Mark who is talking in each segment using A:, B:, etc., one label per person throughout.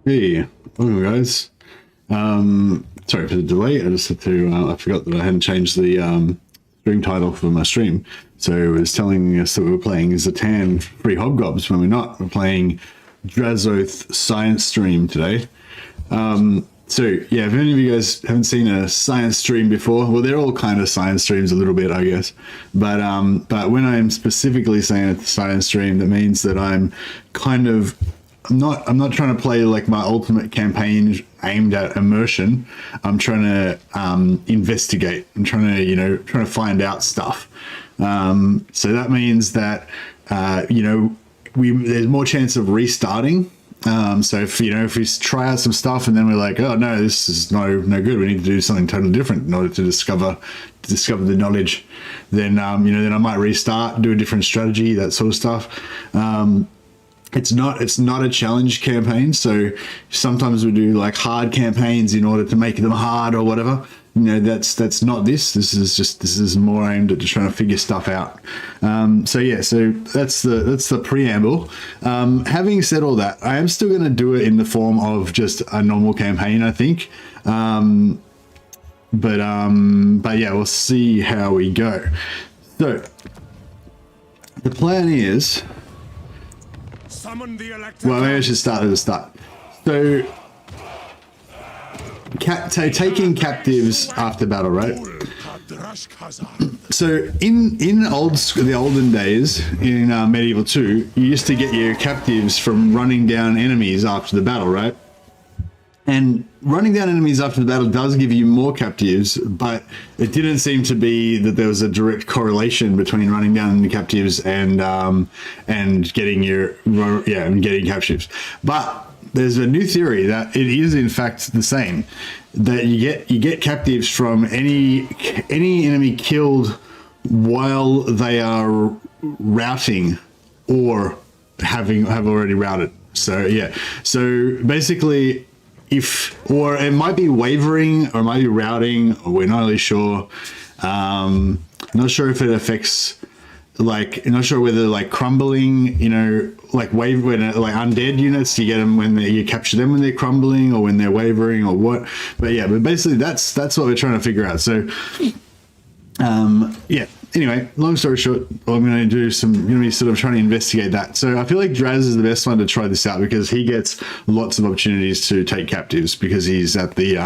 A: Hey, welcome guys. Sorry for the delay. I just had to, I forgot that I hadn't changed the stream title for my stream. So it was telling us that we were playing Zatan Free Hobgobs when we're not. We're playing Drazhoath Science stream today. So yeah, if any of you guys haven't seen a science stream before, well, they're all kind of science streams a little bit, I guess. But when I'm specifically saying it's a science stream, that means that I'm kind of I'm not trying to play like my ultimate campaign aimed at immersion. I'm trying to investigate. I'm trying to find out stuff. So that means that there's more chance of restarting. So if we try out some stuff and then we're like, oh no, this is no good, we need to do something totally different in order to discover the knowledge, then then I might restart, do a different strategy, that sort of stuff. It's not a challenge campaign, so sometimes we do like hard campaigns in order to make them hard or whatever. That's not this. This is more aimed at just trying to figure stuff out. So that's the preamble. Having said all that, I am still going to do it in the form of just a normal campaign, I think. But yeah, we'll see how we go. So the plan is. Well, maybe I should start at the start. So, taking captives after battle, right? So, in the olden days, in Medieval 2, you used to get your captives from running down enemies after the battle, right? And running down enemies after the battle does give you more captives, but it didn't seem to be that there was a direct correlation between running down the captives and getting getting captives. But there's a new theory that it is in fact the same. That you get captives from any enemy killed while they are routing or have already routed. So yeah. So basically. Or it might be wavering, or it might be routing, or we're not really sure. Not sure if it affects, not sure whether crumbling, like undead units, you get them when you capture them when they're crumbling, or when they're wavering, or what. But basically that's what we're trying to figure out. So, yeah. Anyway, long story short, I'm going to be sort of trying to investigate that. So I feel like Draz is the best one to try this out because he gets lots of opportunities to take captives because he's at the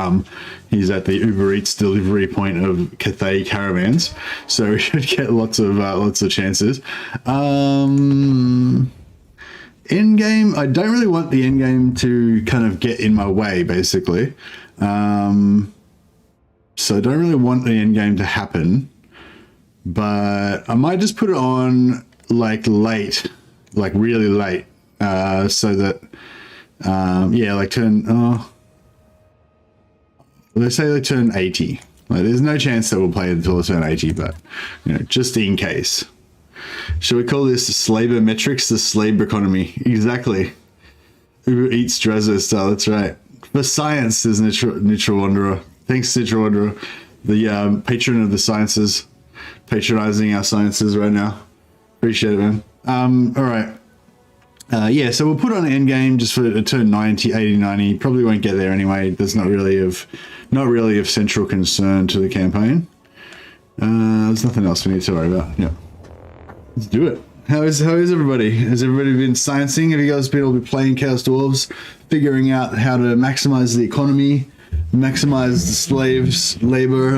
A: Uber Eats delivery point of Cathay caravans. So we should get lots of chances. End game, I don't really want the end game to kind of get in my way, basically. So I don't really want the end game to happen. But I might just put it on late, really late, so that, let's say they turn 80. There's no chance that we'll play it until they turn 80, but, just in case. Should we call this Slaver Metrics, the slave economy? Exactly. Uber Eats Drazhoath style, that's right. For science, there's Neutral Wanderer. Thanks, Neutral Wanderer, the patron of the sciences. Patronizing our sciences right now. Appreciate it, man. All right. So we'll put on an end game just for a turn 90, 80, 90. Probably won't get there anyway. That's not really of central concern to the campaign. There's nothing else we need to worry about. Yeah. Let's do it. How is everybody? Has everybody been sciencing? Have you guys been able to be playing Chaos Dwarves, figuring out how to maximize the economy, maximize the slaves, labor?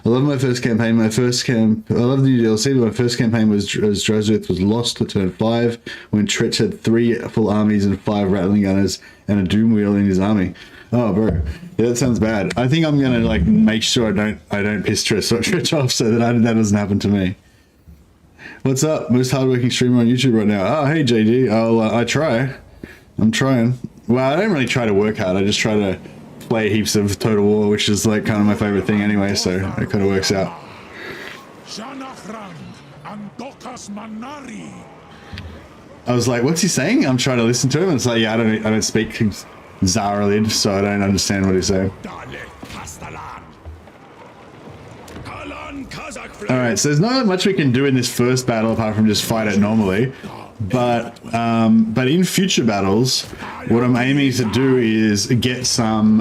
A: I love my first campaign. I love the new DLC, but my first campaign was as Drazhoath was lost to turn 5 when Tretch had 3 full armies and 5 rattling gunners and a doom wheel in his army. Oh, bro, yeah, that sounds bad. I think I'm gonna make sure I don't piss Tretch off so that that doesn't happen to me. What's up? Most hardworking streamer on YouTube right now. Oh, hey JD. I try. I'm trying. Well, I don't really try to work hard. I just try to play heaps of Total War, which is kind of my favorite thing anyway, so it kind of works out. I was like, what's he saying? I'm trying to listen to him, and it's like, yeah, I don't speak Zaralid, so I don't understand what he's saying. Alright, so there's not much we can do in this first battle apart from just fight it normally. but in future battles, what I'm aiming to do is get some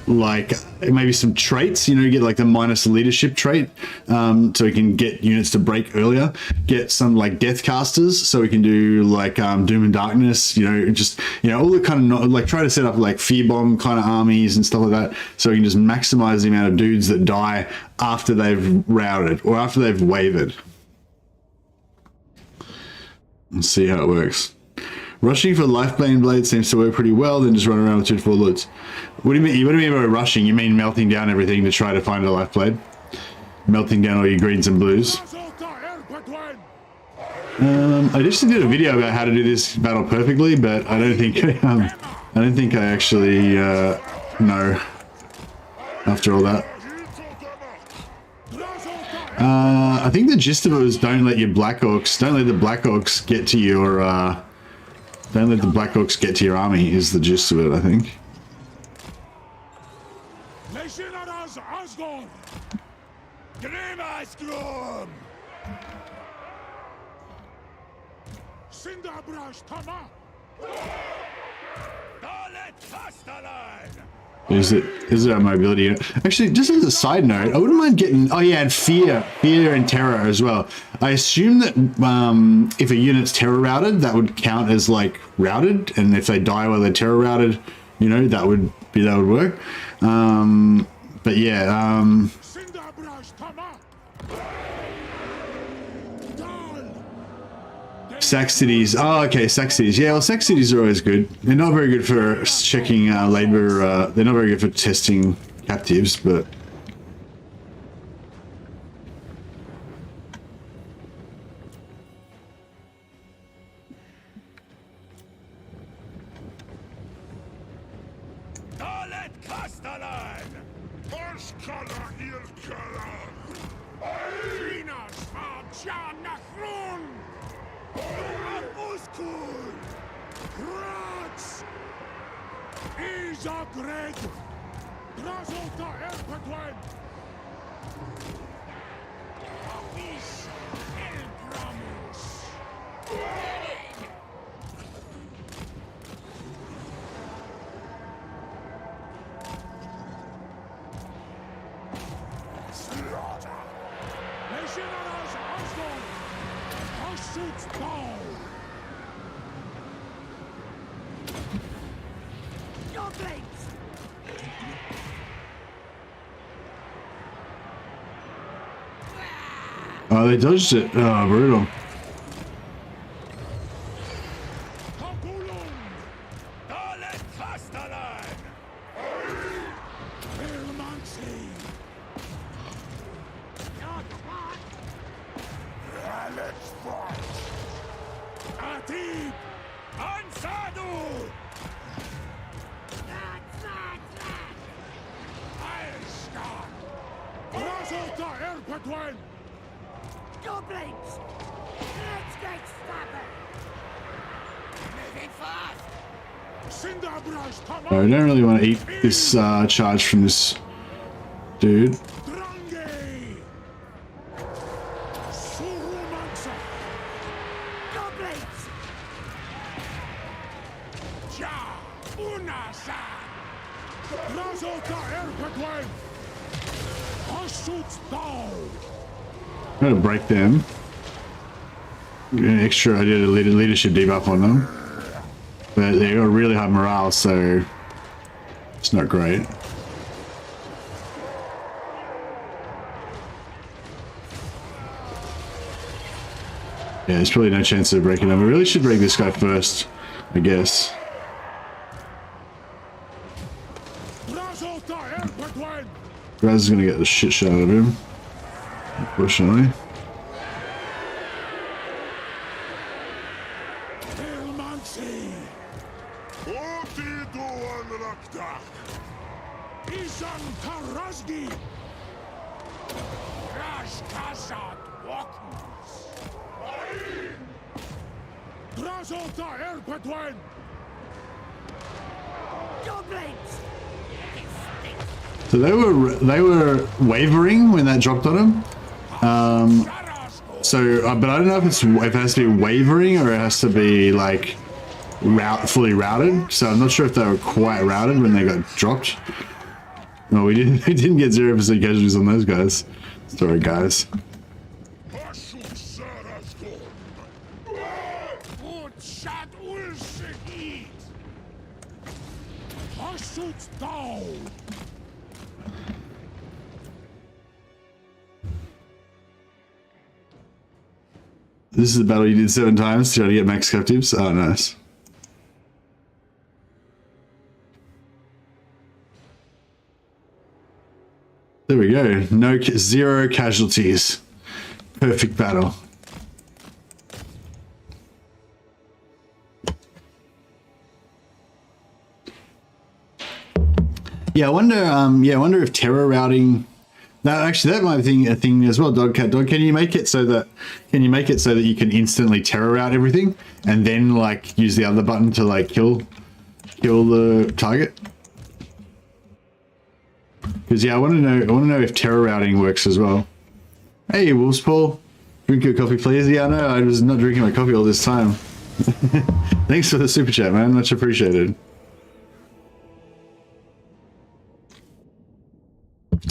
A: like maybe some traits, you know, get like the minus leadership trait, so we can get units to break earlier, get some like death casters so we can do like doom and darkness, you know, just, you know, all the kind of like try to set up like fear bomb kind of armies and stuff like that, so we can just maximize the amount of dudes that die after they've routed or after they've wavered. Let's see how it works. Rushing for Lifebane Blade seems to work pretty well, then just run around with 2 to 4 loots. What do you mean? What do you mean by rushing? You mean melting down everything to try to find a life blade? Melting down all your greens and blues? I just did a video about how to do this battle perfectly, but I don't think I actually know after all that. I think the gist of it was don't let the Black Orcs get to your don't let the Black Orcs get to your army is the gist of it, I think. Is there a mobility unit? Actually, just as a side note, I wouldn't mind getting, oh yeah, and fear and terror as well. I assume that if a unit's terror routed, that would count as like routed, and if they die while they're terror routed, you know, that would work. But yeah, Sack cities. Oh, okay, sack cities. Yeah, well, sack cities are always good. They're not very good for checking labor. They're not very good for testing captives, but oh, they dodged it. Oh, brutal. I don't really want to eat this charge from this dude. I'm gonna break them. Get an extra, I did a leadership debuff on them. But they got really high morale, so it's not great. Yeah, there's probably no chance of breaking them. We really should break this guy first, I guess. Raz is gonna get the shit shot out of him, unfortunately. So they were wavering when that dropped on him. So so, but I don't know if it has to be wavering or it has to be like fully routed. So I'm not sure if they were quite routed when they got dropped. No, we didn't get 0% casualties on those guys. Sorry, guys. This is the battle you did 7 times to try to get max captives. Oh, nice. There we go. No, 0 casualties. Perfect battle. Yeah, I wonder. Yeah, I wonder if terror routing. No, actually, that might be a thing as well. Dog, can you make it so that you can instantly terror route everything and then like use the other button to like kill the target? Because yeah, I want to know if terror routing works as well. Hey, Wolfspaw, drink your coffee, please. Yeah, no, I was not drinking my coffee all this time. Thanks for the super chat, man. Much appreciated.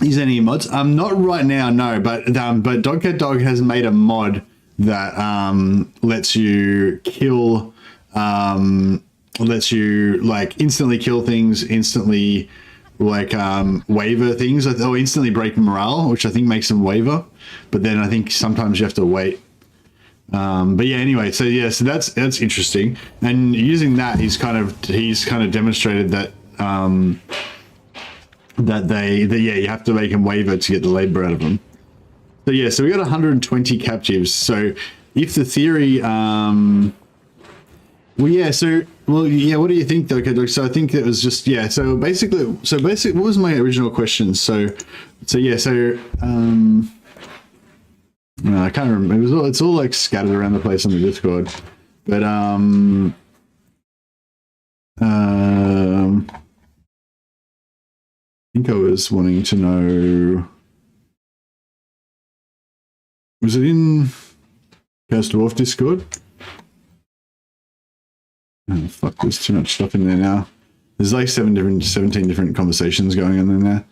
A: Use any mods? Not right now, no. But Dogcat Dog has made a mod that lets you kill, lets you like instantly kill things, instantly like waver things, or instantly break morale, which I think makes them waver. But then I think sometimes you have to wait. But yeah, anyway, so yeah, so that's interesting. And using that, he's kind of demonstrated that. Yeah, you have to make them waver to get the labor out of them. So yeah, so we got 120 captives. So if the theory, what do you think though? Okay, so I think it was just, yeah, so basically, what was my original question? So yeah, so, no, I can't remember. It's all like scattered around the place on the Discord, but, I think I was wanting to know, was it in Chaos Dwarf Discord? Oh fuck, there's too much stuff in there now. There's like 17 different conversations going on in there.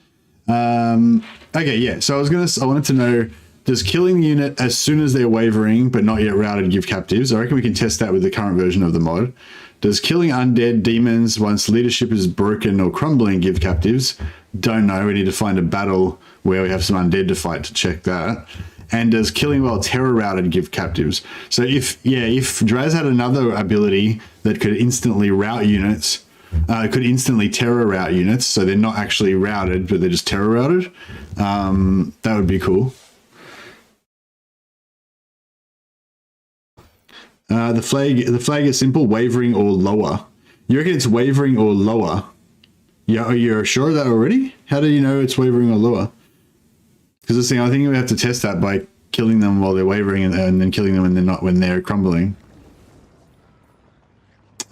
A: Okay, yeah, so I wanted to know, does killing the unit as soon as they're wavering but not yet routed give captives? I reckon we can test that with the current version of the mod. Does killing undead demons once leadership is broken or crumbling give captives? Don't know. We need to find a battle where we have some undead to fight to check that. And does killing while terror routed give captives? So if Draz had another ability that could instantly route units, could instantly terror route units, so they're not actually routed, but they're just terror routed, that would be cool. The flag is simple, wavering or lower. You reckon it's wavering or lower? Yeah, you're sure of that already? How do you know it's wavering or lower? Because I think we have to test that by killing them while they're wavering and then killing them when they're crumbling.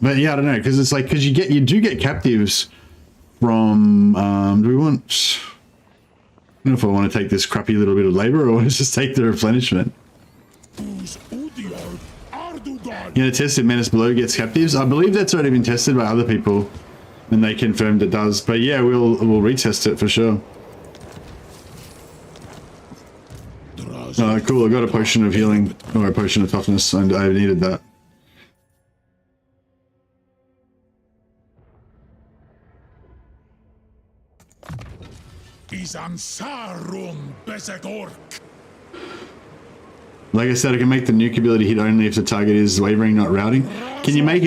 A: But yeah, I don't know, because it's like, because you do get captives from, do we want, I don't know if I want to take this crappy little bit of labor or just take the replenishment. You know, tested Menace Below gets captives. I believe that's already been tested by other people and they confirmed it does. But yeah, we'll retest it for sure. Cool, I got a potion of healing, or a potion of toughness, and I needed that. Like I said, I can make the nuke ability hit only if the target is wavering, not routing. Can you make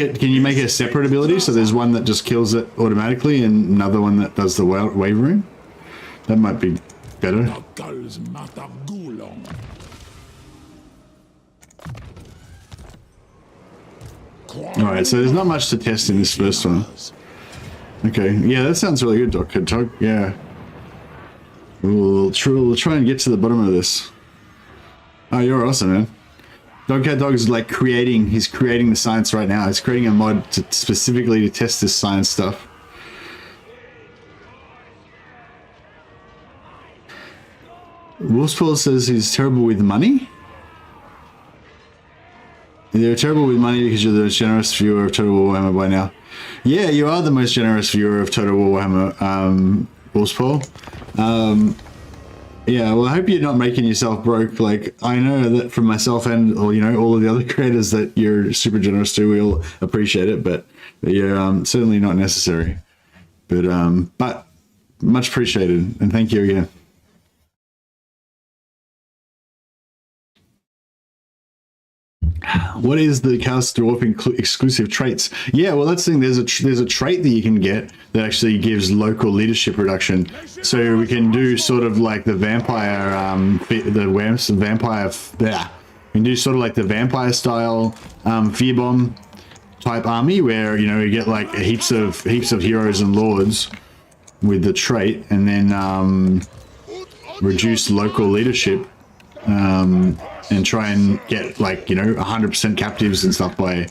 A: a separate ability so there's one that just kills it automatically and another one that does the wavering? That might be better. Alright, so there's not much to test in this first one. Okay, yeah, that sounds really good, Dr. Tug. Yeah. We'll try and get to the bottom of this. Oh, you're awesome, man. Dogcat Dog is like he's creating the science right now. He's creating a mod specifically to test this science stuff. Wolfspaw says he's terrible with money. You're terrible with money because you're the most generous viewer of Total Warhammer by now. Yeah, you are the most generous viewer of Total Warhammer, Paul. Yeah, well, I hope you're not making yourself broke. Like, I know that from myself and, or, you know, all of the other creators that you're super generous to. We all appreciate it, but you're certainly not necessary. But much appreciated, and thank you again. What is the Chaos Dwarf exclusive traits? Yeah, well, that's the thing. There's a trait that you can get that actually gives local leadership reduction. So we can do sort of like the vampire, we can do sort of like the vampire style fear bomb type army, where you know you get like heaps of heroes and lords with the trait, and then reduce local leadership. And try and get, like, you know, 100% captives and stuff by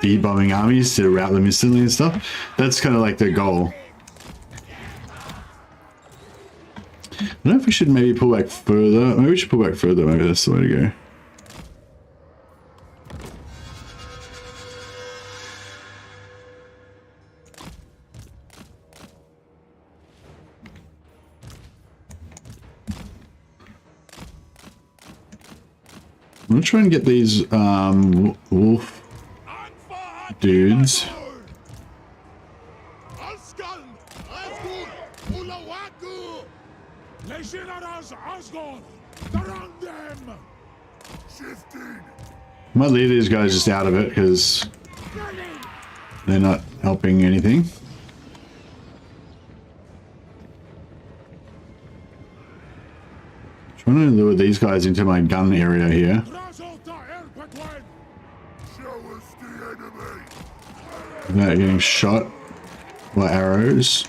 A: fear bombing armies to rout them instantly and stuff. That's kind of like the goal. I don't know if we should maybe pull back further. Maybe we should pull back further. Maybe that's the way to go. I'm gonna try and get these wolf dudes. I might leave these guys just out of it because they're not helping anything. Trying to lure these guys into my gun area here. Without getting shot by arrows.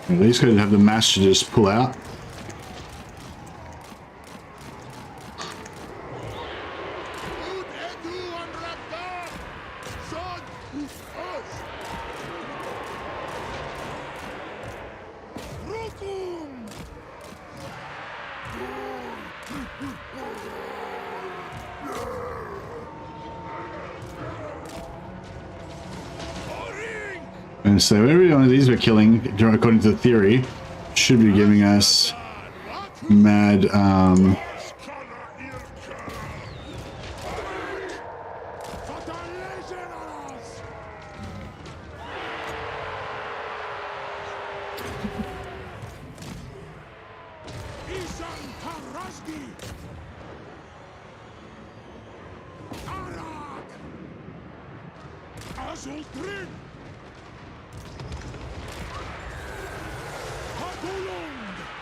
A: These guys have the mass to just pull out. And so every one of these we're killing, according to the theory, should be giving us mad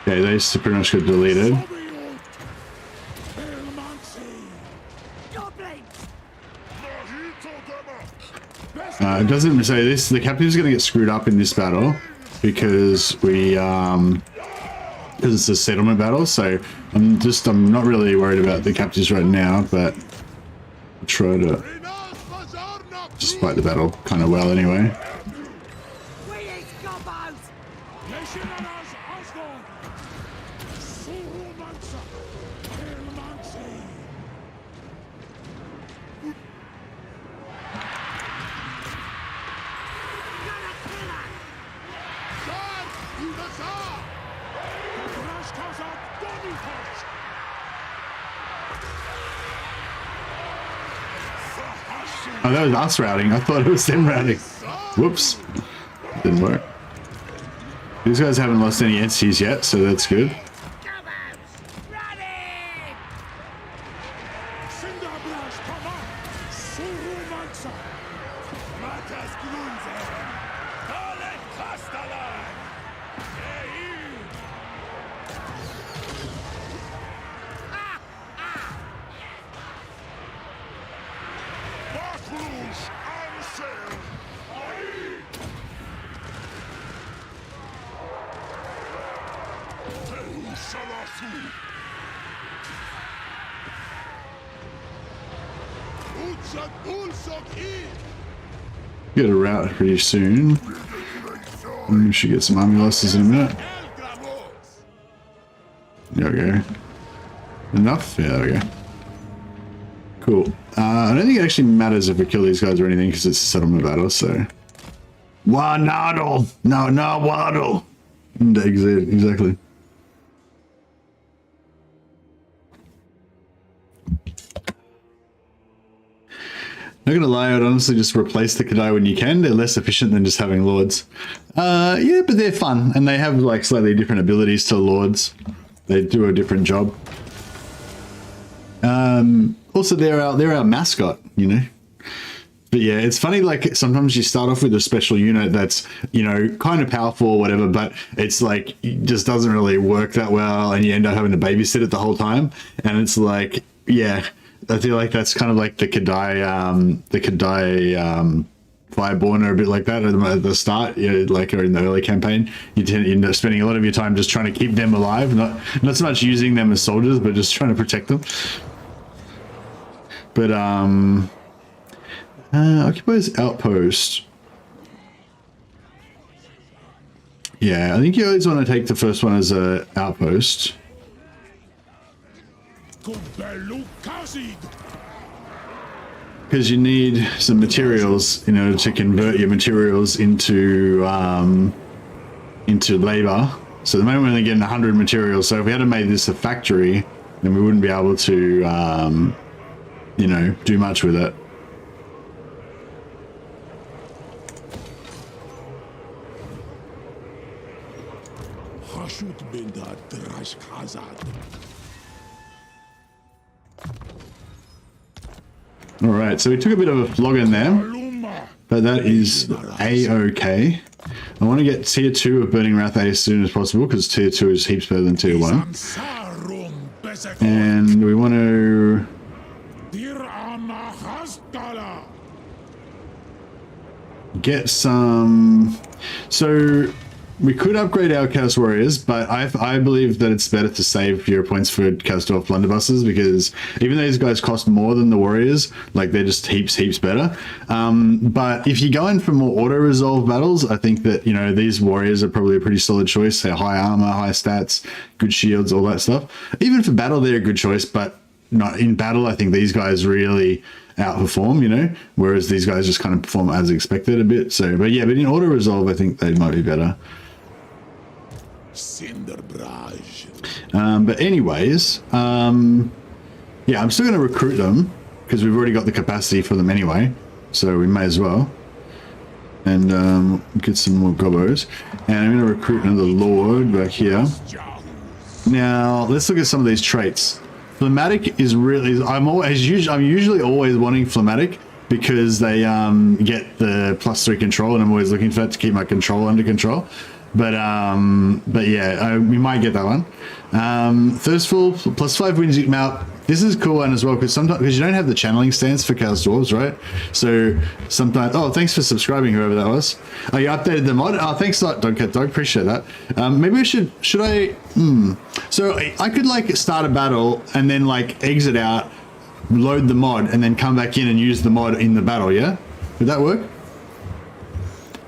A: okay, they pretty much got deleted. It doesn't say this. The captain's going to get screwed up in this battle because because it's a settlement battle. So I'm not really worried about the captives right now, but I'll try to just fight the battle kind of well anyway. Oh, that was us routing. I thought it was them routing. Whoops. Didn't work. These guys haven't lost any entities yet, so that's good. Get a route pretty soon. We should get some army losses in a minute. There we go. Enough? Yeah, there we go. Cool. I don't think it actually matters if we kill these guys or anything because it's a settlement battle, so... Waddle! No, waddle! Exactly. Not gonna lie, I'd honestly just replace the Kadai when you can. They're less efficient than just having lords. Yeah, but they're fun, and they have like slightly different abilities to lords. They do a different job. Also, they're our mascot, you know. But yeah, it's funny, like, sometimes you start off with a special unit that's, you know, kind of powerful or whatever, but it's like, it just doesn't really work that well, and you end up having to babysit it the whole time. And it's like, yeah, I feel like that's kind of like the Kadai Fireborn are a bit like that at the start, you know, like, or in the early campaign. You end up spending a lot of your time just trying to keep them alive, not so much using them as soldiers, but just trying to protect them. But, occupies outpost. Yeah, I think you always want to take the first one as a outpost. Because you need some materials in order to convert your materials into labor. So at the moment we're only getting 100 materials. So if we had to make this a factory, then we wouldn't be able to, you know, do much with it. All right, so we took a bit of a flog in there, but that is a-okay. I want to get tier 2 of Burning Wrath as soon as possible because tier 2 is heaps better than tier 1. And we want to get some. So we could upgrade our Chaos Warriors, but I believe that it's better to save hero points for Chaos Dwarf Blunderbusters, because even though these guys cost more than the Warriors, like, they're just heaps better. But if you go in for more auto-resolve battles, I think that, you know, these Warriors are probably a pretty solid choice. They're high armor, high stats, good shields, all that stuff. Even for battle, they're a good choice, but not in battle. I think these guys really outperform, you know, whereas these guys just kind of perform as expected a bit. So, but yeah, but in auto-resolve, I think they might be better. But anyways, yeah, I'm still going to recruit them because we've already got the capacity for them anyway, so we may as well. And get some more gobos. And I'm going to recruit another lord back here. Now let's look at some of these traits. Phlegmatic is really, I'm usually always wanting phlegmatic because they get the +3 control, and I'm always looking for that to keep my control under control. But yeah, we might get that one. Thirstful, +5 wins you mount. This is a cool one as well, because sometimes, because you don't have the channeling stance for Chaos Dwarves, right? So sometimes, oh, thanks for subscribing, whoever that was. Oh, you updated the mod? Oh, thanks a lot, Dog. Appreciate that. Maybe I should I? So I could like start a battle and then like exit out, load the mod, and then come back in and use the mod in the battle, yeah? Would that work?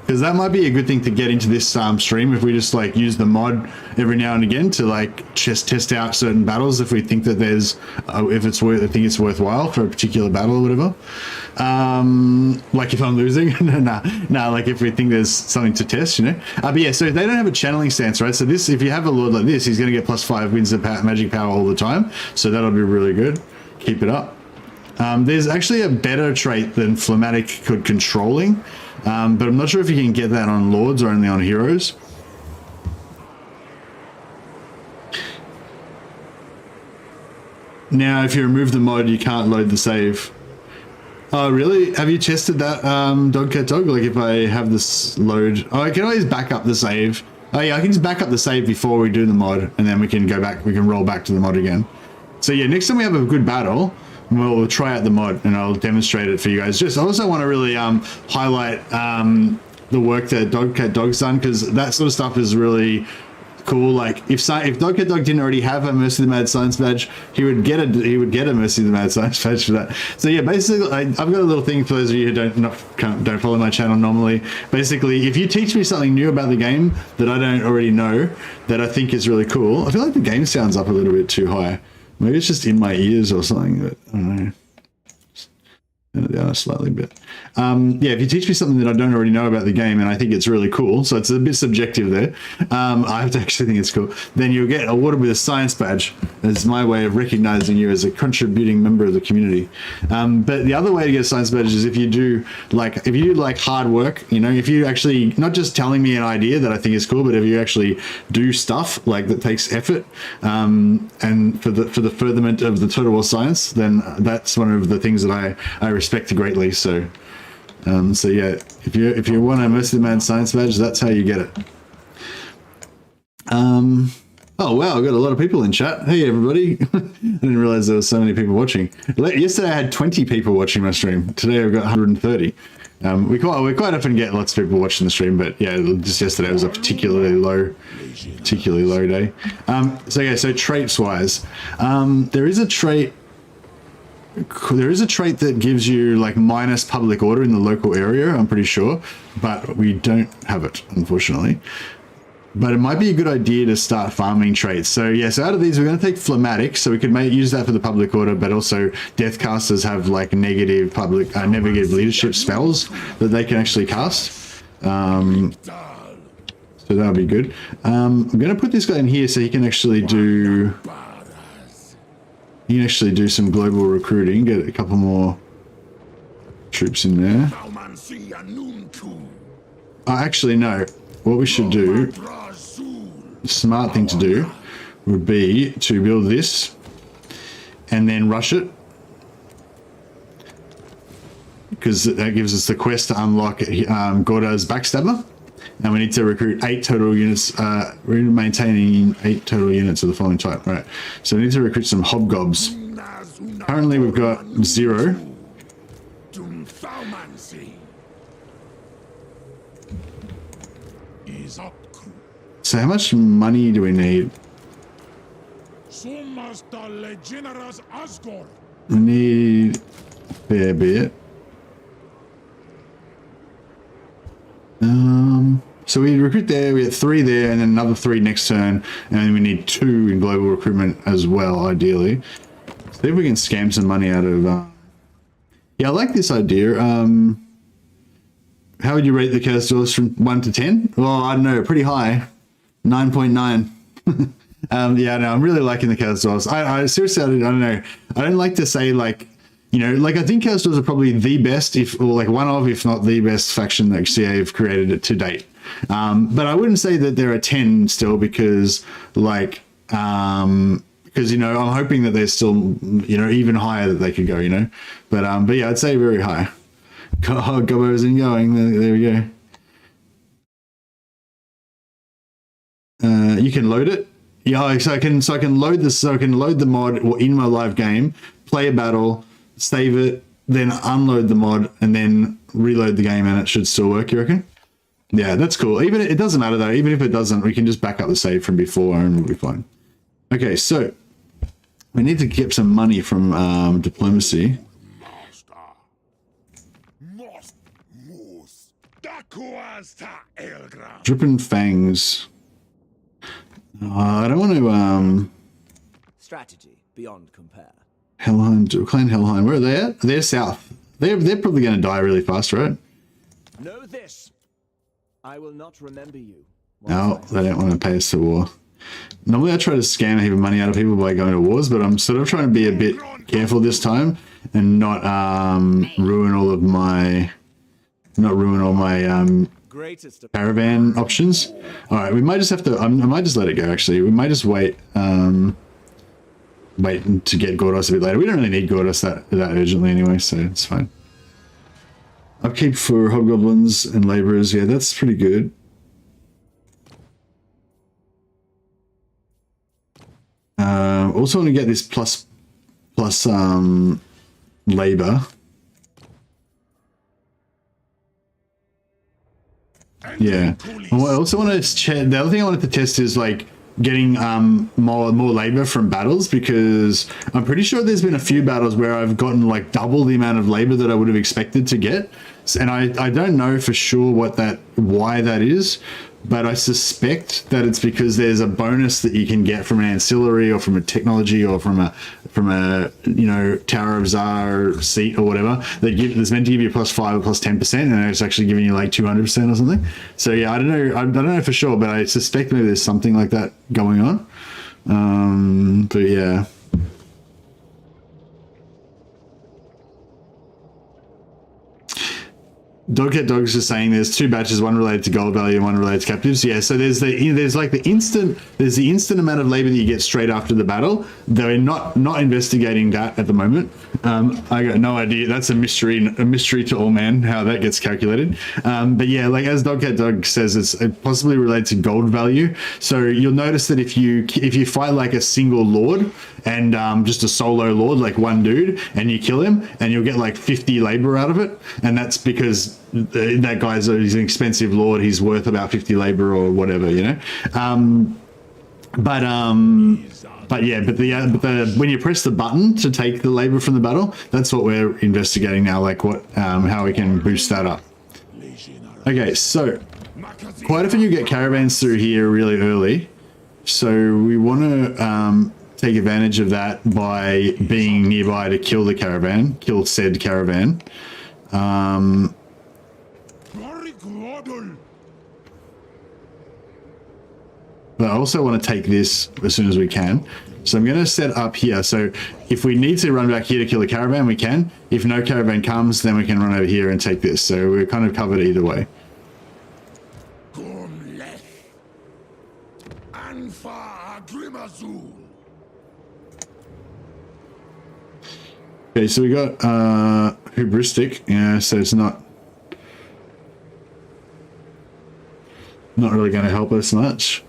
A: Because that might be a good thing to get into this stream, if we just like use the mod every now and again to like just test out certain battles if we think that there's if it's worth, I think it's worthwhile for a particular battle or whatever. Like if I'm losing, nah, like if we think there's something to test, you know. But yeah, so they don't have a channeling stance, right? So this, if you have a lord like this, he's going to get +5 wins of magic power all the time, so that'll be really good. Keep it up. There's actually a better trait than phlegmatic called controlling. But I'm not sure if you can get that on lords or only on heroes. Now, if you remove the mod, you can't load the save. Oh, really? Have you tested that, Dog? Like, if I have this load... Oh, I can always back up the save. Oh, yeah, I can just back up the save before we do the mod, and then we can go back, we can roll back to the mod again. So, yeah, next time we have a good battle, we'll try out the mod and I'll demonstrate it for you guys. Just, I also want to really highlight the work that Dog's done, because that sort of stuff is really cool. Like if Dog didn't already have a Mercy the Mad Science badge, he would get a Mercy the Mad Science badge for that. So yeah, basically, I've got a little thing for those of you who don't follow my channel normally. Basically, if you teach me something new about the game that I don't already know, that I think is really cool. I feel like the game sounds up a little bit too high. Maybe it's just in my ears or something. But I don't know. Turn it down a slightly bit. Yeah, if you teach me something that I don't already know about the game and I think it's really cool, so it's a bit subjective there, I have to actually think it's cool, then you'll get awarded with a science badge. It's my way of recognizing you as a contributing member of the community. But the other way to get a science badge is if you do like hard work, you know, if you actually, not just telling me an idea that I think is cool, but if you actually do stuff like that takes effort, and for the furtherment of the total war science, then that's one of the things that I respect greatly. So yeah, if you want a Mercy the Man Science badge, that's how you get it. Oh wow, I've got a lot of people in chat. Hey everybody. I didn't realize there was so many people watching. Yesterday I had 20 people watching my stream. Today I've got 130. We quite often get lots of people watching the stream, but yeah, just yesterday was a particularly low day. So traits wise, there is a trait that gives you like minus public order in the local area, I'm pretty sure, but we don't have it, unfortunately. But it might be a good idea to start farming traits. So yeah, so out of these, we're going to take phlegmatic, so we could use that for the public order, but also Deathcasters have like negative leadership spells that they can actually cast. So that'll be good. I'm going to put this guy in here so he can actually do... You can actually do some global recruiting, get a couple more troops in there. Actually, no. What we should do, the smart thing to do, would be to build this and then rush it. Because that gives us the quest to unlock Gorda's Backstabber. And we need to recruit 8 total units. We're maintaining 8 total units of the following type. Right. So we need to recruit some hobgobs. Currently we've got 0. So how much money do we need? We need a fair bit. So we recruit there, we get 3 there, and then another 3 next turn, and then we need 2 in global recruitment as well, ideally. See if we can scam some money out of... Yeah, I like this idea. How would you rate the Chaos Dwarfs from 1 to 10? Well, I don't know, pretty high. 9.9. Yeah, no, I'm really liking the Chaos Dwarfs. I seriously, I don't know. I don't like to say, like, you know, like I think Chaos Dwarfs are probably the best, if not the best faction that CA have created to date. But I wouldn't say that they're a 10 still because, like, because, you know, I'm hoping that they're still, you know, even higher that they could go, you know. But yeah, I'd say very high. Gobbo's in going. There we go. You can load it. Yeah, so I can load this. So I can load the mod in my live game, play a battle, save it, then unload the mod, and then reload the game, and it should still work. You reckon? Yeah, that's cool. Even it doesn't matter though. Even if it doesn't, we can just back up the save from before, and we'll be fine. Okay, so we need to get some money from diplomacy. Dripping Fangs. I don't want to
B: strategy beyond compare.
A: Helheim, Clan Helheim. Where are they at? They're south. They're probably going to die really fast, right?
B: Know this. I will not remember you.
A: No, they don't want to pay us to war. Normally I try to scam a heap of money out of people by going to wars, but I'm sort of trying to be a bit careful this time and not ruin all my caravan options. All right, we might just have to. I might just let it go. Actually, we might just wait. Wait to get Gordos a bit later. We don't really need Gordos that urgently anyway, so it's fine. Upkeep for hobgoblins and laborers. Yeah, that's pretty good. Also want to get this plus labor. Yeah. I also want to check. The other thing I wanted to test is like getting more labor from battles, because I'm pretty sure there's been a few battles where I've gotten like double the amount of labor that I would have expected to get, and I don't know for sure why that is, but I suspect that it's because there's a bonus that you can get from an ancillary or from a technology or from a you know, Tower of Tsar seat or whatever that's meant to give you +5 or +10%, and it's actually giving you like 200% or something. So yeah, I don't know for sure, but I suspect maybe there's something like that going on. But yeah. Dogcat Dog's just saying there's 2 batches, one related to gold value and one related to captives. Yeah, so there's the instant amount of labor that you get straight after the battle. They're not investigating that at the moment. I got no idea. That's a mystery to all men, how that gets calculated. But yeah, like as Dogcat Dog says, it's possibly related to gold value. So you'll notice that if you fight like a single lord and just a solo lord, like one dude, and you kill him, and you'll get like 50 labor out of it, and that's because that guy's he's an expensive lord. He's worth about 50 labor or whatever, you know. But when you press the button to take the labor from the battle, that's what we're investigating now, like how we can boost that up. Okay, so quite often you get caravans through here really early, so we want to take advantage of that by being nearby to kill said caravan. But I also want to take this as soon as we can. So I'm going to set up here. So if we need to run back here to kill the caravan, we can. If no caravan comes, then we can run over here and take this. So we're kind of covered either way. Okay, so we got hubristic. Yeah, so it's not really going to help us much.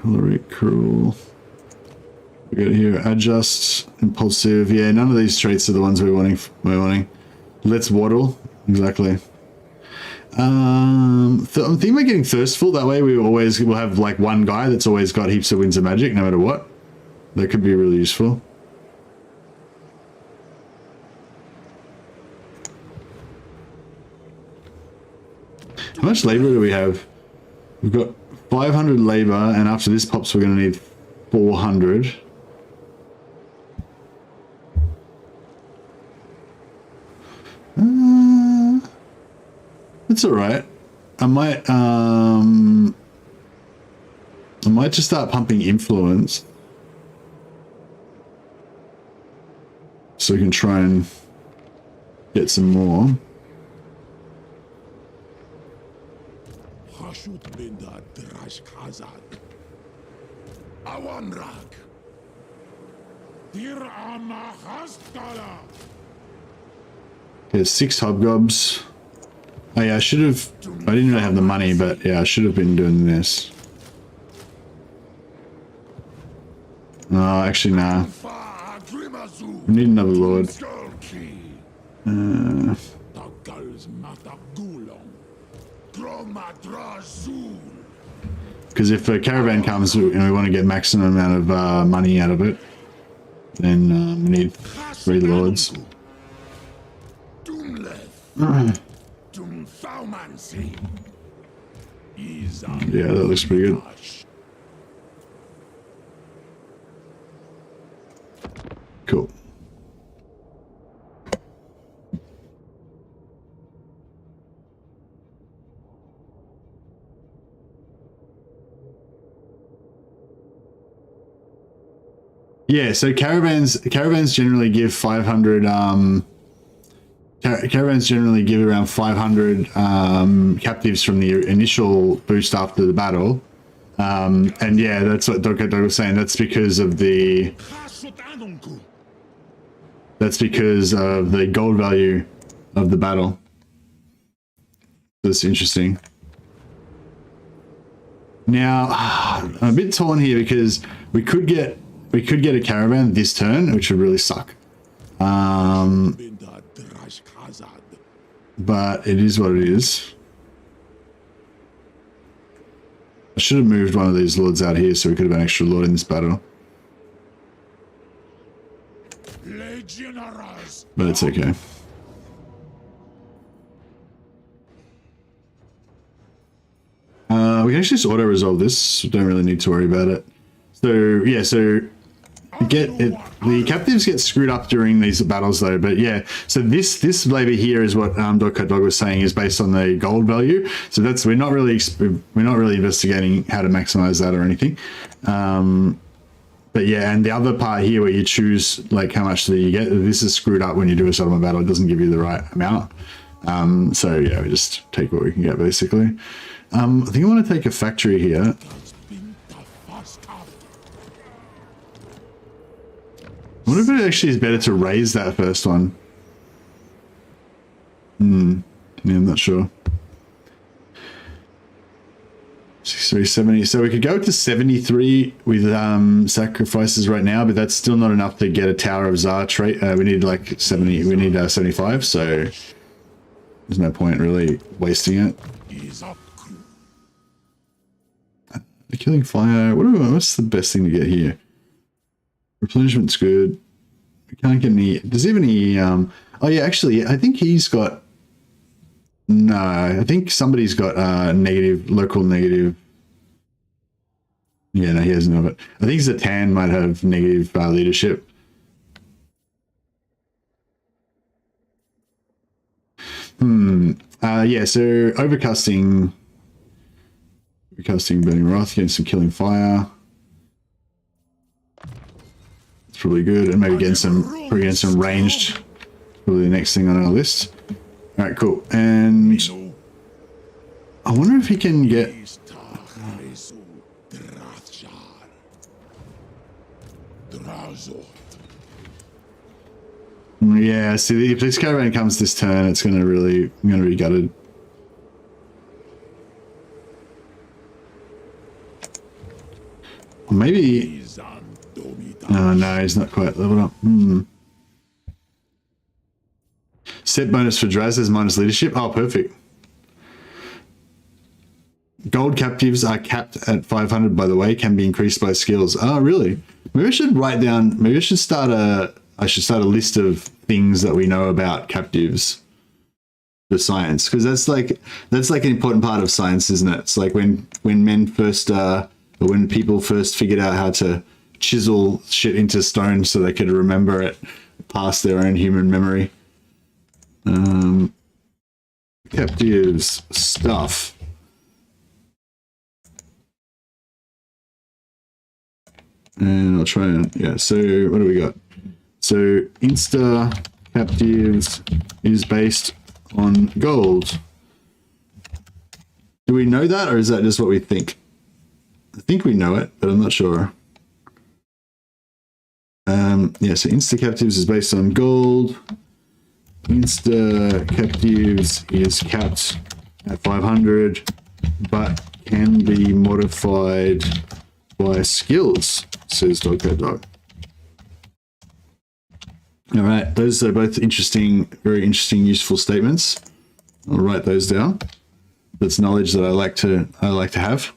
A: Choleric, cruel. We got here adjust, impulsive. Yeah, none of these traits are the ones we're wanting. Let's waddle. Exactly. I'm thinking we're getting thirstful. That way we'll have like one guy that's always got heaps of winds of magic, no matter what. That could be really useful. How much labor do we have? We've got 500 labor, and after this pops, we're going to need 400. It's all right. I might just start pumping influence, so we can try and get some more. There's 6 hobgobs. Oh yeah, I didn't really have the money, but yeah, I should have been doing this. No, actually, nah. We need another lord. Because if a caravan comes and we want to get maximum amount of money out of it, then we need 3 lords. Yeah, that looks pretty good. Cool. Yeah, so caravans generally give 500 caravans generally give around 500 captives from the initial boost after the battle. And yeah, that's what Dog was saying. That's because of the gold value of the battle. That's interesting. Now, I'm a bit torn here because we could get a caravan this turn, which would really suck. But it is what it is. I should have moved one of these lords out here so we could have an extra lord in this battle. But it's okay. We can actually just auto-resolve this. Don't really need to worry about it. So, yeah, so get it. The captives get screwed up during these battles, though. But yeah, so this labor here is what Dog was saying is based on the gold value. So that's we're not really investigating how to maximize that or anything. But yeah, and the other part here where you choose like how much do you get, this is screwed up when you do a settlement battle. It doesn't give you the right amount. So yeah, we just take what we can get basically. I think I want to take a factory here. I wonder if it actually is better to raise that first one. Yeah, I'm not sure. 6370. So we could go to 73 with sacrifices right now, but that's still not enough to get a Tower of Tsar trait. We need like 70. We need 75. So there's no point really wasting it. The Killing Fire. What's the best thing to get here? Replenishment's good. We can't get any. Does he have any? Oh yeah, actually, I think he's got. No, I think somebody's got negative, local negative. Yeah, no, he doesn't have it. I think Zatan might have negative leadership. Yeah, so overcasting Burning Wrath, getting some Killing Fire. It's probably good, and maybe getting some ranged. Probably the next thing on our list. All right, cool. And I wonder if he can get. Yeah, see, if this caravan comes this turn, it's I'm gonna be gutted. Or maybe. Oh no, he's not quite leveled up. Set bonus for Draz is minus leadership. Oh, perfect. Gold captives are capped at 500, by the way, can be increased by skills. Oh, really? Maybe I should write down, maybe I should start a list of things that we know about captives for science. Because that's like an important part of science, isn't it? It's like when men first, or when people first figured out how to chisel shit into stone so they could remember it past their own human memory. Captives stuff. And I'll try and, yeah, so what do we got? So Insta captives is based on gold. Do we know that, or is that just what we think? I think we know it, but I'm not sure. Yeah, so Insta captives is based on gold. Insta captives is capped at 500, but can be modified by skills, says Dog. All right, those are both interesting, very interesting, useful statements. I'll write those down. That's knowledge that I like to have.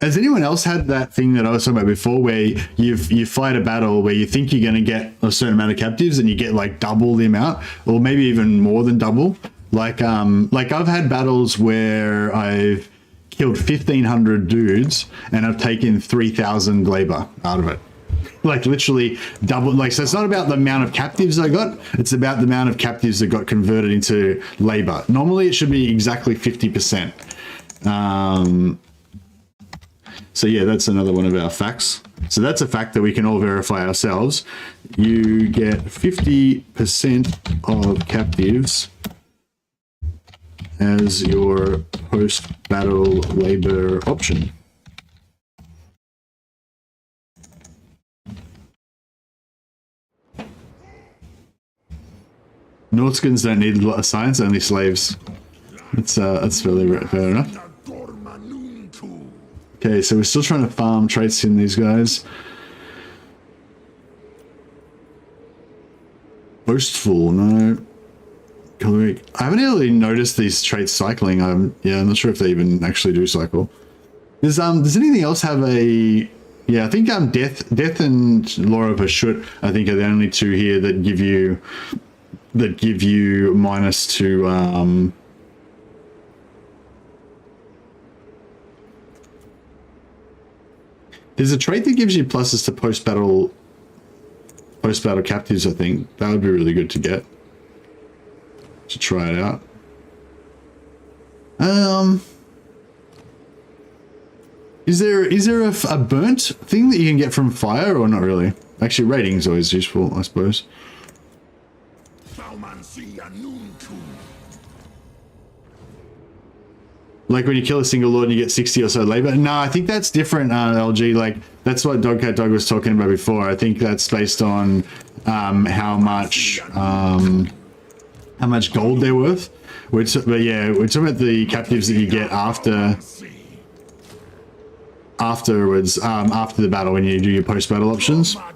A: Has anyone else had that thing that I was talking about before, where you fight a battle where you think you're going to get a certain amount of captives and you get like double the amount, or maybe even more than double? Like I've had battles where I've killed 1,500 dudes and I've taken 3,000 labor out of it. Like literally double. Like, so it's not about the amount of captives I got, it's about the amount of captives that got converted into labor. Normally it should be exactly 50%. So yeah, that's another one of our facts. So that's a fact that we can all verify ourselves. You get 50% of captives as your post-battle labor option. Norskins don't need a lot of science, only slaves. That's fairly fair enough. Okay, so we're still trying to farm traits in these guys. Boastful, no. I haven't really noticed these traits cycling. Yeah, I'm not sure if they even actually do cycle. Does anything else have a? Yeah, I think death and Laura Pashut, I think, are the only two here that give you minus to There's a trait that gives you pluses to post-battle captives, I think. That would be really good to get. To try it out. Is there a burnt thing that you can get from fire or not really? Actually, rating is always useful, I suppose. Like when you kill a single lord and you get 60 or so labor. No, I think that's different, LG. Like that's what Dogcat Dog was talking about before. I think that's based on how much gold they're worth. But yeah, we're talking about the captives that you get afterwards, after the battle when you do your post-battle options. I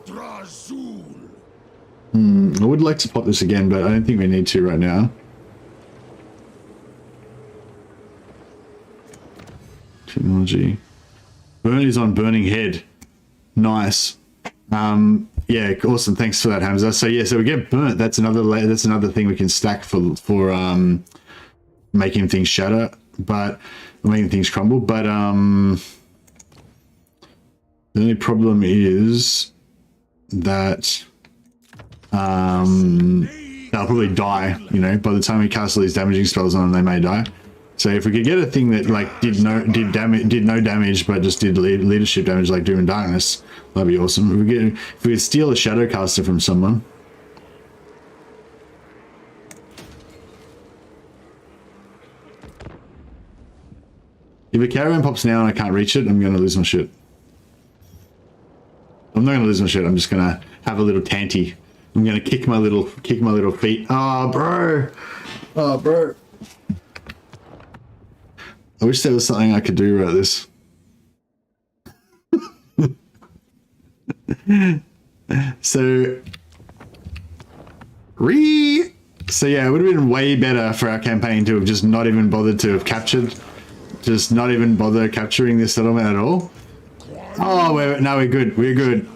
A: would like to pop this again, but I don't think we need to right now. Technology. Burn is on burning head. Nice. Yeah, awesome. Thanks for that, Hamza. So yeah, so we get burnt. That's another thing we can stack for making things shatter, but making things crumble. But the only problem is that they'll probably die. You know, by the time we cast all these damaging spells on them, they may die. So if we could get a thing that like did no damage but just did leadership damage like Doom and Darkness, that'd be awesome. If we could steal a Shadowcaster from someone. If a caravan pops now and I can't reach it, I'm gonna lose my shit. I'm not gonna lose my shit. I'm just gonna have a little tanty. I'm gonna kick my little feet. Oh, bro. Oh, bro. I wish there was something I could do about this. So yeah, it would have been way better for our campaign to have just not even bothered to have captured, just not even bother capturing this settlement at all. Oh, we're good. We're good.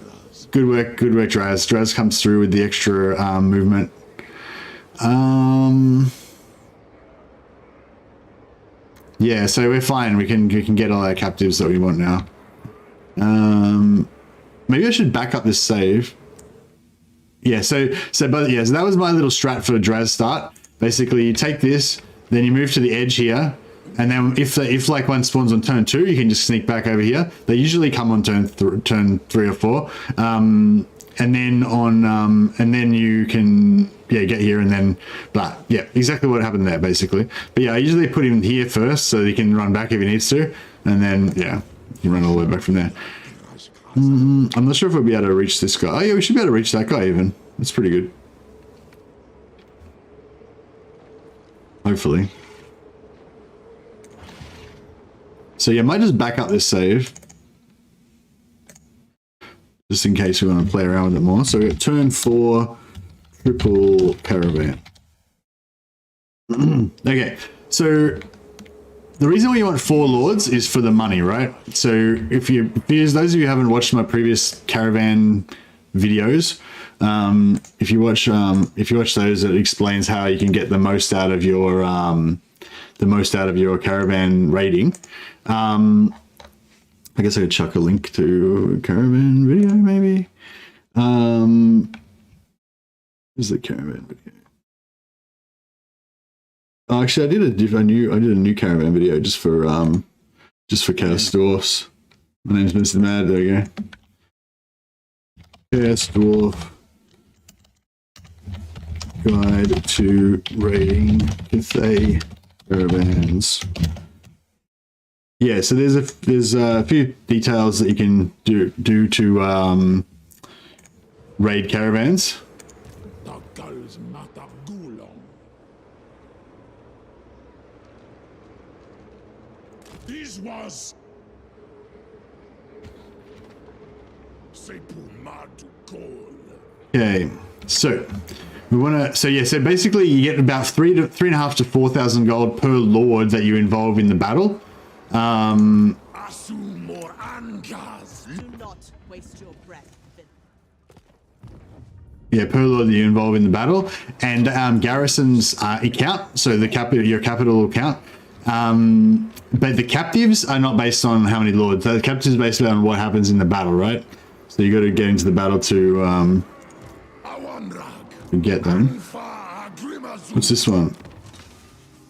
A: Good work, Draz. Draz comes through with the extra movement. Yeah, so we're fine. We can get all our captives that we want now. Maybe I should back up this save. Yeah, so that was my little strat for Draz start. Basically, you take this, then you move to the edge here, and then if like one spawns on turn 2, you can just sneak back over here. They usually come on turn 3 or 4, and then you can get here and then blah. Yeah, exactly what happened there basically. But yeah, I usually put him here first so that he can run back if he needs to, and then yeah, you run all the way back from there. I'm not sure if we'll be able to reach this guy. Oh yeah, we should be able to reach that guy even. That's pretty good. Hopefully. So yeah, I might just back up this save. Just in case we want to play around with it more. So we got turn 4, triple caravan. Okay, so the reason why you want 4 lords is for the money, right? So if those of you who haven't watched my previous caravan videos, if you watch those, it explains how you can get the most out of your caravan rating. I guess I could chuck a link to a caravan video, maybe. Where's the caravan video? Oh, actually, I did a new caravan video just for Chaos Dwarfs. My name's Mr. Mad. There you go. Chaos Dwarf Guide to Raiding Cathay Caravans. Yeah, so there's a few details that you can do to raid caravans.
C: This was
A: Okay, so we want to. So yeah, so basically you get about 3.5 to 4,000 gold per lord that you involve in the battle.
C: Assume more angas.
D: Do not waste your breath.
A: Yeah, per lord that you involve in the battle, and garrisons count. So the your capital will count. But the captives are not based on how many lords. The captives are based on what happens in the battle, right? So you got to get into the battle to get them. What's this one?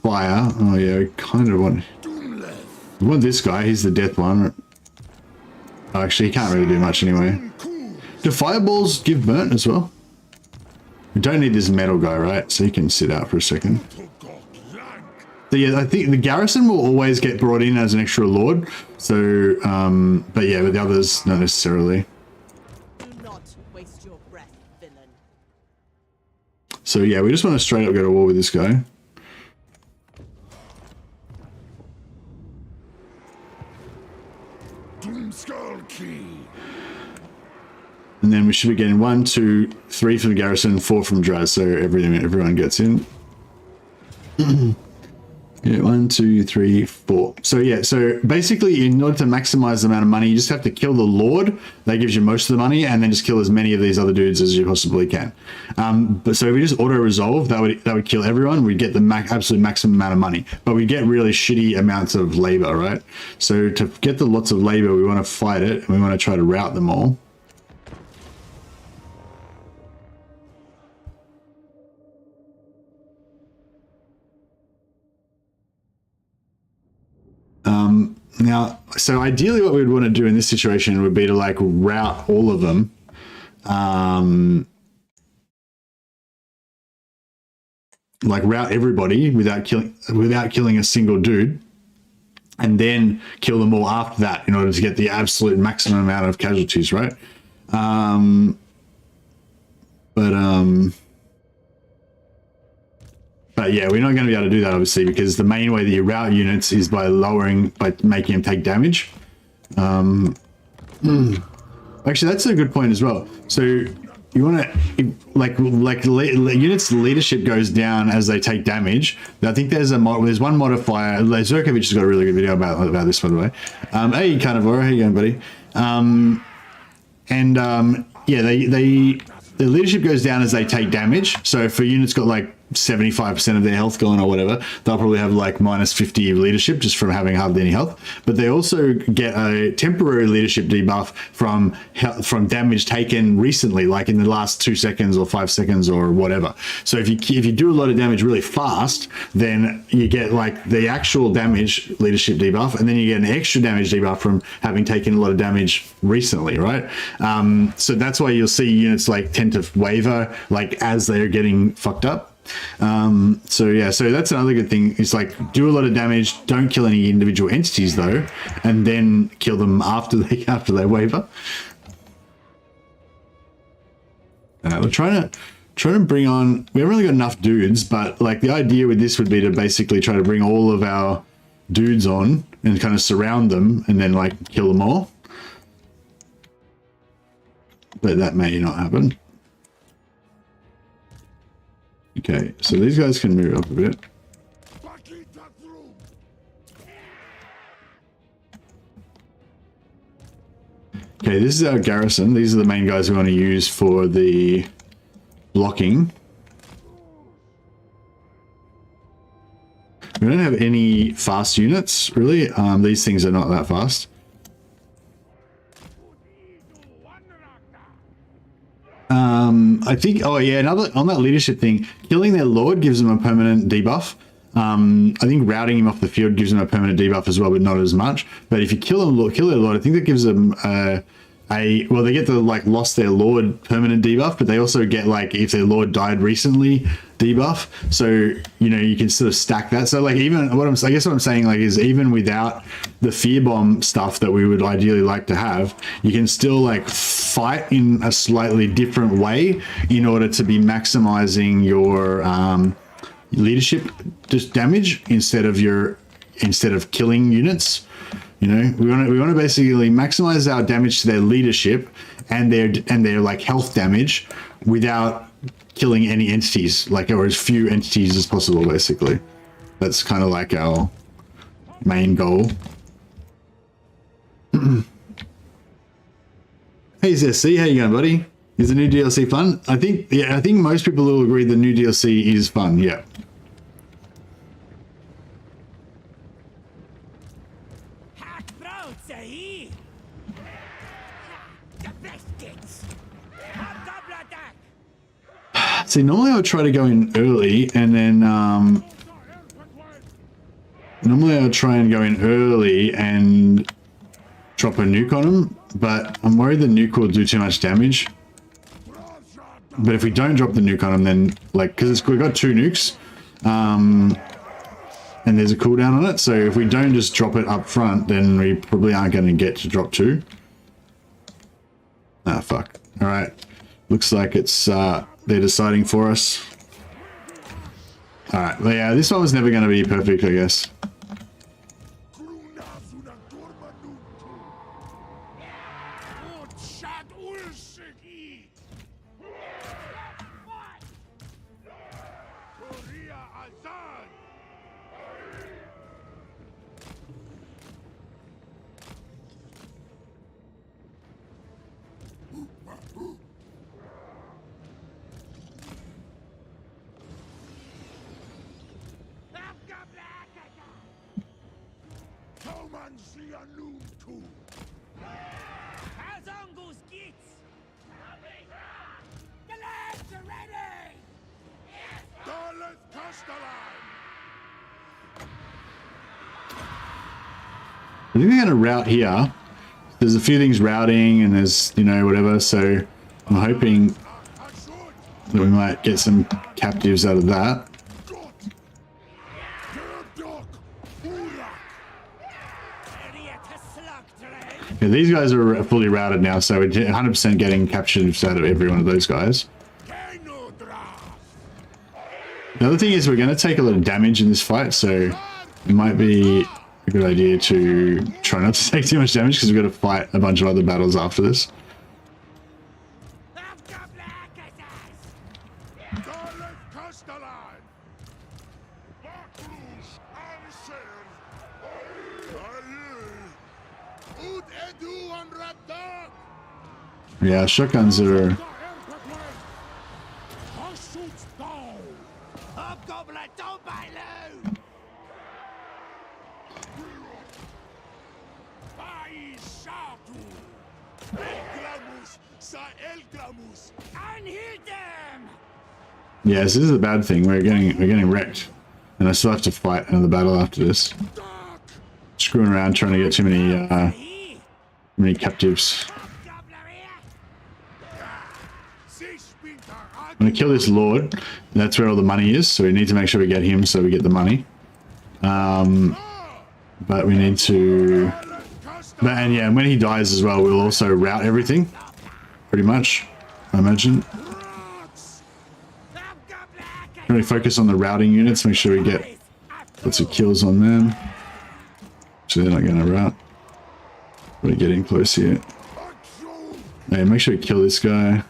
A: Fire. Oh yeah, we kind of want. We want this guy. He's the death one. Oh, actually, he can't really do much anyway. Do fireballs give burnt as well? We don't need this metal guy, right? So he can sit out for a second. So yeah, I think the garrison will always get brought in as an extra lord. So, but yeah, with the others, not necessarily.
D: Do not waste your breath, villain.
A: So yeah, we just want to straight up go to war with this guy.
C: Doomskull key.
A: And then we should be getting 1, 2, 3 from the garrison, 4 from Draz, so everyone gets in. Yeah, 1, 2, 3, 4. So yeah, so basically in order to maximize the amount of money, you just have to kill the Lord. That gives you most of the money, and then just kill as many of these other dudes as you possibly can. But so if we just auto-resolve, that would kill everyone. We'd get the absolute maximum amount of money. But we get really shitty amounts of labor, right? So to get the lots of labor, we want to fight it, and we want to try to rout them all. Now, so ideally what we'd want to do in this situation would be to like rout all of them. Like rout everybody without killing a single dude, and then kill them all after that in order to get the absolute maximum amount of casualties, right? But yeah, we're not going to be able to do that, obviously, because the main way that you route units is by making them take damage. Actually, that's a good point as well. So you want to, units' leadership goes down as they take damage. I think there's one modifier. Zerkovich has got a really good video about this, by the way. Hey, Carnivore, how you going, buddy? Yeah, the leadership goes down as they take damage. So if a unit's got like 75% of their health gone or whatever, they'll probably have like minus 50 leadership just from having hardly any health. But they also get a temporary leadership debuff from damage taken recently, like in the last 2 seconds or 5 seconds or whatever. So if you do a lot of damage really fast, then you get like the actual damage leadership debuff, and then you get an extra damage debuff from having taken a lot of damage recently, right? So that's why you'll see units like tend to waver like as they're getting fucked up. So yeah, so that's another good thing. It's like do a lot of damage, don't kill any individual entities though, and then kill them after they waver. We're trying to bring on. We haven't really got enough dudes, but like the idea with this would be to basically try to bring all of our dudes on and kind of surround them and then like kill them all. But that may not happen. Okay, so these guys can move up a bit. Okay, this is our garrison. These are the main guys we want to use for the blocking. We don't have any fast units, really. These things are not that fast. I think, oh yeah, another on that leadership thing, killing their lord gives them a permanent debuff. I think routing him off the field gives them a permanent debuff as well, but not as much. But if you kill their lord, I think that gives them well, they get the like lost their lord permanent debuff, but they also get like if their lord died recently debuff. So you know you can sort of stack that. So like even I guess what I'm saying like is even without the fear bomb stuff that we would ideally like to have, you can still like fight in a slightly different way in order to be maximizing your leadership just damage instead of killing units. You know, we want to basically maximize our damage to their leadership and their like health damage without killing any entities, like, or as few entities as possible. Basically, that's kind of like our main goal. Hey ZSC, how you going, buddy? Is the new DLC fun? I think most people will agree the new DLC is fun. Yeah. See, normally I would try to go in early and then normally I would try and go in early and drop a nuke on them, but I'm worried the nuke will do too much damage. But if we don't drop the nuke on them, then, like, because we've got 2 nukes and there's a cooldown on it, so if we don't just drop it up front, then we probably aren't going to get to drop 2. Ah, fuck. Alright. Looks like it's they're deciding for us. Alright, well, yeah, this one was never going to be perfect, I guess. I think they're going to route here. There's a few things routing and there's, you know, whatever, so I'm hoping that we might get some captives out of that. Yeah, these guys are fully routed now, so we're 100% getting captured out of every one of those guys. The other thing is we're going to take a lot of damage in this fight, so it might be a good idea to try not to take too much damage because we've got to fight a bunch of other battles after this. Yeah, shotguns are... Yeah, this is a bad thing. We're getting wrecked, and I still have to fight another battle after this. Screwing around trying to get too many captives. I'm gonna kill this lord. That's where all the money is, so we need to make sure we get him so we get the money. But we need to... and yeah, when he dies as well, we'll also route everything. Pretty much, I imagine. Really focus on the routing units, make sure we get lots of kills on them. So they're not going to route. We're getting close here. Hey, make sure we kill this guy.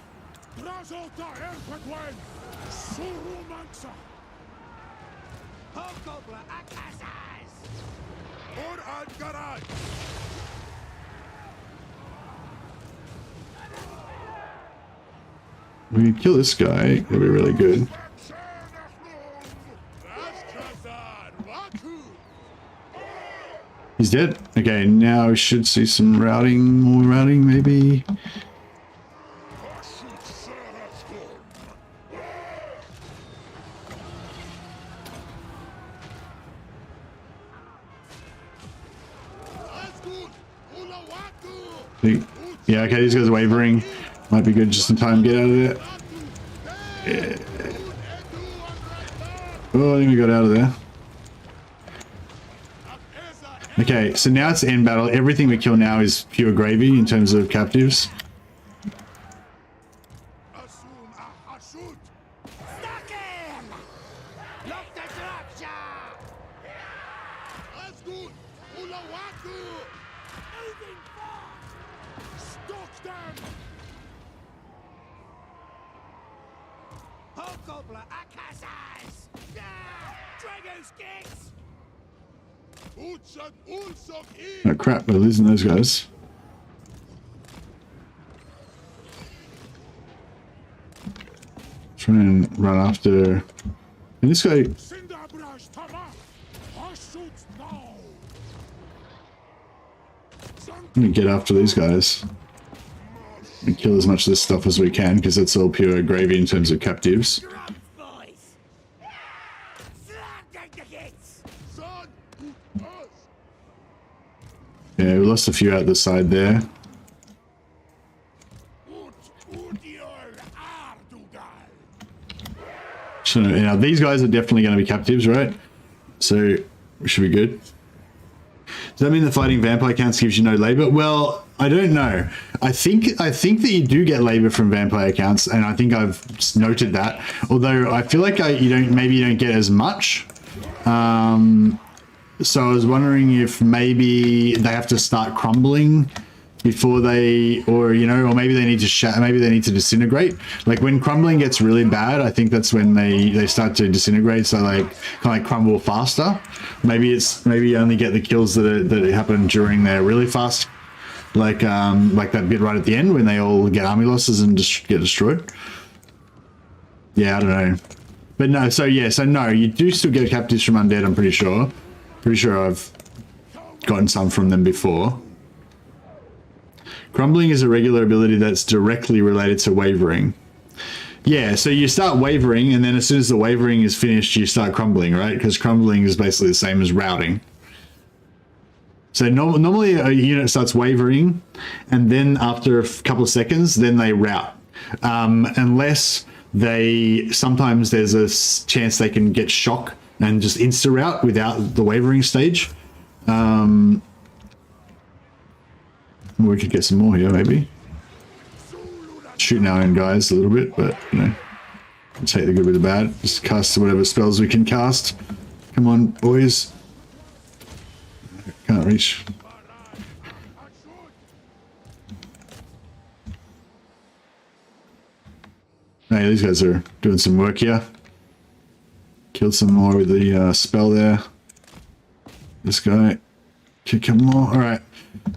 A: We can kill this guy, it'll be really good. He's dead. Okay, now we should see some routing, more routing maybe. Yeah, okay, these guys are wavering. Might be good just in time to get out of there. Yeah. Oh, I think we got out of there. Okay, so now it's the end battle. Everything we kill now is pure gravy in terms of captives. Oh crap, we're losing those guys. Try and run after. And this guy. I'm gonna get after these guys and kill as much of this stuff as we can, because it's all pure gravy in terms of captives. Yeah, we lost a few out the side there. So, now these guys are definitely going to be captives, right? So we should be good. Does that mean the fighting vampire counts gives you no labor? Well, I don't know. I think that you do get labor from vampire counts, and I think I've noted that. Although I feel like maybe you don't get as much. So I was wondering if maybe they have to start crumbling before they, or maybe they need to maybe they need to disintegrate. Like when crumbling gets really bad, I think that's when they start to disintegrate. So like kind of crumble faster. Maybe you only get the kills that happen during their really fast, like that bit right at the end when they all get army losses and just get destroyed. Yeah, I don't know, but no. So yeah, so no, you do still get captives from undead. I'm pretty sure. Pretty sure I've gotten some from them before. Crumbling is a regular ability that's directly related to wavering. Yeah, so you start wavering, and then as soon as the wavering is finished, you start crumbling, right? Because crumbling is basically the same as routing. So normally a unit starts wavering, and then after a couple of seconds, then they rout. Unless sometimes there's a chance they can get shock and just insta-rout without the wavering stage. We could get some more here, maybe. Shooting our own guys a little bit, but, we'll take the good with the bad. Just cast whatever spells we can cast. Come on, boys. Can't reach. Hey, these guys are doing some work here. Killed some more with the spell there. This guy. Kill a couple more. Alright.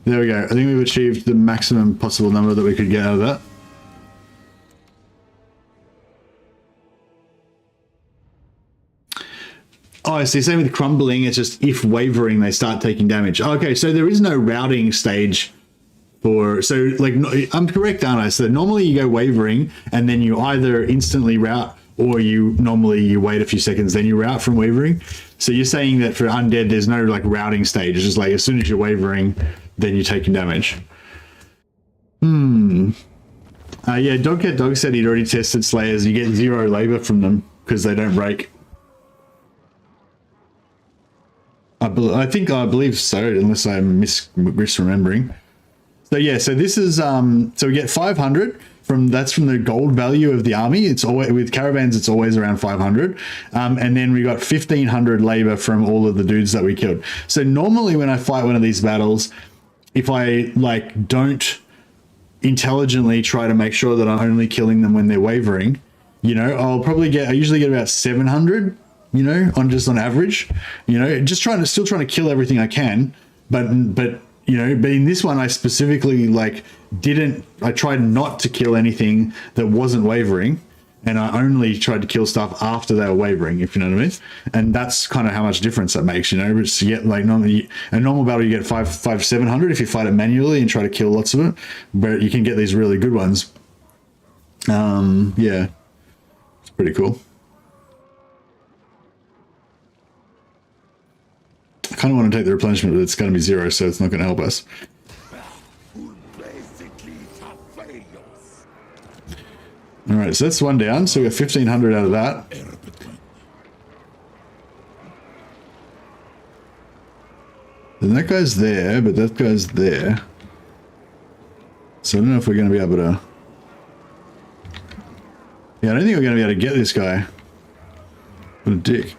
A: There we go. I think we've achieved the maximum possible number that we could get out of that. Oh, I see. Same with crumbling. It's just if wavering, they start taking damage. Okay, so there is no routing stage for... So, like, I'm correct, aren't I? So normally you go wavering, and then you either instantly rout, or you wait a few seconds, then you rout from wavering. So you're saying that for undead, there's no, like, routing stage. It's just like as soon as you're wavering, then you're taking damage. Yeah, Dog said he'd already tested Slayers. You get 0 labor from them because they don't break. I believe so, unless I'm misremembering. So yeah, so this is so we get 500 from the gold value of the army. It's always with caravans, it's always around 500, and then we got 1500 labor from all of the dudes that we killed. So normally when I fight one of these battles, if I don't intelligently try to make sure that I'm only killing them when they're wavering, I usually get about 700. On average, still trying to kill everything I can, but in this one I specifically I tried not to kill anything that wasn't wavering, and I only tried to kill stuff after they were wavering, if you know what I mean. And that's kind of how much difference that makes, But you get normally a normal battle you get 700 if you fight it manually and try to kill lots of it, but you can get these really good ones. Yeah, it's pretty cool. I kind of want to take the replenishment, but it's going to be 0, so it's not going to help us. Alright, so that's one down, so we got 1500 out of that. Then that guy's there, but that guy's there. So I don't know if we're going to be able to... Yeah, I don't think we're going to be able to get this guy. What a dick.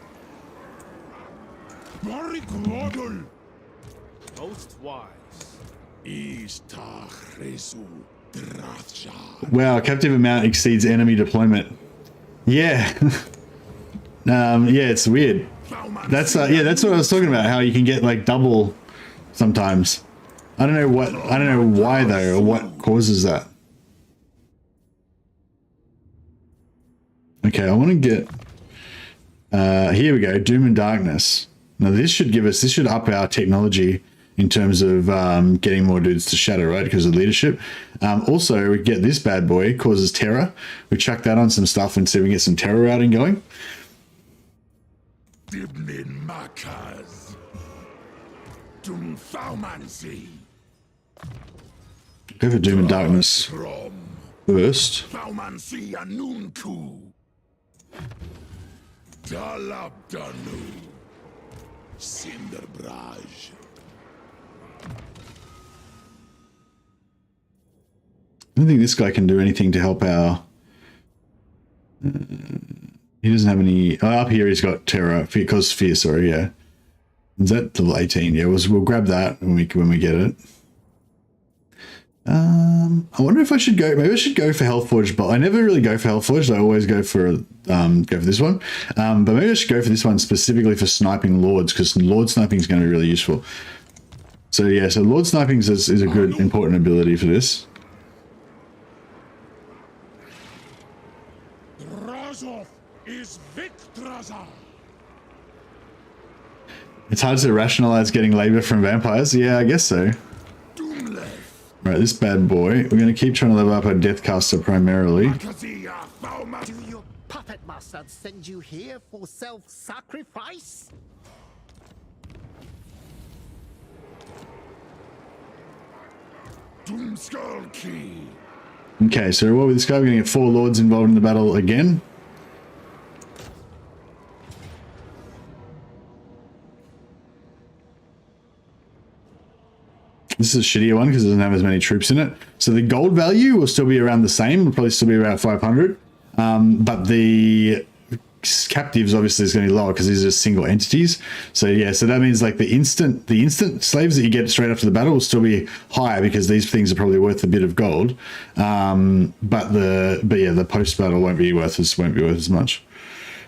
C: Most wise.
A: Wow, captive amount exceeds enemy deployment. Yeah. Yeah, it's weird. That's yeah, that's what I was talking about. How you can get like double sometimes. I don't know why though, or what causes that. Okay, I want to get. Here we go. Doom and Darkness. Now this should up our technology in terms of getting more dudes to shatter, right? Because of leadership. Also, we get this bad boy, causes terror. We chuck that on some stuff and see if we get some terror routing going.
C: Dibnin Makas. Doomthaumancy.
A: Go for Doom and Darkness first.
C: Thaumancy Anunku. Dalabdanu. Cinderbraj.
A: I don't think this guy can do anything to help our... he doesn't have any... Oh, up here he's got terror. Because fear, sorry, yeah. Is that level 18? Yeah, we'll grab that when we get it. I wonder if I should go... Maybe I should go for Hellforge, but I never really go for Hellforge. I always go for this one. But maybe I should go for this one specifically for sniping Lords, because Lord sniping is going to be really useful. So yeah, so Lord sniping is a good, important ability for this.
C: Drazhoath is Victraza.
A: It's hard to rationalize getting labor from vampires. Yeah, I guess so. Right, this bad boy. We're going to keep trying to level up our Deathcaster primarily.
E: Do your puppet master send you here for self-sacrifice?
C: Doomskull Key.
A: Okay, so what with this guy? We're going to get 4 Lords involved in the battle again. This is a shittier one because it doesn't have as many troops in it. So the gold value will still be around the same. Will probably still be around 500. But the captives obviously is going to be lower because these are single entities. So yeah, so that means like the instant slaves that you get straight after the battle will still be higher because these things are probably worth a bit of gold. But yeah, the post battle won't be worth as much.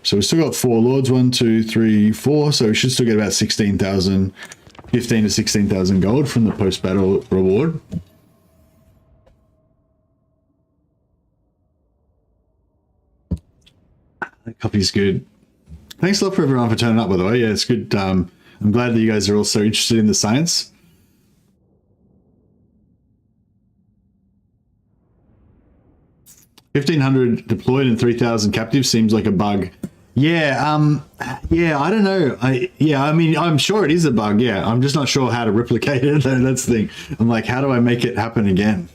A: So we've still got 4 Lords, 1, 2, 3, 4. So we should still get about 16,000. 15 to 16,000 gold from the post-battle reward. That copy's good. Thanks a lot for everyone for turning up, by the way. Yeah, it's good. I'm glad that you guys are all so interested in the science. $1,500 deployed and 3,000 captives seems like a bug. Yeah, yeah, I don't know. I mean, I'm sure it is a bug. Yeah, I'm just not sure how to replicate it. That's the thing. I'm like, how do I make it happen again?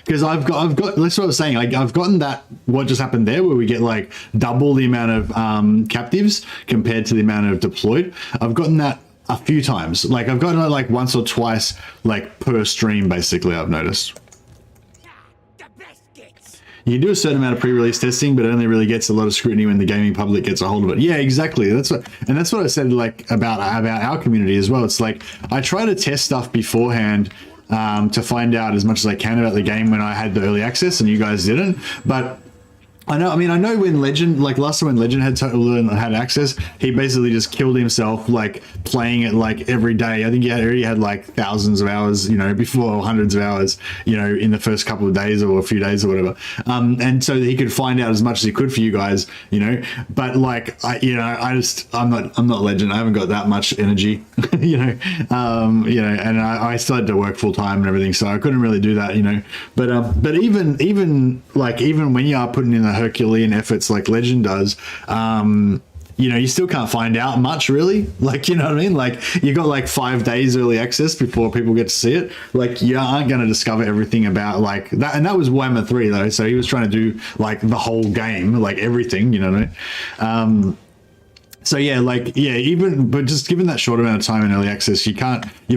A: Because I've got. That's what I was saying. Like, I've gotten that. What just happened there, where we get like double the amount of captives compared to the amount of deployed. I've gotten that a few times. Like, I've gotten it like once or twice, like per stream. Basically, I've noticed. You can do a certain amount of pre-release testing, but it only really gets a lot of scrutiny when the gaming public gets a hold of it. Yeah, exactly. That's what I said like about our community as well. It's like I try to test stuff beforehand to find out as much as I can about the game when I had the early access and you guys didn't. But I know when Legend, like last time when Legend had access, he basically just killed himself, like playing it like every day. I think he already had like thousands of hours, you know, before I'm hundreds of hours, you know, in the first couple of days or a few days or whatever. And so that he could find out as much as he could for you guys, you know. But like, I'm not Legend. I haven't got that much energy, you know, and I still had to work full time and everything, so I couldn't really do that, you know. But even when you are putting in the Herculean efforts like Legend does, you know, you still can't find out much really. Like, you know what I mean? Like, you got like 5 days early access before people get to see it. Like, you aren't going to discover everything about like that. And that was Warhammer 3 though, so he was trying to do like the whole game, like everything, you know what I mean? So yeah, like, yeah, but just given that short amount of time in early access, you've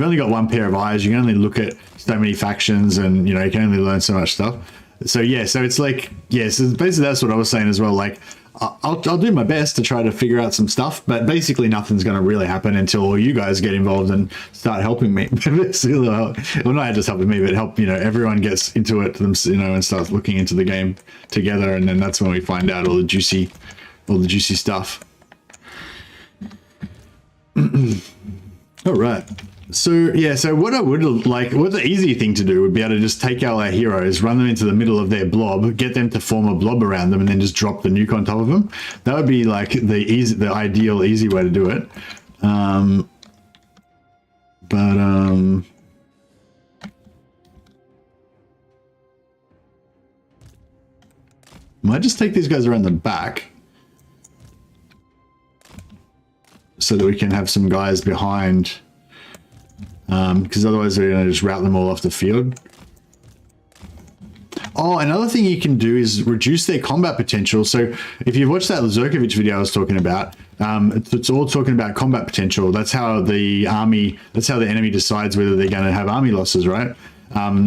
A: only got one pair of eyes. You can only look at so many factions and, you know, you can only learn so much stuff. So yeah, so it's like, yeah, so basically that's what I was saying as well. Like, I'll do my best to try to figure out some stuff, but basically nothing's going to really happen until you guys get involved and start helping me. Basically, well, not just helping me, but help, everyone gets into it, and starts looking into the game together, and then that's when we find out all the juicy stuff. All right. So yeah, so what I would like, what the easy thing to do would be able to just take our heroes, run them into the middle of their blob, get them to form a blob around them, and then just drop the nuke on top of them. That would be like the ideal easy way to do it. Might just take these guys around the back so that we can have some guys behind. Because otherwise we're going to just route them all off the field. Oh, another thing you can do is reduce their combat potential. So if you've watched that Zerkovich video I was talking about, it's all talking about combat potential. That's how the enemy decides whether they're going to have army losses, right?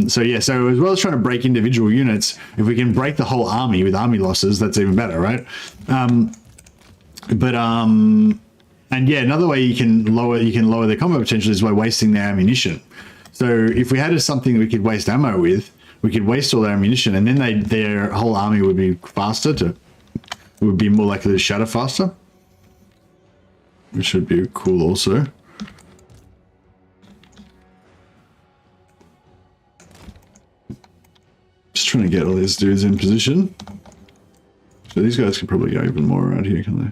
A: So yeah, so as well as trying to break individual units, if we can break the whole army with army losses, that's even better, right? And yeah, another way you can lower their combat potential is by wasting their ammunition. So if we had something we could waste ammo with, we could waste all their ammunition, and then their whole army would be would be more likely to shatter faster, which would be cool also. Just trying to get all these dudes in position. So these guys can probably go even more around here, can they?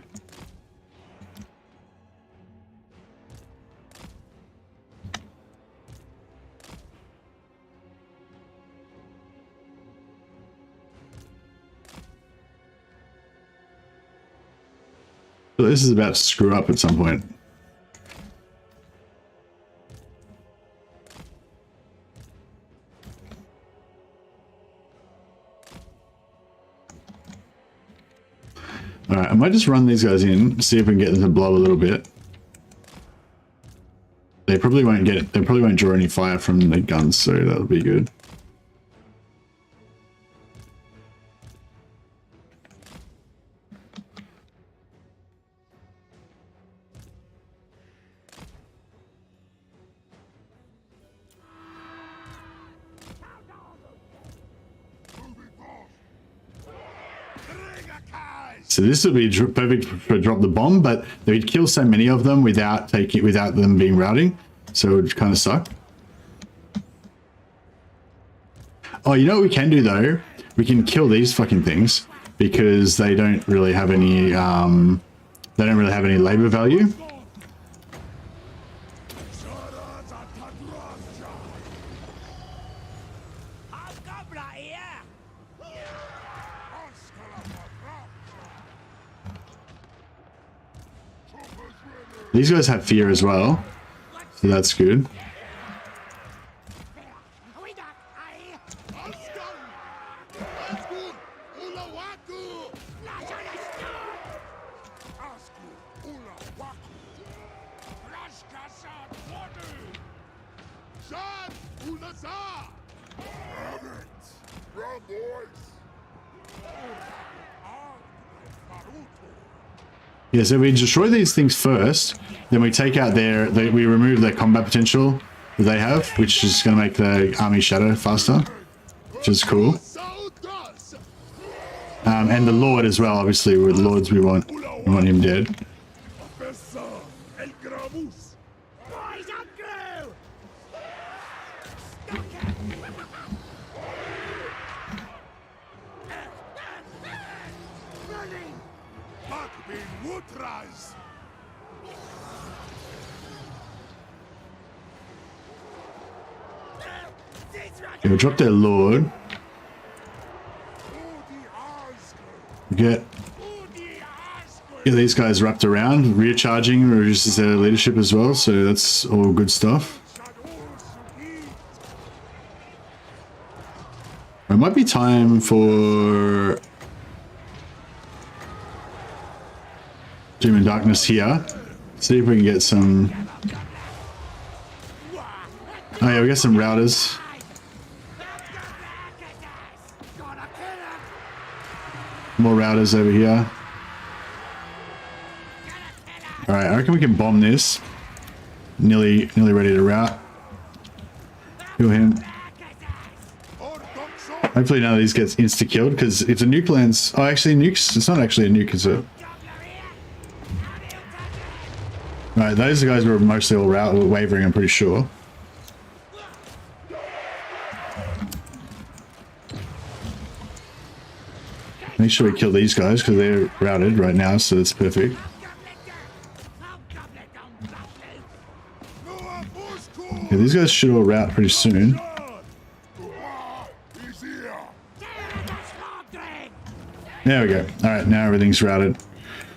A: So this is about to screw up at some point. Alright, I might just run these guys in, see if we can get them to blow a little bit. They probably won't draw any fire from the guns, so that'll be good. So this would be perfect for drop the bomb, but they'd kill so many of them without them being routing, so it would kind of suck. Oh, you know what we can do though? We can kill these fucking things because they don't really have any labor value. These guys have fear as well, so that's good. Yeah, so we destroy these things first, then we take out we remove their combat potential that they have, which is going to make the army shatter faster, which is cool. And the Lord as well, obviously, with Lords we want him dead. Okay, we'll drop their Lord. Get these guys wrapped around. Rear charging reduces their leadership as well, so that's all good stuff. It might be time for Doom and Darkness here. See if we can get some... Oh yeah, we got some routers. More routers over here. Alright, I reckon we can bomb this. Nearly ready to route. Kill him. Hopefully none of these gets insta-killed, because if the nuke lands... Oh, actually, nukes... It's not actually a nuke, is it? Right, those guys were mostly all wavering, I'm pretty sure. Make sure we kill these guys, because they're routed right now, so that's perfect. Okay, these guys should all route pretty soon. There we go. Alright, now everything's routed.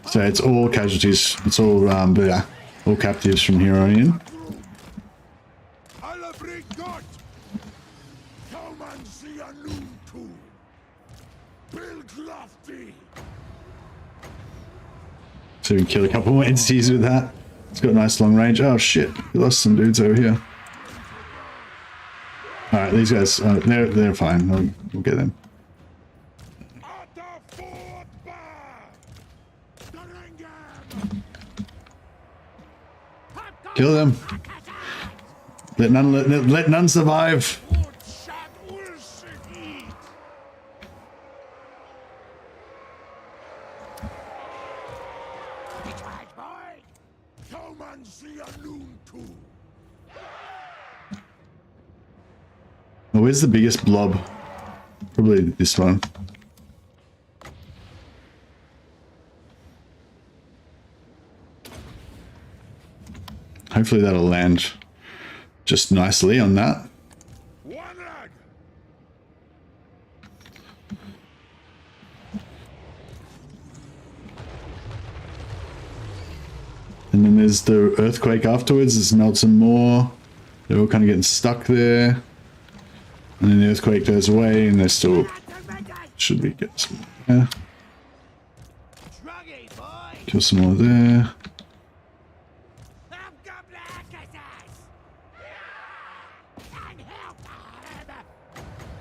A: So it's all casualties. It's all, yeah, all captives from here on in. So we can kill a couple more entities with that. It's got a nice long range. Oh shit, we lost some dudes over here. Alright, these guys, they're fine. We'll get them. Kill them. Let none survive. Oh, where's the biggest blob? Probably this one. Hopefully that'll land just nicely on that. And then there's the earthquake afterwards. There's melt some more. They're all kind of getting stuck there. And then the earthquake goes away and they're still... Should we get some more? Kill some more there.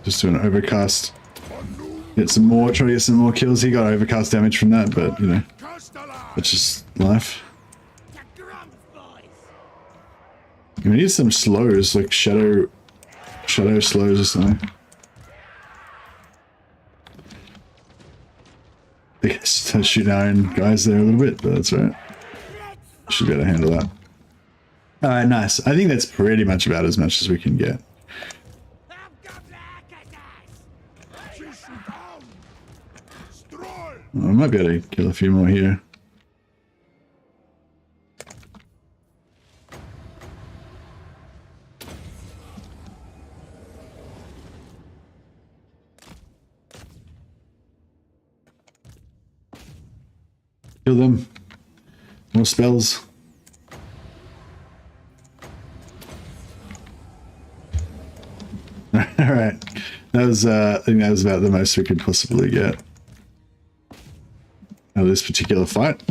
A: Just do an overcast. Get some more, try to get some more kills. He got overcast damage from that, but you know, that's just life. We need some slows, like shadow slows or something. They start shooting our own guys there a little bit, but that's right. Should be able to handle that. Alright, nice. I think that's pretty much about as much as we can get. I might be able to kill a few more here. Kill them. More spells. Alright. That was I think that was about the most we could possibly get. This particular fight.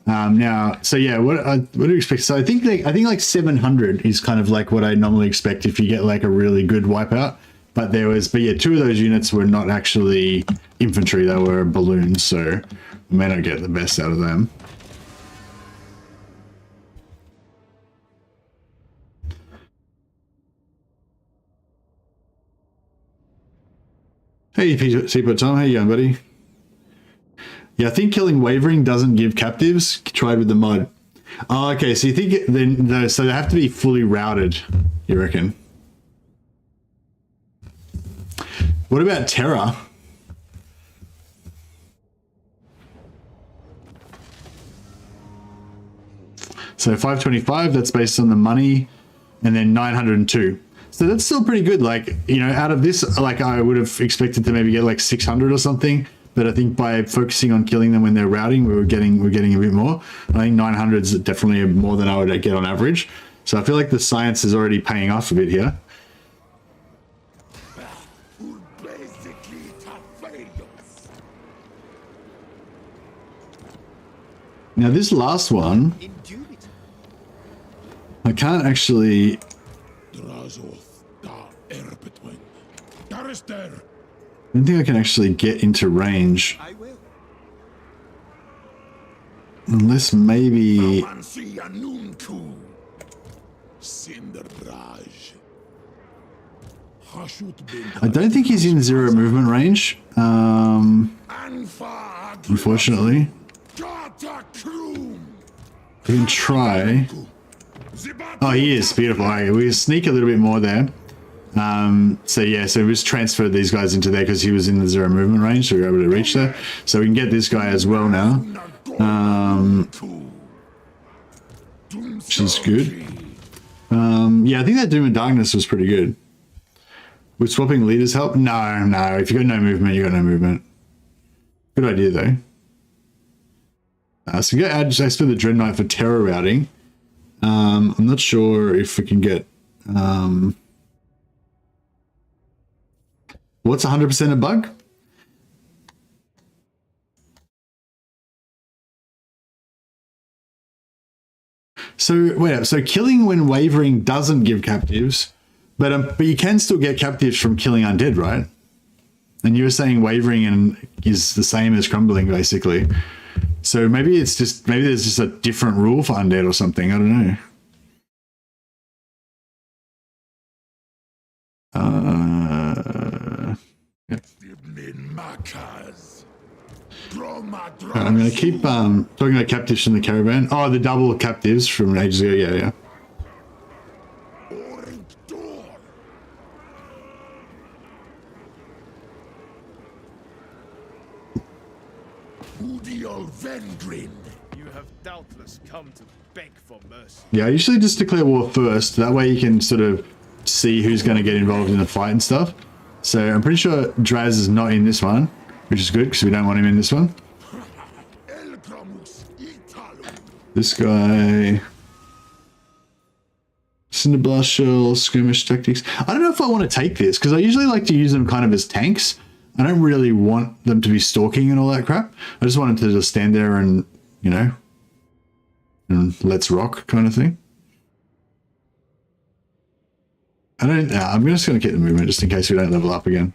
A: Now, so yeah, what do you expect? So I think like 700 is kind of like what I normally expect if you get like a really good wipeout. But yeah, two of those units were not actually infantry; they were balloons, so we may not get the best out of them. Hey, Seaport Tom, how you going, buddy? Yeah, I think killing wavering doesn't give captives. Tried with the mod. Oh, okay. So you think so they have to be fully routed, you reckon? What about Terra? So 525, that's based on the money, and then 902. So that's still pretty good. Like, you know, out of this, like I would have expected to maybe get like 600 or something. But I think by focusing on killing them when they're routing, we're getting a bit more. I think 900 is definitely more than I would get on average. So I feel like the science is already paying off a bit here. Now this last one, I can't actually...
C: Drazhoath da Erbetwin. Darister.
A: I don't think I can actually get into range.
B: I will.
A: Unless maybe... I don't think he's in 0 movement range. Unfortunately. We can try. Oh, he is. Beautiful. Okay, we can sneak a little bit more there. So yeah, so we just transferred these guys into there because he was in the 0 movement range, so we were able to reach there. So we can get this guy as well now. Which is good. Yeah, I think that Doom and Darkness was pretty good. Would swapping leaders help? No, no. If you got no movement, you got no movement. Good idea though. So we got access for the Dread Knight for terror routing. I'm not sure if we can get what's 100% a bug? So wait, so killing when wavering doesn't give captives, but you can still get captives from killing undead, right? And you were saying wavering is the same as crumbling, basically. So maybe it's just there's just a different rule for undead or something. I don't know. I'm going to keep talking about captives from the caravan. Oh, the double captives from ages ago. Yeah, yeah.
B: You have doubtless come to beg for mercy.
A: Yeah, I usually just declare war first. That way you can sort of see who's going to get involved in the fight and stuff. So I'm pretty sure Draz is not in this one, which is good because we don't want him in this one. This guy... Cinderblast Shell, Skirmish Tactics. I don't know if I want to take this because I usually like to use them kind of as tanks. I don't really want them to be stalking and all that crap. I just want them to just stand there and, you know, and let's rock kind of thing. I'm just going to keep the movement just in case we don't level up again.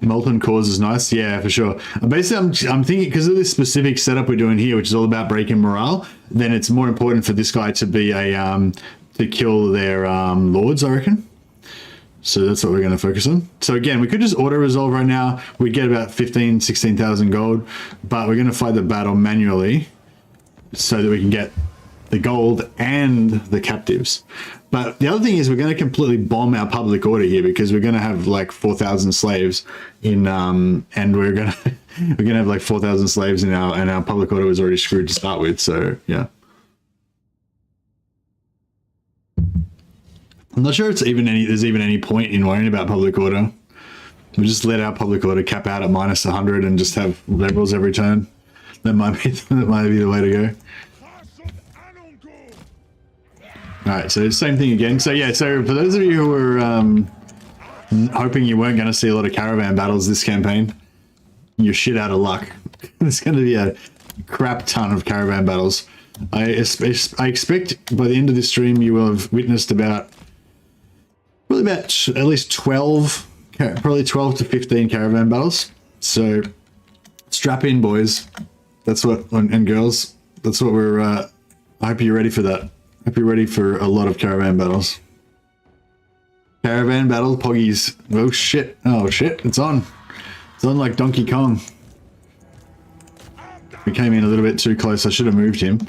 A: Molten Cause is nice, yeah, for sure. Basically, I'm thinking because of this specific setup we're doing here, which is all about breaking morale, then it's more important for this guy to be a to kill their lords, I reckon. So that's what we're going to focus on. So again, we could just auto resolve right now. We'd get about 16,000 gold, but we're going to fight the battle manually so that we can get the gold and the captives. But the other thing is we're going to completely bomb our public order here because we're going to have like 4,000 slaves in and we're going to have like 4,000 slaves in our public order was already screwed to start with. So yeah, I'm not sure there's even any point in worrying about public order. We just let our public order cap out at minus 100 and just have liberals every turn. That might be the way to go. Alright, so same thing again. So yeah, so for those of you who were hoping you weren't going to see a lot of caravan battles this campaign, you're shit out of luck. There's going to be a crap ton of caravan battles. I expect by the end of this stream you will have witnessed about at least 12, probably 12 to 15 caravan battles. So strap in, boys. That's what, and girls, that's what we're, I hope you're ready for that. Hope you're ready for a lot of caravan battles. Caravan battle, Poggies. Oh shit. Oh shit, it's on. It's on like Donkey Kong. We came in a little bit too close. I should have moved him.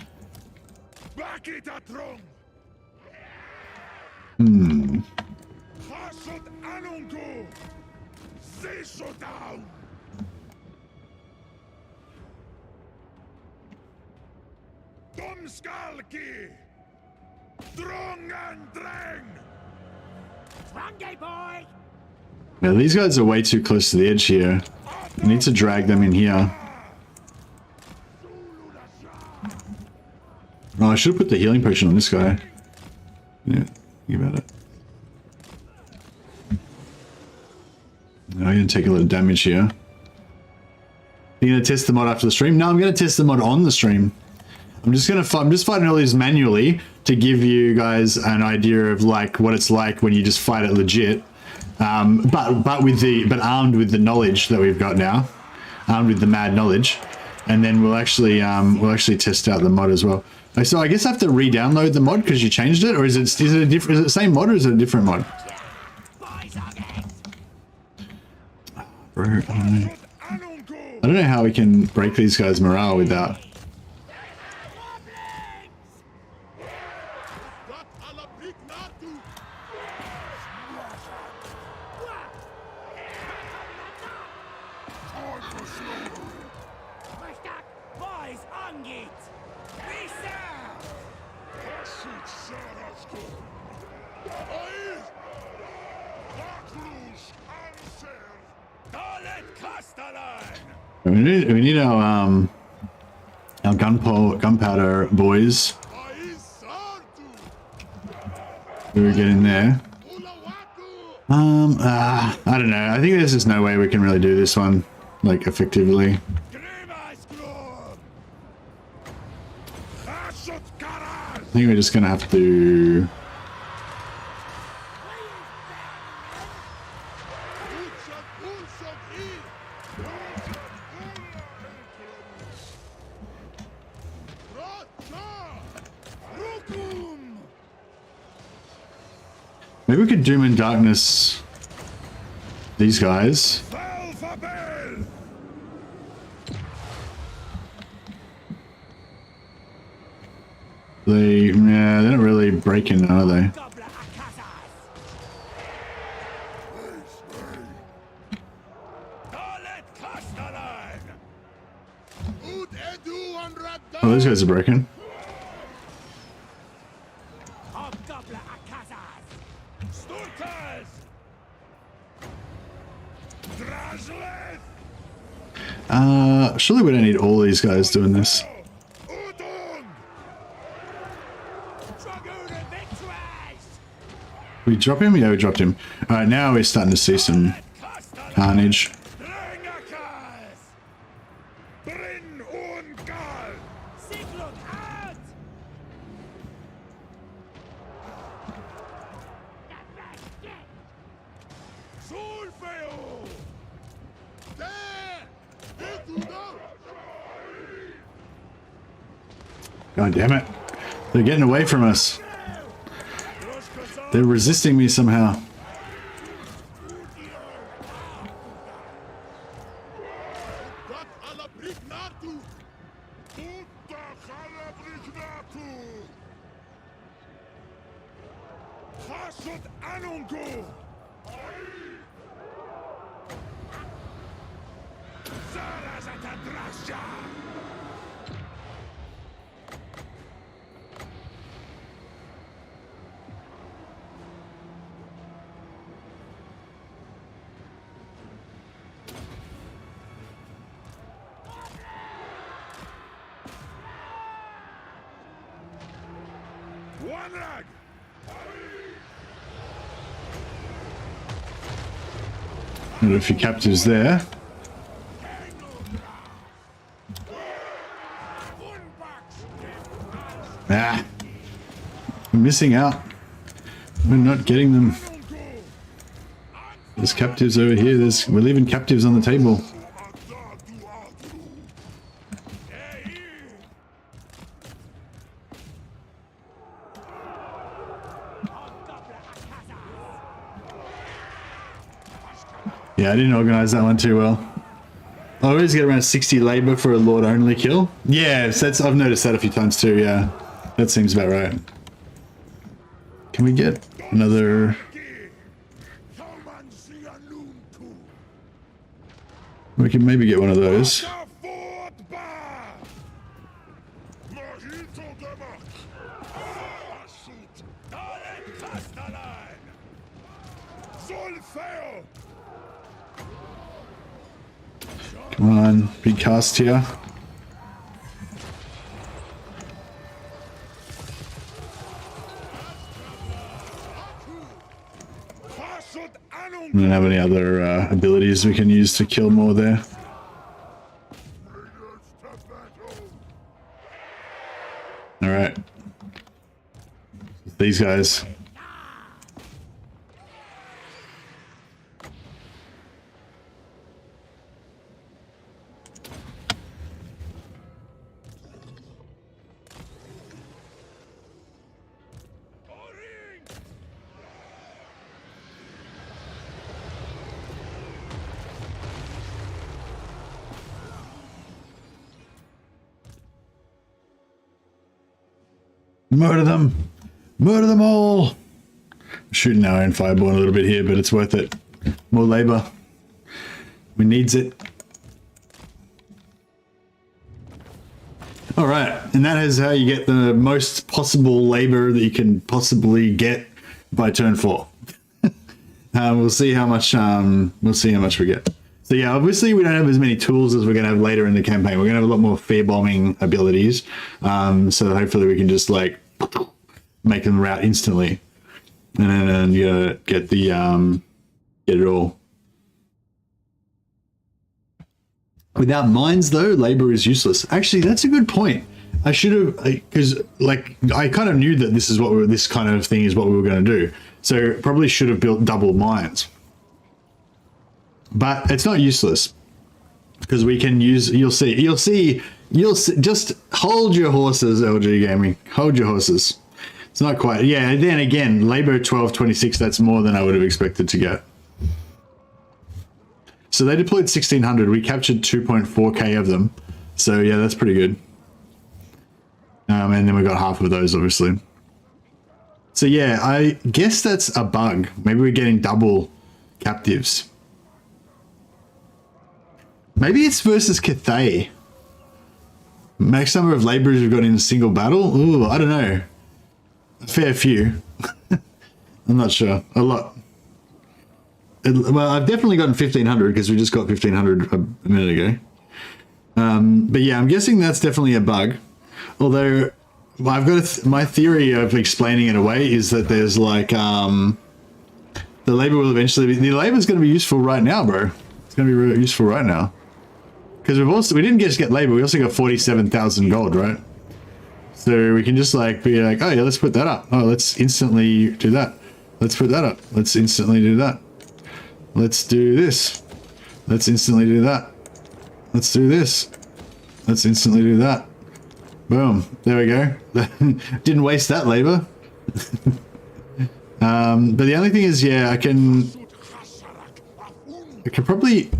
A: Now these guys are way too close to the edge here. I need to drag them in here. Oh, I should have put the healing potion on this guy. Yeah, think about it. Now I'm going to take a little damage here. You're gonna test the mod after the stream? No, I'm gonna test the mod on the stream. I'm just fighting all these manually to give you guys an idea of like what it's like when you just fight it legit. But armed with the knowledge that we've got now, armed with the mad knowledge, and then we'll actually test out the mod as well. So I guess I have to re-download the mod because you changed it, or is it a different? Is it the same mod or is it a different mod? Bro, I don't know how we can break these guys' morale without. We need our gunpowder boys. We were getting there. I don't know. I think there's just no way we can really do this one like effectively. I think we're just gonna have to. Maybe we could Doom and Darkness these guys. They're not really breaking, are they? Oh, those guys are broken. Surely we don't need all these guys doing this. We drop him? Yeah, we dropped him. Alright, now we're starting to see some carnage. God damn it. They're getting away from us. They're resisting me somehow. Got a few captives there. Ah, we're missing out. We're not getting them. There's captives over here. We're leaving captives on the table. Yeah, I didn't organize that one too well. I always get around 60 labor for a Lord only kill. Yeah, I've noticed that a few times too, yeah. That seems about right. Can we get another... We can maybe get one of those. Come on, big cast here. We don't have any other abilities we can use to kill more there. All right. These guys. Murder them! Murder them all! Shooting our own fireborn a little bit here, but it's worth it. More labor. We needs it. All right, and that is how you get the most possible labor that you can possibly get by turn 4. We'll see how much. We get. So yeah, obviously we don't have as many tools as we're going to have later in the campaign. We're going to have a lot more fear bombing abilities. So hopefully we can just like make them rout instantly, and then get the get it all. Without mines though, labor is useless. Actually, that's a good point. I should have, because like I kind of knew that this kind of thing is what we were going to do. So probably should have built double mines. But it's not useless because we can use. You'll see. Just hold your horses, LG Gaming. Hold your horses. It's not quite. Yeah. Then again, labor 1226. That's more than I would have expected to get. So they deployed 1,600. We captured 2.4k of them. So yeah, that's pretty good. And then we got half of those, obviously. So yeah, I guess that's a bug. Maybe we're getting double captives. Maybe it's versus Cathay. Max number of laborers we've got in a single battle? Ooh, I don't know. A fair few. I'm not sure. A lot. Well, I've definitely gotten 1,500 because we just got 1,500 a minute ago. But yeah, I'm guessing that's definitely a bug. Although I've got my theory of explaining it away is that there's like the labor will eventually be. The labor is going to be useful right now, bro. It's going to be really useful right now. Because we didn't just get labor, we also got 47,000 gold, right? So we can just like be like, oh yeah, let's put that up. Oh, let's instantly do that. Let's put that up. Let's instantly do that. Let's do this. Let's instantly do that. Let's do this. Let's instantly do that. Boom. There we go. Didn't waste that labor. But the only thing is, yeah, I can probably.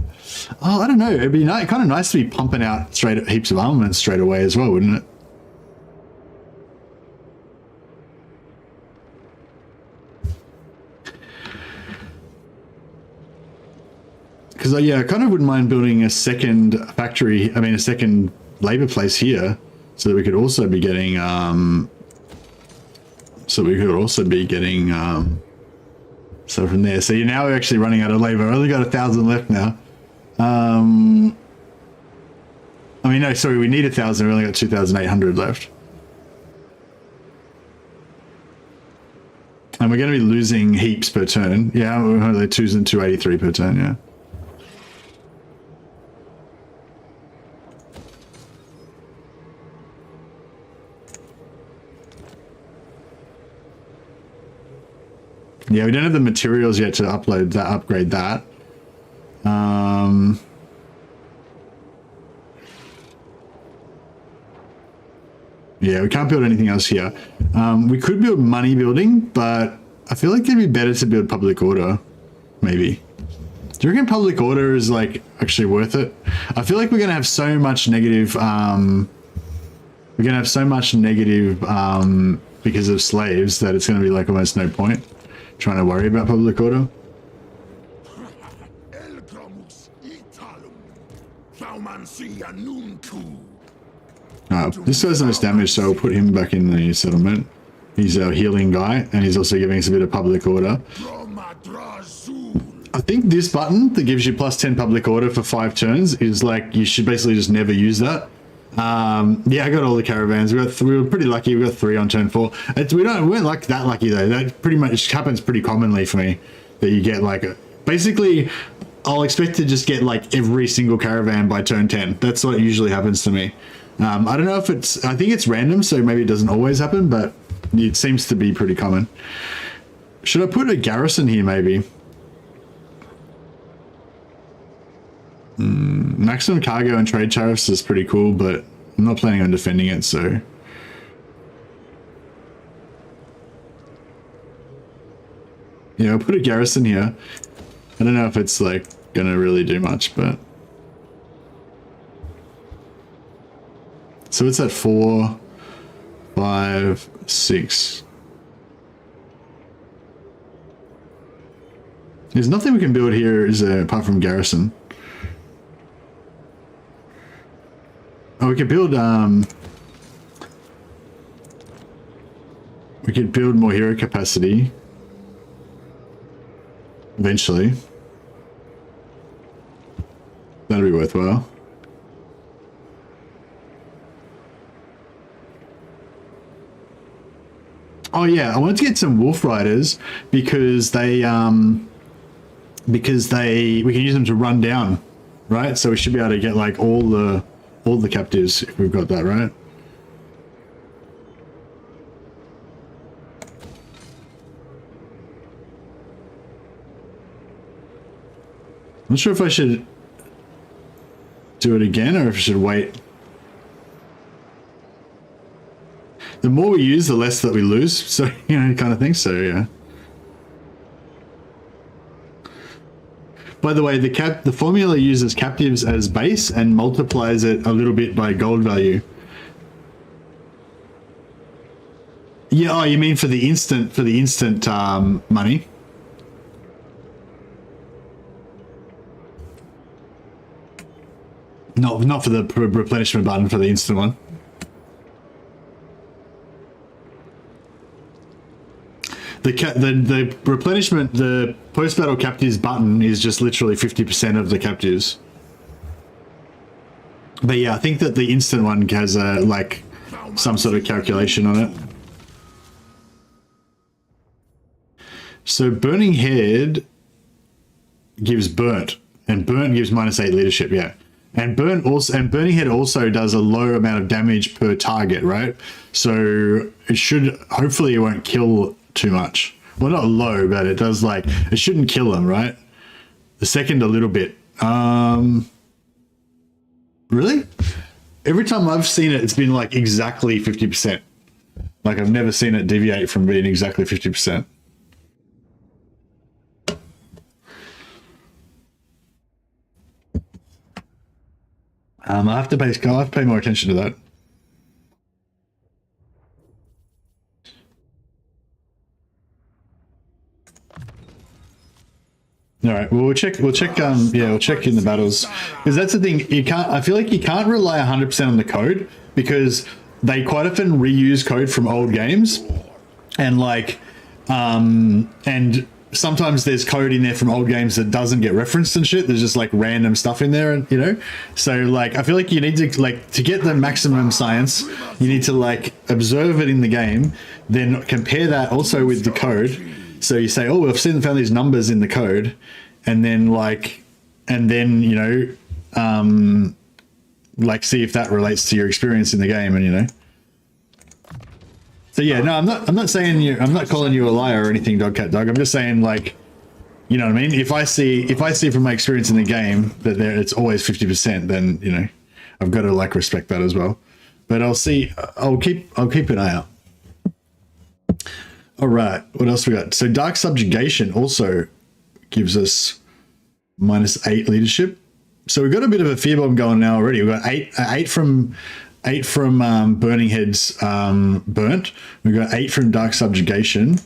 A: Oh, I don't know. It'd be kind of nice to be pumping out heaps of armaments straight away as well, wouldn't it? Because yeah, I kind of wouldn't mind building a second factory. I mean, a second labor place here, so that we could also be getting. So from there. So now we're actually running out of labor. I only got 1,000 left now. I mean, no, sorry, we need 1,000. We only got 2,800 left. And we're going to be losing heaps per turn. Yeah, we're only 283 per turn, yeah. Yeah, we don't have the materials yet to upgrade that. Yeah, we can't build anything else here. We could build money building, but I feel like it'd be better to build public order, maybe. Do you reckon public order is like actually worth it? I feel like we're gonna have so much negative. Because of slaves that it's gonna be like almost no point trying to worry about public order. This guy's the most damage, so I'll put him back in the settlement. He's our healing guy, and he's also giving us a bit of public order. I think this button that gives you plus 10 public order for 5 turns is like, you should basically just never use that. Yeah, I got all the caravans. We were pretty lucky. We got 3 on turn 4. We weren't like that lucky though. That pretty much happens pretty commonly for me. That you get like basically, I'll expect to just get like every single caravan by turn 10. That's what usually happens to me. I don't know if it's, I think it's random, so maybe it doesn't always happen, but it seems to be pretty common. Should I put a garrison here, maybe? Maximum cargo and trade tariffs is pretty cool, but I'm not planning on defending it, so... Yeah, I'll put a garrison here. I don't know if it's, like, gonna really do much, but... So it's at 4, 5, 6. There's nothing we can build here apart from garrison. Oh, we could build more hero capacity eventually. That'll be worthwhile. Oh yeah, I wanted to get some wolf riders because we can use them to run down, right? So we should be able to get like all the captives if we've got that, right? I'm not sure if I should do it again or if I should wait. The more we use, the less that we lose. So, you know, kind of thing. So, yeah. By the way, the formula uses captives as base and multiplies it a little bit by gold value. Yeah, oh, you mean for the instant money? No, not for the replenishment button, for the instant one. The replenishment, the post-battle captives button is just literally 50% of the captives. But yeah, I think that the instant one has like some sort of calculation on it. So Burning Head gives burnt, and burnt gives -8 leadership, yeah. And Burning Head also does a low amount of damage per target, right? So it should, hopefully it won't kill too much. Well, not low, but it does, like, it shouldn't kill them, right? The second a little bit. Really? Every time I've seen it, it's been like exactly 50%. Like I've never seen it deviate from being exactly 50%. I have to pay more attention to that. All right. Well, we'll check. We'll check in the battles, because that's the thing. You can't. I feel like you can't rely 100% on the code, because they quite often reuse code from old games, and like, and sometimes there's code in there from old games that doesn't get referenced and shit. There's just like random stuff in there, and you know. So like, I feel like you need to to get the maximum science. You need to like observe it in the game, then compare that also with the code. So you say, oh, I've found these numbers in the code, and then you know, like see if that relates to your experience in the game, and you know. So yeah, no, I'm not saying I'm not calling you a liar or anything, Dogcat Dog. I'm just saying, like, you know what I mean? If I see from my experience in the game that it's always 50%, then you know, I've got to like respect that as well. But I'll see. I'll keep an eye out. All right, what else we got? So Dark Subjugation also gives us -8 leadership. So we've got a bit of a fear bomb going now already. We've got eight from Burning Head's burnt. We've got 8 from Dark Subjugation,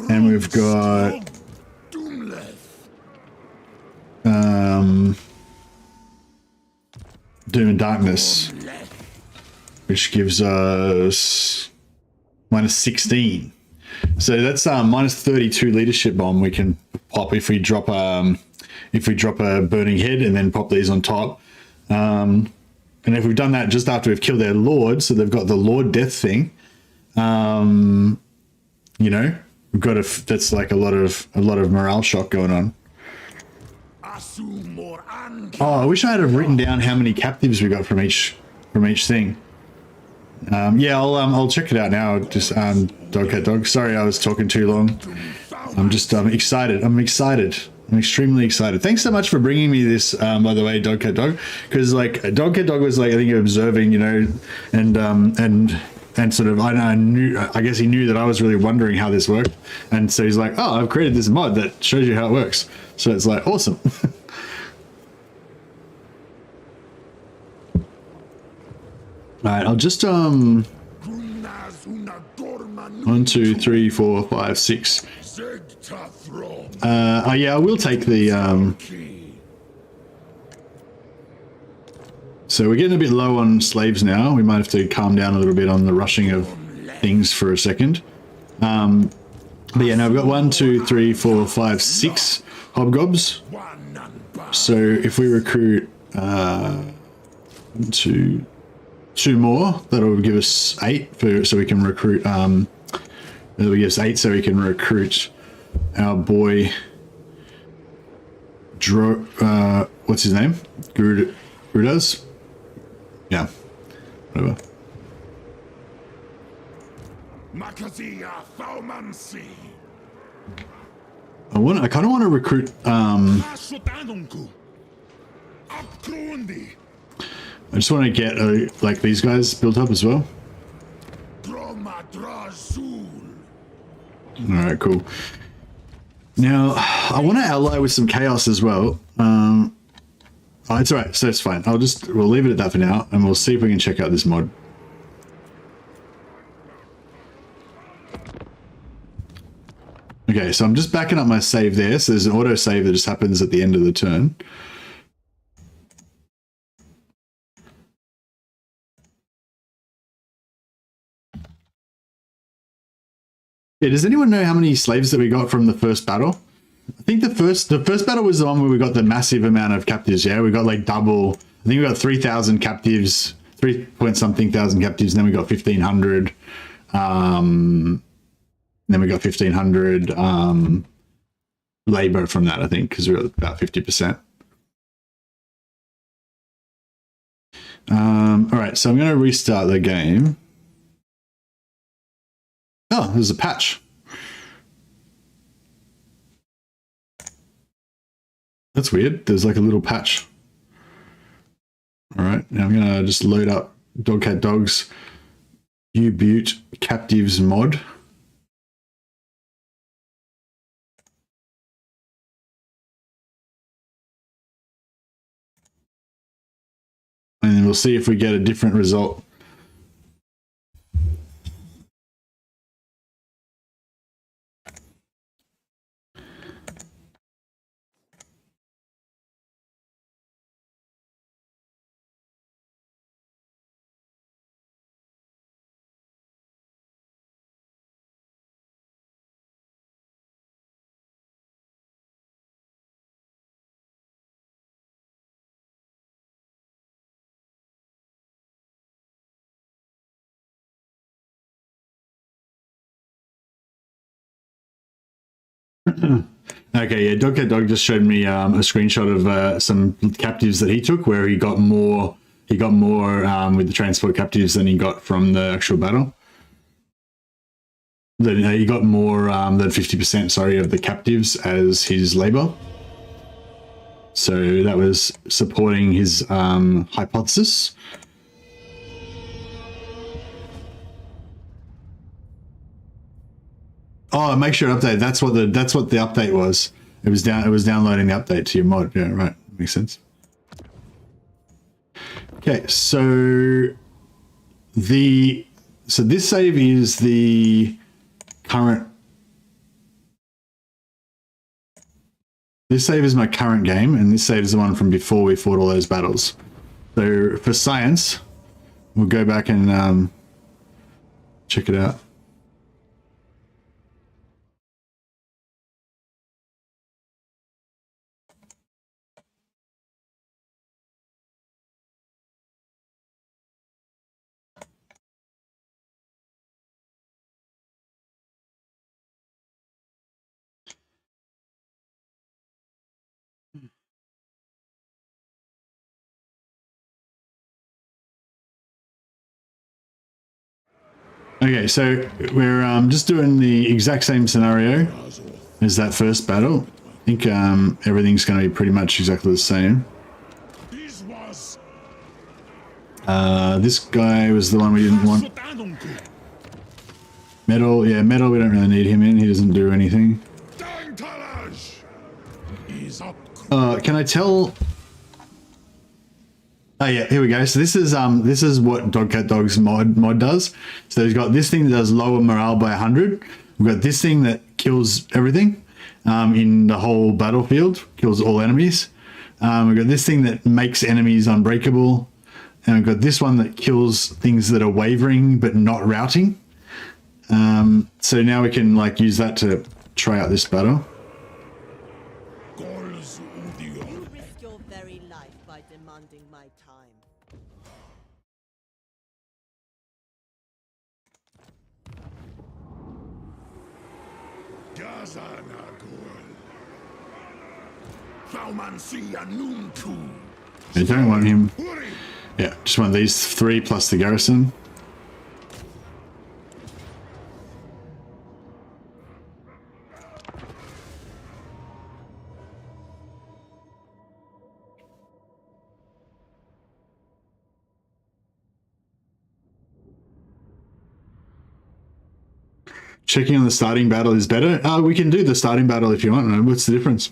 A: and we've got Doom and Darkness, which gives us -16. So that's -32 leadership bomb we can pop if we drop a Burning Head and then pop these on top. And if we've done that just after we've killed their Lord, so they've got the Lord Death thing, you know, we've got that's like a lot of morale shock going on. Oh, I wish I had have written down how many captives we got from each from each thing. Yeah, I'll check it out now. Just Dogcat Dog. Sorry, I was talking too long. I'm excited. I'm extremely excited. Thanks so much for bringing me this, by the way, Dogcat Dog, because like Dogcat Dog was like, I think, observing, you know, and sort of, I guess he knew that I was really wondering how this worked, and so he's like, oh, I've created this mod that shows you how it works. So it's like awesome. All right, I'll just 1, 2, 3, 4, 5, 6. Oh yeah, I will take the so we're getting a bit low on slaves now. We might have to calm down a little bit on the rushing of things for a second. But yeah, now we've got 1, 2, 3, 4, 5, 6 hobgobs. So if we recruit 2 more, that'll give us 8 so we can recruit that'll give us 8 so we can recruit our boy what's his name? Grudas? Yeah. Whatever. I kinda wanna recruit I just want to get like these guys built up as well. Alright, cool. Now, I want to ally with some chaos as well. Oh, it's alright, so it's fine. We'll leave it at that for now, and we'll see if we can check out this mod. Okay, so I'm just backing up my save there. So there's an auto save that just happens at the end of the turn. Yeah, does anyone know how many slaves that we got from the first battle? I think the first battle was the one where we got the massive amount of captives. Yeah, we got like double. I think we got 3,000 captives, 3-point-something thousand captives. And then we got 1,500. Then we got 1,500 labor from that. I think because we were about 50%. All right, so I'm going to restart the game. Oh, there's a patch. That's weird. There's like a little patch. All right, now I'm going to just load up Dogcat Dog's U-Butte Captives mod. And then we'll see if we get a different result. Okay, yeah, Dogcat Dog just showed me a screenshot of some captives that he took, where he got more. He got more with the transport captives than he got from the actual battle. Then he got more than 50%, sorry, of the captives as his labor. So that was supporting his hypothesis. Oh, make sure update. That's what the update was. It was downloading the update to your mod. Yeah, right. Makes sense. Okay, so this save is the current. This save is my current game, and this save is the one from before we fought all those battles. So for science, we'll go back and check it out. Okay, so we're just doing the exact same scenario as that first battle. I think everything's going to be pretty much exactly the same.
C: This was
A: This guy was the one we didn't want. Metal, yeah, metal, we don't really need him in. He doesn't do anything.
C: is up.
A: Can I tell? Oh yeah, here we go. So this is what Dogcat Dog's mod does. So he's got this thing that does lower morale by 100. We've got this thing that kills everything in the whole battlefield, kills all enemies. We've got this thing that makes enemies unbreakable, and we've got this one that kills things that are wavering but not routing. So now we can like use that to try out this battle.
D: You risk your very life by demanding my time.
A: I don't want him. Yeah, just want these three plus the garrison. Checking on the starting battle is better. We can do the starting battle if you want. What's the difference?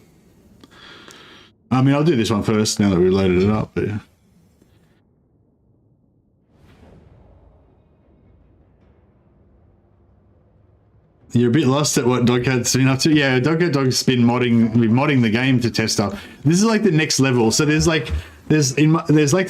A: I mean, I'll do this one first now that we've loaded it up. But yeah. You're a bit lost at what Dogcat's been up to. Yeah, Dogcat Dog's been modding the game to test stuff. This is like the next level. So there's like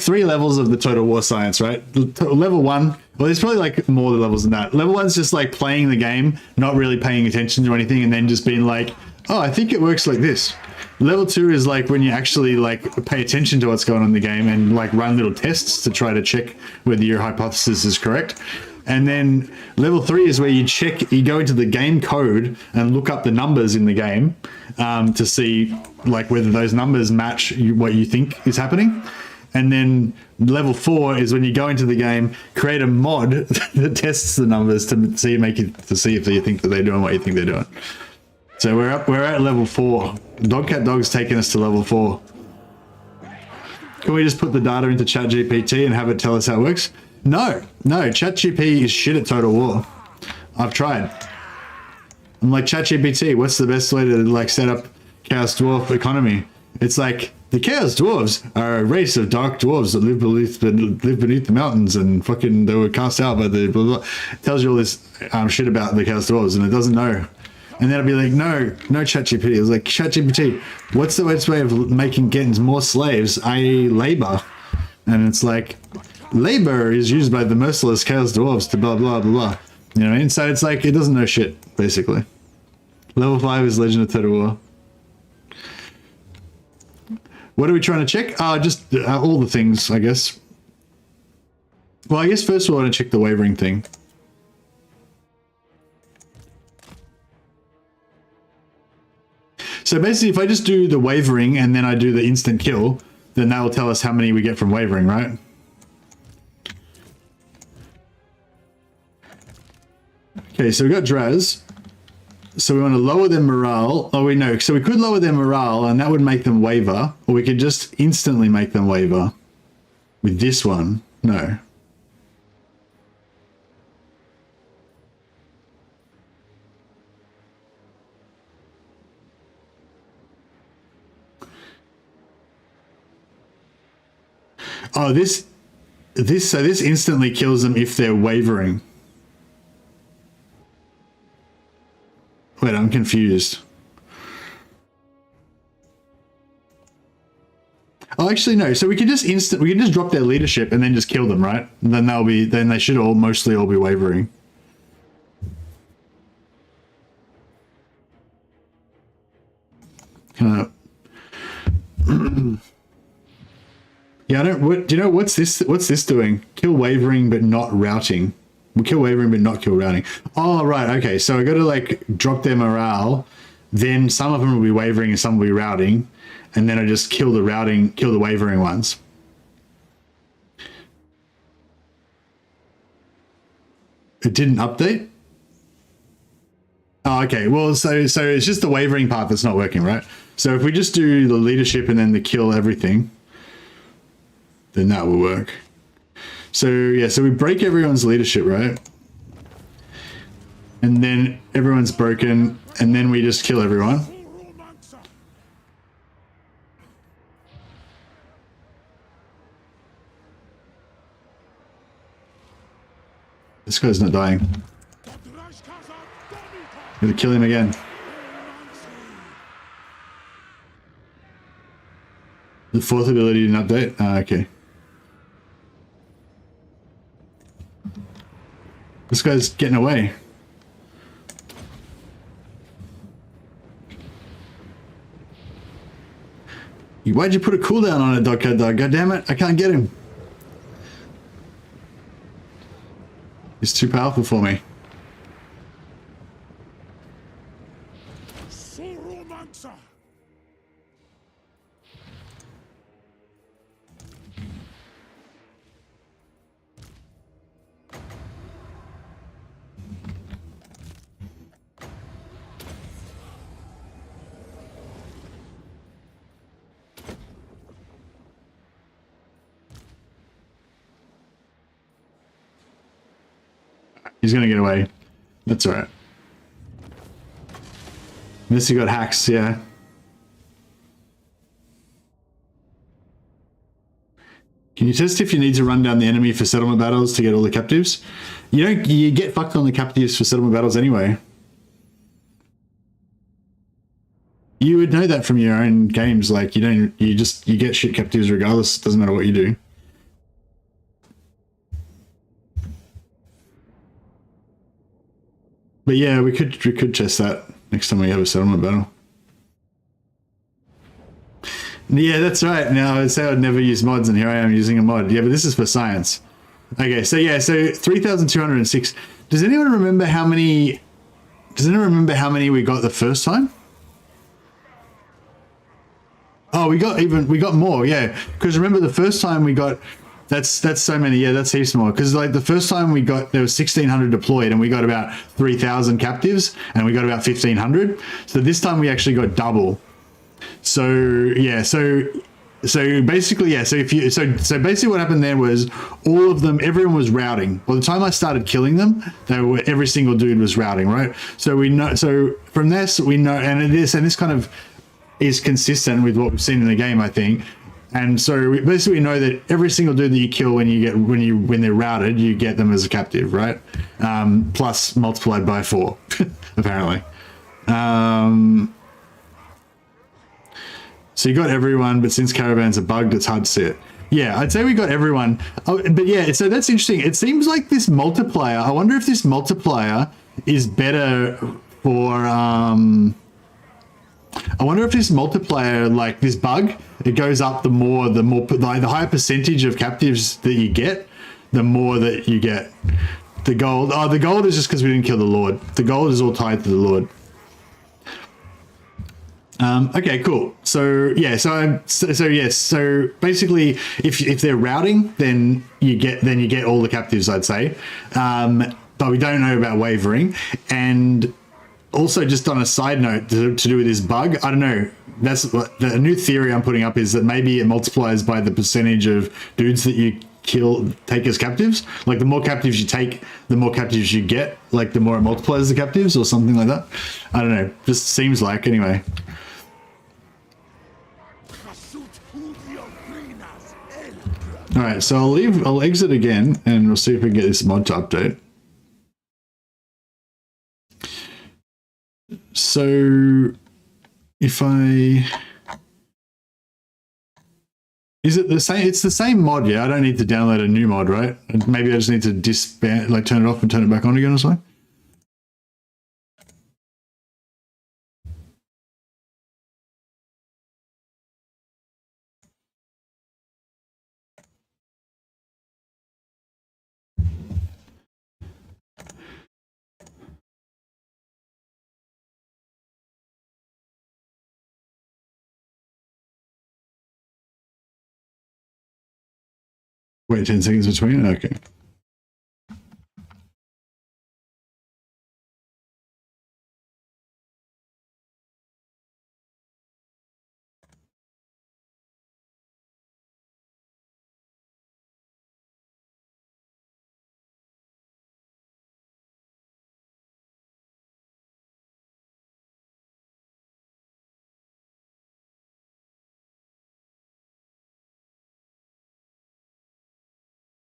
A: three levels of the Total War Science, right? Level 1, well, there's probably like more levels than that. Level 1's just like playing the game, not really paying attention to anything, and then just being like, oh, I think it works like this. Level 2 is like when you actually like pay attention to what's going on in the game and like run little tests to try to check whether your hypothesis is correct. And then level 3 is where you go into the game code and look up the numbers in the game to see like whether those numbers match what you think is happening. And then level 4 is when you go into the game, create a mod that tests the numbers to see if you think that they're doing what you think they're doing. So we're at level 4. Dogcat Dog's taking us to level 4. Can we just put the data into ChatGPT and have it tell us how it works? No, ChatGPT is shit at Total War. I've tried. I'm like, ChatGPT, what's the best way to like set up Chaos Dwarf economy? It's like, the Chaos Dwarves are a race of dark dwarves that live beneath the mountains and fucking they were cast out by the blah, blah, blah. It tells you all this shit about the Chaos Dwarves and it doesn't know. And then I'd be like, no ChatGPT. It was like, ChatGPT, what's the best way of getting more slaves, i.e. labor? And it's like, labor is used by the merciless Chaos Dwarves to blah, blah, blah, blah. You know what I mean? So it's like, it doesn't know shit, basically. Level 5 is Legend of Total War. What are we trying to check? Just all the things, I guess. Well, I guess first of all, I want to check the wavering thing. So basically, if I just do the wavering and then I do the instant kill, then that will tell us how many we get from wavering, right? Okay, so we got Draz. So we want to lower their morale. Oh, we know. So we could lower their morale and that would make them waver. Or we could just instantly make them waver. With this one. No. Oh, this instantly kills them if they're wavering. Wait, I'm confused. Oh, actually no. So we can just drop their leadership and then just kill them, right? And then they should mostly all be wavering. Yeah, do you know what's this doing? Kill wavering but not routing. We kill wavering but not kill routing. Oh, right, okay. So I got to like drop their morale. Then some of them will be wavering and some will be routing. And then I just kill the wavering ones. It didn't update? Oh, okay. Well, so it's just the wavering part that's not working, right? So if we just do the leadership and then the kill everything, then that will work. So yeah, so we break everyone's leadership, right? And then everyone's broken, and then we just kill everyone. This guy's not dying. Gonna kill him again. The fourth ability didn't update? Ah, okay. This guy's getting away. Why'd you put a cooldown on it, Dogcat Dog? God damn it, I can't get him. He's too powerful for me. He's gonna get away. That's alright. Unless you got hacks, yeah. Can you test if you need to run down the enemy for settlement battles to get all the captives? You get fucked on the captives for settlement battles anyway. You would know that from your own games, like you get shit captives regardless, doesn't matter what you do. But yeah, we could test that next time we have a settlement battle. Yeah, that's right. Now I'd say I'd never use mods, and here I am using a mod. Yeah, but this is for science. Okay, so yeah, so 3,206. Does anyone remember how many? Does anyone remember how many we got the first time? Oh, we got more. Yeah, because remember the first time we got. That's so many. Yeah, that's heaps more. Because like the first time we got, there was 1,600 deployed, and we got about 3,000 captives, and we got about 1,500. So this time we actually got double. So yeah, so basically, yeah. So basically, what happened there was all of them, everyone was routing. By the time I started killing them, every single dude was routing, right? So we know. So from this, we know, and this kind of is consistent with what we've seen in the game, I think. And so we basically know that every single dude that you kill when they're routed, you get them as a captive, right? Plus multiplied by 4, apparently. So you got everyone, but since caravans are bugged, it's hard to see it. Yeah, I'd say we got everyone. Oh, but yeah, so that's interesting. It seems like this multiplier, I wonder if this multiplier is better for... I wonder if this multiplier, like this bug, it goes up the higher percentage of captives that you get, the more that you get. The gold. Oh, the gold is just because we didn't kill the Lord. The gold is all tied to the Lord. Okay, cool. So yeah, so yes. So basically, if they're routing, then you get all the captives, I'd say. But we don't know about wavering. And also, just on a side note to do with this bug, I don't know. That's the new theory I'm putting up, is that maybe it multiplies by the percentage of dudes that you take as captives. Like the more captives you take, the more captives you get. Like the more it multiplies the captives, or something like that. I don't know. Just seems like, anyway. All right, so I'll exit again, and we'll see if we can get this mod to update. So if is it the same? It's the same mod, yeah? I don't need to download a new mod, right? Maybe I just need to disband, like turn it off and turn it back on again or something? Wait 10 seconds between? Okay.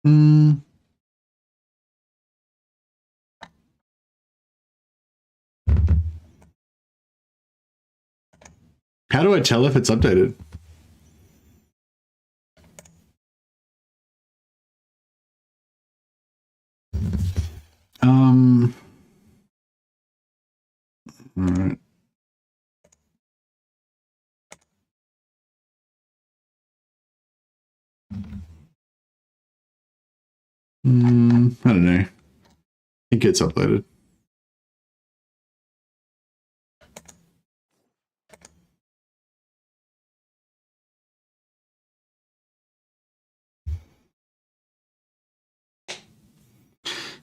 A: Hmm. How do I tell if it's updated? All right. I don't know. It gets uploaded.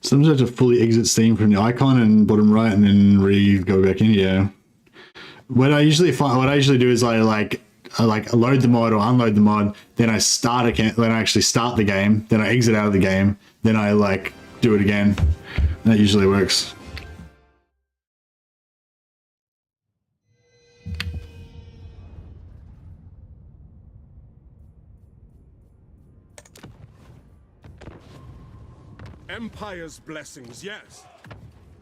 A: Sometimes I have to fully exit Steam from the icon and bottom right, and then go back in. Yeah. What I usually do is I load the mod or unload the mod, then I start again, then I actually start the game, then I exit out of the game, then I do it again. And that usually works.
C: Empire's blessings, yes.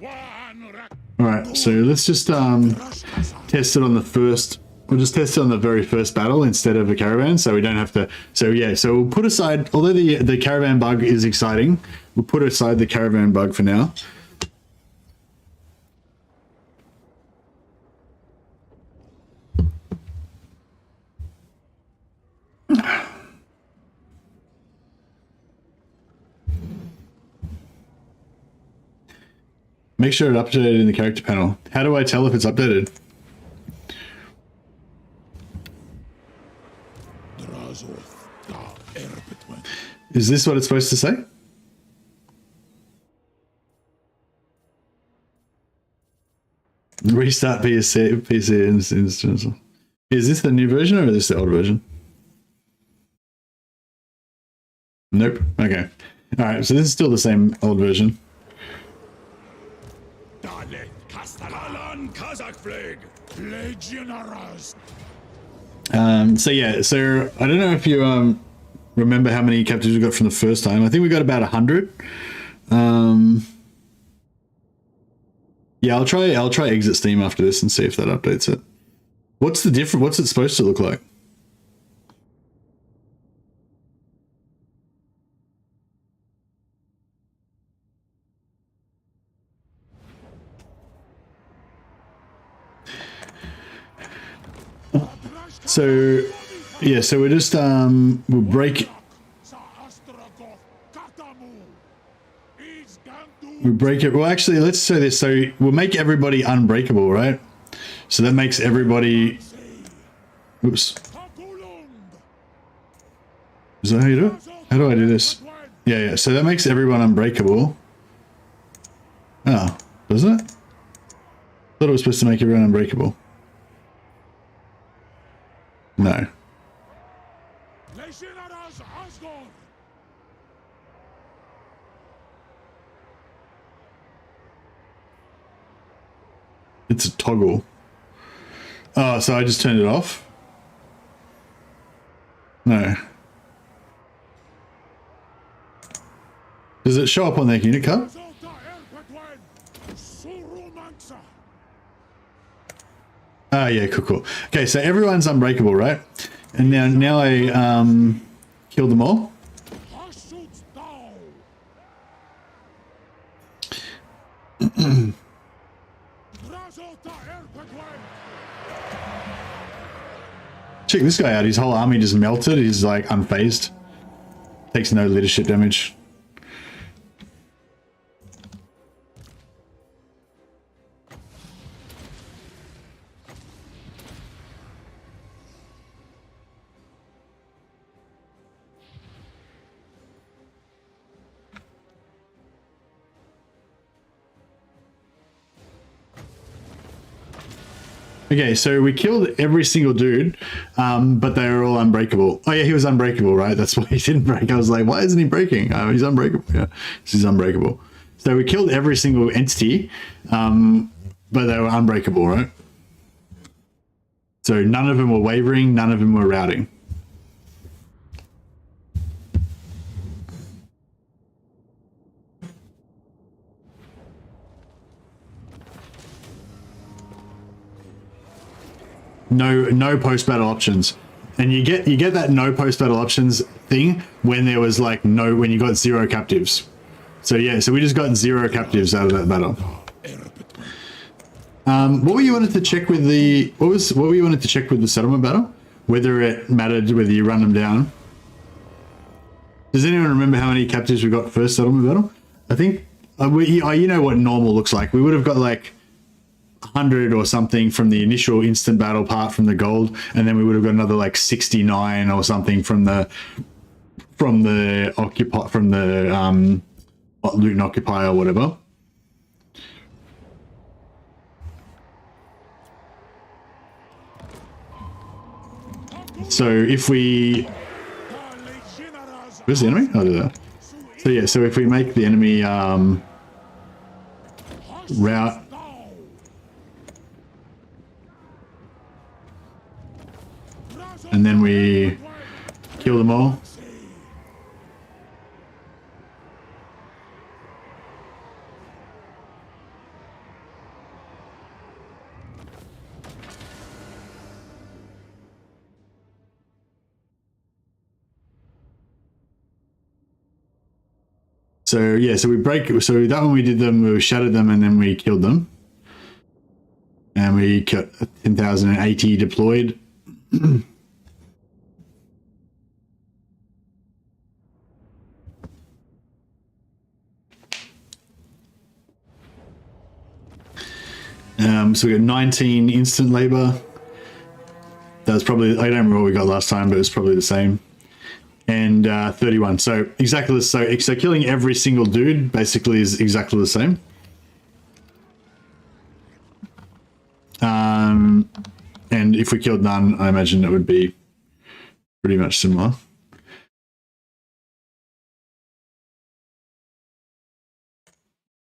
A: All right, so let's just test it on the first. We'll just test it on the very first battle instead of a caravan, so we don't have to. So yeah, so we'll put aside. Although the caravan bug is exciting, we'll put aside the caravan bug for now. Make sure it's updated in the character panel. How do I tell if it's updated? Is this what it's supposed to say? Restart PC instance. Is this the new version or is this the old version? Nope. Okay. All right. So this is still the same old version. So yeah. So I don't know if you remember how many captives we got from the first time. I think we got about 100. Yeah, I'll try exit Steam after this and see if that updates it. What's the difference? What's it supposed to look like? So yeah, so we're just we'll break it. Well, actually, let's say this. So we'll make everybody unbreakable, right? So that makes everybody. Oops. Is that how you do it? How do I do this? Yeah. So that makes everyone unbreakable. Oh, doesn't it? Thought it was supposed to make everyone unbreakable. No. It's a toggle. Oh, so I just turned it off? No. Does it show up on their unit card? Ah, yeah, cool. Okay, so everyone's unbreakable, right? And now I killed them all. Check this guy out. His whole army just melted. He's like unfazed. Takes no leadership damage. Okay, so we killed every single dude, but they were all unbreakable. Oh yeah, he was unbreakable, right? That's why he didn't break. I was like, why isn't he breaking? He's unbreakable. Yeah, he's unbreakable. So we killed every single entity, but they were unbreakable, right? So none of them were wavering, none of them were routing. no post battle options, and you get that no post battle options thing when there was like when you got 0 captives. So yeah, so we just got 0 captives out of that battle. What were you wanted to check with the what were you wanted to check with the settlement battle? Whether it mattered whether you run them down. Does anyone remember how many captives we got first settlement battle? I think you know what normal looks like. We would have got like 100 or something from the initial instant battle part from the gold, and then we would have got another like 69 or something from the loot and occupy or whatever. So if we... Where's the enemy? I'll do that. So yeah, so if we make the enemy route... And then we kill them all. So yeah, so that one we did them, we shattered them, and then we killed them. And we got 10,080 deployed. So we got 19 instant labor. That was probably, I don't remember what we got last time, but it was probably the same. And 31. So exactly the same. So killing every single dude basically is exactly the same. And if we killed none, I imagine it would be pretty much similar.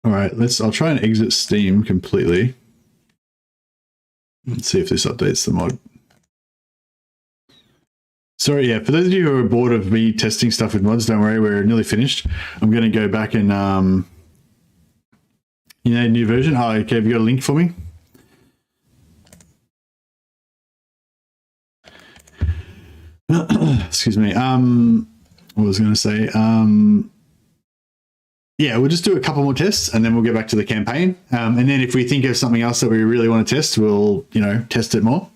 A: All right, I'll try and exit Steam completely. Let's see if this updates the mod. Sorry, yeah, for those of you who are bored of me testing stuff with mods, don't worry, we're nearly finished. I'm going to go back and, new version. Oh, okay, have you got a link for me? Excuse me. What was I going to say? Yeah, we'll just do a couple more tests and then we'll get back to the campaign. And then if we think of something else that we really want to test, we'll, test it more.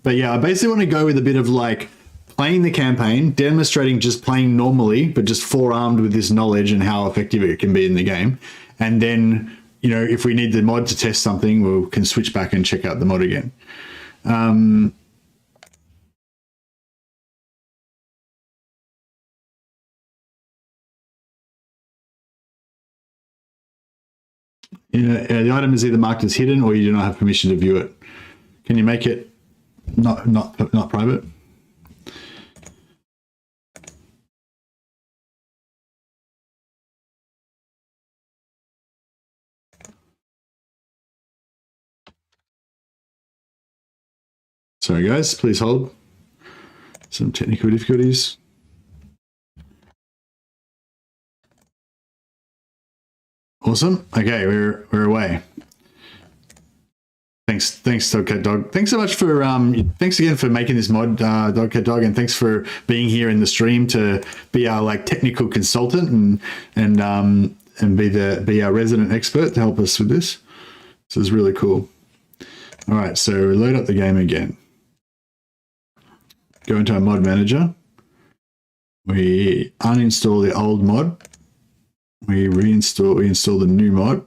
A: But yeah, I basically want to go with a bit of like playing the campaign, demonstrating just playing normally, but just forearmed with this knowledge and how effective it can be in the game. And then, if we need the mod to test something, we can switch back and check out the mod again. The item is either marked as hidden or you do not have permission to view it. Can you make it not private? Sorry guys, please hold. Some technical difficulties. Awesome. Okay, we're away. Thanks, Dogcat Dog. Thanks so much for thanks again for making this mod, Dogcat Dog, and thanks for being here in the stream to be our like technical consultant and be our resident expert to help us with this. This is really cool. All right, so load up the game again. Go into our mod manager. We uninstall the old mod. We install the new mod.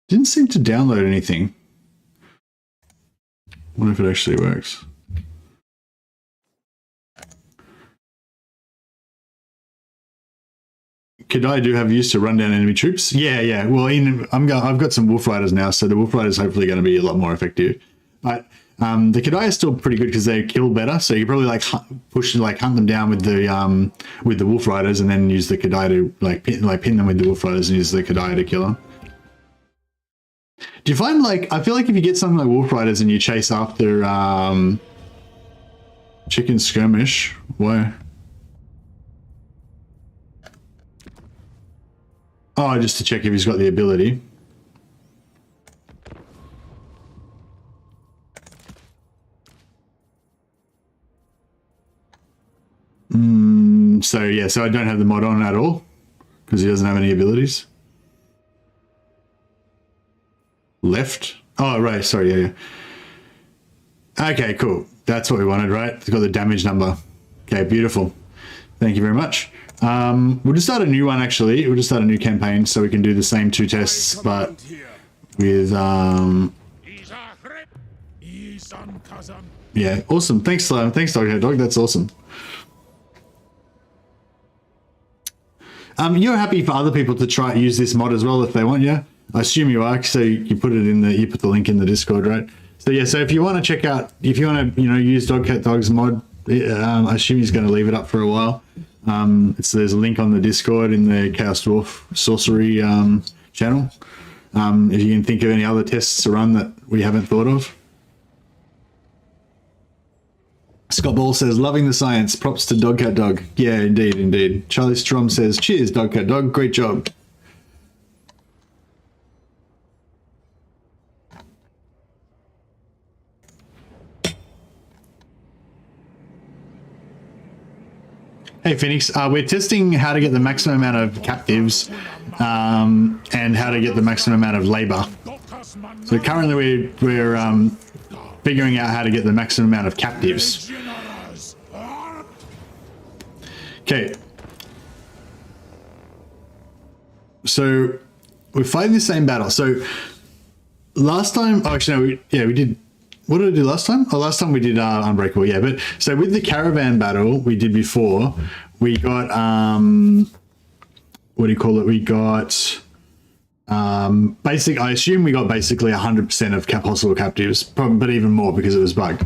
A: Didn't seem to download anything. Wonder if it actually works. Could I have used to run down enemy troops? Yeah. Well, I've got some Wolf Riders now, so the Wolf Riders hopefully going to be a lot more effective. But the Kadai is still pretty good because they kill better. So you probably like hunt them down with the Wolf Riders, and then use the Kadai to pin them with the Wolf Riders and use the Kadai to kill them. Do you find like, I feel like if you get something like Wolf Riders and you chase after Chicken Skirmish, why? Oh, just to check if he's got the ability. So yeah, so I don't have the mod on at all because he doesn't have any abilities. Left. Oh, right. Sorry. Yeah, yeah. Okay, cool. That's what we wanted, right? It's got the damage number. Okay, beautiful. Thank you very much. We'll just start a new one, actually. We'll just start a new campaign so we can do the same 2 tests, but with, yeah, awesome. Thanks, thanks, Dog. That's awesome. You're happy for other people to try use this mod as well if they want, yeah? I assume you are, so you put it in the, you put the link in the Discord, right? So yeah, so if you want to check out, if you want to, you know, use Dog's mod, I assume he's going to leave it up for a while. There's a link on the Discord in the Chaos Dwarf Sorcery channel. If you can think of any other tests to run that we haven't thought of. Scott Ball says, loving the science. Props to Dog. Yeah, indeed, indeed. Charlie Strom says, cheers, Dog. Great job. Hey Phoenix, we're testing how to get the maximum amount of captives and how to get the maximum amount of labor. So currently we're figuring out how to get the maximum amount of captives. Okay. So we're fighting the same battle. So last time, oh, actually, no, we did. What did I do last time? Oh, last time we did Unbreakable, yeah. But so with the caravan battle we did before, we got what do you call it? We got I assume we got basically 100% of possible captives, probably, but even more because it was bugged.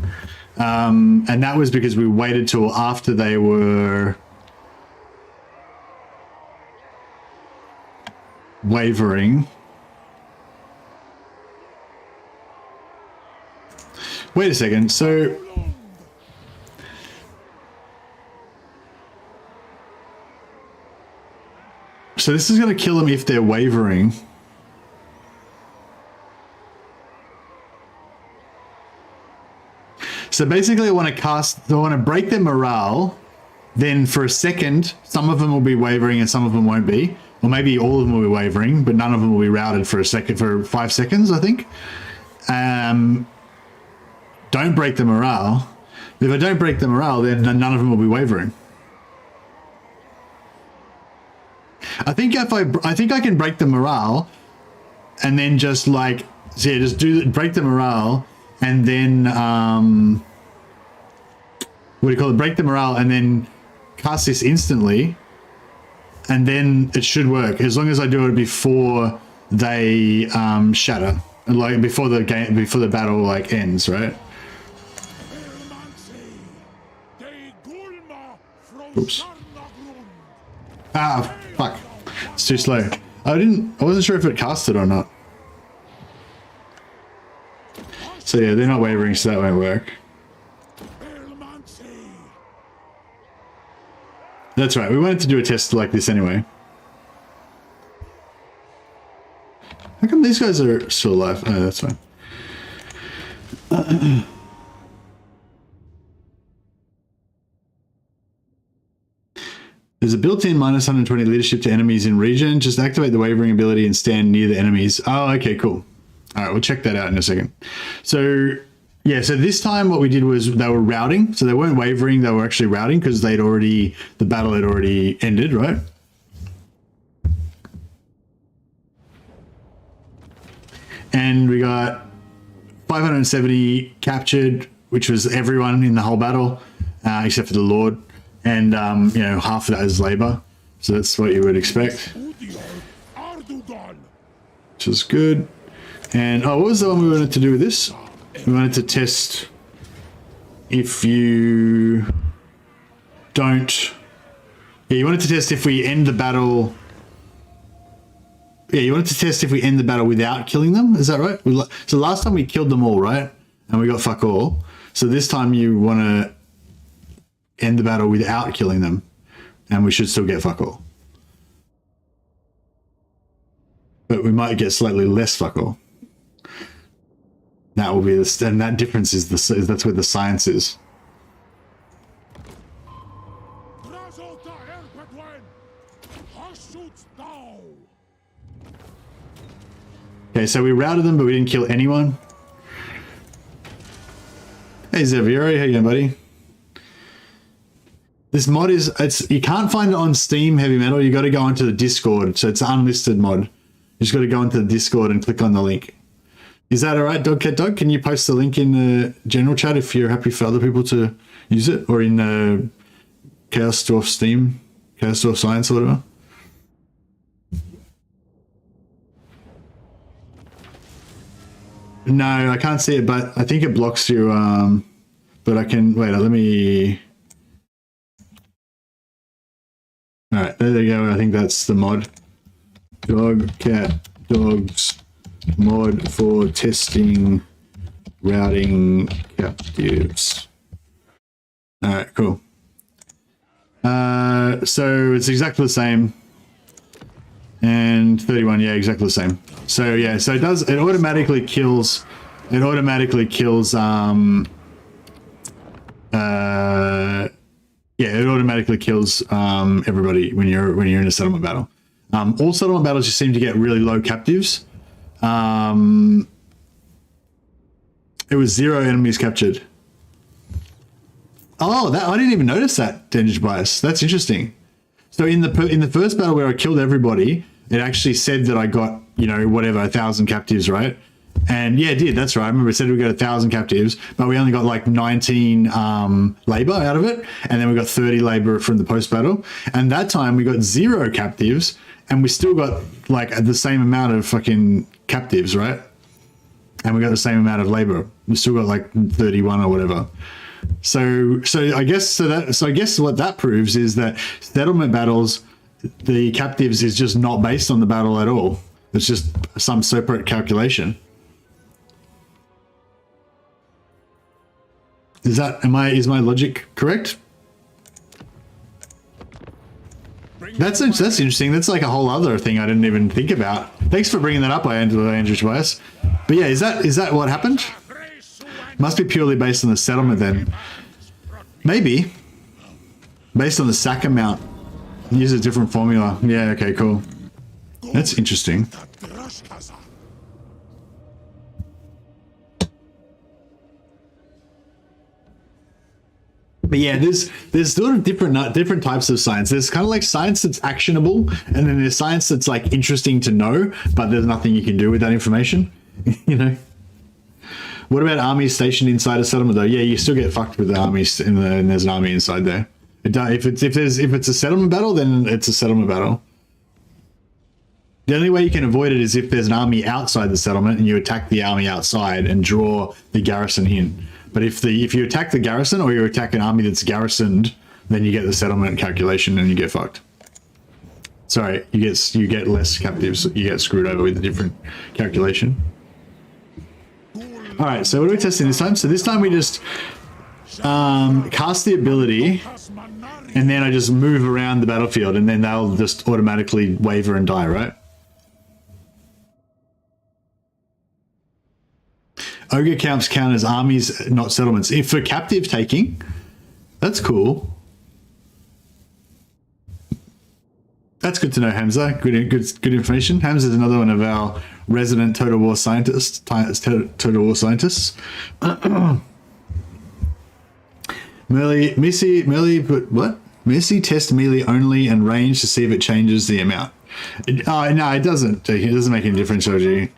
A: And that was because we waited till after they were wavering. Wait a second, so this is going to kill them if they're wavering. So basically I want to break their morale, then for a second, some of them will be wavering and some of them won't be, or maybe all of them will be wavering, but none of them will be routed for 5 seconds, I think. Don't break the morale. If I don't break the morale, then none of them will be wavering. I think I think I can break the morale, and then just like, so yeah, just break the morale, and then what do you call it? Break the morale, and then cast this instantly, and then it should work as long as I do it before they shatter, like before the battle like ends, right? Oops. Ah, fuck. It's too slow. I wasn't sure if it casted or not. So yeah, they're not wavering, so that won't work. That's right, we wanted to do a test like this anyway. How come these guys are still alive? Oh, that's fine. There's a built-in minus 120 leadership to enemies in region. Just activate the wavering ability and stand near the enemies. Oh, okay, cool. All right, we'll check that out in a second. So, yeah, so this time what we did was they were routing. So they weren't wavering, they were actually routing because the battle had already ended, right? And we got 570 captured, which was everyone in the whole battle, except for the Lord. And, you know, half of that is labor. So that's what you would expect. Which is good. And, oh, what was the one we wanted to do with this? We wanted to test if you don't... Yeah, you wanted to test if we end the battle Yeah, you wanted to test if we end the battle without killing them. Is that right? So last time we killed them all, right? And we got fuck all. So this time you want to end the battle without killing them, and we should still get fuck all. But we might get slightly less fuck all. That will be the, and that difference is that's where the science is. Okay, so we routed them, but we didn't kill anyone. Hey Xavier, how you doing, buddy? This mod is, you can't find it on Steam Heavy Metal. You got to go into the Discord, so it's an unlisted mod. You just got to go into the Discord and click on the link. Is that all right, Dogcat Dog? Can you post the link in the general chat if you're happy for other people to use it, or in Chaos Dwarf Steam, Chaos Dwarf Science, or whatever? No, I can't see it, but I think it blocks you. But I can wait. Let me. All right, there you go. I think that's the mod. Dog, cat, dogs mod for testing routing captives. All right, cool. So it's exactly the same. And 31, yeah, exactly the same. So yeah, so it automatically kills everybody when you're in a settlement battle. All settlement battles just seem to get really low captives. It was 0 enemies captured. Oh, that I didn't even notice that, Dengage Bias. That's interesting. So in the first battle where I killed everybody, it actually said that I got, you know, whatever, 1,000 captives, right? And yeah, it did. That's right. I remember it said we got 1,000 captives, but we only got like 19 labor out of it, and then we got 30 labor from the post battle. And that time we got 0 captives, and we still got like the same amount of fucking captives, right? And we got the same amount of labor. We still got like 31 or whatever. So I guess what that proves is that settlement battles, the captives is just not based on the battle at all. It's just some separate calculation. Is my logic correct? That's interesting. That's like a whole other thing I didn't even think about. Thanks for bringing that up, Andrew Twice. But yeah, is that what happened? Must be purely based on the settlement then. Maybe. Based on the sack amount. Use a different formula. Yeah, okay, cool. That's interesting. But yeah, there's sort of different types of science. There's kind of like science that's actionable, and then there's science that's like interesting to know, but there's nothing you can do with that information. You know. What about armies stationed inside a settlement though? Yeah, you still get fucked with the armies, and there's an army inside there. If it's a settlement battle, then it's a settlement battle. The only way you can avoid it is if there's an army outside the settlement and you attack the army outside and draw the garrison in. But if you attack the garrison or you attack an army that's garrisoned, then you get the settlement calculation and you get fucked. Sorry, you get less captives. You get screwed over with a different calculation. All right, so what are we testing this time? So this time we just cast the ability, and then I just move around the battlefield, and then they'll just automatically waver and die, right? Ogre camps count as armies, not settlements. If for captive taking, that's cool. That's good to know, Hamza. Good information. Hamza is another one of our resident Total War scientists. Mercy test melee only and range to see if it changes the amount. No, it doesn't. It doesn't make any difference, OG.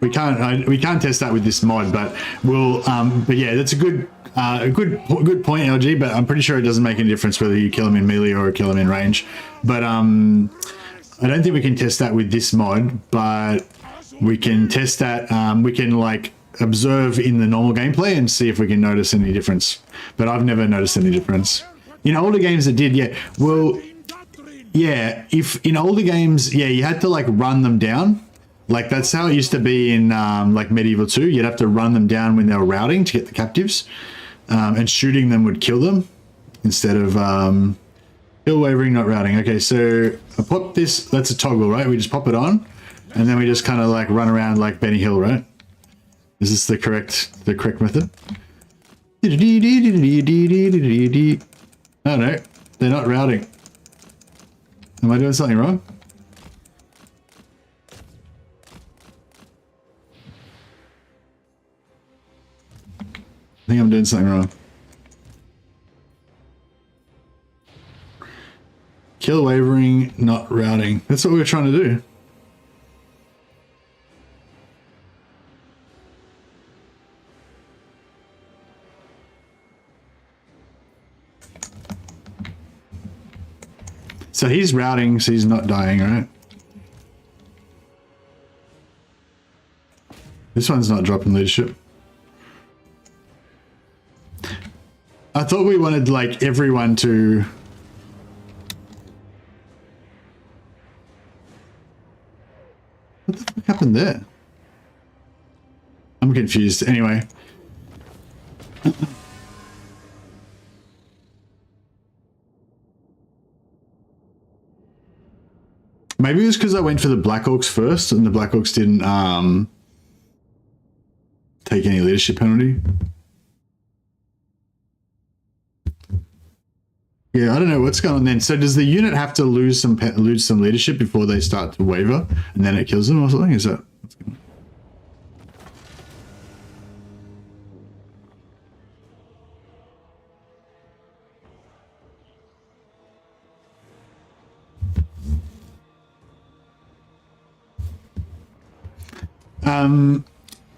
A: We can't test that with this mod, but we'll. But yeah, that's a good point, LG. But I'm pretty sure it doesn't make any difference whether you kill him in melee or kill him in range. But I don't think we can test that with this mod. But we can test that. We can like observe in the normal gameplay and see if we can notice any difference. But I've never noticed any difference. In older games it did, yeah. Well, yeah, if in older games, yeah, you had to like run them down. Like that's how it used to be in like Medieval 2. You'd have to run them down when they were routing to get the captives. And shooting them would kill them instead of kill wavering, not routing. Okay, so I pop this, that's a toggle, right? We just pop it on and then we just kind of like run around like Benny Hill, right? Is this the correct method? Oh no, they're not routing. Am I doing something wrong? I think I'm doing something wrong. Kill wavering, not routing. That's what we were trying to do. So he's routing, so he's not dying, right? This one's not dropping leadership. I thought we wanted like everyone to... What the fuck happened there? I'm confused. Anyway. Maybe it was because I went for the Black Orcs first and the Black Orcs didn't take any leadership penalty. Yeah, I don't know what's going on then. So does the unit have to lose some leadership before they start to waver, and then it kills them or something? Is that what's going on?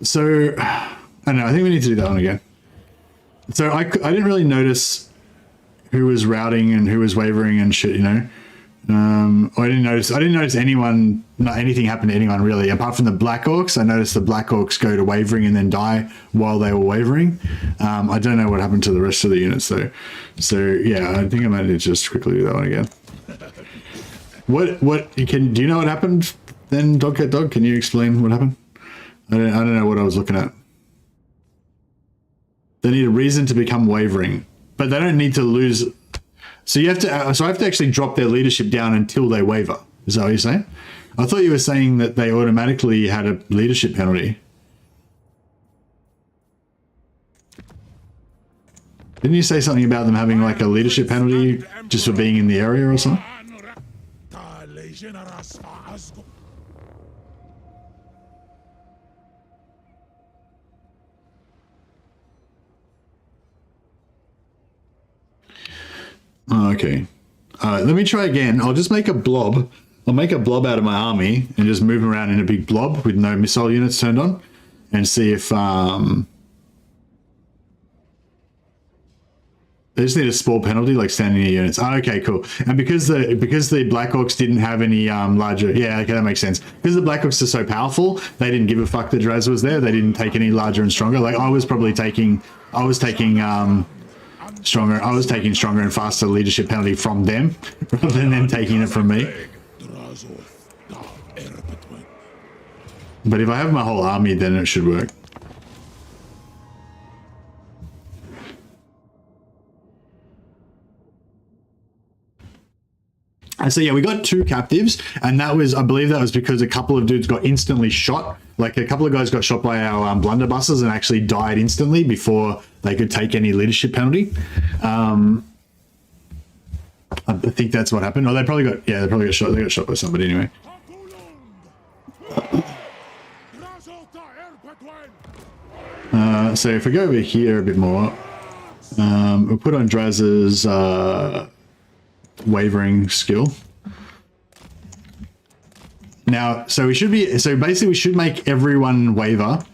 A: So I don't know. I think we need to do that one again. So I didn't really notice who was routing and who was wavering and shit, you know. I didn't notice anyone, not anything happen to anyone really, apart from the Black Orcs. I noticed the Black Orcs go to wavering and then die while they were wavering. I don't know what happened to the rest of the units though. So yeah, I think I might need to just quickly do that one again. Do you know what happened then, Dogcat Dog? Can you explain what happened? I don't know what I was looking at. They need a reason to become wavering. But they don't need to lose. So you have to. So I have to actually drop their leadership down until they waver. Is that what you're saying? I thought you were saying that they automatically had a leadership penalty. Didn't you say something about them having like a leadership penalty just for being in the area or something? Oh, okay. Let me try again. I'll just make a blob. I'll make a blob out of my army and just move around in a big blob with no missile units turned on and see if... They just need a small penalty, like standing near units. Oh, okay, cool. And because the Black Orcs didn't have any larger... Yeah, okay, that makes sense. Because the Black Orcs are so powerful, they didn't give a fuck that Draz was there. They didn't take any larger and stronger. Like, I was taking stronger and faster leadership penalty from them rather than them taking it from me. But if I have my whole army, then it should work. And so yeah, we got 2 captives, and that was, I believe that was because a couple of dudes got instantly shot. Like a couple of guys got shot by our blunderbusses and actually died instantly before they could take any leadership penalty. I think that's what happened. Oh, they probably got shot. They got shot by somebody anyway. So if we go over here a bit more, we'll put on Draz's wavering skill. Now, so basically we should make everyone waver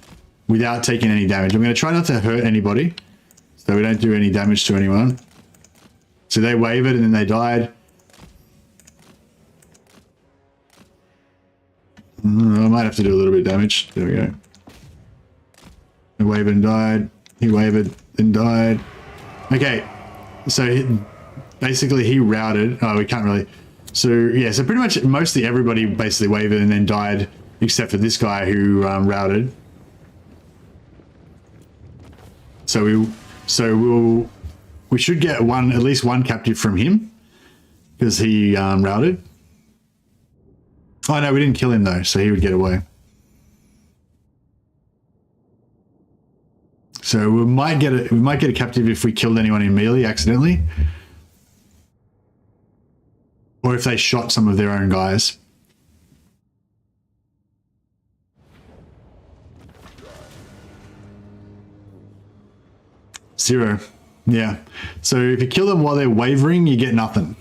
A: without taking any damage. I'm going to try not to hurt anybody so we don't do any damage to anyone. So they wavered and then they died. I might have to do a little bit of damage. There we go. He wavered and died. He wavered and died. Okay, so basically he routed. Oh, we can't really. So yeah, so pretty much mostly everybody basically wavered and then died, except for this guy who routed. So we should get at least one captive from him because he routed. Oh no, we didn't kill him though, so he would get away. So we might get a captive if we killed anyone in melee accidentally, or if they shot some of their own guys. Zero. Yeah. So if you kill them while they're wavering, you get nothing,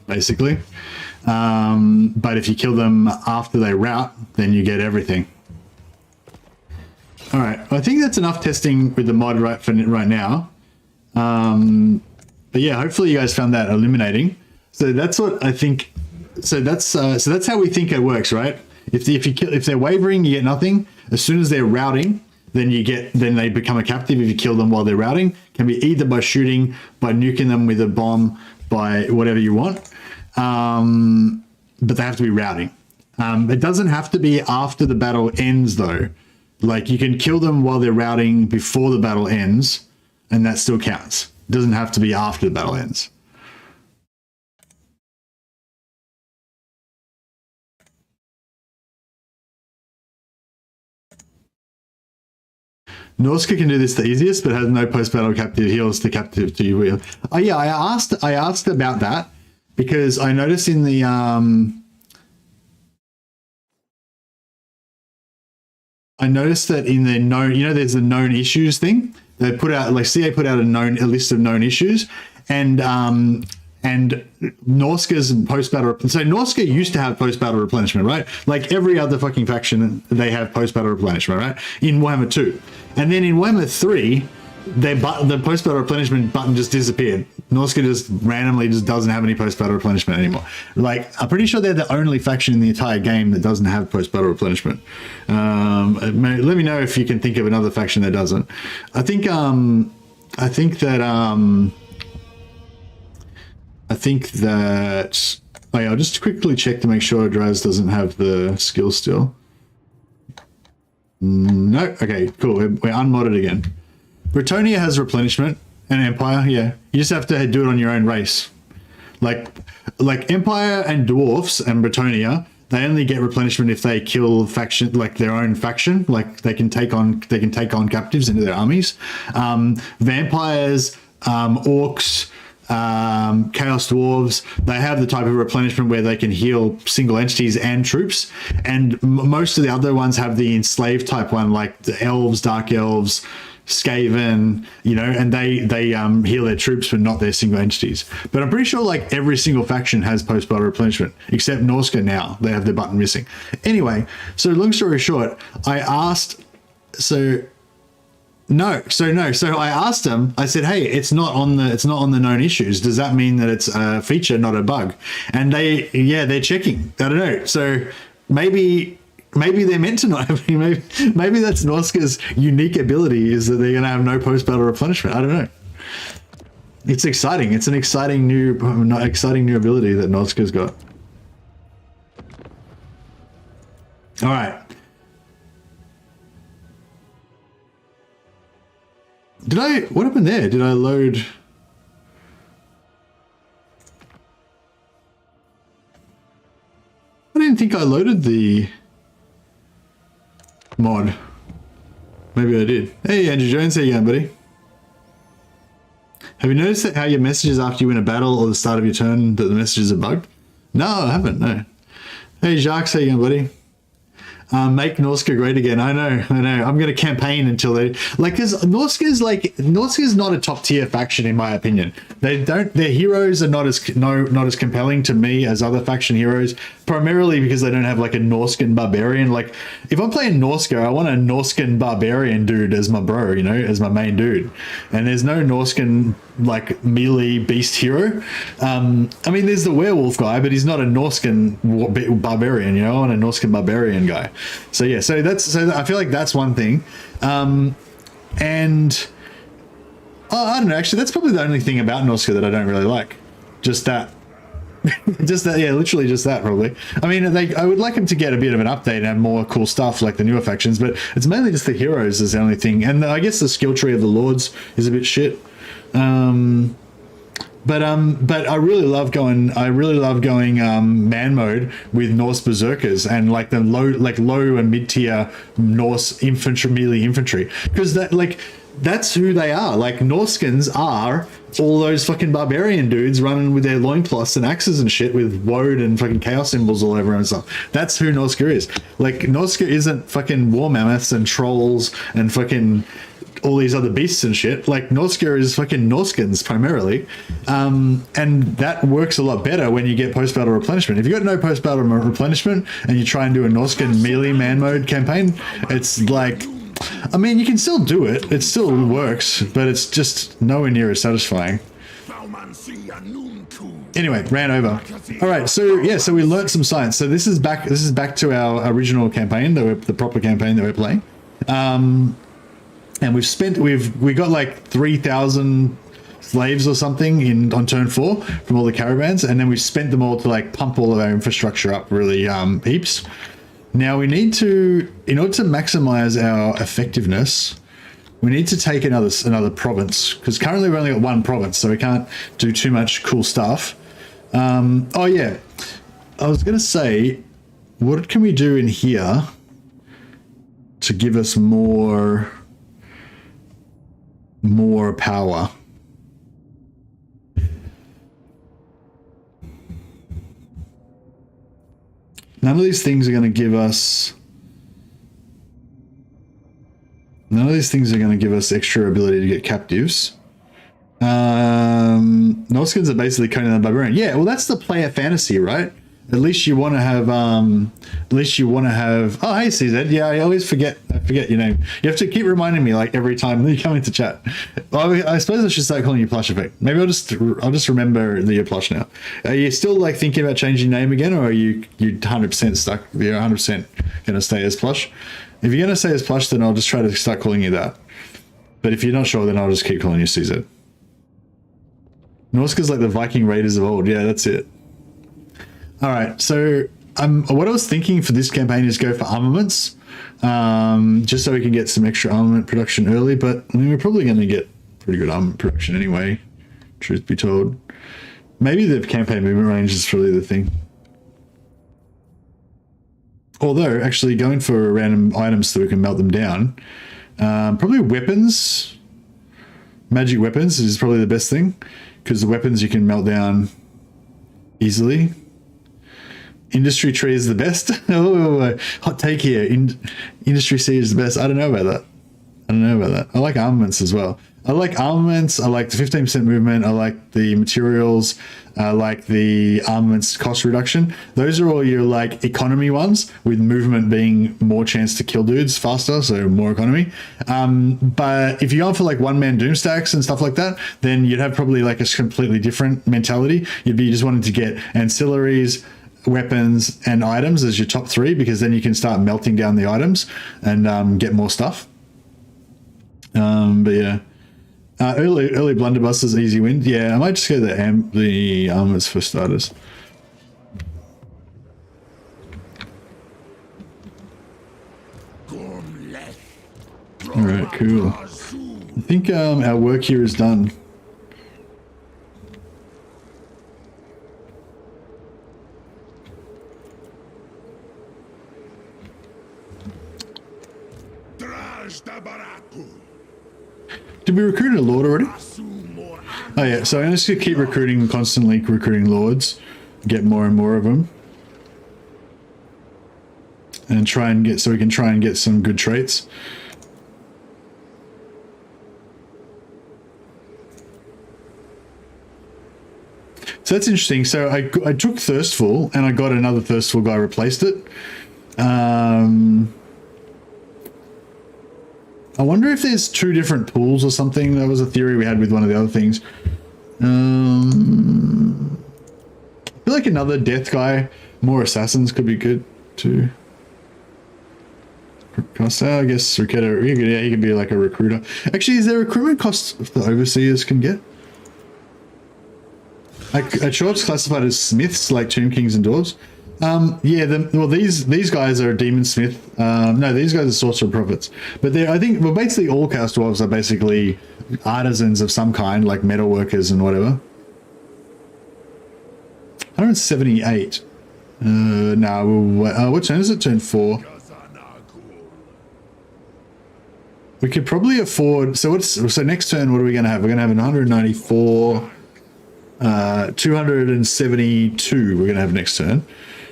A: basically. But if you kill them after they rout, then you get everything. All right. I think that's enough testing with the mod right now. But yeah, hopefully you guys found that illuminating. So that's what I think. So that's how we think it works, right? If they're wavering, you get nothing. As soon as they're routing, then they become a captive if you kill them while they're routing. Can be either by shooting, by nuking them with a bomb, by whatever you want. But they have to be routing. It doesn't have to be after the battle ends though. Like you can kill them while they're routing before the battle ends, and that still counts. It doesn't have to be after the battle ends. Norska can do this the easiest, but has no post-battle captive heals the captive to you. Oh yeah, I asked about that because I noticed in the I noticed that in the known, there's a known issues thing. They put out, like CA put out a list of known issues, and Norska's post-battle. So Norska used to have post-battle replenishment, right? Like every other fucking faction, they have post-battle replenishment, right? In Warhammer 2. And then in Warhammer 3, the post-battle replenishment button just disappeared. Norska just randomly doesn't have any post-battle replenishment anymore. Like, I'm pretty sure they're the only faction in the entire game that doesn't have post-battle replenishment. Let me know if you can think of another faction that doesn't. I think that oh yeah, I'll just quickly check to make sure Draz doesn't have the skill still. No, okay, cool. We're unmodded again. Bretonia has replenishment and Empire, yeah. You just have to do it on your own race. Like Empire and Dwarfs and Bretonia, they only get replenishment if they kill faction, like their own faction. Like they can take on captives into their armies. Vampires, orcs, Chaos Dwarves, they have the type of replenishment where they can heal single entities and troops, and most of the other ones have the enslaved type one, like the elves, dark elves, Skaven, and they heal their troops but not their single entities. But I'm pretty sure like every single faction has post-battle replenishment except Norska. Now they have their button missing. Anyway, so long story short, I asked I asked them, I said, hey, it's not on the known issues. Does that mean that it's a feature, not a bug? And they're checking. I don't know. So maybe they're meant to not have, maybe that's Norska's unique ability, is that they're going to have no post-battle replenishment. I don't know. It's exciting. It's an exciting new ability that Norska's got. All right. What happened there? Did I load? I didn't think I loaded the mod. Maybe I did. Hey, Andrew Jones, how you going, buddy? Have you noticed that how your messages after you win a battle or the start of your turn, that the messages are bugged? No, I haven't, no. Hey, Jacques, how you going, buddy? Make Norska great again. I know. I'm going to campaign until they because Norska's not a top tier faction in my opinion. Their heroes are not as compelling to me as other faction heroes, primarily because they don't have like a Norskan barbarian. Like if I'm playing Norska, I want a Norskan barbarian dude as my bro, as my main dude. And there's no Norskan like melee beast hero. I mean, there's the werewolf guy, but he's not a Norskan barbarian. I want a Norskan barbarian guy. So yeah, so I feel like that's one thing. And I don't know, actually that's probably the only thing about Norska that I don't really like. just that. Just that, yeah, literally just that, probably. I mean, I would like them to get a bit of an update and have more cool stuff like the newer factions, but it's mainly just the heroes is the only thing. And I guess the skill tree of the lords is a bit shit. But I really love going man mode with Norse berserkers and like the low and mid tier Norse infantry, melee infantry, because that's who they are. Like Norskins are all those fucking barbarian dudes running with their loincloths and axes and shit with woad and fucking chaos symbols all over and stuff. That's who Norska is. Like Norska isn't fucking war mammoths and trolls and fucking all these other beasts and shit. Like Norska is fucking Norskins primarily, and that works a lot better when you get post-battle replenishment. If you got no post-battle replenishment and you try and do a Norskin melee man mode campaign, it's like, I mean, you can still do it. It still works, but it's just nowhere near as satisfying. Anyway, ran over. All right, so yeah, so we learnt some science. So this is back to our original campaign, the proper campaign that we're playing. And we got like 3,000 slaves or something on turn 4 from all the caravans, and then we spent them all to like pump all of our infrastructure up really heaps. Now we need to, in order to maximize our effectiveness, we need to take another province, because currently we've only got one province, so we can't do too much cool stuff. Oh yeah, I was gonna say, what can we do in here to give us more power? None of these things are going to give us... None of these things are going to give us extra ability to get captives. Norskins are basically Conan the Barbarian. Yeah, well, that's the player fantasy, right? At least you want to have... Oh, hey, CZ. Yeah, I always forget your name. You have to keep reminding me, like, every time you come into chat. Well, I suppose I should start calling you Plush Effect. Maybe I'll just remember that you're Plush now. Are you still, like, thinking about changing name again, or are you 100% stuck? You're 100% going to stay as Plush? If you're going to stay as Plush, then I'll just try to start calling you that. But if you're not sure, then I'll just keep calling you CZ. Norska's like the Viking Raiders of old. Yeah, that's it. All right, so what I was thinking for this campaign is go for armaments, just so we can get some extra armament production early. But I mean, we're probably going to get pretty good armament production anyway, truth be told. Maybe the campaign movement range is really the thing. Although, actually going for random items so we can melt them down, probably weapons, magic weapons is probably the best thing, because the weapons you can melt down easily. Industry tree is the best. Oh, hot take here. Industry C is the best. I don't know about that. I like armaments as well. I like armaments. I like the 15% movement. I like the materials. I like the armaments cost reduction. Those are all your like economy ones, with movement being more chance to kill dudes faster, so more economy. But if you're going for like one-man doom stacks and stuff like that, then you'd have probably like a completely different mentality. You'd be just wanting to get ancillaries, weapons, and items as your top 3, because then you can start melting down the items and get more stuff. But yeah, early blunderbusters, easy win. Yeah, I might just go the armors for starters. All right, cool. I think our work here is done. Did we recruit a lord already? Oh yeah, so I'm just gonna keep constantly recruiting lords, get more and more of them, and we can try and get some good traits. So that's interesting. So I took Thirstful and I got another Thirstful guy, replaced it. I wonder if there's 2 different pools or something. That was a theory we had with one of the other things. I feel like another death guy, more assassins could be good too. Cost, I guess Ricetta, yeah, he could be like a recruiter. Actually, is there recruitment costs the overseers can get? Are Shorts classified as smiths like Tomb Kings and Dwarves? Yeah, well, these guys are Demon Smith. No, these guys are Sorcerer Prophets. But I think, well, basically all Chaos Dwarves are basically artisans of some kind, like metal workers and whatever. 178. No, what turn is it? Turn 4. We could probably afford. So next turn, what are we going to have? We're going to have an 194, 272. We're going to have next turn,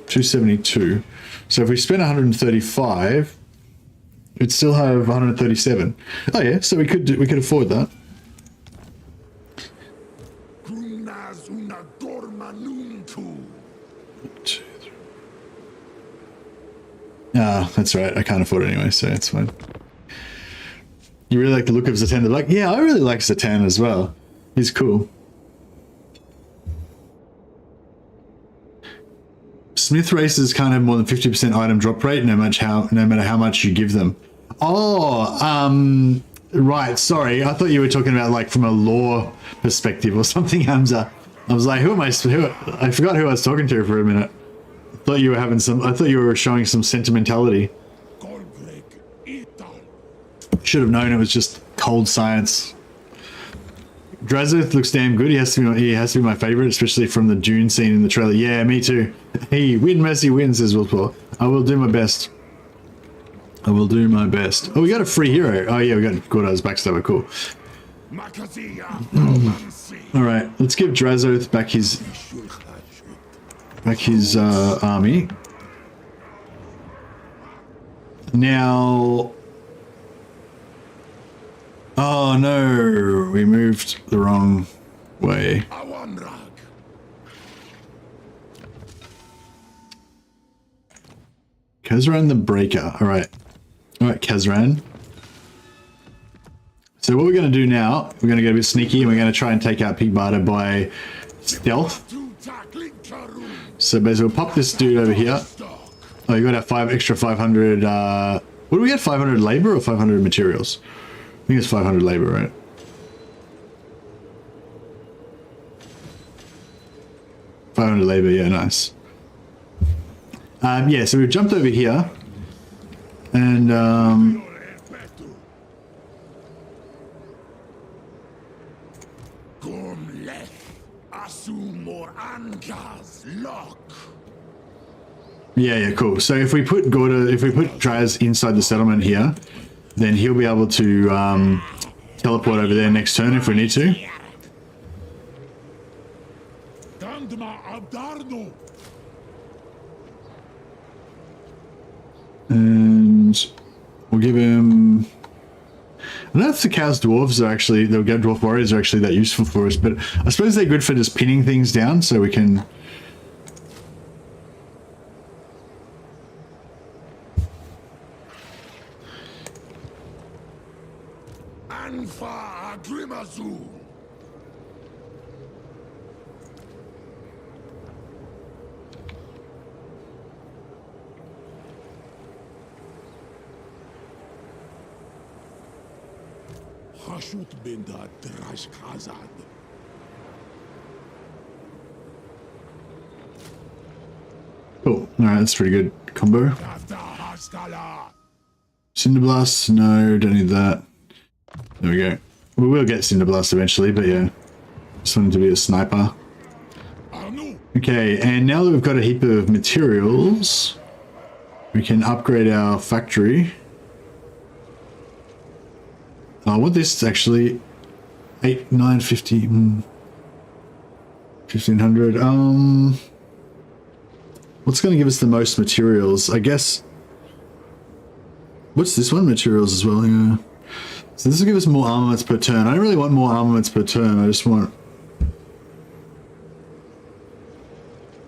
A: 272. So if we spend 135, we'd still have 137. Oh yeah, so we could afford that. Ah, that's right. I can't afford it anyway, so it's fine. You really like the look of Zatan? They're like, yeah, I really like Zatan as well. He's cool. Smith races can't have more than 50% item drop rate, no matter how much you give them. Oh, right. Sorry, I thought you were talking about like from a lore perspective or something, Hamza. I was like, who am I? I forgot who I was talking to for a minute. I thought you were showing some sentimentality. Should have known it was just cold science. Drazhoath looks damn good. He has to be my favorite, especially from the Dune scene in the trailer. Yeah, me too. Hey, win mercy win, says Wilpaw. I will do my best. I will do my best. Oh, we got a free hero. Oh yeah, we got Gordo's backstabber. Cool. All right, let's give Drazhoath back his army. Now. Oh no, we moved the wrong way. Khazran the Breaker. All right, Khazran. So what we're going to do now, we're going to get a bit sneaky and we're going to try and take out Pigbarda by stealth. So basically we'll pop this dude over here. Oh, you got our extra 500, what do we get, 500 labor or 500 materials? I think it's 500 labor, right? $500 labor, yeah, nice. Yeah, so we've jumped over here, and yeah, cool. So if we put Draz inside the settlement here, then he'll be able to teleport over there next turn if we need to. And we'll give him... I don't know if the Chaos Dwarves are actually... The Dwarf Warriors are actually that useful for us, but I suppose they're good for just pinning things down so we can... Cool. Alright, that's pretty good combo. Cinderblast, no, don't need that. There we go. We will get Cinderblast eventually, but yeah. Just wanted to be a sniper. Okay, and now that we've got a heap of materials, we can upgrade our factory. I want this actually 8, 9, 50, 1500. What's going to give us the most materials? I guess. What's this one? Materials as well. Yeah. So this will give us more armaments per turn. I don't really want more armaments per turn. I just want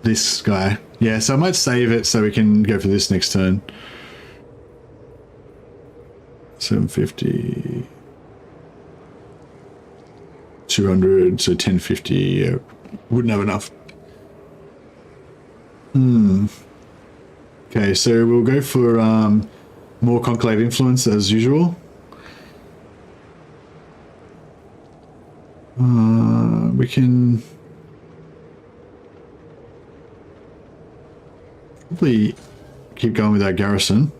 A: this guy. Yeah. So I might save it so we can go for this next turn. 750. 200, so 1050, yeah, wouldn't have enough. Okay, so we'll go for more Conclave influence as usual. We can Probably keep going with our garrison.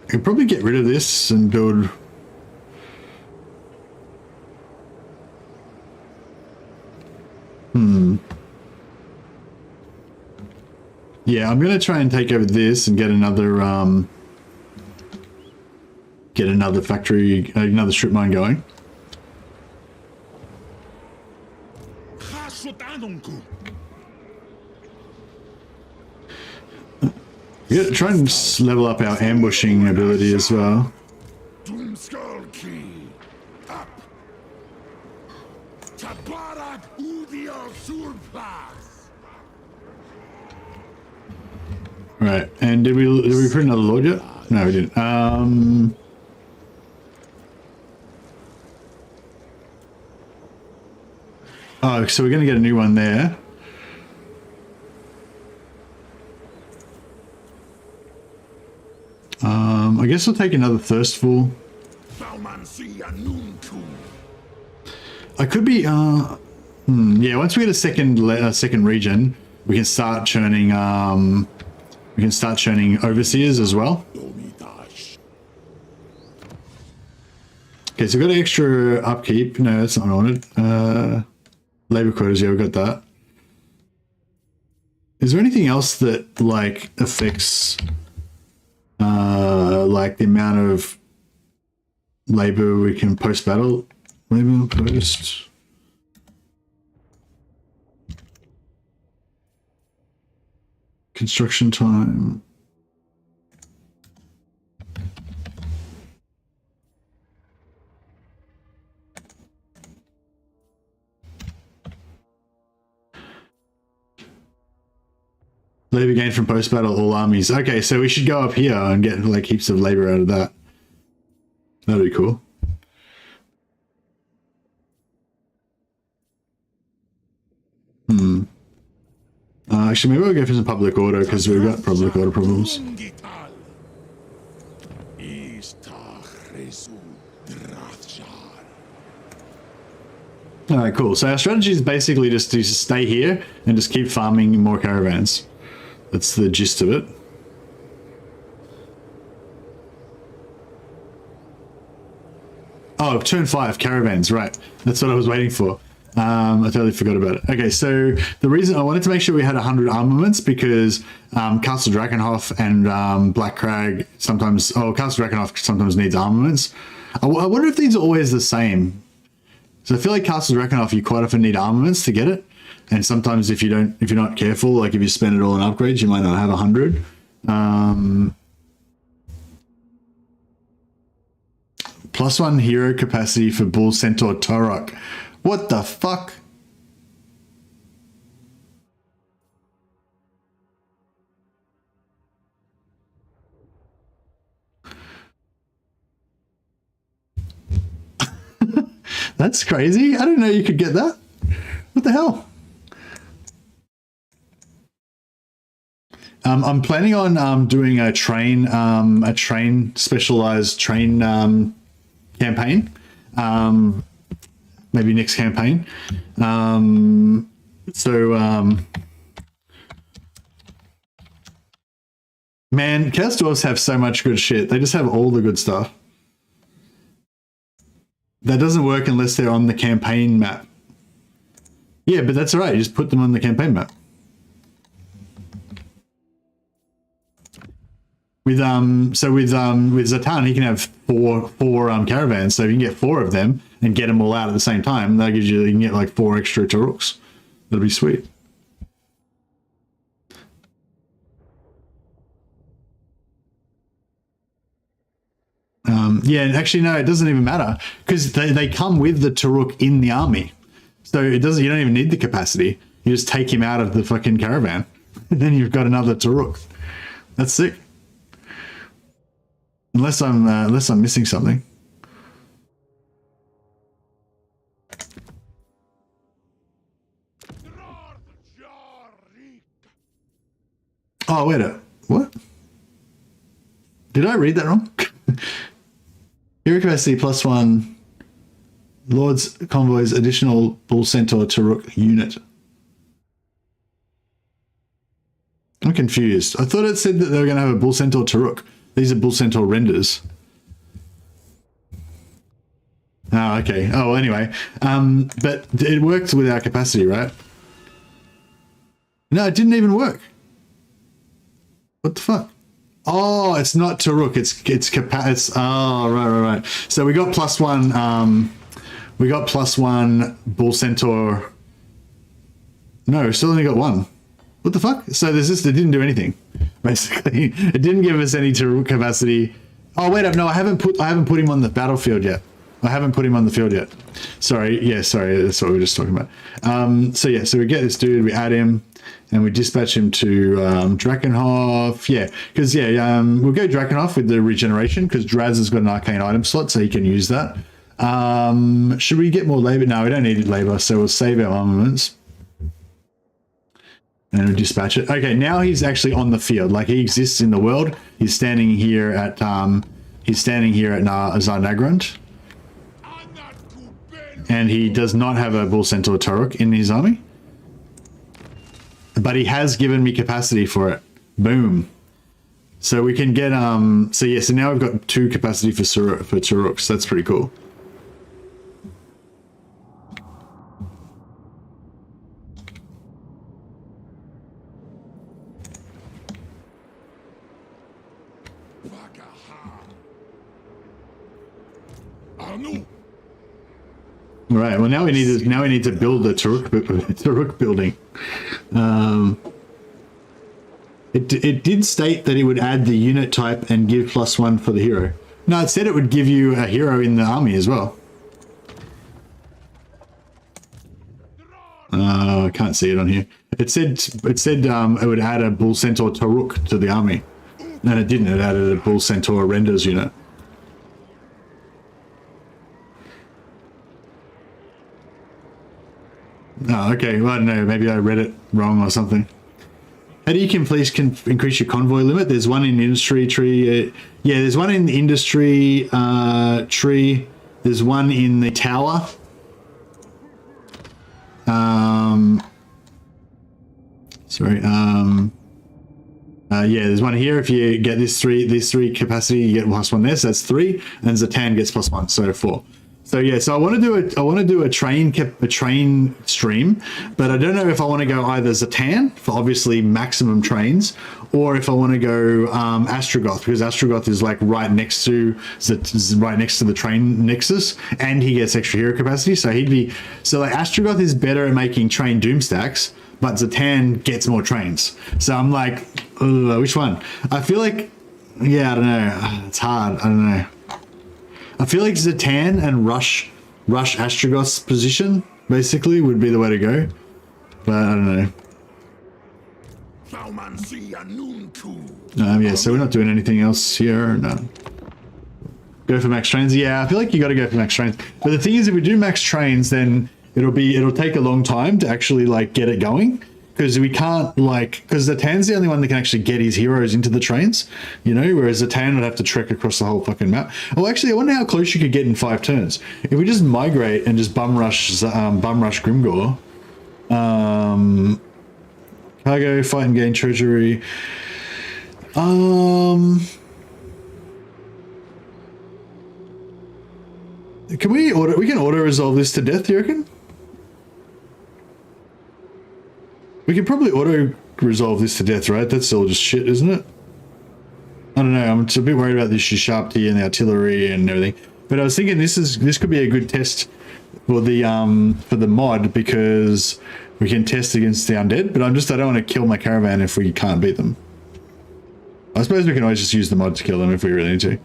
A: Could probably get rid of this and build. Yeah, I'm gonna try and take over this and get another factory, another strip mine going. We gotta try and level up our ambushing ability as well. Right, and did we recruit another lord yet? No, we didn't. Oh, so we're gonna get a new one there. I guess we'll take another thirstful. I could be. Yeah, once we get a second region, we can start churning. We can start churning overseers as well. Okay, so we've got extra upkeep. No, that's not what I wanted. Labor quotas, yeah, we got that. Is there anything else that like affects like the amount of labor we can post battle? Labor post. Construction time. Labor gained from post-battle all armies. Okay, so we should go up here and get like heaps of labor out of that. That'd be cool. Actually, maybe we'll go for some public order because we've got public order problems. Alright, cool. So our strategy is basically just to stay here and just keep farming more caravans. That's the gist of it. Oh, turn 5, caravans, right. That's what I was waiting for. I totally forgot about it. Okay, so the reason I wanted to make sure we had 100 armaments because Castle Drakenhof and Black Crag sometimes, Castle Drakenhof sometimes needs armaments. I wonder if these are always the same. So I feel like Castle Drakenhof, you quite often need armaments to get it, and sometimes if you're not careful, like if you spend it all on upgrades, you might not have 100. +1 hero capacity for Bull Centaur Torok. What the fuck? That's crazy. I didn't know you could get that. What the hell? I'm planning on doing a specialized train campaign. Maybe next campaign. Man, Chaos Dwarfs have so much good shit. They just have all the good stuff. That doesn't work unless they're on the campaign map. Yeah, but that's all right. You just put them on the campaign map. With Zatan, he can have four caravans, so you can get 4 of them and get them all out at the same time. That gives you can get like 4 extra Taruks. That'll be sweet. Yeah, and actually no, it doesn't even matter because they come with the Taruk in the army, so it doesn't. You don't even need the capacity. You just take him out of the fucking caravan, and then you've got another Taruk. That's sick. Unless I'm missing something. Oh wait a what? Did I read that wrong? Hero capacity +1. Lord's convoys additional Bull Centaur Taruk unit. I'm confused. I thought it said that they were going to have a Bull Centaur Taruk. These are Bull Centaur renders. Oh, okay. Oh, well, anyway. But it worked with our capacity, right? No, it didn't even work. What the fuck? Oh, it's not Taruk. It's oh, right. So we got +1. We got +1 Bull Centaur. No, we still only got 1. What the fuck? So there's this. It didn't do anything. Basically, it didn't give us any Taruk capacity. Oh wait, no, I haven't put him on the battlefield yet. I haven't put him on the field yet. Sorry. Yeah, sorry. That's what we were just talking about. So yeah, so we get this dude, we add him, and we dispatch him to Drazhoath. Yeah, because we'll go Drazhoath with the regeneration because Draz has got an arcane item slot, so he can use that. Should we get more labor? No, we don't need labor, so we'll save our armaments. And we'll dispatch it. Okay, now he's actually on the field. Like he exists in the world. He's standing here at Zarnagrand. And he does not have a Bull Centaur Taruk in his army. But he has given me capacity for it. Boom. So we can get so now we've got 2 capacity for Taruks. That's pretty cool. Right. Well, now we need to build the Taruk building. It did state that it would add the unit type and give +1 for the hero. No, it said it would give you a hero in the army as well. I can't see it on here. It said it would add a Bull Centaur Taruk to the army, and it didn't. It added a Bull Centaur renders unit. Oh, okay. Well, I don't know. Maybe I read it wrong or something. How do you increase your convoy limit? There's one in industry tree. Yeah, there's one in the industry tree. There's one in the tower. Yeah, there's one here. If you get these three capacity, you get +1 there. So that's 3, and Zatan gets +1, so 4. So yeah, so I want to do a train stream, but I don't know if I want to go either Zatan for obviously maximum trains, or if I want to go Astrogoth, because Astrogoth is like right next to the train nexus, and he gets extra hero capacity. So like Astrogoth is better at making train doom stacks, but Zatan gets more trains. So I'm like, which one? I feel like, yeah, I don't know. It's hard. I don't know. I feel like Zatan and rush Astrogoth's position basically would be the way to go, but I don't know. Yeah, so we're not doing anything else here. No. Go for max trains. Yeah, I feel like you got to go for max trains. But the thing is, if we do max trains, then it'll take a long time to actually like get it going. Because we can't because Zatan's the only one that can actually get his heroes into the trains, you know, whereas Zatan would have to trek across the whole fucking map. Well, actually, I wonder how close you could get in 5 turns. If we just migrate and just bum rush Grimgor, cargo, fight and gain treasury. Can we auto resolve this to death, you reckon? We could probably auto-resolve this to death, right? That's all just shit, isn't it? I don't know. I'm a bit worried about this sharp T and the artillery and everything. But I was thinking this could be a good test for the mod, because we can test against the undead. But I don't want to kill my caravan if we can't beat them. I suppose we can always just use the mod to kill them if we really need to.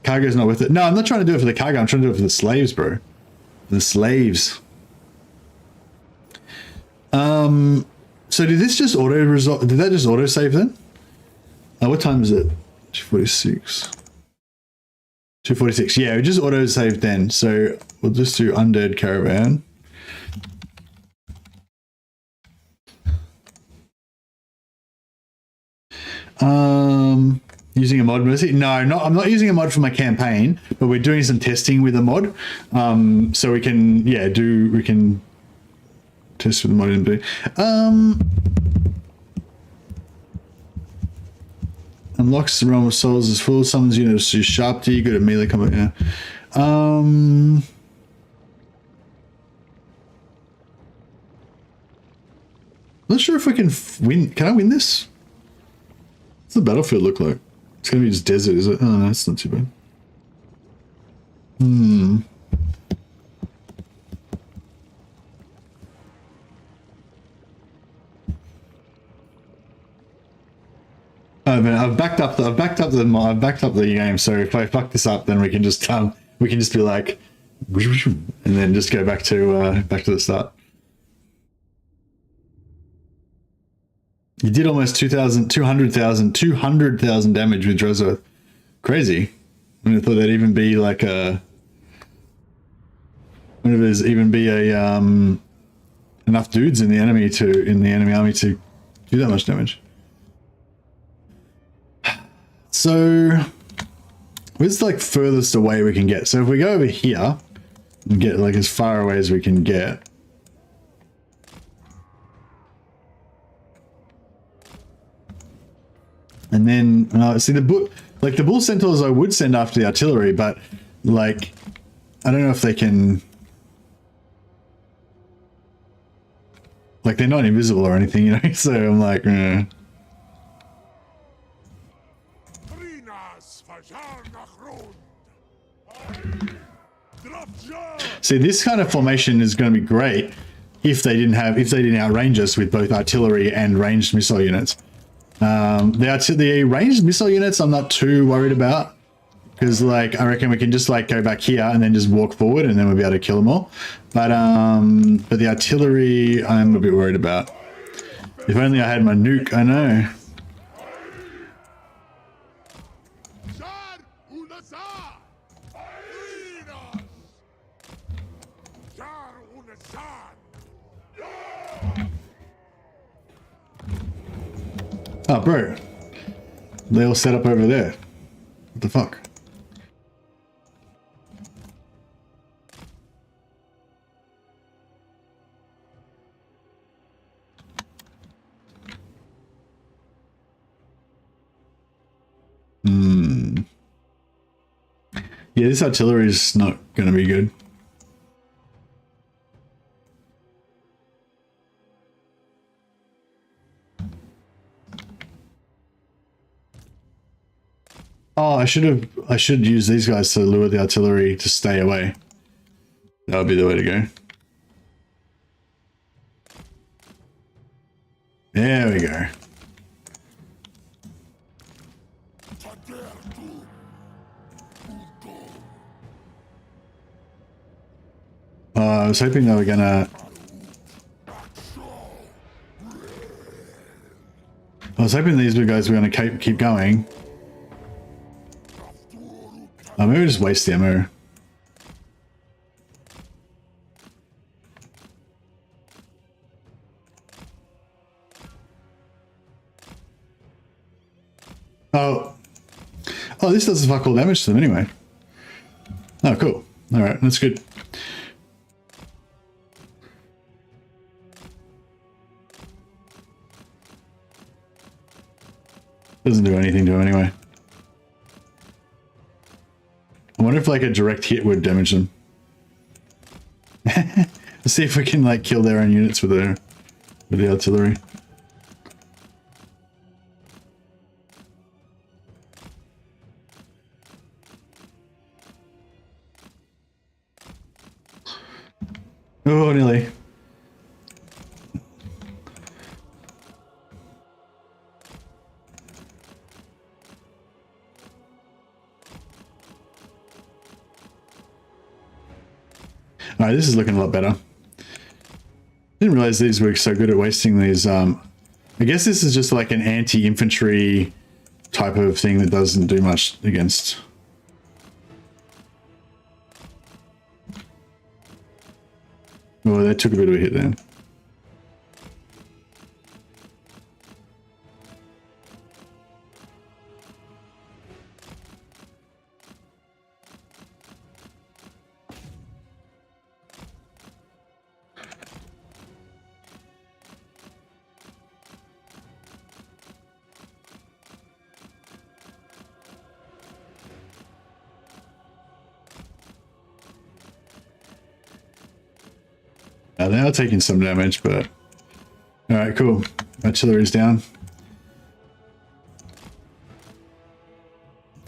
A: Cargo's not worth it. No, I'm not trying to do it for the cargo. I'm trying to do it for the slaves, bro. The slaves. So did this just auto resolve? Did that just auto save then? What time is it? 2:46. 2:46. Yeah, it just auto saved then. So we'll just do undead caravan. Using a mod mercy? No, I'm not using a mod for my campaign, but we're doing some testing with a mod. So we can Test with the mod in B. Unlocks the realm of souls as full. Summons units to sharp D. Good at melee combat. Yeah. Not sure if we can win. Can I win this? What's the battlefield look like? It's gonna be just desert, is it? Oh no, that's not too bad. Oh, man, I've backed up the game. So if I fuck this up, then we can just be like, and then just go back to the start. You did almost 200,000 damage with Drazhoath. Crazy. I mean, I thought that'd even be like a. Whenever there's even be a enough dudes in the enemy army to do that much damage. So, where's like furthest away we can get? So if we go over here and get like as far away as we can get. And then, see the bull centaurs I would send after the artillery, but like, I don't know if they can, like they're not invisible or anything, you know? So I'm like, See, this kind of formation is going to be great if they didn't outrange us with both artillery and ranged missile units. The ranged missile units I'm not too worried about, because like I reckon we can just like go back here and then just walk forward and then we'll be able to kill them all. But the artillery I'm a bit worried about. If only I had my nuke, I know. Oh, bro. They all set up over there. What the fuck? Yeah, this artillery is not going to be good. Oh, I should use these guys to lure the artillery to stay away. That would be the way to go. There we go. I was hoping they were gonna... I was hoping these guys were gonna keep going. Maybe we just waste the ammo. Oh, this does fuck all damage to them anyway. Oh, cool. All right, that's good. Doesn't do anything to them anyway. I wonder if like a direct hit would damage them. Let's see if we can like kill their own units with the artillery. Oh, nearly. Alright, this is looking a lot better. Didn't realize these were so good at wasting these. I guess this is just like an anti-infantry type of thing that doesn't do much against. Oh, that took a bit of a hit then. Now they are taking some damage, but all right, cool. Artillery's down.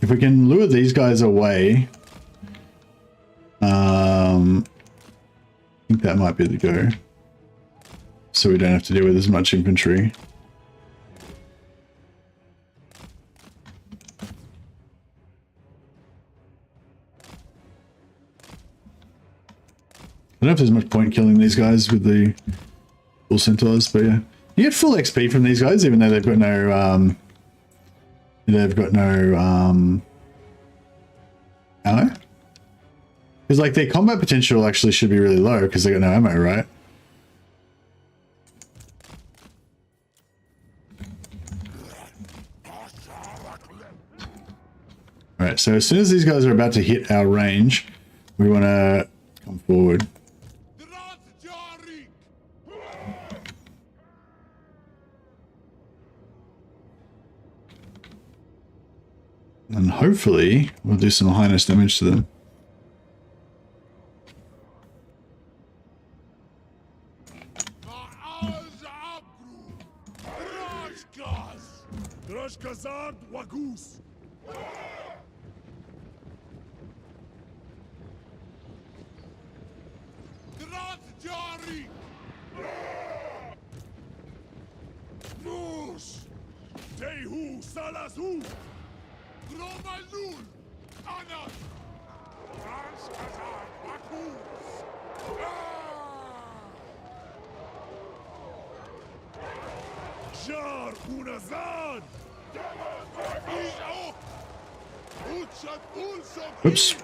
A: If we can lure these guys away, I think that might be the go. So we don't have to deal with as much infantry. I don't know if there's much point killing these guys with the full centaurs, but yeah. You get full XP from these guys, even though they've got no, ammo. Because like their combat potential actually should be really low because they got no ammo, right? Alright, so as soon as these guys are about to hit our range, we want to come forward. And hopefully we'll do some highness damage to them. Oops.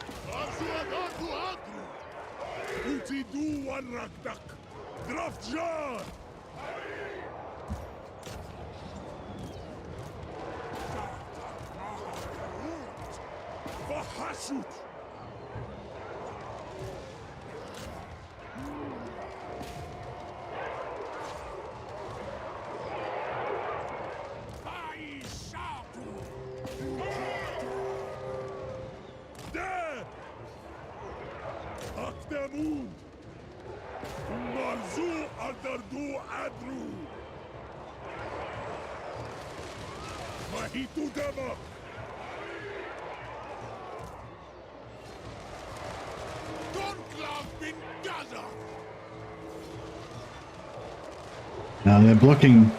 A: Now they're blocking.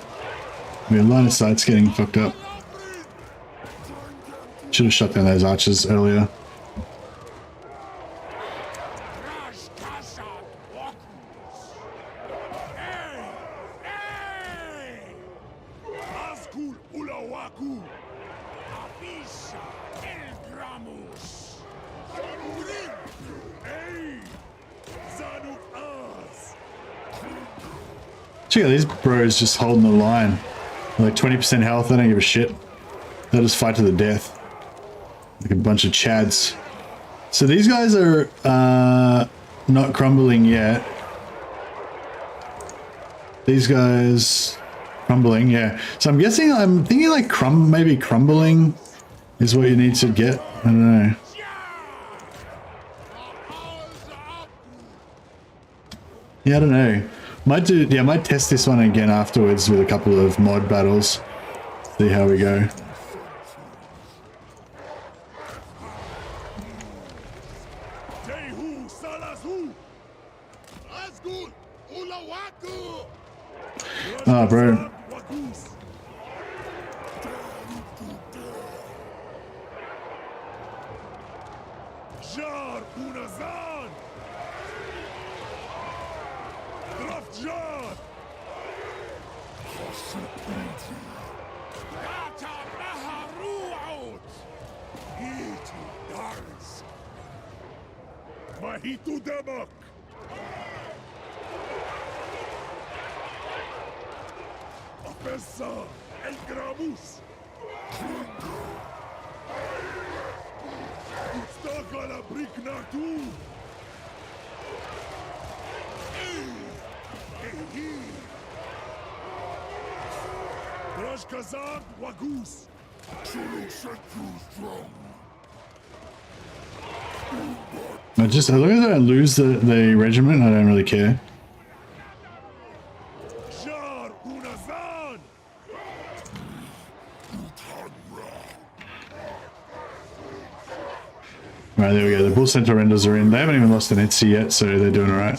A: Their line of sight's getting fucked up. Should have shut down those archers earlier. Check out these bros just holding the line. Like 20% health, they don't give a shit. They'll just fight to the death. Like a bunch of chads. So these guys are not crumbling yet. These guys crumbling, yeah. So I'm guessing, I'm thinking like maybe crumbling is what you need to get. I don't know. Yeah, I don't know. Might do, yeah, might test this one again afterwards with a couple of mod battles. See how we go. Oh, bro. As long as I lose the regiment, I don't really care. All right, there we go. The Bull Centaur renders are in. They haven't even lost an Etsy yet, so they're doing all right.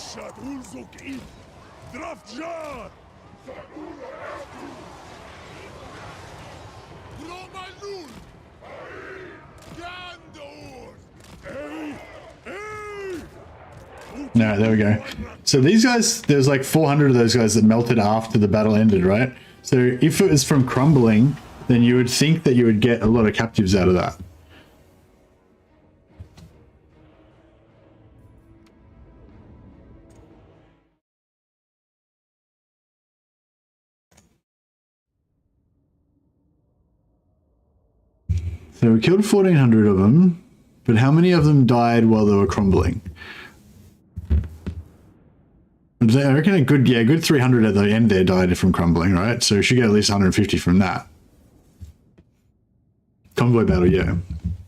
A: No, there we go. So these guys, there's like 400 of those guys that melted after the battle ended, right? So if it was from crumbling, then you would think that you would get a lot of captives out of that. So we killed 1,400 of them, but how many of them died while they were crumbling? I reckon a good 300 at the end there died from crumbling, right? So you should get at least 150 from that. Convoy battle, yeah.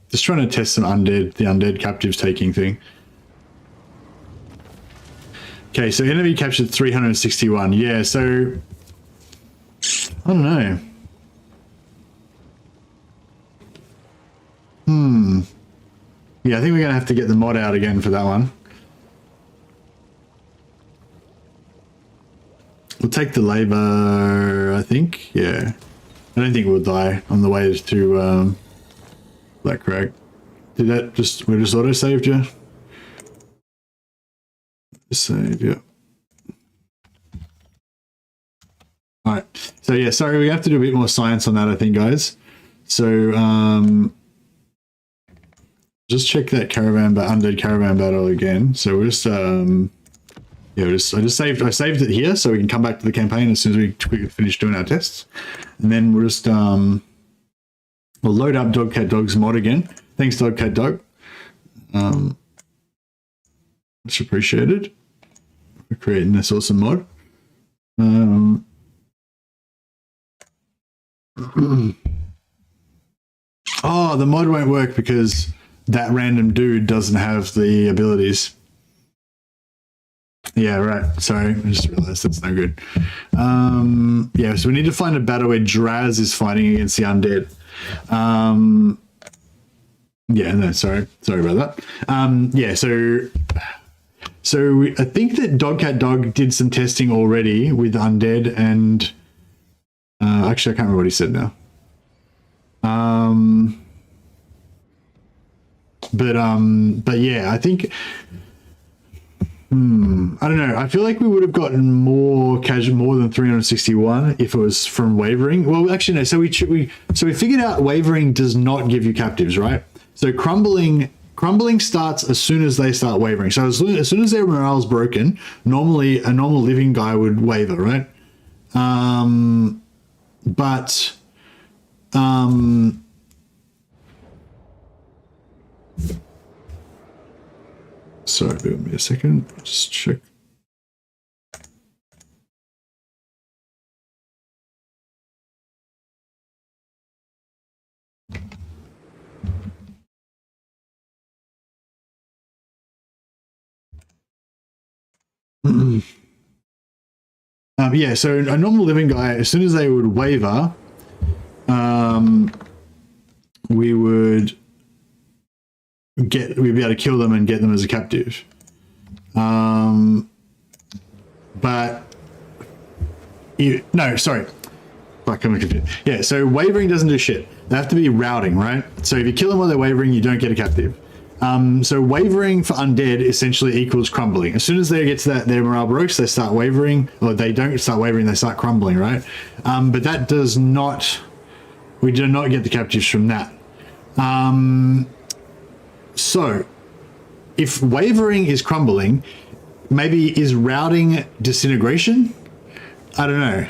A: Just trying to test some undead, the undead captives taking thing. Okay, so enemy captured 361. Yeah, so I don't know. Yeah, I think we're gonna have to get the mod out again for that one. We'll take the labor, I think. Yeah. I don't think we'll die on the way to Black Crag. Did that just, we just auto-saved you? Save, yeah. Alright. So yeah, sorry, we have to do a bit more science on that, I think, guys. So, just check that undead caravan battle again. So we're just, yeah, I saved it here so we can come back to the campaign as soon as we finish doing our tests. And then we'll just, we'll load up Dogcat Dog's mod again. Thanks, Dogcat Dog. Much appreciated for creating this awesome mod. Oh, the mod won't work because that random dude doesn't have the abilities. Yeah, right. Sorry, I just realized that's no good. Yeah, so we need to find a battle where Draz is fighting against the undead. Yeah, no, sorry about that. Yeah, so I think that Dogcat Dog did some testing already with undead, and actually I can't remember what he said now. But yeah, I think I don't know. I feel like we would have gotten more than 361 if it was from wavering. Well, actually no. So we figured out wavering does not give you captives, right? So crumbling starts as soon as they start wavering. So as soon as their morale is broken, normally a normal living guy would waver, right? Sorry, give me a second. Just check. Yeah, so a normal living guy, as soon as they would waver, we'd be able to kill them and get them as a captive. Sorry. Fuck, I'm confused. Yeah, so wavering doesn't do shit. They have to be routing, right? So if you kill them while they're wavering, you don't get a captive. So wavering for undead essentially equals crumbling. As soon as they get to their morale breaks, they start wavering, or they don't start wavering, they start crumbling, right? But that does not, we do not get the captives from that. So if wavering is crumbling, maybe is routing disintegration? I don't know.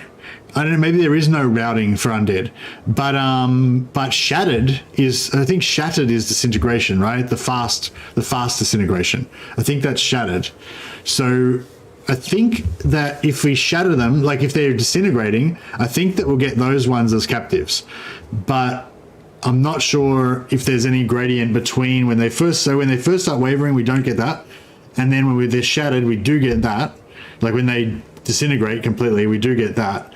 A: Maybe there is no routing for undead, but shattered is, I think shattered is disintegration, right? The fast disintegration. I think that's shattered. So I think that if we shatter them, like if they're disintegrating, I think that we'll get those ones as captives. But I'm not sure if there's any gradient between when they first start wavering, we don't get that. And then when they're shattered, we do get that. Like when they disintegrate completely, we do get that.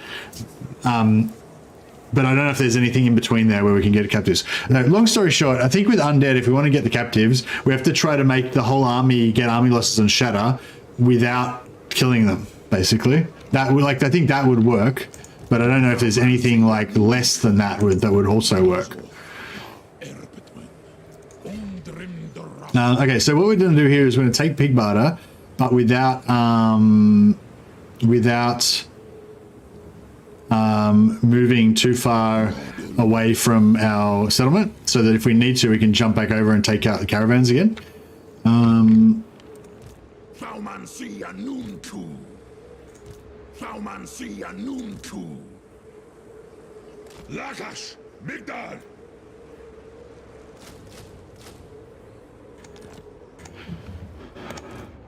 A: But I don't know if there's anything in between there where we can get captives. No, long story short, I think with undead, if we want to get the captives, we have to try to make the whole army get army losses on shatter without killing them, basically. That would, like, I think that would work, but I don't know if there's anything like less than that would also work. Okay, so what we're going to do here is we're going to take pig barter, but without moving too far away from our settlement, so that if we need to, we can jump back over and take out the caravans again.
C: Lakash, Migdal.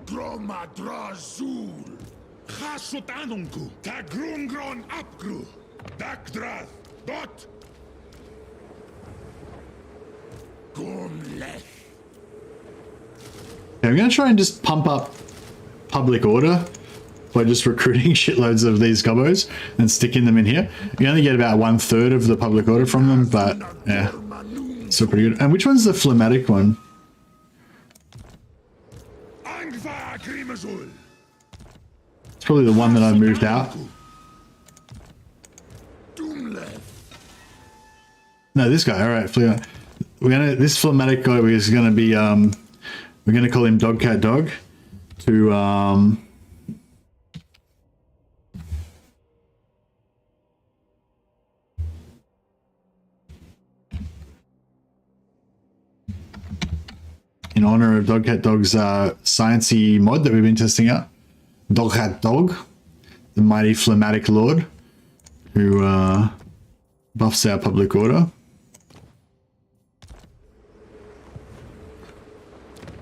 C: Groma Drazul. Chasutanunku. Tagrungron Apgru. Dakdrath. Dot. Gumlech.
A: Yeah, I'm going to try and just pump up public order by just recruiting shitloads of these gobos and sticking them in here. You only get about 1/3 of the public order from them, but yeah, still pretty good. And which one's the phlegmatic one? It's probably the one that I moved out. No, this guy. All right, this phlegmatic guy is gonna be we're gonna call him Dog Cat Dog to in honor of Dog Cat Dog's sciencey mod that we've been testing out. Dog Cat Dog, the mighty phlegmatic lord, who buffs our public order.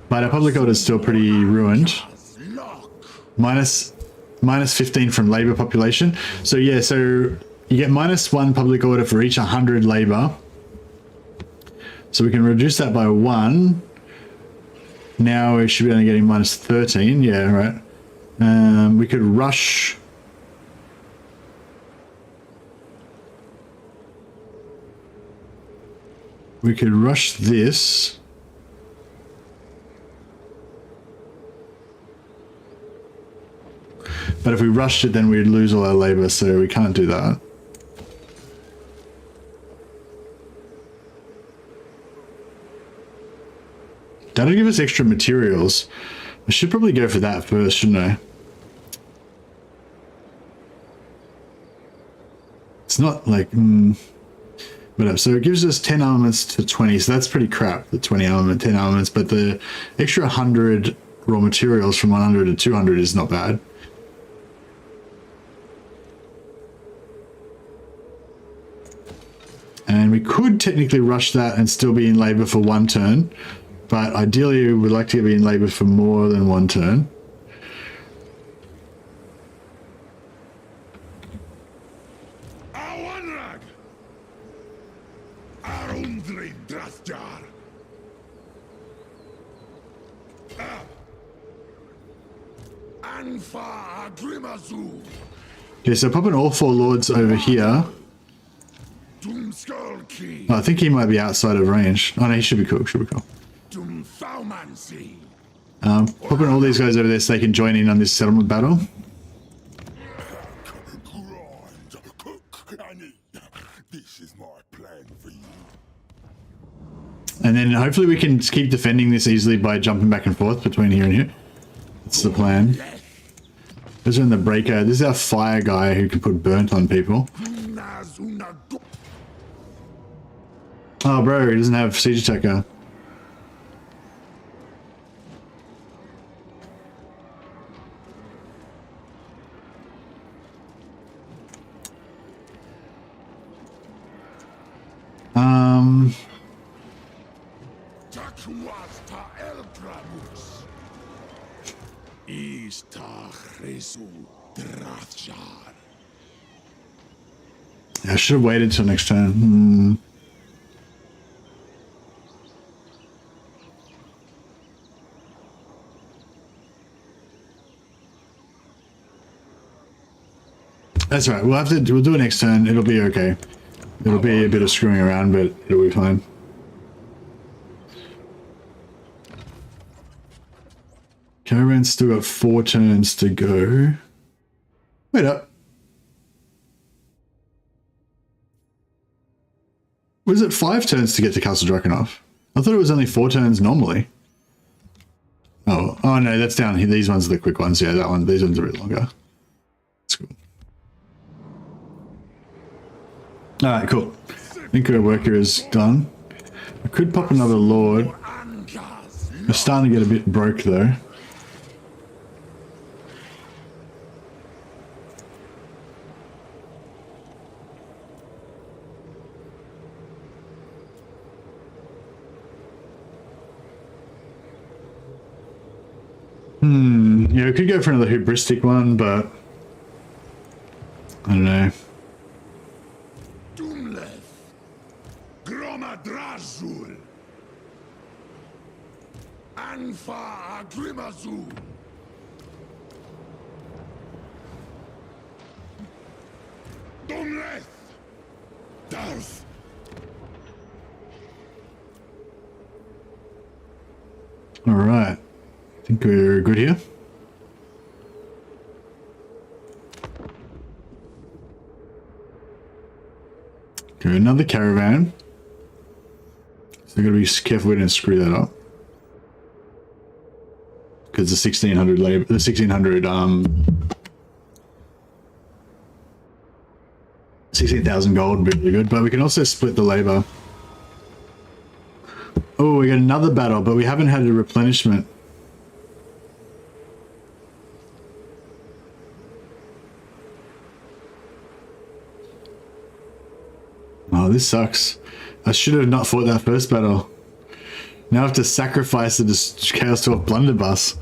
A: But our public order is still pretty ruined. Minus 15 from labor population. So yeah, so you get -1 public order for each 100 labor. So we can reduce that by 1. Now we should be only getting -13. Yeah, right. We could rush. We could rush this. But if we rushed it, then we'd lose all our labor, so we can't do that. That'll give us extra materials. I should probably go for that first, shouldn't I? It's not like... whatever. So it gives us 10 armaments to 20, so that's pretty crap, the 20 armament, 10 armaments, but the extra 100 raw materials from 100 to 200 is not bad. And we could technically rush that and still be in labor for 1 turn, but ideally we would like to be in labor for more than 1 turn. Okay, so popping all 4 lords over here. Oh, I think he might be outside of range. Oh no, he should be cool, popping all these guys over there so they can join in on this settlement battle.
C: This is my plan for you.
A: And then hopefully we can keep defending this easily by jumping back and forth between here and here. That's the plan. Those are in the breaker. This is our fire guy who can put burnt on people. Oh bro, he doesn't have siege attacker. I should have waited till next turn. That's right. We'll do it next turn. It'll be okay. It'll be a bit of screwing around, but it'll be fine. Caravan's still got 4 turns to go. Wait up. Was it 5 turns to get to Castle Drakenhof? I thought it was only 4 turns normally. Oh no, that's down here. These ones are the quick ones. Yeah, that one. These ones are a bit longer. That's cool. All right, cool. I think our worker is done. I could pop another lord. We're starting to get a bit broke though. Yeah, we could go for another hubristic one, but I don't know.
C: Drazhoath Anfa Agrimazul. Dumleth Darth.
A: All right, I think we're good here. Okay, another caravan. So we gotta be careful we don't screw that up. Because the 1600 labor, the 1600 16,000 gold would be really good, but we can also split the labor. Oh, we got another battle, but we haven't had a replenishment. Oh, this sucks. I should have not fought that first battle. Now I have to sacrifice the Chaos Dwarf blunderbuss.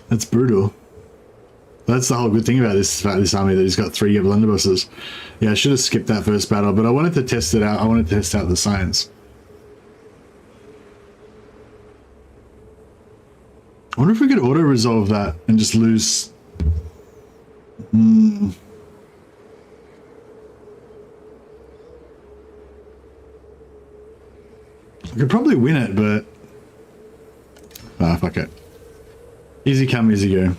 A: That's brutal. That's the whole good thing about this army, that he's got 3 blunderbusses. Yeah, I should have skipped that first battle, but I wanted to test it out. I wanted to test out the science. I wonder if we could auto-resolve that and just lose... I could probably win it, but... Ah, fuck it. Easy come, easy go.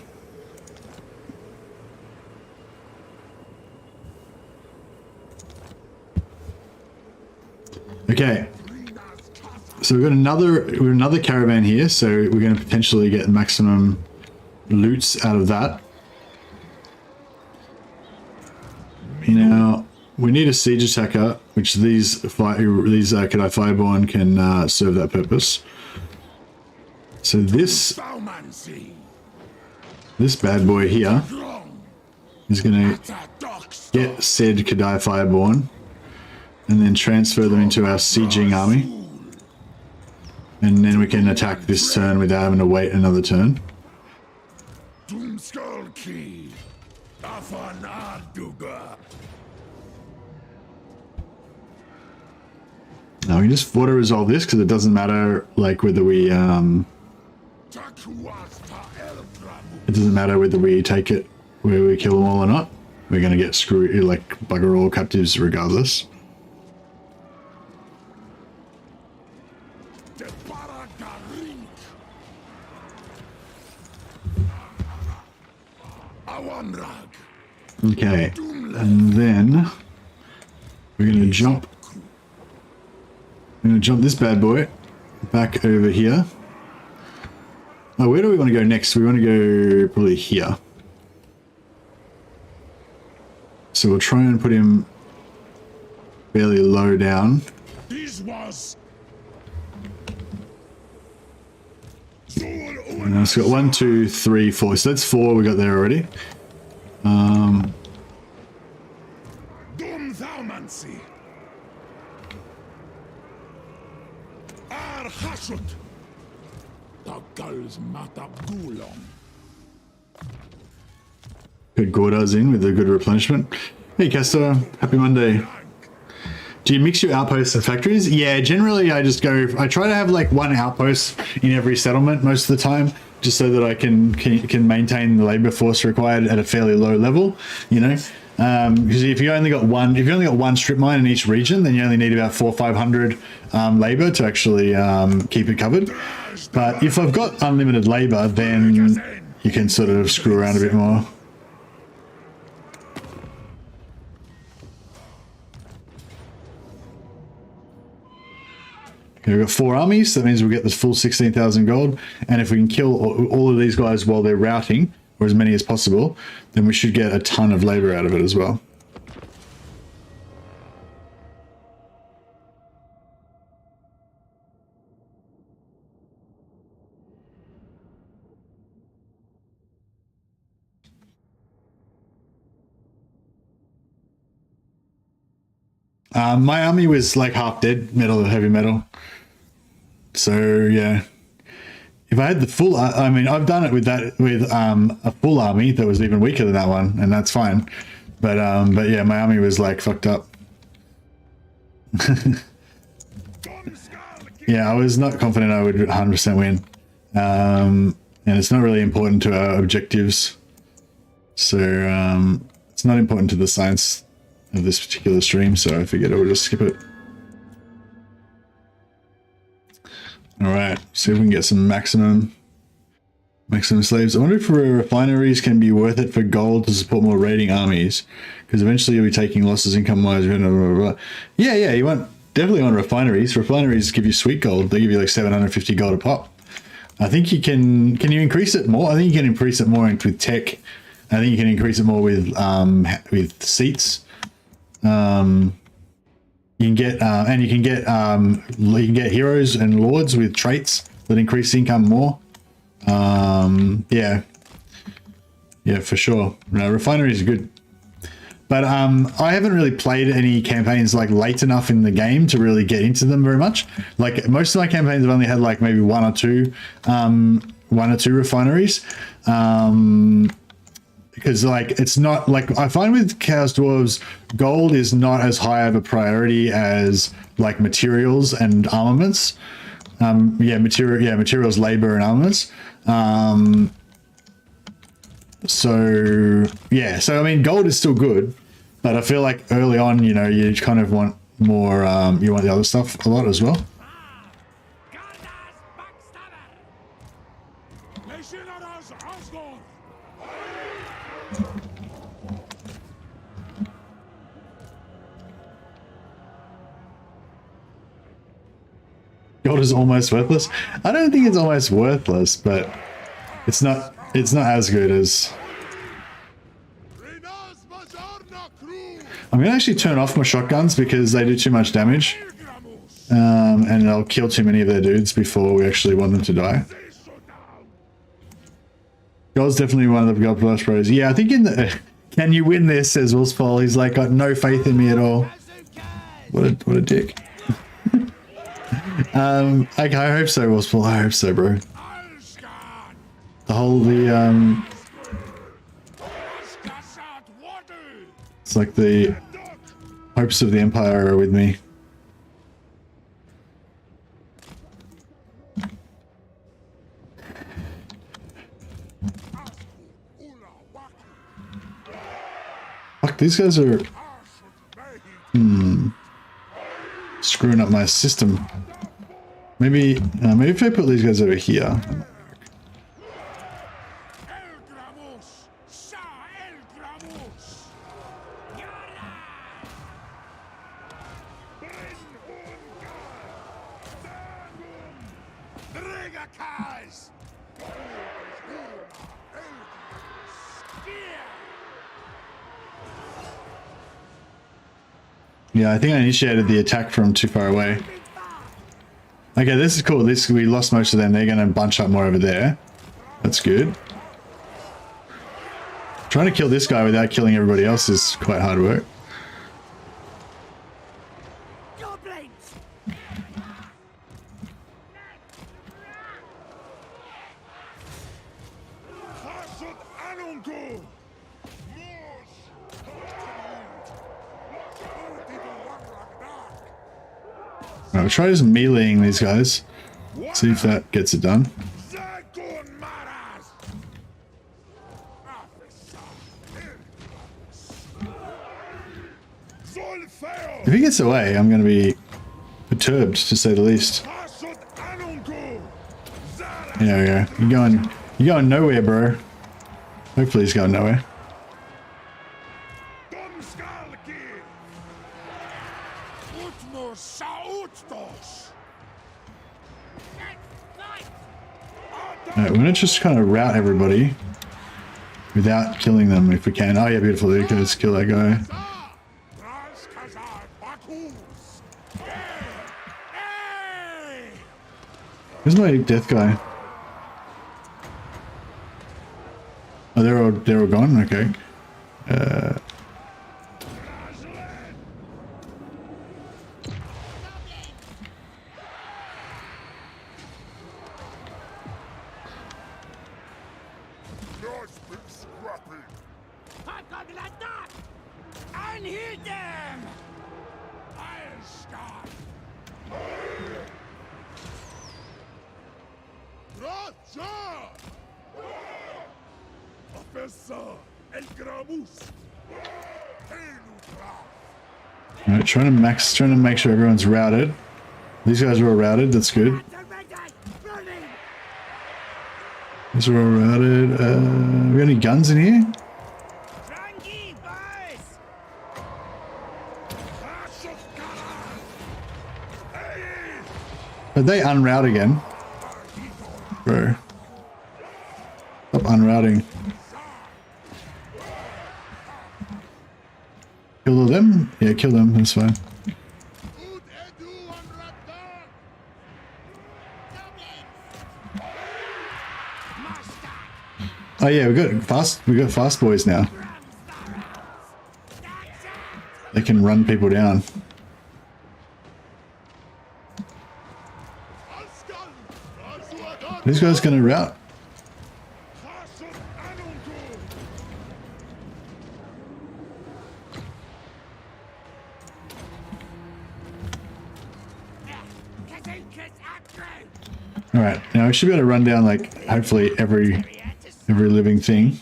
A: Okay. So we've got another caravan here, so we're going to potentially get maximum loots out of that. Now, we need a siege attacker, which these Kadai Fireborn can serve that purpose. So this bad boy here is going to get said Kadai Fireborn and then transfer them into our sieging army. And then we can attack this turn without having to wait another turn. Now we can just auto resolve this because it doesn't matter like whether we it doesn't matter whether we take it where we kill them all or not. We're gonna get screwed, like bugger all captives regardless. Okay, and then we're gonna jump. I'm gonna jump this bad boy back over here. Oh, where do we want to go next? We want to go probably here. So we'll try and put him fairly low down. And it's got 1, 2, 3, 4. So that's 4 we got there already. Good Gorda's in with a good replenishment. Hey Castor, happy Monday. Do you mix your outposts and factories? Yeah, generally I just go, I try to have like 1 outpost in every settlement most of the time. just so that I can maintain the labor force required at a fairly low level, you know. Because if you only got one strip mine in each region, then you only need about 400 or 500 labor to actually keep it covered. But if I've got unlimited labor, then you can sort of screw around a bit more. Okay, we've got 4 armies, so that means we'll get this full 16,000 gold. And if we can kill all of these guys while they're routing, or as many as possible, then we should get a ton of labor out of it as well. My army was like half dead, metal or heavy metal. So yeah, if I had the full, I mean, I've done it with a full army that was even weaker than that one, and that's fine. But yeah, my army was like fucked up. Yeah, I was not confident I would 100% win, and it's not really important to our objectives. So it's not important to the science of this particular stream, so I figured I would just skip it. Alright, see if we can get some maximum slaves. I wonder if refineries can be worth it for gold to support more raiding armies, because eventually you'll be taking losses income-wise. Yeah, you definitely want refineries. Refineries give you sweet gold. They give you like 750 gold a pop. I think you can you increase it more? I think you can increase it more with tech. I think you can increase it more with seats. You can get heroes and lords with traits that increase income more. Yeah, for sure. No, refineries are good, but I haven't really played any campaigns like late enough in the game to really get into them very much. Like most of my campaigns have only had like maybe one or two refineries. Because like it's not like I find with Chaos Dwarves, gold is not as high of a priority as like materials and armaments. Materials, labor, and armaments. So I mean, gold is still good, but I feel like early on, you know, you kind of want more. You want the other stuff a lot as well. Gold is almost worthless. I don't think it's almost worthless, but it's not as good as. I'm gonna actually turn off my shotguns because they do too much damage, and I'll kill too many of their dudes before we actually want them to die. Gold's definitely one of the gold plus pros. Yeah, I think in the can you win this? Says Wolfsfall. He's like got no faith in me at all. What a dick. Okay, I hope so, Wolfsfall. I hope so, bro. It's like the hopes of the Empire are with me. Fuck, these guys are screwing up my system. Maybe if I put these guys over here. Yeah, I think I initiated the attack from too far away. Okay, this is cool. We lost most of them. They're going to bunch up more over there. That's good. Trying to kill this guy without killing everybody else is quite hard work. Alright, we'll try just meleeing these guys. See if that gets it done. If he gets away, I'm going to be perturbed, to say the least. There we go. You're going nowhere, bro. Hopefully he's going nowhere. Alright, we're going to just kind of route everybody without killing them if we can. Oh yeah, beautiful. There you go. Let's kill that guy. Where's my death guy? Oh, they're all gone? Okay. Alright, trying to make sure everyone's routed. These guys are all routed, that's good. These are all routed. We got any guns in here? Did they unroute again? Bro. Stop unrouting. Kill all them? Yeah, kill them, that's fine. Oh yeah, we got fast boys now. They can run people down. These guys gonna route. Alright, now we should be able to run down, like, hopefully every living thing.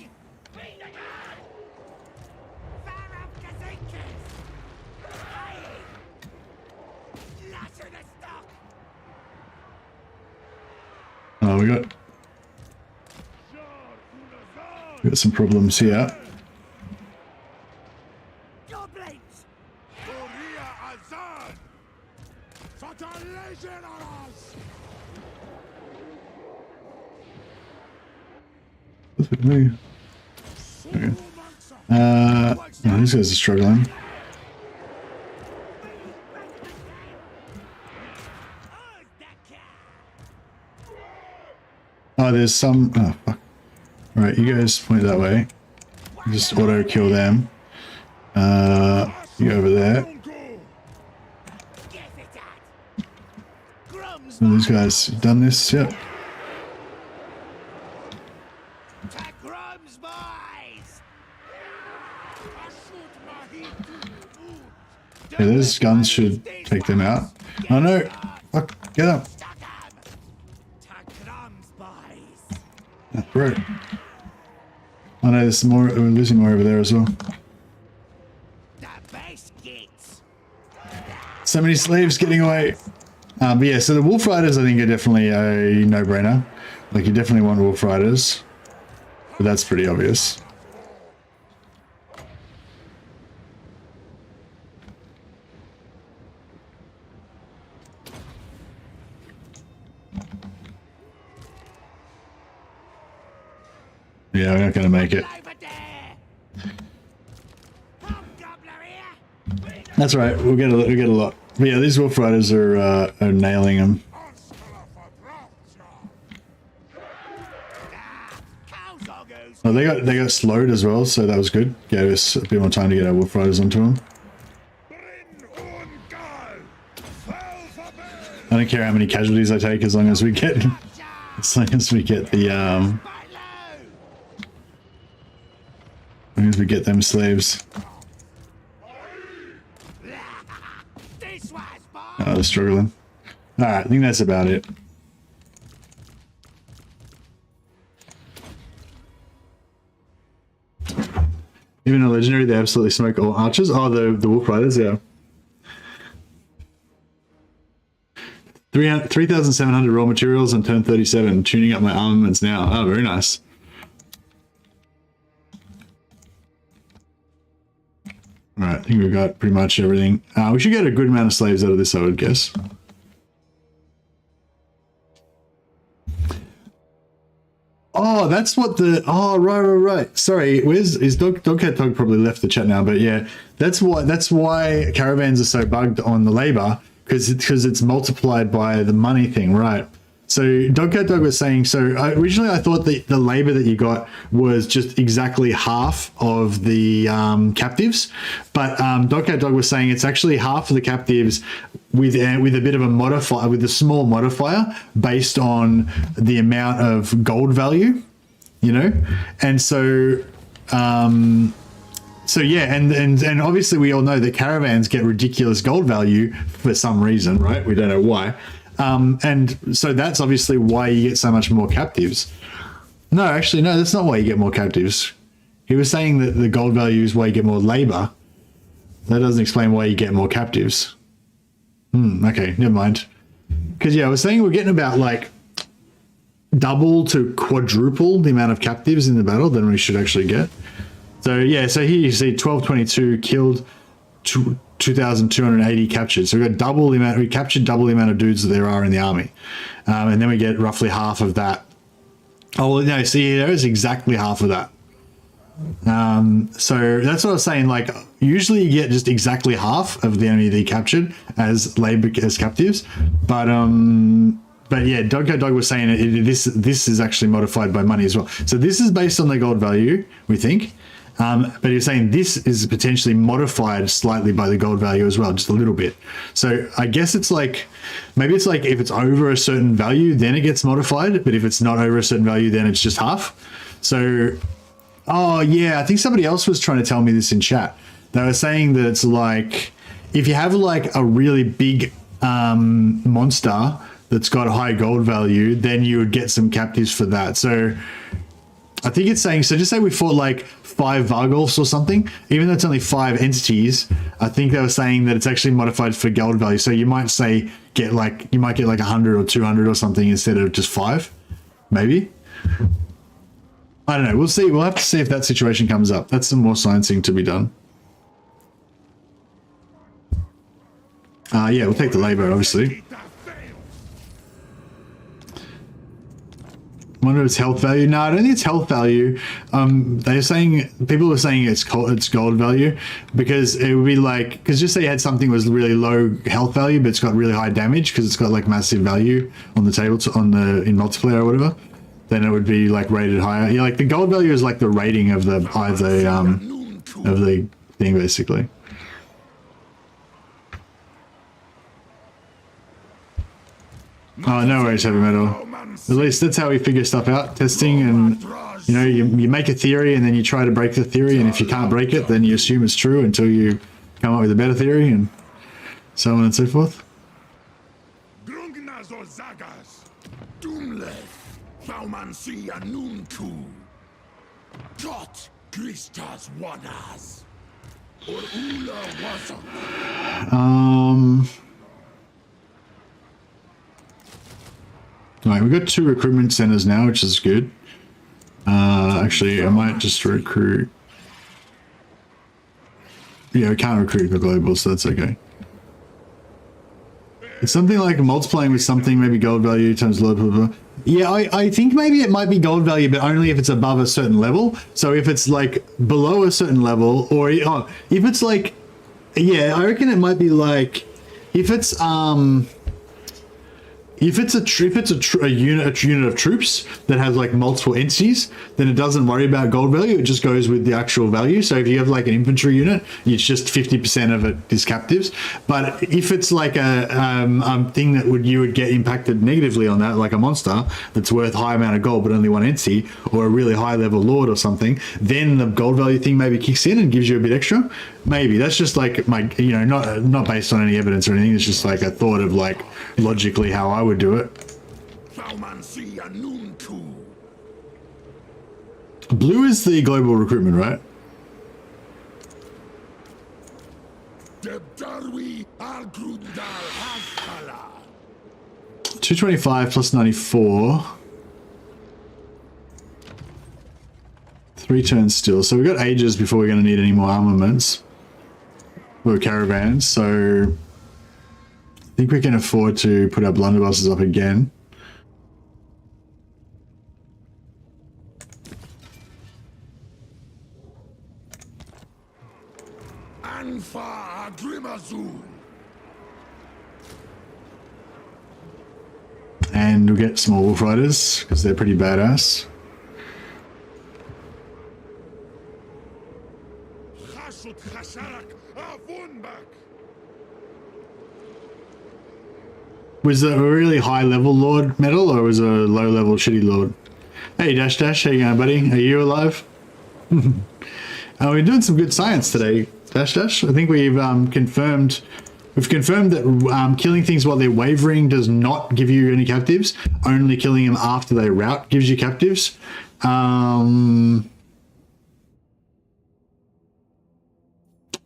A: Oh, we got some problems here. Okay. No, these guys are struggling. Oh, there's some. Oh, fuck. Alright, you guys point that way. Just auto kill them. You go over there. So these guys done this? Yep. Yeah, those guns should take them out. Oh no! Fuck, get up! Oh, right. Oh no, there's more. We're losing more over there as well. So many slaves getting away. But yeah, so the wolf riders I think are definitely a no-brainer. Like you definitely want wolf riders, but that's pretty obvious. Yeah, we're not gonna make it. That's right. We'll get a lot. But yeah, these wolf riders are nailing them. Oh, they got slowed as well, so that was good. Gave us a bit more time to get our wolf riders onto them. I don't care how many casualties I take as long as we get the as long as we get them slaves. Oh, they're struggling. Alright, I think that's about it. Even a legendary, they absolutely smoke all archers. Oh, the wolf riders, yeah. 3,700 raw materials on turn 37. Tuning up my armaments now. Oh, very nice. All right, I think we've got pretty much everything. We should get a good amount of slaves out of this, I would guess. Oh, that's what the... Oh, right. Sorry, is Dogcat Dog probably left the chat now, but yeah, that's why caravans are so bugged on the labor, because it's multiplied by the money thing, right? So Dogcat Dog was saying, so originally I thought that the labor that you got was just exactly half of the captives, but Dogcat Dog was saying it's actually half of the captives with a bit of a modifier, with a small modifier based on the amount of gold value, you know, and so yeah, and obviously we all know that caravans get ridiculous gold value for some reason, right? We don't know why. And so that's obviously why you get so much more captives. No, actually, no, that's not why you get more captives. He was saying that the gold value is why you get more labor. That doesn't explain why you get more captives. Okay, never mind. Because, yeah, I was saying we're getting about, like, double to quadruple the amount of captives in the battle than we should actually get. So, yeah, so here you see 1222 killed, 2,280 captured. So we got double the amount. We captured double the amount of dudes that there are in the army, and then we get roughly half of that. Oh no! See, there is exactly half of that. So that's what I was saying. Like usually you get just exactly half of the enemy they captured as labor as captives, but yeah, Dogcat Dog was saying this is actually modified by money as well. So this is based on the gold value, we think. But he was saying this is potentially modified slightly by the gold value as well, just a little bit. So I guess it's like, maybe it's like if it's over a certain value, then it gets modified. But if it's not over a certain value, then it's just half. So, oh yeah, I think somebody else was trying to tell me this in chat. They were saying that it's like, if you have like a really big monster that's got a high gold value, then you would get some captives for that. So I think it's saying, so just say we fought like 5 Vargulfs or something, even though it's only 5 entities, I think they were saying that it's actually modified for gold value. So you might say you might get like 100 or 200 or something instead of just 5, maybe. I don't know. We'll see. We'll have to see if that situation comes up. That's some more sciencing to be done. Yeah, we'll take the labor, obviously. Wonder if it's health value. No, I don't think it's health value. They're saying, people were saying it's gold value, because it would be like, because just say you had something was really low health value, but it's got really high damage because it's got like massive value on the table in multiplayer or whatever, then it would be like rated higher. Yeah, like the gold value is like the rating of the thing basically. Oh, no worries, Heavy Metal. At least that's how we figure stuff out, testing, and you know, you make a theory and then you try to break the theory, and if you can't break it, then you assume it's true until you come up with a better theory, and so on and so forth. Alright, we've got 2 recruitment centers now, which is good. Actually, I might just recruit. Yeah, we can't recruit the global, so that's okay. It's something like multiplying with something, maybe gold value times low, blah, blah. Yeah, I think maybe it might be gold value, but only if it's above a certain level. So if it's like below a certain level, or if it's like, yeah, I reckon it might be like, if it's a unit of troops that has like multiple entities, then it doesn't worry about gold value. It just goes with the actual value. So if you have like an infantry unit, it's just 50% of it is captives. But if it's like a thing that you would get impacted negatively on that, like a monster that's worth a high amount of gold but only 1 entity, or a really high level lord or something, then the gold value thing maybe kicks in and gives you a bit extra. Maybe that's just like my, you know, not based on any evidence or anything. It's just like a thought of like logically how I would do it. Blue is the global recruitment, right? 225 plus 94. 3 turns still. So we've got ages before we're going to need any more armaments or caravans. So I think we can afford to put our blunderbusses up again.
C: Anfa Agrimazul.
A: And we'll get small wolf riders because they're pretty badass. Was it a really high level Lord medal or was it a low level shitty Lord? Hey Dash Dash, how you going, buddy? Are you alive? We're doing some good science today, Dash Dash. I think we've confirmed that killing things while they're wavering does not give you any captives. Only killing them after they rout gives you captives.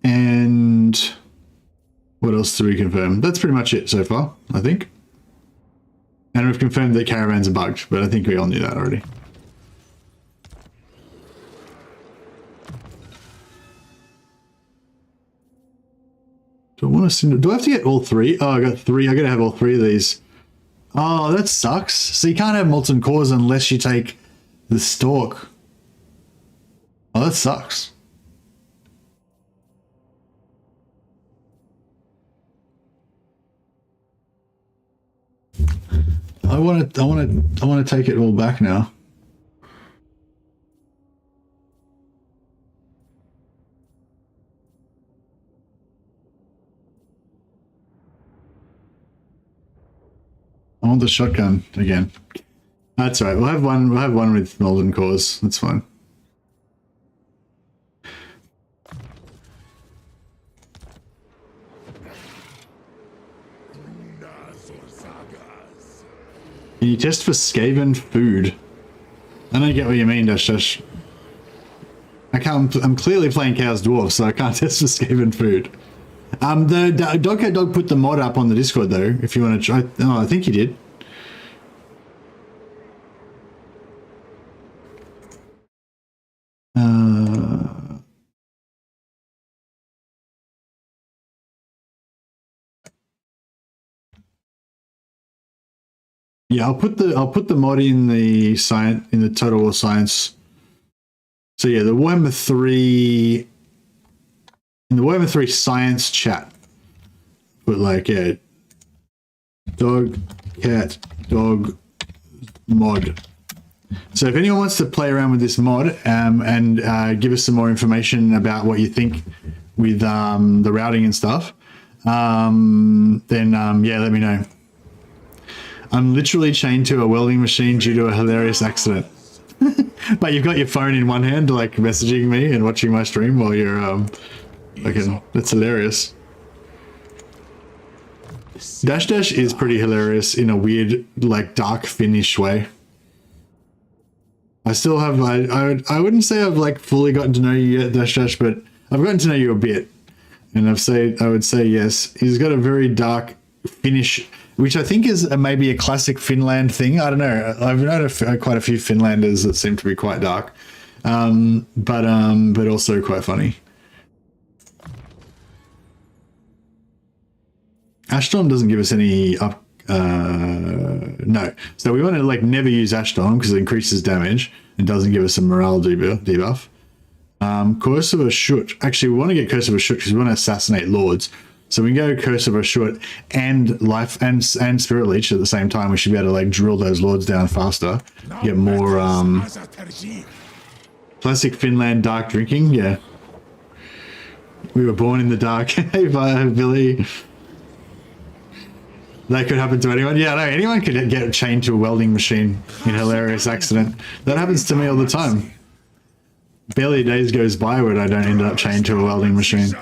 A: And what else do we confirm? That's pretty much it so far, I think. And we've confirmed that caravans are bugged, but I think we all knew that already. Do I want to send? Do I have to get all 3? Oh, I got 3. I gotta have all 3 of these. Oh, that sucks. So you can't have molten cores unless you take the stalk. Oh, that sucks. I want to take it all back now. I want the shotgun again. That's all right. We'll have one with molten cores. That's fine. Can you test for Skaven food? I don't get what you mean, Dash Dash. I'm clearly playing Chaos Dwarfs, so I can't test for Skaven food. The Dogcat Dog put the mod up on the Discord though, if you want to try. Oh, I think he did. Yeah, I'll put the mod in the science, in the Total War Science. So yeah, the Warhammer 3 in the Warhammer 3 Science chat. Put like dog, cat, dog mod. So if anyone wants to play around with this mod and give us some more information about what you think with the routing and stuff, then yeah, let me know. I'm literally chained to a welding machine due to a hilarious accident. But you've got your phone in one hand, like messaging me and watching my stream while you're that's hilarious. Dash Dash is pretty hilarious in a weird, like, dark Finnish way. I still have, I wouldn't say I've like fully gotten to know you yet, Dash Dash, but I've gotten to know you a bit. And I would say yes. He's got a very dark Finnish, which I think is maybe a classic Finland thing. I don't know. I've known quite a few Finlanders that seem to be quite dark, but also quite funny. Ashtorm doesn't give us any up. No, so we want to like never use Ashtorm because it increases damage and doesn't give us a morale debuff. Curse of a Shut. Actually, we want to get Curse of a Shut because we want to assassinate lords. So we can go Curse of a Shut and Life and Spirit Leech at the same time. We should be able to like drill those lords down faster. Get more classic Finland dark drinking. Yeah, we were born in the dark. Hey, Billy. That could happen to anyone. Yeah, no, anyone could get chained to a welding machine in a hilarious accident. That happens to me all the time. Barely a day goes by where I don't end up chained to a welding machine.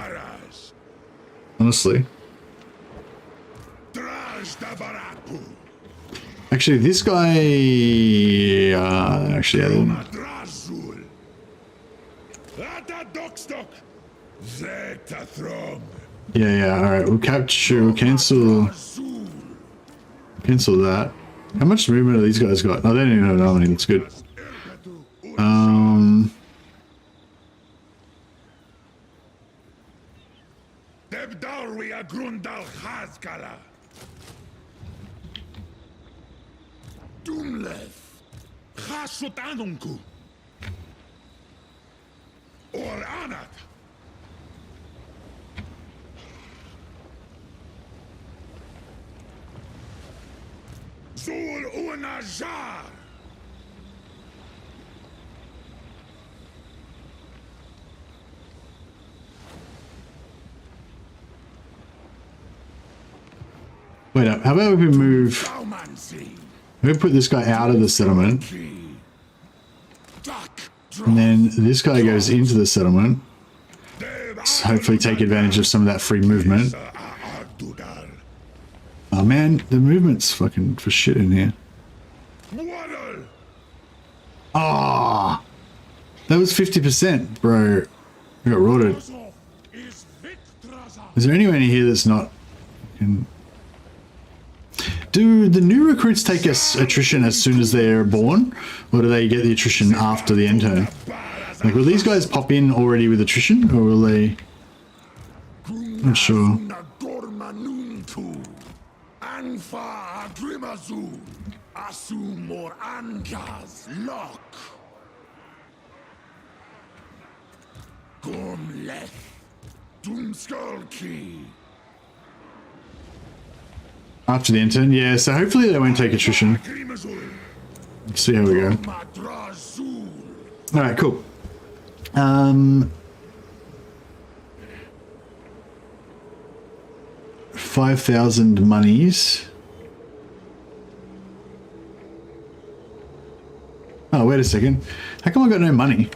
A: Honestly. Actually, this guy... actually, I didn't... Yeah, alright, we'll cancel... Cancel that. How much movement have these guys got? Oh, they don't even have any. That's good.
C: Debdarwia Grundal Hazkala. Dumlev. Hasutanunku. Or Anat. Zul Unajar.
A: Wait up. How about we move?
C: Baumansi.
A: We put this guy out of the settlement,
C: Duck.
A: and then this guy goes into the settlement. So hopefully, take advantage of some of that free movement. Oh man, the movement's fucking for shit in here. Ah, that was 50%, bro. I got rorted. Is there anyone in here that's not? Do the new recruits take us attrition as soon as they're born, or do they get the attrition after the end turn? Like, will these guys pop in already with attrition, or will they? Not sure.
C: Anfa Grimazu. Asum or Anjas. Lock. Gomleth. Doomskulki.
A: After the end turn, yeah. So hopefully they won't take attrition. Let's see how we go. All right, cool. 5,000 monies. Oh, wait a second. How come I got no money?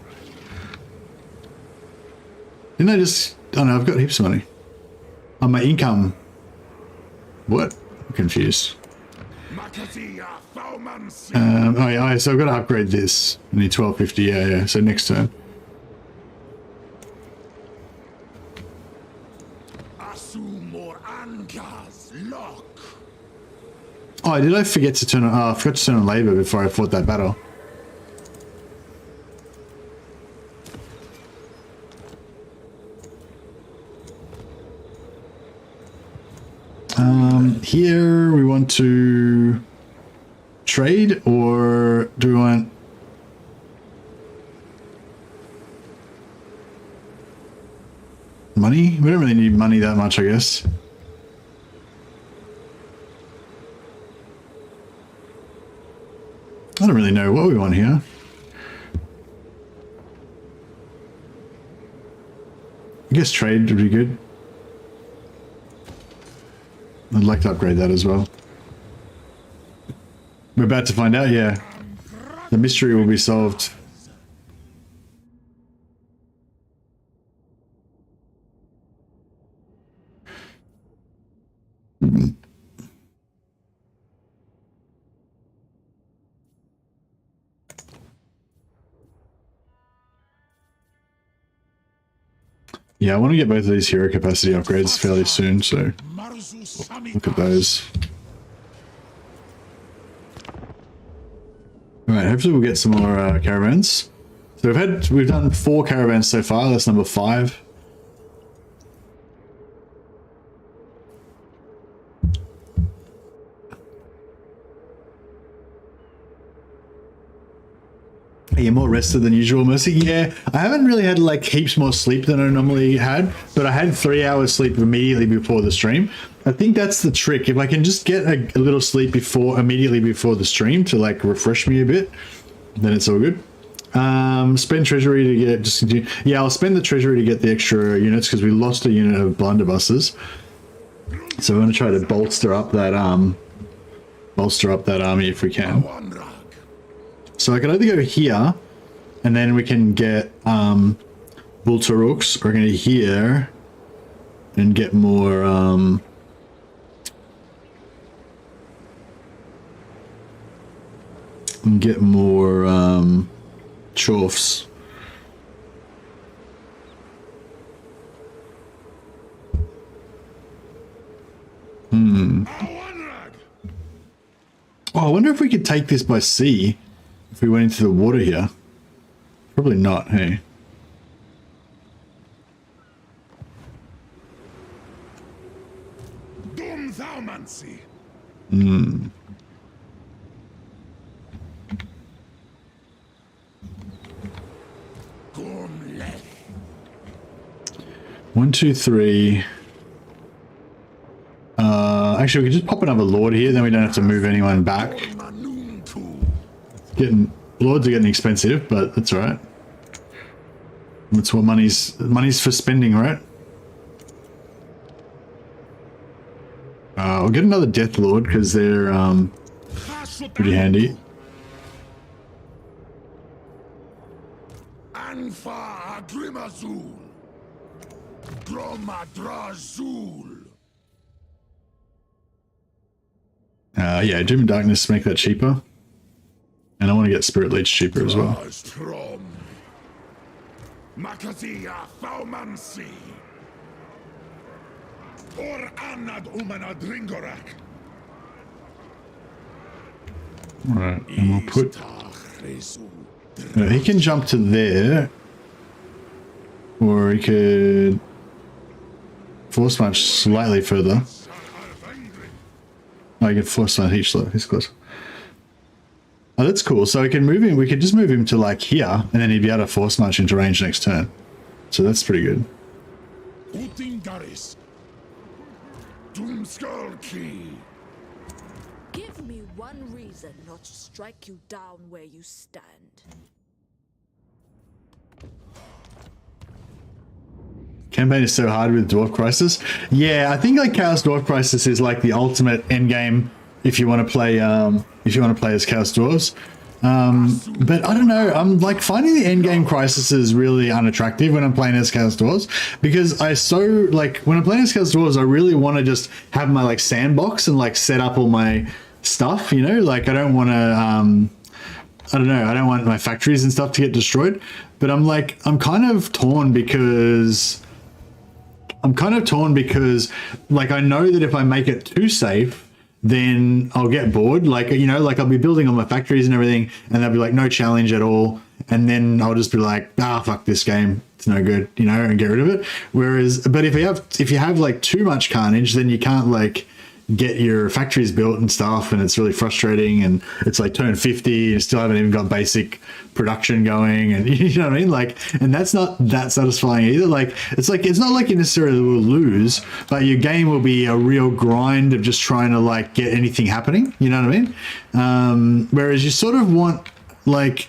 A: Didn't I just... Oh no, I've got heaps of money. Oh, my income. What? I'm confused. Oh yeah, so I've got to upgrade this. I need 1250, yeah. So next turn. Oh, did I forget to turn on... Oh, I forgot to turn on labor before I fought that battle. Here we want to trade, or do we want... money? We don't really need money that much, I guess. I don't really know what we want here. I guess trade would be good. I'd like to upgrade that as well. We're about to find out, yeah. The mystery will be solved. Yeah, I want to get both of these hero capacity upgrades fairly soon, so look at those. Alright, hopefully we'll get some more caravans. So we've done 4 caravans so far, that's number 5. Are you more rested than usual, Mercy? Yeah, I haven't really had like heaps more sleep than I normally had, but I had 3 hours sleep immediately before the stream. I think that's the trick. If I can just get a little sleep immediately before the stream to like refresh me a bit, then it's all good. Spend treasury to get yeah, I'll spend the treasury to get the extra units because we lost a unit of blunderbusters. So we're going to try to bolster up that army if we can. So I can either go here, and then we can get Vulturuks, or I can go here and get more Dwarfs. Oh, I wonder if we could take this by sea if we went into the water here. Probably not, hey.
C: Thaumancy.
A: Hmm.
C: Gumlech.
A: 1, 2, 3. Actually, we could just pop another lord here, then we don't have to move anyone back. Lords are getting expensive, but that's alright. That's what money's for spending, right? We'll get another Death Lord because they're pretty handy.
C: Anfa Grimazul. Dromadrazul.
A: Yeah, Doom and Darkness make that cheaper. And I want to get Spirit Leech cheaper as well.
C: Makazia Thaumancy. Or Anad Umana Dringorak.
A: Alright, and we'll put... he can jump to there. Or he could... force march slightly further. Oh, he can force march each slow. He's close. Oh, that's cool. So we can move him. We could just move him to like here, and then he'd be able to force march into range next turn. So that's pretty good.
F: Give me one reason not to strike you down where you stand.
A: Campaign is so hard with Dwarf Crisis. Yeah, I think like Chaos Dwarf Crisis is like the ultimate end game if you want to play as Chaos Dwarves. But I don't know, I'm like finding the end game crises really unattractive when I'm playing as Chaos Dwarves, because when I'm playing as Chaos Dwarves, I really want to just have my like sandbox and like set up all my stuff, you know, like I don't want to I don't want my factories and stuff to get destroyed. But I'm kind of torn because like I know that if I make it too safe, then I'll get bored. Like, you know, like I'll be building all my factories and everything, and they'll be like no challenge at all, and then I'll just be like, fuck this game, it's no good, you know, and get rid of it. But if you have like too much carnage, then you can't like get your factories built and stuff, and it's really frustrating, and it's like turn 50 you still haven't even got basic production going, and you know what I mean, like, and that's not that satisfying either. Like it's not like you necessarily will lose, but your game will be a real grind of just trying to like get anything happening, you know what I mean. Whereas you sort of want like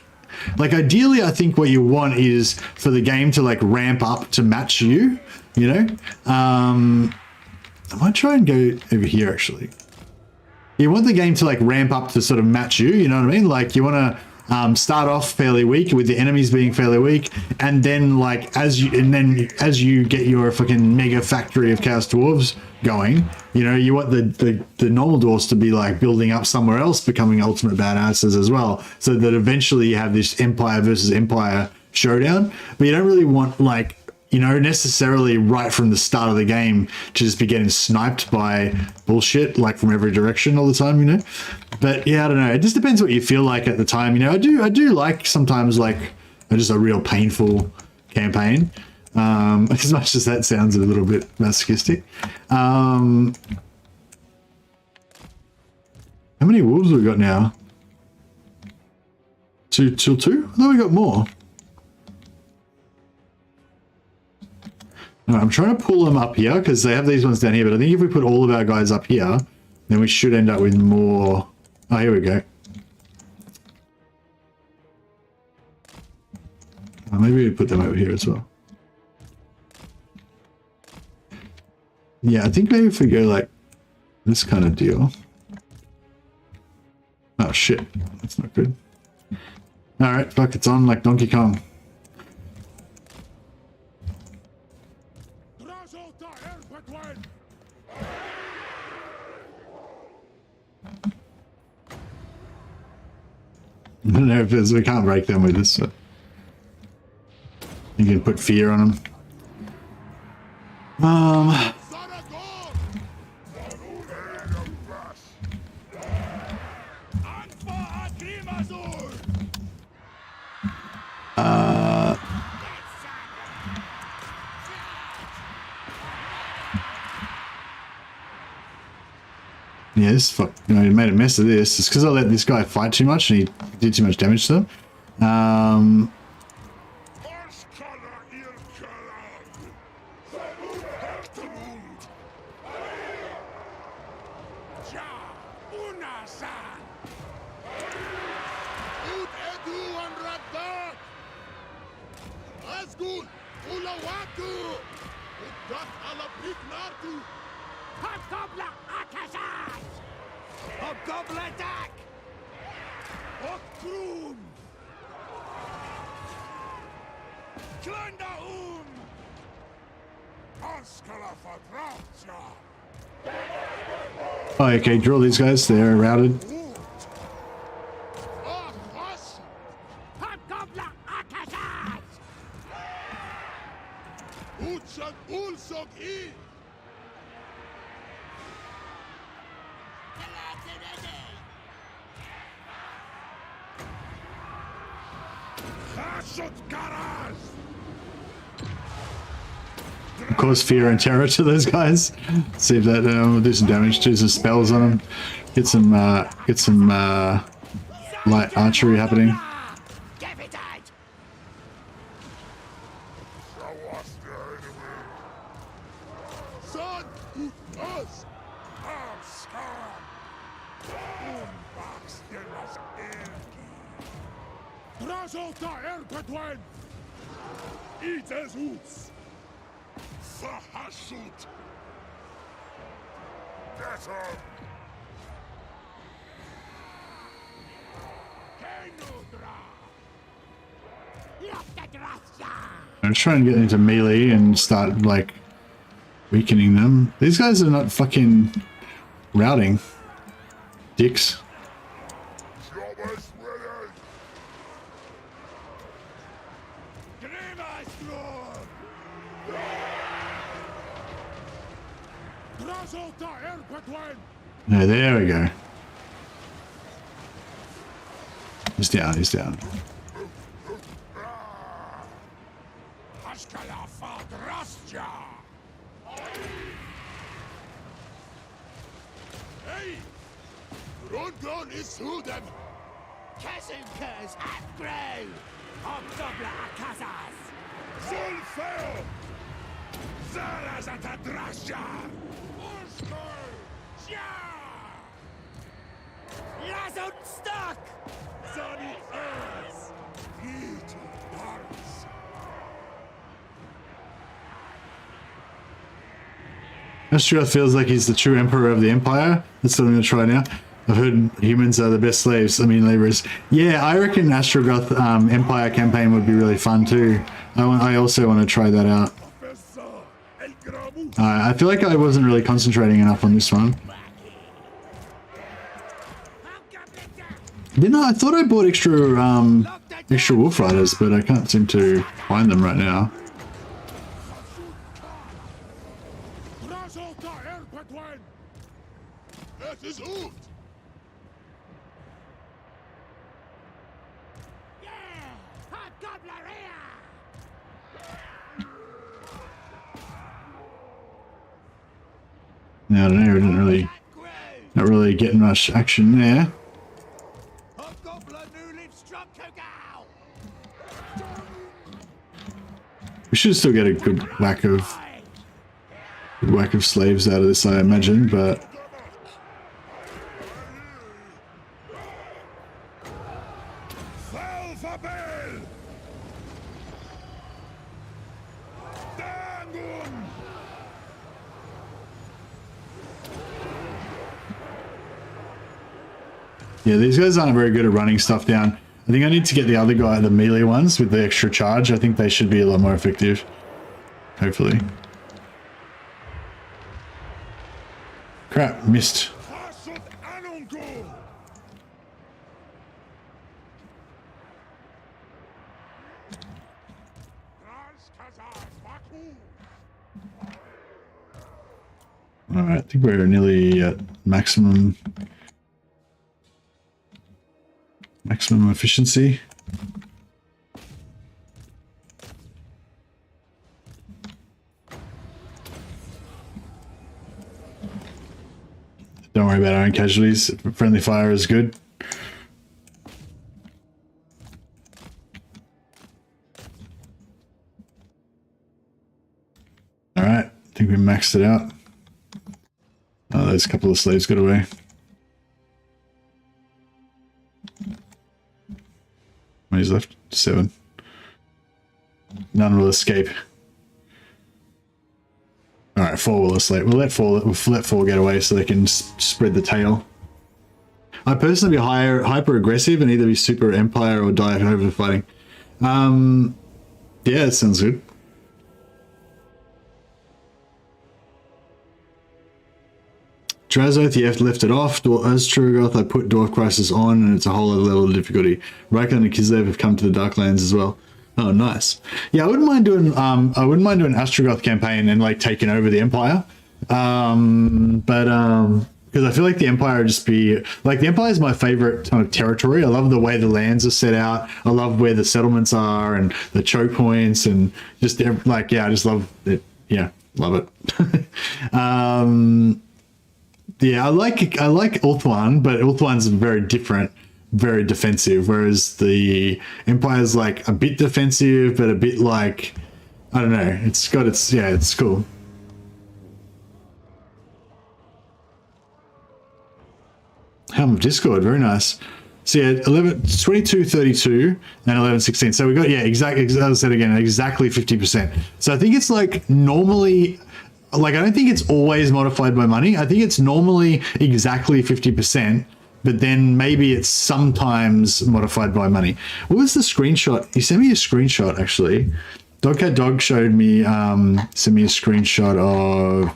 A: ideally I think what you want is for the game to like ramp up to match you know. I might try and go over here, actually. You want the game to like ramp up to sort of match you, you know what I mean? Like you want to start off fairly weak with the enemies being fairly weak, and then like as you get your fucking mega factory of Chaos Dwarves going, you know, you want the normal dwarves to be like building up somewhere else, becoming ultimate badasses as well, so that eventually you have this Empire versus Empire showdown. But you don't really want like, you know, necessarily right from the start of the game to just be getting sniped by bullshit like from every direction all the time, you know. But yeah, I don't know, it just depends what you feel like at the time, you know. I do like sometimes like just a real painful campaign, as much as that sounds a little bit masochistic. How many wolves have we got now? Two? I thought we got more. No, I'm trying to pull them up here because they have these ones down here, but I think if we put all of our guys up here, then we should end up with more. Oh, here we go. Oh, maybe we put them over here as well. Yeah, I think maybe if we go like this kind of deal. Oh shit, that's not good. All right, fuck, it's on like Donkey Kong. I don't know if we can't break them with this. So you can put fear on them. Yeah, this fuck, you know, he made a mess of this. It's because I let this guy fight too much and he did too much damage to them. Oh, okay, drill these guys. They're routed. Cause fear and terror to those guys. See if that do some damage, do some spells on them, get some light archery happening. I'm trying to get into melee and start like weakening them. These guys are not fucking routing. Dicks. No, there we go. He's down, he's down. Drazhoath feels like he's the true emperor of the empire. That's what I'm going to try now. I've heard humans are the best slaves. I mean, laborers. Yeah, I reckon Drazhoath Empire campaign would be really fun too. I also want to try that out. I feel like I wasn't really concentrating enough on this one. Didn't I thought I bought extra wolf riders, but I can't seem to find them right now. No, I don't know, not really getting much action there. We should still get a good whack of slaves out of this, I imagine, but yeah, these guys aren't very good at running stuff down. I think I need to get the other guy, the melee ones with the extra charge. I think they should be a lot more effective. Hopefully. Crap, missed. Alright, I think we're nearly at maximum efficiency. Don't worry about our own casualties. Friendly fire is good. Alright, I think we maxed it out. Oh, those couple of slaves got away. Many's left? 7. None will escape. Alright, 4 will escape. We'll let 4 get away so they can spread the tail. I personally be hyper aggressive and either be super empire or die over the fighting. Yeah, that sounds good. Drazhoath, you have left it off. As Drazhoath, I put Dwarf Crisis on, and it's a whole other level of difficulty. Raikkonen and Kislev have come to the Darklands as well. Oh, nice. Yeah, I wouldn't mind doing Ostrogoth campaign and like taking over the Empire. Because I feel like the Empire would just be like the Empire is my favorite kind of territory. I love the way the lands are set out. I love where the settlements are and the choke points and just like I just love it. Yeah, love it. Yeah, I like Ulthuan, but Ulthuan's very different, very defensive, whereas the Empire's like a bit defensive, but a bit like, I don't know, it's cool. Helm of Discord, very nice. So yeah, 2232 and 1116. So we got, yeah, exactly, as I said again, exactly 50%. So I think it's like normally, like I don't think it's always modified by money. I think it's normally exactly 50%, but then maybe it's sometimes modified by money. What was the screenshot? He sent me a screenshot actually. Dogcat Dog showed me, sent me a screenshot of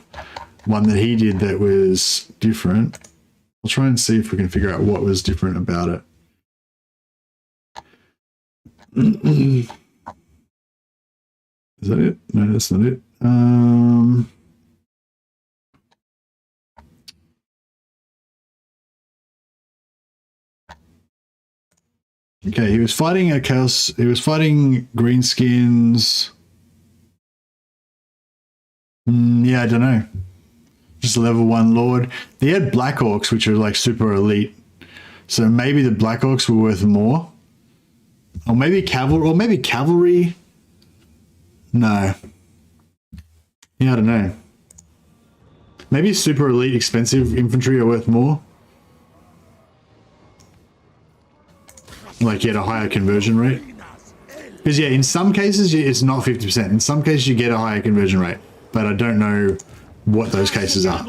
A: one that he did that was different. I'll try and see if we can figure out what was different about it. Is that it? No, that's not it. Okay, he was fighting a chaos. He was fighting greenskins. Yeah, I don't know. Just a level 1 lord. They had Black Orcs, which are like super elite. So maybe the Black Orcs were worth more. Or maybe cavalry. No. Yeah, I don't know. Maybe super elite expensive infantry are worth more. Like you get a higher conversion rate. Because yeah, in some cases it's not 50%. In some cases you get a higher conversion rate. But I don't know what those cases are.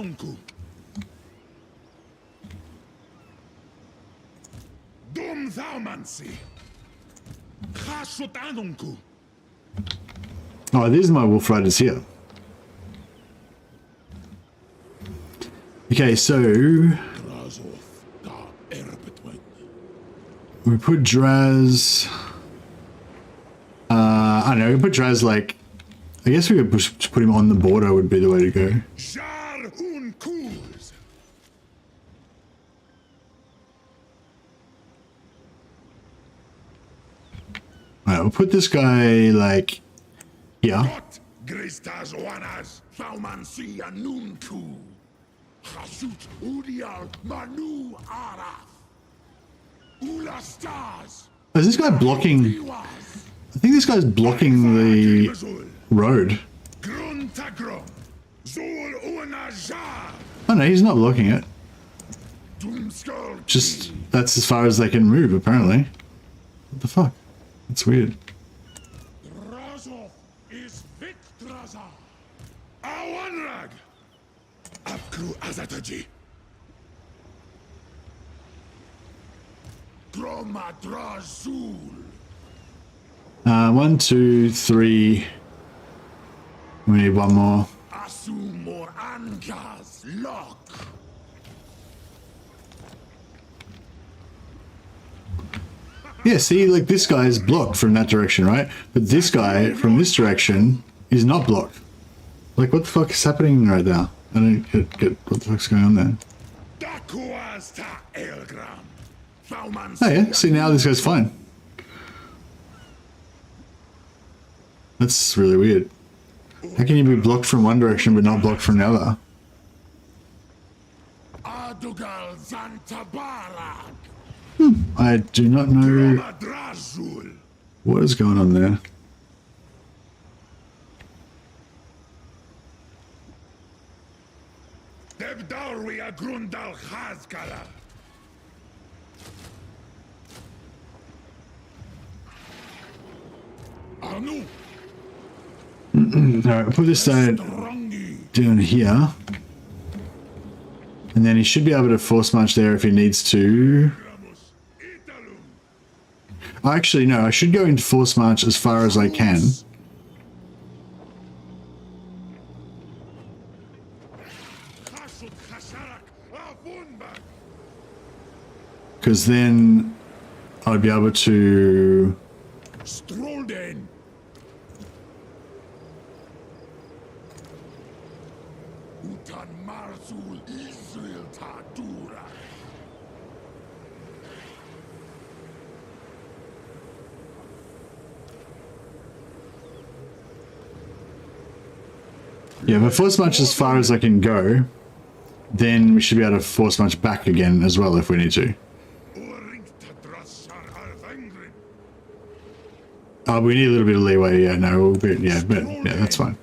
A: Oh, these are my Wolf Riders here. Okay, so we put Draz. I don't know. We put Draz like. I guess we could just put him on the border. Would be the way to go. Alright, we'll put this guy like here. Is this guy blocking? I think this guy's blocking the road. Oh no, he's not blocking it. Just, that's as far as they can move, apparently. What the fuck? That's weird. One, two, three. We need one more. Yeah, see, like this guy is blocked from that direction, right? But this guy from this direction is not blocked. Like, what the fuck is happening right now? I don't get what the fuck's going on there. Oh yeah, see now this guy's fine. That's really weird. How can you be blocked from one direction but not blocked from the other?
C: Adugal Zantabarak.
A: I do not know
C: Drazhoath.
A: what is going on there.
C: Debdarwi Agrundal Khazkala. Anu.
A: Alright, put this down here. And then he should be able to force march there if he needs to. Actually, no, I should go into force march as far as I can. Because then I'd be able to...
C: Strolden. Utan Marzul Israel Tadura.
A: Yeah, but force march as far as I can go, then we should be able to force march back again as well if we need to. We need a little bit of leeway. Yeah, no, but yeah, that's fine.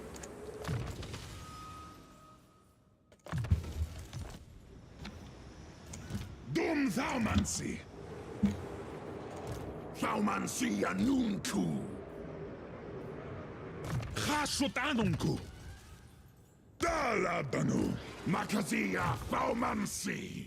C: Dum Thaumansi. Thaumansi Anunku. Khasut Anunku. Dalabanu. Makazia Thaumansi.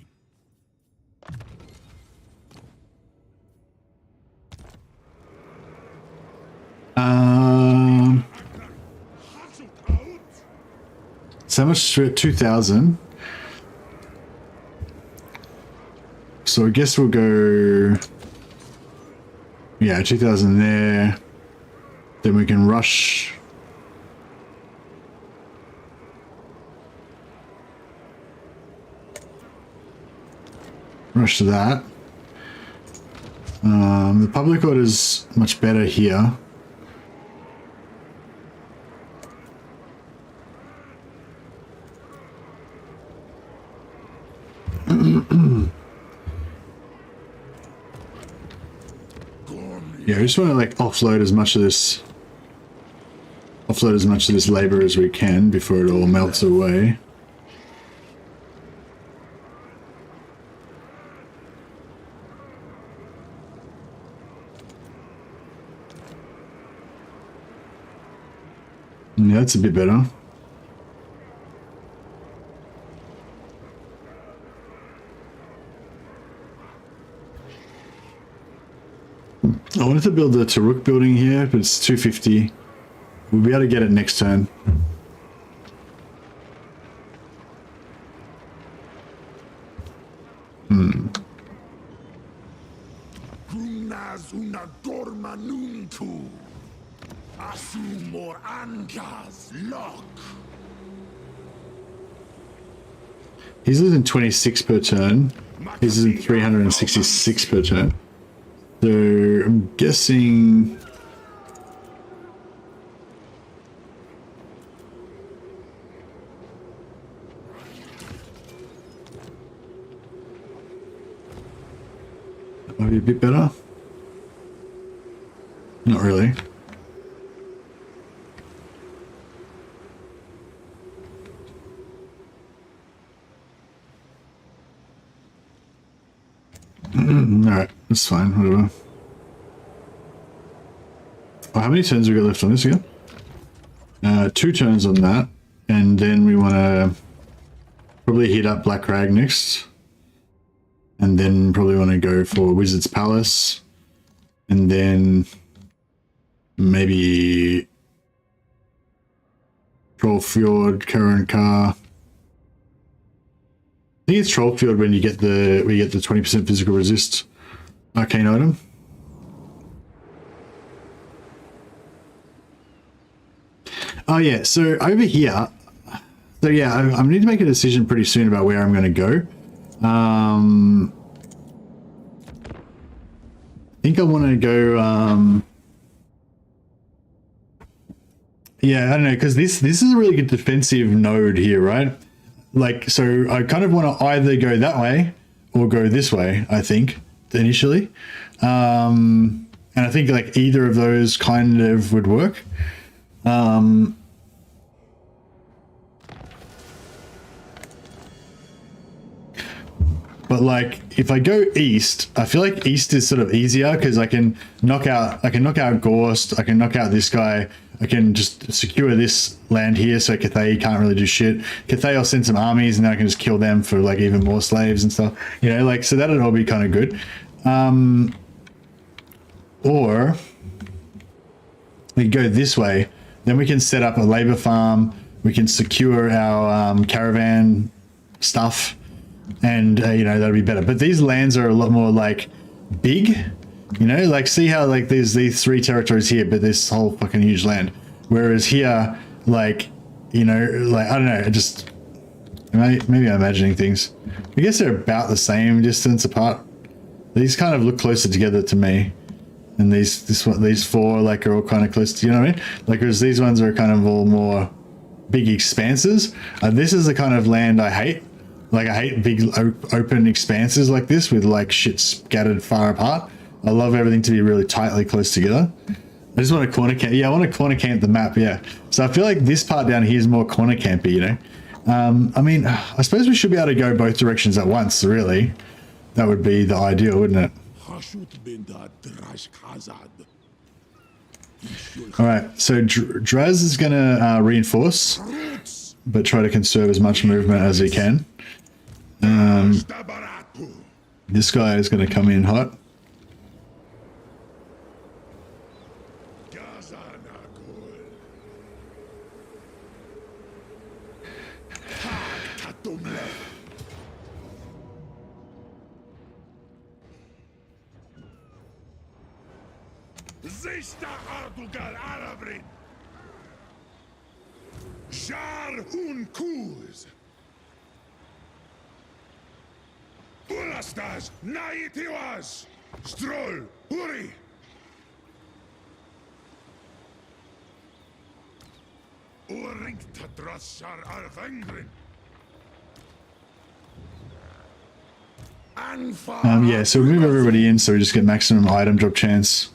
A: So much to 2,000. So I guess we'll go, yeah, 2,000 there. Then we can rush. Rush to that. The public order's much better here. Yeah, we just want to like offload as much of this labor as we can before it all melts away. Yeah, that's a bit better. I wanted to build the Taruk building here, but it's 250. We'll be able to get it next turn. He's losing 26 per turn. He's losing 366 per turn. So I'm guessing that might be a bit better. Not really. Alright, that's fine, whatever. Oh, how many turns have we got left on this again? 2 turns on that, and then we want to probably hit up Black Crag next, and then probably want to go for Wizard's Palace, and then maybe Trollfjord, Karankar. I think it's Trollfjord when you get the 20% physical resist arcane item. Oh yeah, so over here, so yeah, I need to make a decision pretty soon about where I'm going to go. I think I want to go, yeah, I don't know, because this is a really good defensive node here, right? like, so I kind of want to either go that way or go this way, I think, initially. And I think like either of those kind of would work. But like if I go east, I feel like east is sort of easier because I can knock out Gorst, I can knock out this guy, I can just secure this land here so Cathay can't really do shit. Cathay will send some armies and then I can just kill them for like even more slaves and stuff. You know, like so that'd all be kind of good. Or we go this way, then we can set up a labor farm, we can secure our caravan stuff. And you know, that'll be better. But these lands are a lot more like big, you know, like see how like there's these 3 territories here, but this whole fucking huge land. Whereas here, like, you know, like I don't know, just maybe I'm imagining things. I guess they're about the same distance apart. These kind of look closer together to me, and these 4 like are all kind of close to, you know what I mean? Like, whereas these ones are kind of all more big expanses. This is the kind of land I hate. Like I hate big open expanses like this with like shit scattered far apart. I love everything to be really tightly close together. I just want to corner camp. Yeah, I want to corner camp the map. Yeah. So I feel like this part down here is more corner campy, you know? I mean, I suppose we should be able to go both directions at once, really. That would be the ideal, wouldn't it? All right. So Draz is going to reinforce, but try to conserve as much movement as he can. This guy is going to come in hot.
C: Bulastas, naitiwas, stroll, hurry. Oringt drassar alvengrin.
A: Yeah, so we move everybody in so we just get maximum item drop chance.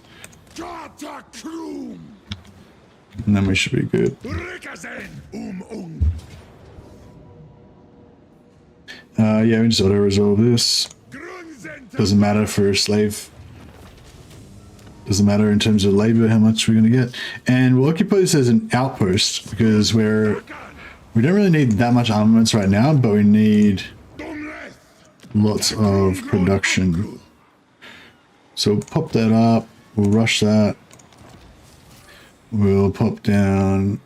A: And then we should be good. Yeah, we just auto-resolve this. Doesn't matter for a slave. Doesn't matter in terms of labor how much we're going to get. And we'll occupy this as an outpost because we don't really need that much armaments right now, but we need lots of production. So we'll pop that up. We'll rush that. We'll pop down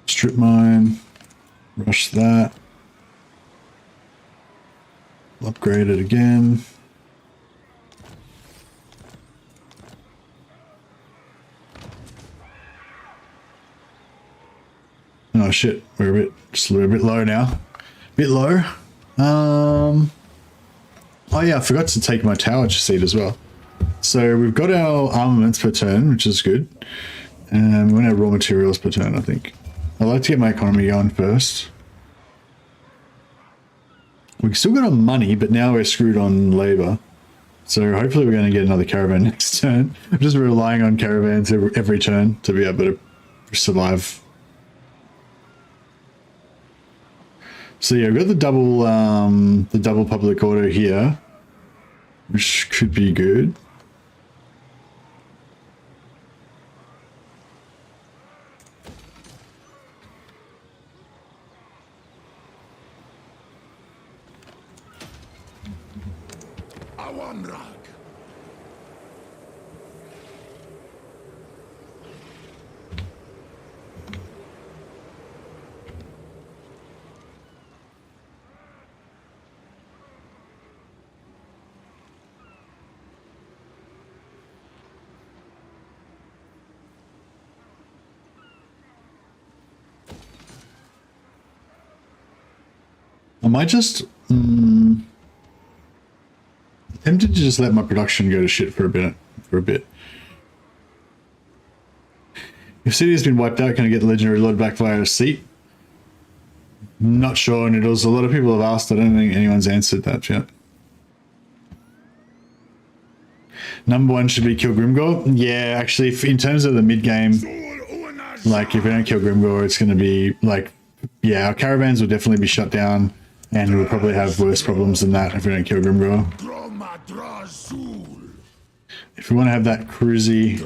A: strip mine. Rush that. Upgrade it again. Oh shit, we're just a little bit low now. Bit low. Oh yeah, I forgot to take my tower seat as well. So we've got our armaments per turn, which is good. And we're gonna have raw materials per turn, I think. I'd like to get my economy going first. We've still got our money, but now we're screwed on labor. So hopefully we're going to get another caravan next turn. I'm just relying on caravans every turn to be able to survive. So yeah, we've got the double public order here, which could be good. I might just tempted to just let my production go to shit for a bit. If city has been wiped out, can I get the legendary lord back via a seat? Not sure, Noodles. A lot of people have asked. I don't think anyone's answered that yet. Number 1 should be kill Grimgor. Yeah, actually, in terms of the mid game, like if we don't kill Grimgor, it's going to be like, yeah, our caravans will definitely be shut down, and we'll probably have worse problems than that if we don't kill Grimgor. If we want to have that cruisy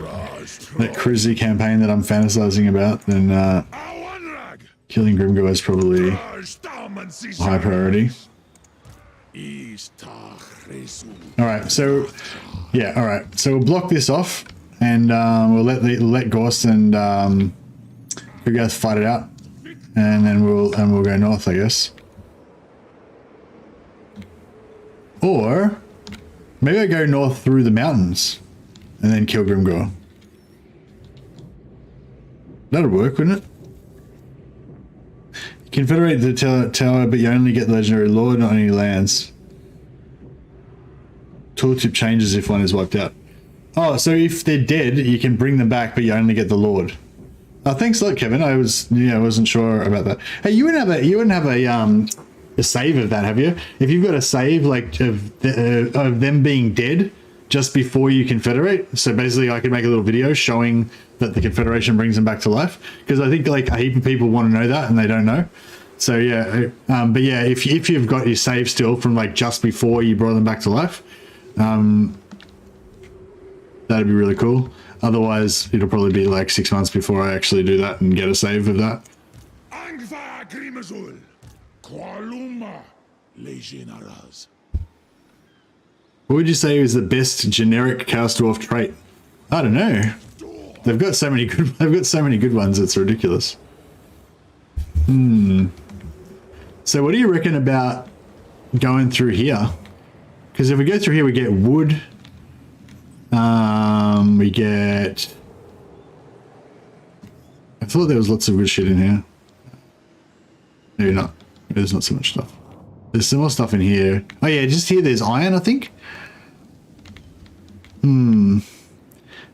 A: campaign that I'm fantasizing about, then killing Grimgor is probably a high priority. Alright, so yeah, alright. So we'll block this off, and we'll let Gorst and Kugath fight it out, and then we'll go north, I guess. Or maybe I go north through the mountains and then kill Grimgor. That'll work, wouldn't it? Confederate the tower, but you only get the legendary lord, not any lands. Tooltip changes if one is wiped out. Oh, so if they're dead, you can bring them back, but you only get the lord. Oh, thanks a lot, Kevin. I wasn't sure about that. Hey, you wouldn't have a save of that, have you? If you've got a save like of them being dead just before you confederate, so basically I could make a little video showing that the confederation brings them back to life, because I think like a heap of people want to know that and they don't know. So yeah, but yeah, if you've got your save still from like just before you brought them back to life, that'd be really cool. Otherwise, it'll probably be like 6 months before I actually do that and get a save of that. What would you say is the best generic Chaos Dwarf trait? I don't know. They've got so many good. They've got so many good ones. It's ridiculous. So what do you reckon about going through here? Because if we go through here, we get wood. We get. I thought there was lots of good shit in here. Maybe not. Maybe there's not so much stuff. There's some more stuff in here. Oh yeah, just here there's iron, I think.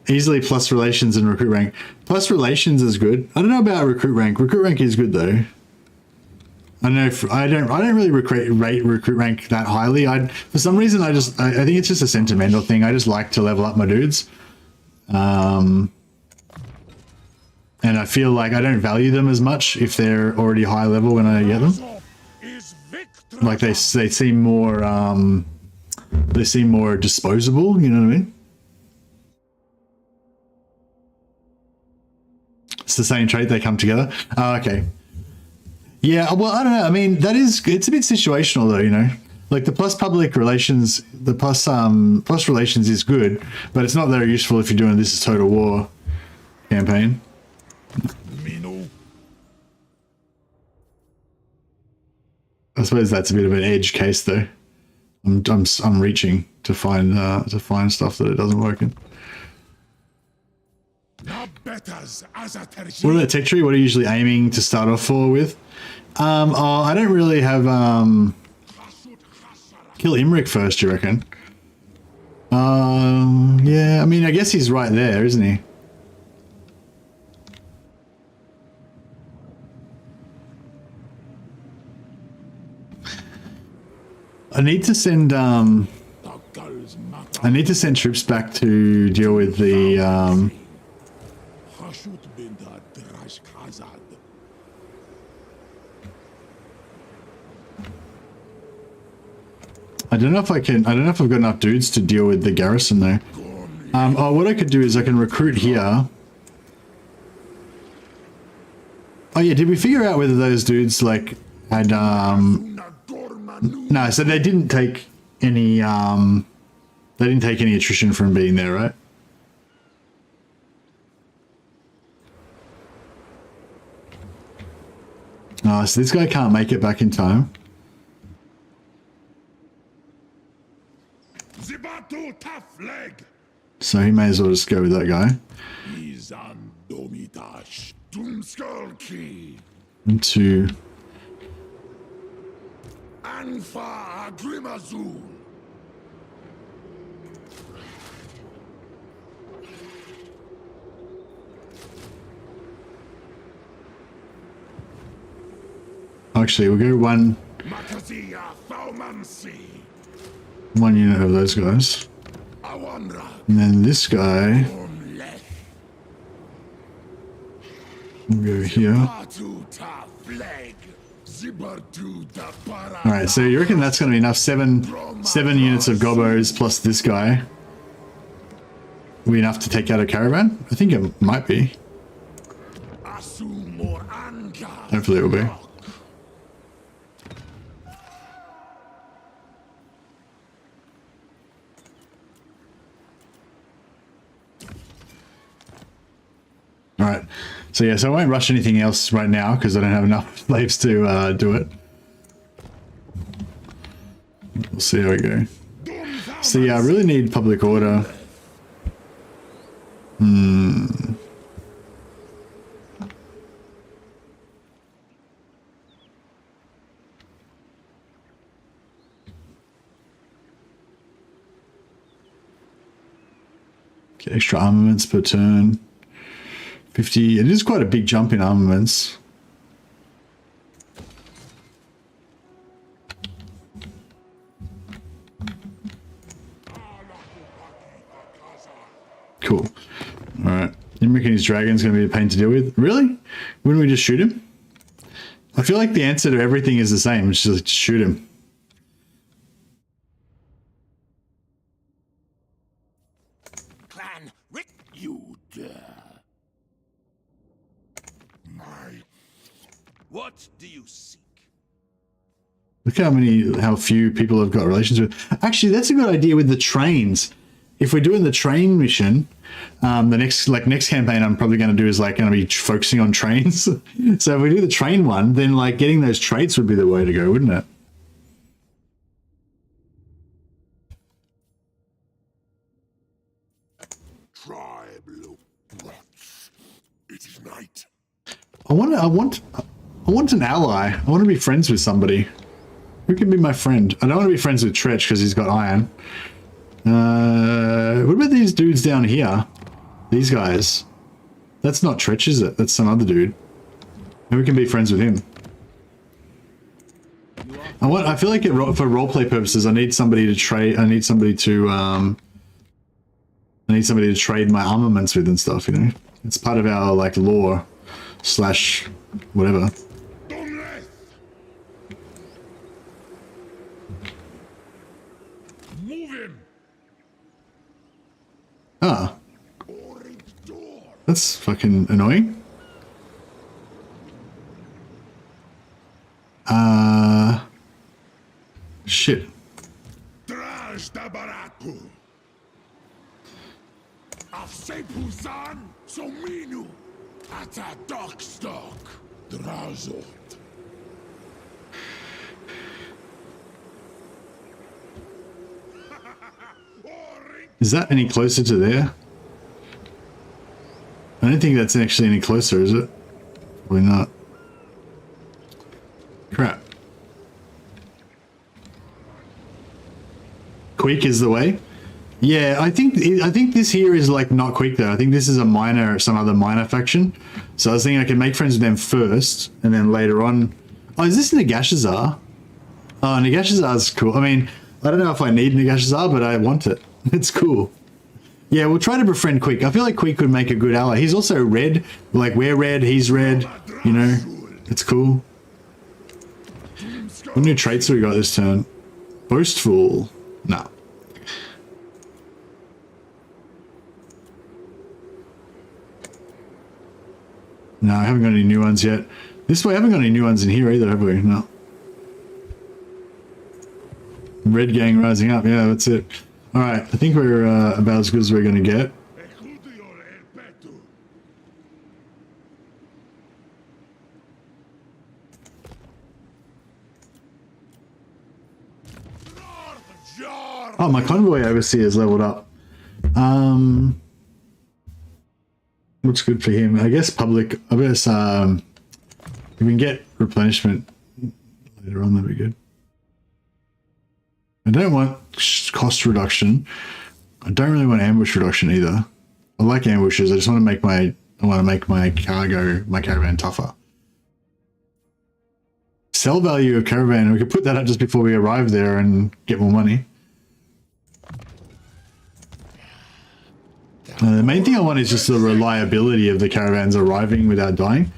A: Easily plus relations and recruit rank. Plus relations is good. I don't know about recruit rank. Recruit rank is good though. I know I don't really rate recruit rank that highly. For some reason I think it's just a sentimental thing. I just like to level up my dudes. And I feel like I don't value them as much if they're already high level when I get them. Like they seem more disposable, you know what I mean? It's the same trait, they come together. Oh, okay. Yeah, well, I don't know. I mean, it's a bit situational though, you know? Like the plus public relations, the plus relations is good, but it's not very useful if you're doing This Is Total War campaign. I suppose that's a bit of an edge case though. I'm reaching to find stuff that it doesn't work in. What about tech tree? What are you usually aiming to start off with? I don't really have kill Imric first, you reckon? Yeah, I mean I guess he's right there, isn't he? I need to send troops back to deal with the I don't know if I've got enough dudes to deal with the garrison though. What I could do is I can recruit here. Oh yeah, did we figure out whether those dudes like had no, so they didn't take any attrition from being there, right? Oh, so this guy can't make it back in time. So he may as well just go with that guy. And two. Actually, we'll go one
C: Makazia Thaumansi.
A: unit of those guys.
C: Awandra.
A: And then this guy
C: Omlech.
A: will go here.
C: Batu ta flag. Zibartu da para.
A: Alright, so you reckon that's going to be enough? Seven units of gobos plus this guy. Will be enough to take out a caravan? I think it might be.
C: Asum or Anka.
A: Hopefully it will be. Alright, so yeah, so I won't rush anything else right now because I don't have enough slaves to do it. We'll see how we go. So yeah, I really need public order. Get extra armaments per turn. 50, it is quite a big jump in armaments. Cool. Alright. You reckon his dragon's going to be a pain to deal with? Really? Wouldn't we just shoot him? I feel like the answer to everything is the same. It's just shoot him.
C: Clan Rick, you dare. My.
B: What do you seek?
A: Look how few people have got relations with. Actually, that's a good idea with the trains. If we're doing the train mission, the next campaign I'm probably going to do is like going to be focusing on trains. So if we do the train one, then like getting those traits would be the way to go, wouldn't it?
C: Tribe brats. It is night.
A: I want an ally. I want to be friends with somebody. Who can be my friend? I don't want to be friends with Tretch because he's got iron. What about these dudes down here? These guys. That's not Tretch, is it? That's some other dude. Maybe we can be friends with him. I feel like for roleplay purposes, I need somebody to trade. I need somebody to trade my armaments with and stuff. You know, it's part of our like lore / whatever.
C: Move him.
A: Ah, that's fucking annoying. Shit.
C: Draj da baraku. Afsepuzan sominu. Ata dockstock. Drazhoath.
A: Is that any closer to there? I don't think that's actually any closer, is it? Probably not. Crap. Quick is the way? Yeah, I think this here is like not quick though. I think this is some other minor faction. So I was thinking I could make friends with them first and then later on. Oh, is this Nagashazar? Oh, Nagashazar's cool. I mean, I don't know if I need Nagashazar, but I want it. It's cool. Yeah, we'll try to befriend Quick. I feel like Quick would make a good ally. He's also red. Like, we're red, he's red. You know, it's cool. What new traits have we got this turn? Boastful. No. No, I haven't got any new ones yet. This way, I haven't got any new ones in here either, have we? No. Red gang rising up. Yeah, that's it. All right, I think we're about as good as we're going to get. Oh, my convoy overseer is leveled up. Looks good for him. I guess public. I guess if we can get replenishment later on, that'd be good. I don't want cost reduction. I don't really want ambush reduction either. I like ambushes. I just want to make my caravan tougher. sell value of caravan. We could put that up just before we arrive there and get more money. The main thing I want is just the reliability of the caravans arriving without dying.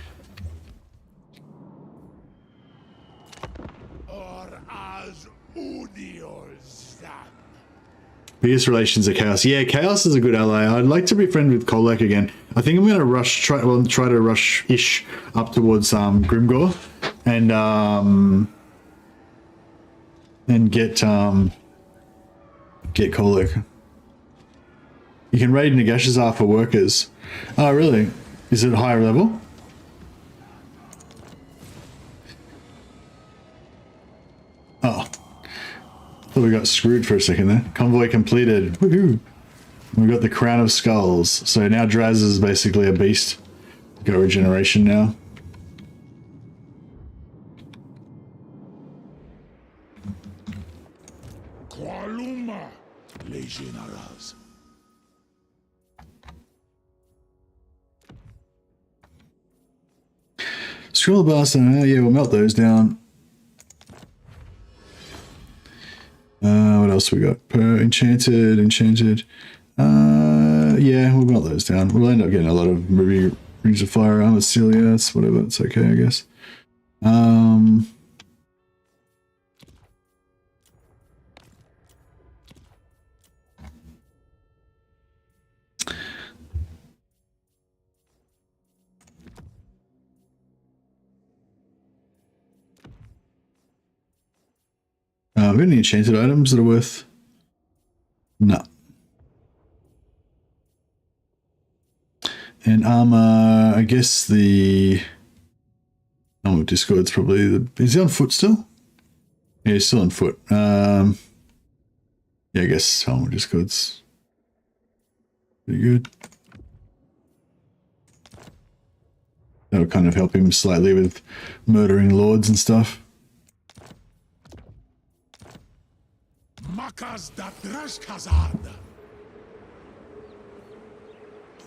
A: Biggest relations are Chaos. Yeah, Chaos is a good ally. I'd like to be friends with Kolek again. I think I'm gonna try to rush-ish up towards Grimgor and get Kolek. You can raid Nagashazar for workers. Oh, really? Is it higher level? Oh. Thought we got screwed for a second there. Convoy completed. Woohoo! We got the Crown of Skulls. So now Draz is basically a beast. Got regeneration now.
C: Qualuma, les generals.
A: Scroll blast, yeah, we'll melt those down. What else we got? Enchanted. Yeah, we'll melt those down. We'll end up getting a lot of Ruby Rings of Fire armor, Celia's, whatever. It's okay, I guess. Have we got any enchanted items that are worth? No. And armor, I guess the Discord's probably the. Is he on foot still? Yeah, he's still on foot. Yeah, I guess Discord's pretty good. That'll kind of help him slightly with murdering lords and stuff.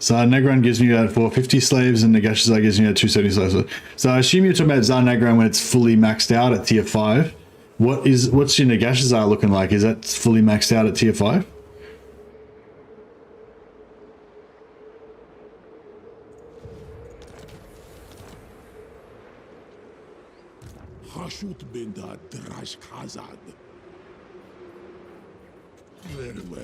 A: Zar Negron gives me about 450 slaves and Nagashazar gives me about 270 slaves. So I assume you're talking about Zar Negron when it's fully maxed out at tier 5. What's your Nagashazar looking like? Is that fully maxed out at tier 5?
C: Very well.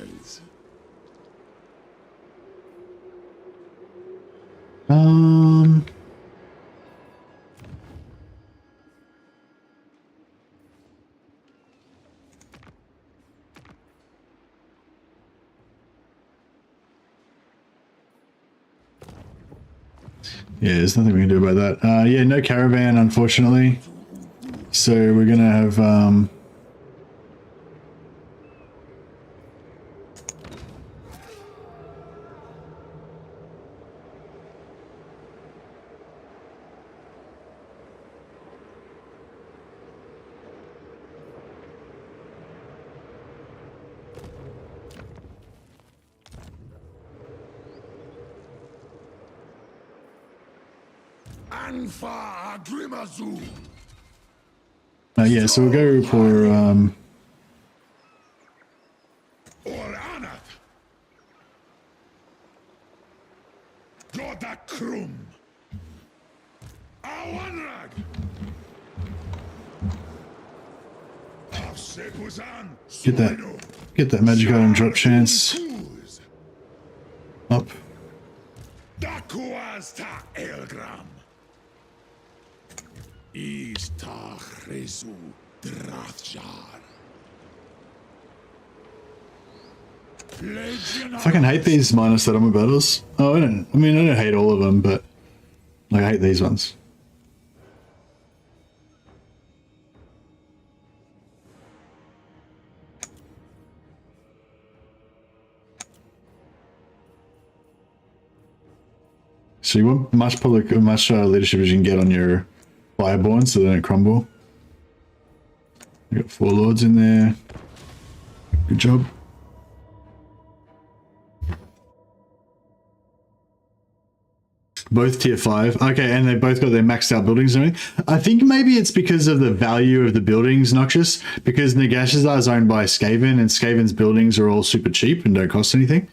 A: Yeah, there's nothing we can do about that. Yeah, no caravan, unfortunately. So we're gonna have yeah, so we'll go for get that magic item drop chance up. I fucking hate these minor settlement battles. Oh, I don't hate all of them, but like, I hate these ones. So you want much leadership as you can get on your Fireborn so they don't crumble. You got 4 lords in there. Good job. Both tier 5. Okay, and they both got their maxed out buildings and everything. I think maybe it's because of the value of the buildings, Noxious, because Nagashazar is owned by Skaven, and Skaven's buildings are all super cheap and don't cost anything.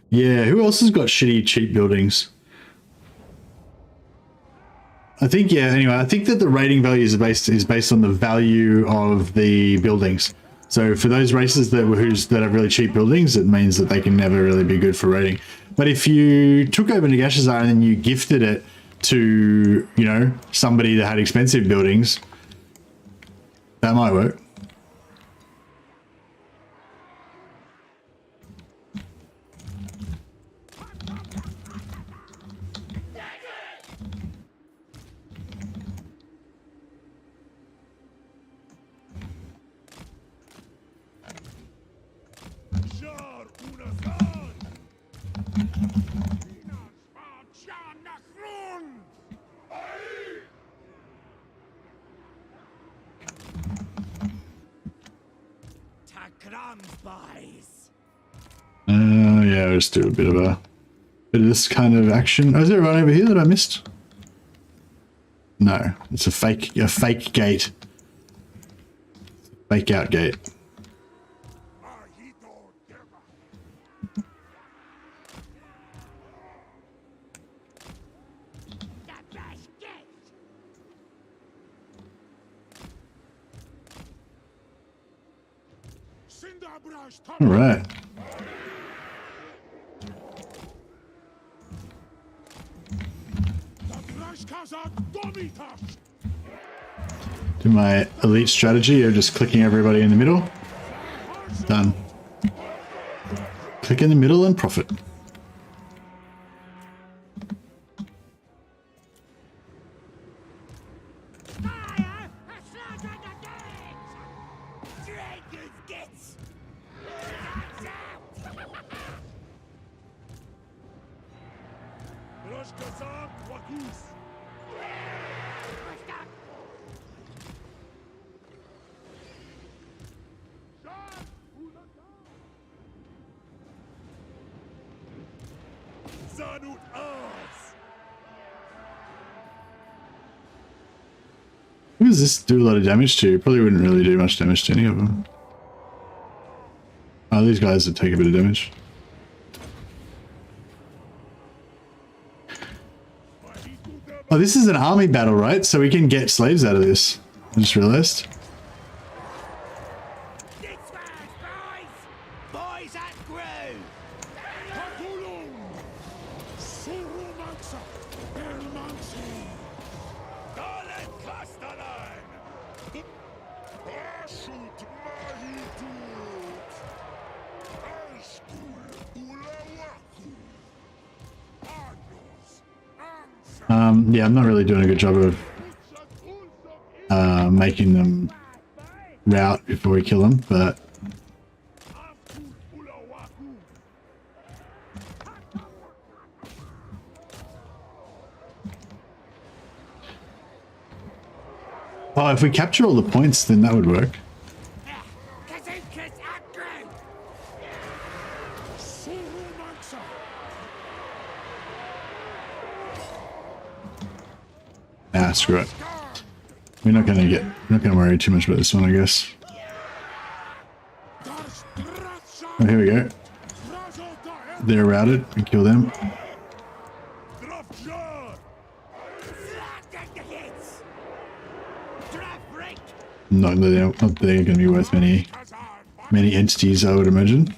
A: Yeah, who else has got shitty, cheap buildings? I think, yeah, anyway, I think that the rating value is based on the value of the buildings. So for those races that have really cheap buildings, it means that they can never really be good for rating. But if you took over Nagashazar and then you gifted it to, you know, somebody that had expensive buildings, that might work. Yeah, I'll just do a bit of this kind of action. Oh, is there one over here that I missed? No, it's a fake gate. Fake out gate. All right. Do my elite strategy of just clicking everybody in the middle. Done. Click in the middle and profit. Who does this do a lot of damage to? Probably wouldn't really do much damage to any of them. Oh, these guys would take a bit of damage. Oh, this is an army battle, right? So we can get slaves out of this. I just realized. Yeah, I'm not really doing a good job of making them rout before we kill them, but oh, if we capture all the points, then that would work. Ah, screw it. We're not gonna worry too much about this one, I guess. Oh, here we go. They're routed. We kill them. Not they're gonna be worth many entities, I would imagine.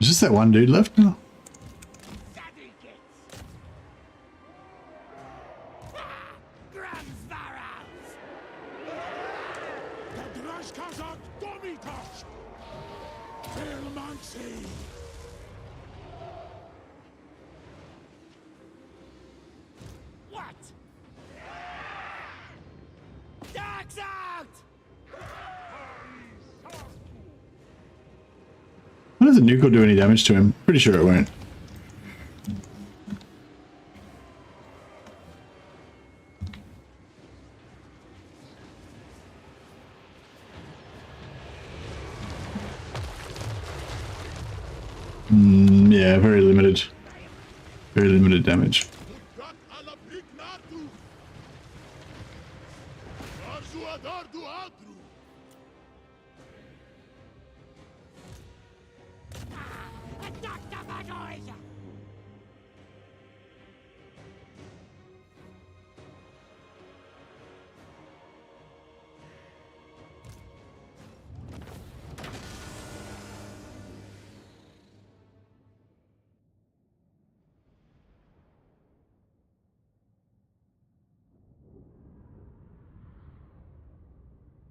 A: Is just that one dude left now? What does the nuke will do any damage to him. Pretty sure it won't. Yeah, very limited. Very limited damage.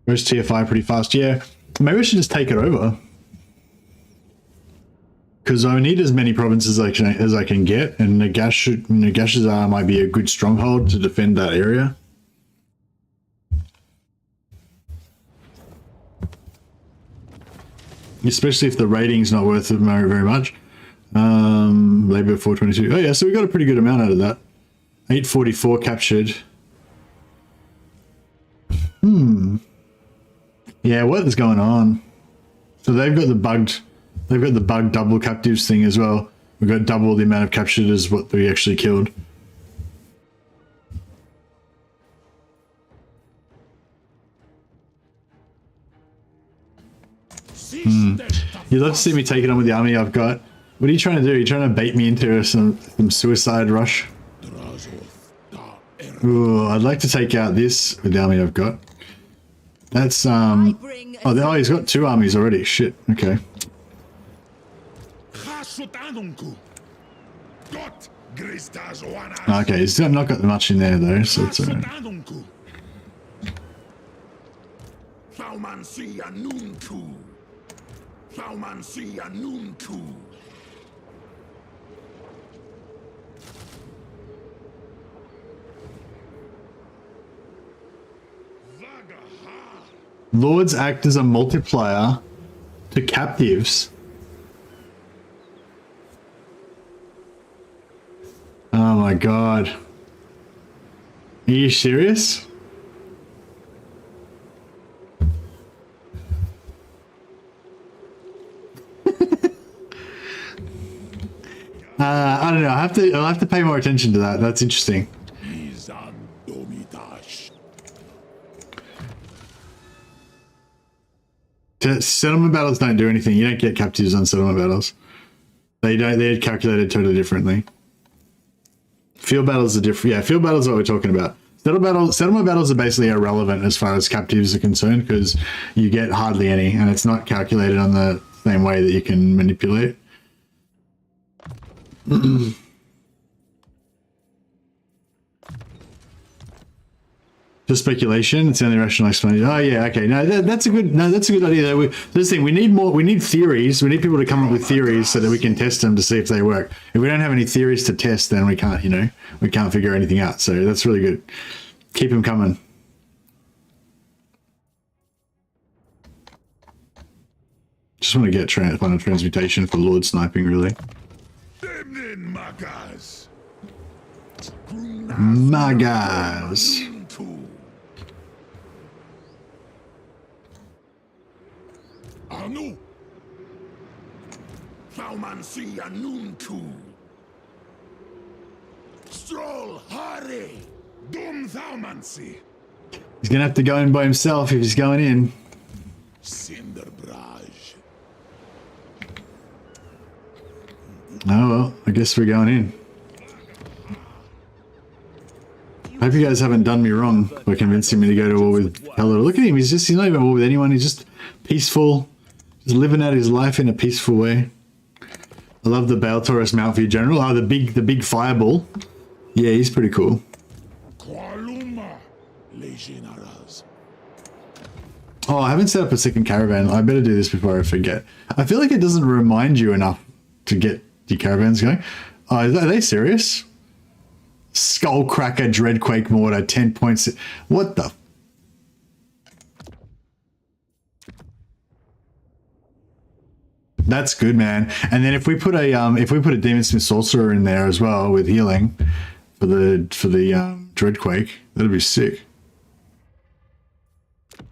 A: Goes TFI pretty fast. Yeah, maybe I should just take it over. Because I need as many provinces as I can get, and Nagash's might be a good stronghold to defend that area. Especially if the rating's not worth it very much. Labor 422. Oh yeah, so we got a pretty good amount out of that. 844 captured. Yeah, what is going on? So they've got the bugged double captives thing as well. We've got double the amount of captured as what we actually killed. You'd love to see me take it on with the army I've got. What are you trying to do? Are you trying to bait me into some suicide rush? Ooh, I'd like to take out this with the army I've got. That's oh, he's got 2 armies already. Shit. Okay. Okay, he's not got much in there though, so it's alright. Lords act as a multiplier to captives. Oh my god. Are you serious? I don't know. I'll have to pay more attention to that. That's interesting. Settlement battles don't do anything. You don't get captives on settlement battles. They're calculated totally differently. Field battles are different. Yeah, field battles are what we're talking about. Settlement battles are basically irrelevant as far as captives are concerned because you get hardly any, and it's not calculated on the same way that you can manipulate. Just speculation. It's the only rational explanation. Oh yeah, okay. No, that's a good idea. This thing, we need theories. We need people to come up with theories so that we can test them to see if they work. If we don't have any theories to test, then we can't, we can't figure anything out. So that's really good. Keep them coming. Just want to get final transmutation for Lord sniping, really. Magas.
C: Anu. Thaumansi Anuntu. Stroll Hari. Dum Thaumansi.
A: He's gonna have to go in by himself if he's going in.
C: Cinderbraj.
A: Oh well, I guess we're going in. I hope you guys haven't done me wrong by convincing me to go to war with Pelor. Look at him, he's not even at war with anyone, he's just peaceful. Just living out his life in a peaceful way. I love the Bale Taurus Mount View General. Oh, the big fireball. Yeah, he's pretty cool. Oh, I haven't set up a second caravan. I better do this before I forget. I feel like it doesn't remind you enough to get your caravans going. Oh, are they serious? Skullcracker Dreadquake Mortar, 10 points. What the? That's good, man. And then if we put a Demon Smith Sorcerer in there as well with healing for the Dreadquake, that'd be sick.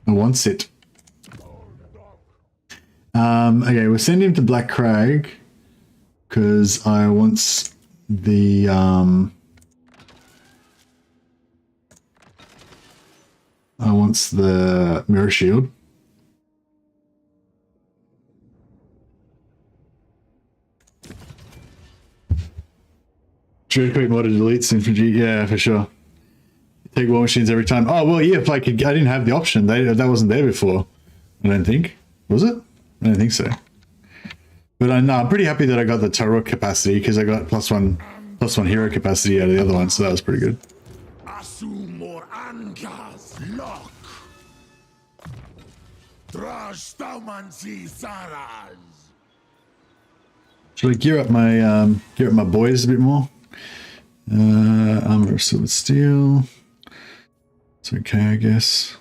A: I want it. Okay, we'll send him to Black Crag because I want the Mirror Shield. Dreadquake modded deletes infantry, yeah, for sure. Take war machines every time. Oh well, yeah. If I didn't have the option. That wasn't there before. I don't think. Was it? I don't think so. But I'm pretty happy that I got the Tarot capacity because I got plus one hero capacity out of the other one, so that was pretty good.
C: Asumor Angas Lock. Drazhoath Science.
A: Should I gear up my boys a bit more? Armor of silver steel. It's okay, I guess.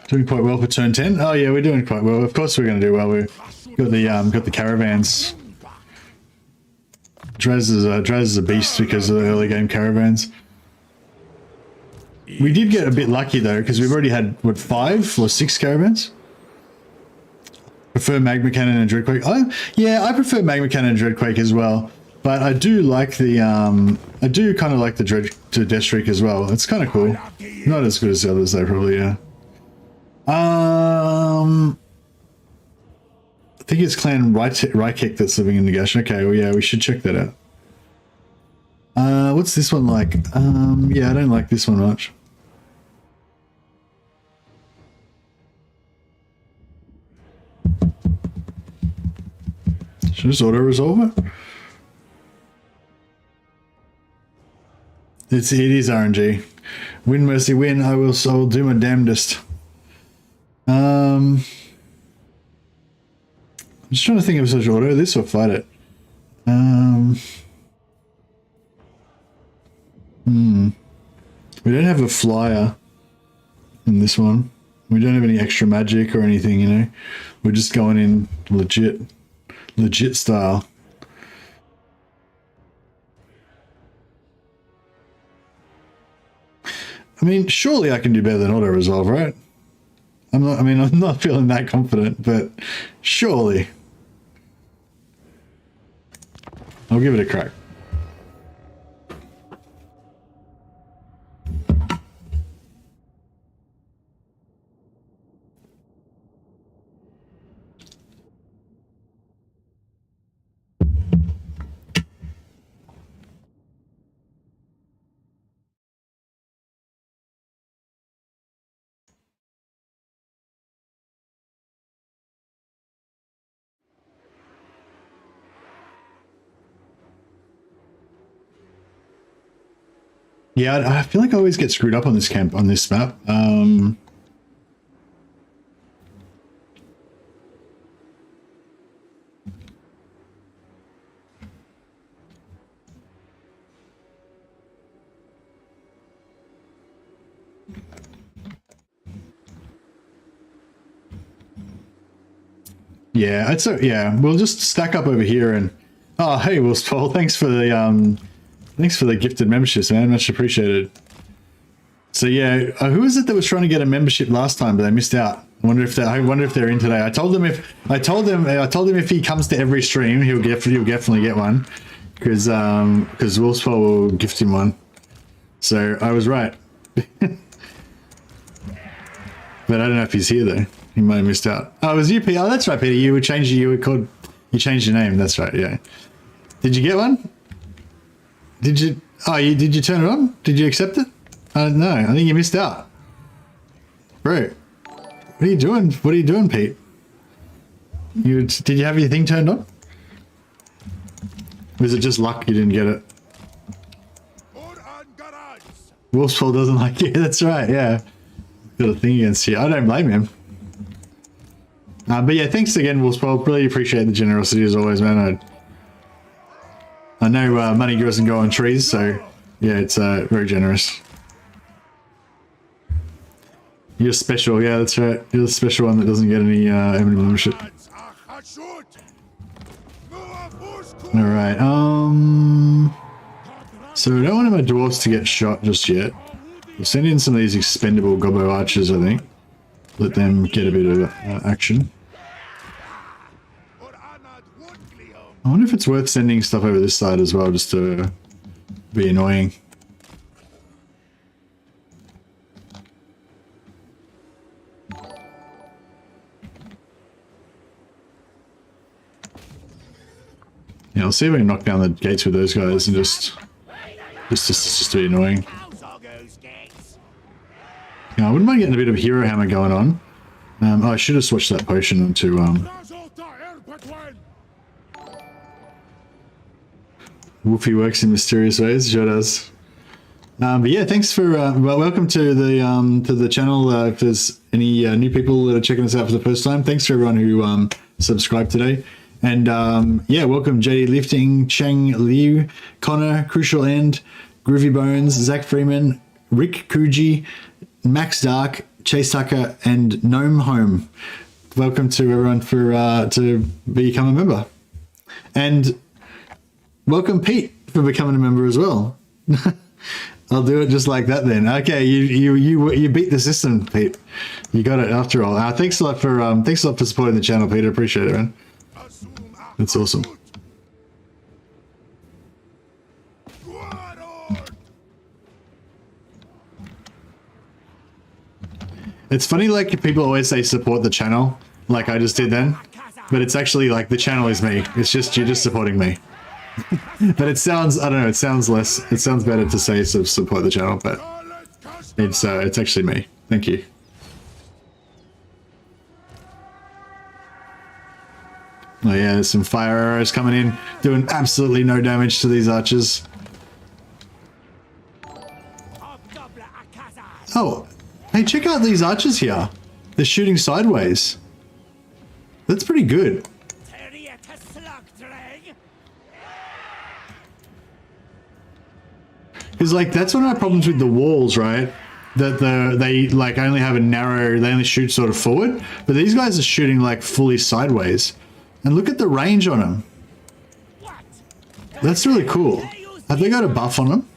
A: Doing quite well for turn 10. Oh yeah, we're doing quite well. Of course we're going to do well. We've got the caravans. Draz is a beast because of the early game caravans. We did get a bit lucky though because we've already had what 5 or 6 caravans. Prefer Magma Cannon and Dreadquake. Yeah, I prefer Magma Cannon and Dreadquake as well. But I do like the I do kind of like the Death Streak as well. It's kind of cool. Not as good as the others though, probably. Yeah. I think it's Clan Rykek that's living in Nagash. Okay, well, yeah, we should check that out. What's this one like? Yeah, I don't like this one much. Should I just auto-resolve it? It is RNG. Win, mercy, win. I will do my damnedest. I'm just trying to think of such auto this or fight it. We don't have a flyer in this one. We don't have any extra magic or anything, you know. We're just going in legit style. I mean, surely I can do better than auto resolve, right? I'm not feeling that confident, but surely. I'll give it a crack. Yeah, I feel like I always get screwed up on this camp, on this map. Yeah, yeah, we'll just stack up over here and oh hey Wolfspaul, thanks for the gifted memberships, man. Much appreciated. So yeah, who is it that was trying to get a membership last time but they missed out? I wonder if they're in today. I told him if he comes to every stream he'll definitely get one because Wolfspaul will gift him one. So I was right. But I don't know if he's here though. He might have missed out. Oh, it was you, Peter. Oh, that's right, Peter. You changed your name. That's right. Yeah. Did you get one? Did you? Oh, did you turn it on? Did you accept it? No, I think you missed out. Bro, what are you doing? What are you doing, Pete? Did you have your thing turned on? Was it just luck you didn't get it? Wolfspaul doesn't like you. That's right. Yeah. Got a thing against you. I don't blame him. But yeah, thanks again, Wolfspaw. Really appreciate the generosity as always, man. I know money doesn't go on trees, so yeah, it's very generous. You're special, yeah, that's right. You're the special one that doesn't get any membership. Alright, so I don't want my dwarfs to get shot just yet. We'll send in some of these expendable gobbo archers, I think. Let them get a bit of action. I wonder if it's worth sending stuff over this side as well, just to be annoying. Yeah, I'll see if I can knock down the gates with those guys and just be annoying. Yeah, I wouldn't mind getting a bit of hero hammer going on. Oh, I should have switched that potion into Wolfie works in mysterious ways. Sure does. But yeah, thanks for welcome to the channel. If there's any new people that are checking us out for the first time, thanks to everyone who subscribed today. And yeah, welcome JD Lifting, Cheng Liu, Connor, Crucial End, Groovy Bones, Zach Freeman, Rick Kuji, Max Dark, Chase Tucker, and Gnome Home. Welcome to everyone for to become a member. And welcome Pete for becoming a member as well. I'll do it just like that then. Okay, you beat the system, Pete. You got it after all. Thanks a lot for supporting the channel, Peter. Appreciate it, man. That's awesome. It's funny, like people always say support the channel, like I just did then, but it's actually like the channel is me. It's just you're just supporting me. But it sounds, I don't know, it sounds better to say support the channel, but it's actually me. Thank you. Oh yeah, there's some fire arrows coming in, doing absolutely no damage to these archers. Oh, hey, check out these archers here. They're shooting sideways. That's pretty good. Because like that's one of my problems with the walls, right? That they like only have a narrow, they only shoot sort of forward, but these guys are shooting like fully sideways. And look at the range on them. That's really cool. Have they got a buff on them?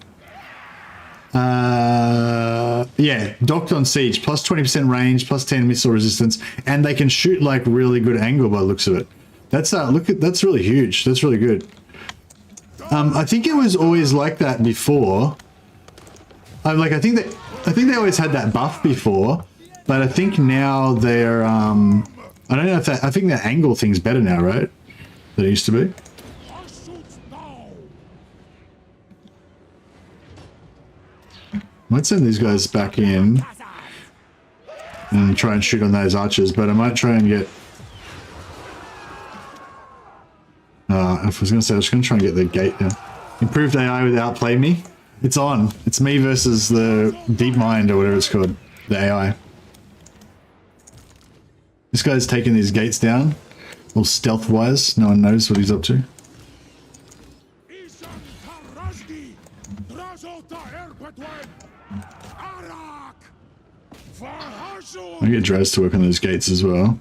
A: Yeah, docked on siege, plus 20% range, plus 10 missile resistance, and they can shoot like really good angle by the looks of it. That's that's really huge. That's really good. I think it was always like that before. I think they always had that buff before, but I think now they're I don't know if I think that angle thing's better now, right? Than it used to be. Might send these guys back in and try and shoot on those archers, but I might try and get... if I was going to say, I was going to try and get the gate down. Improved AI with outplay me. It's on. It's me versus the Deep Mind or whatever it's called. The AI. This guy's taking these gates down. All stealth-wise. No one knows what he's up to. I'll get Draz to work on those gates as well.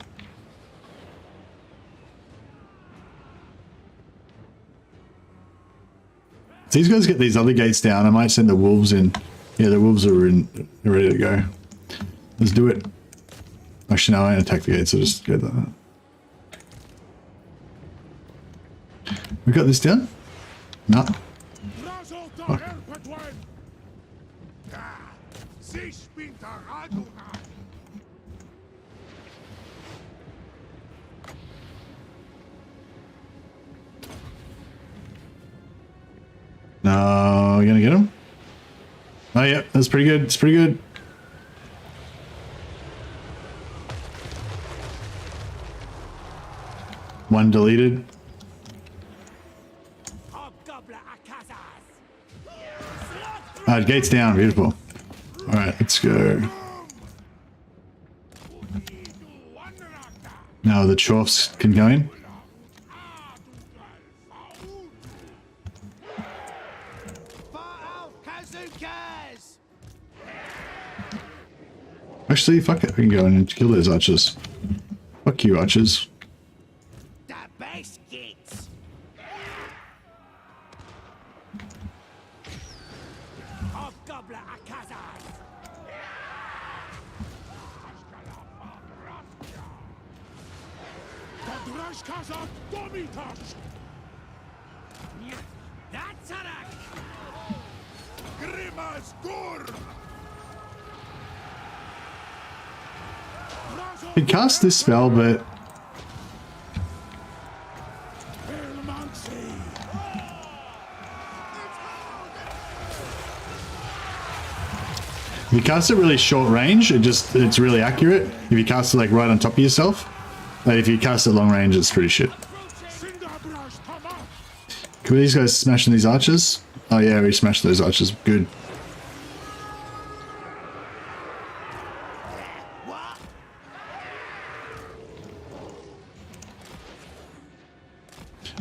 A: If these guys get these other gates down, I might send the wolves in. Yeah, the wolves are in, they're ready to go. Let's do it. Actually, no, I don't attack the gates, I'll just go that. We got this down? No. Fuck. No, we're gonna get him. Oh yeah, that's pretty good. It's pretty good. One deleted. Alright, gate's down. Beautiful. Alright, let's go. Now the Dwarfs can go in. Actually, fuck it. We can go in and kill those archers. Fuck you, archers. He cast this spell, but if you cast it really short range, it's really accurate. If you cast it like right on top of yourself, but if you cast it long range, it's pretty shit. Can these guys smashing these archers? Oh yeah, we smashed those archers. Good.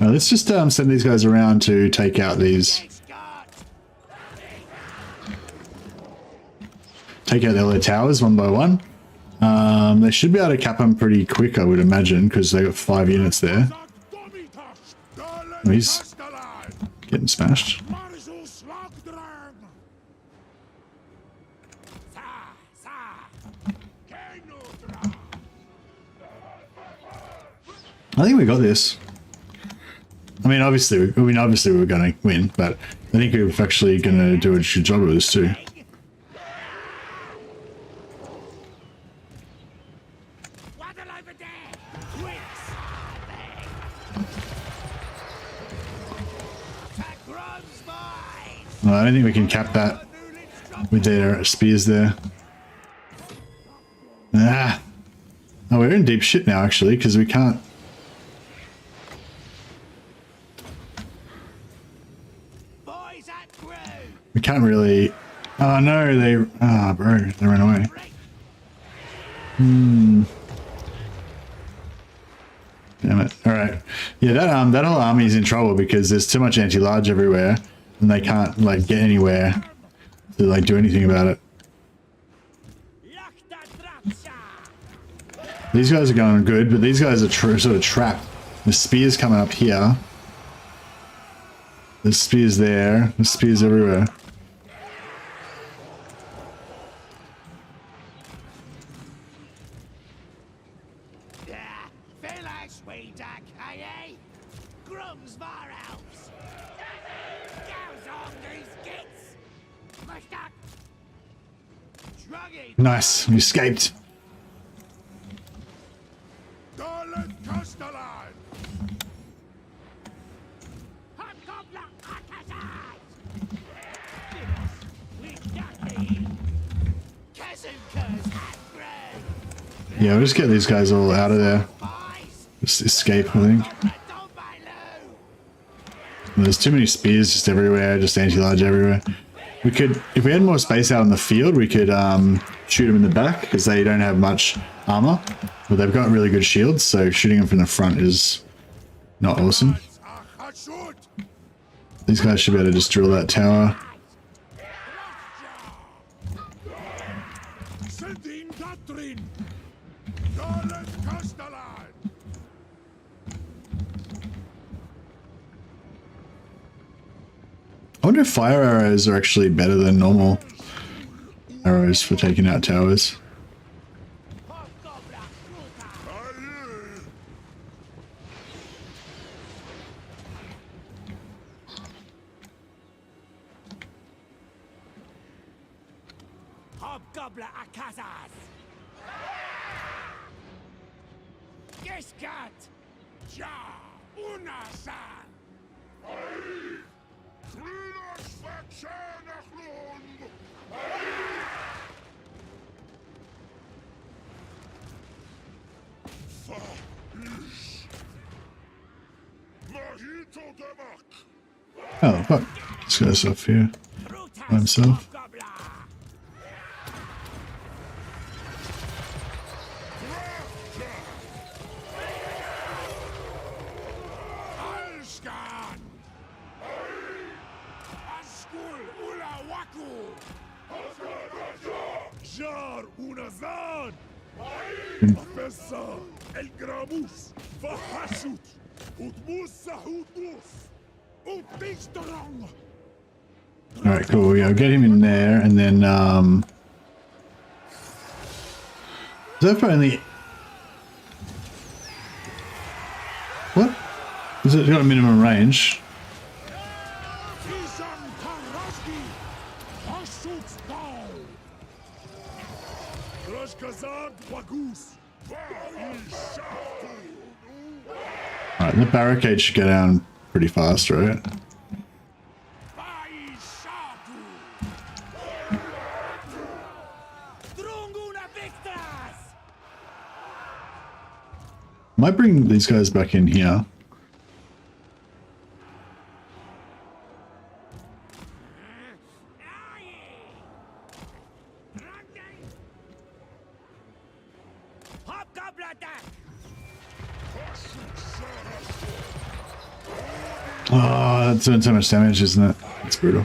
A: Let's just send these guys around to take out these. Take out the other towers one by one. They should be able to cap them pretty quick, I would imagine, because they got 5 units there. Oh, he's getting smashed. I think we got this. I mean, obviously we were going to win, but I think we're actually going to do a good job of this too. Well, I don't think we can cap that with their spears there. Ah! Oh, we're in deep shit now, actually, because we can't... We can't really... Oh no, they... Ah, bro, they ran away. Damn it. Alright. Yeah, that whole army's in trouble because there's too much anti-large everywhere and they can't, like, get anywhere to, like, do anything about it. These guys are going good, but these guys are sort of trapped. The spear's coming up here. There's spears there. There's spears everywhere. Nice, we escaped. Yeah, we'll just get these guys all out of there. Just escape, I think. There's too many spears just everywhere, just anti-large everywhere. We could, if we had more space out in the field, we could shoot them in the back because they don't have much armor, but they've got really good shields, so shooting them from the front is not awesome. These guys should be able to just drill that tower. I wonder if fire arrows are actually better than normal arrows for taking out towers. Oh, fuck. This guy's up here by himself.
C: الأشجار ونزان بسا الجراموس فحشوت وتبوس سهوتوس وتشترون.
A: Alright, cool. Yeah, I'll get him in there, and then, is that for only... What? Is it got a minimum range? Alright, the barricade should go down pretty fast, right? Might bring these guys back in here. Oh, that's doing so much damage, isn't it? It's brutal.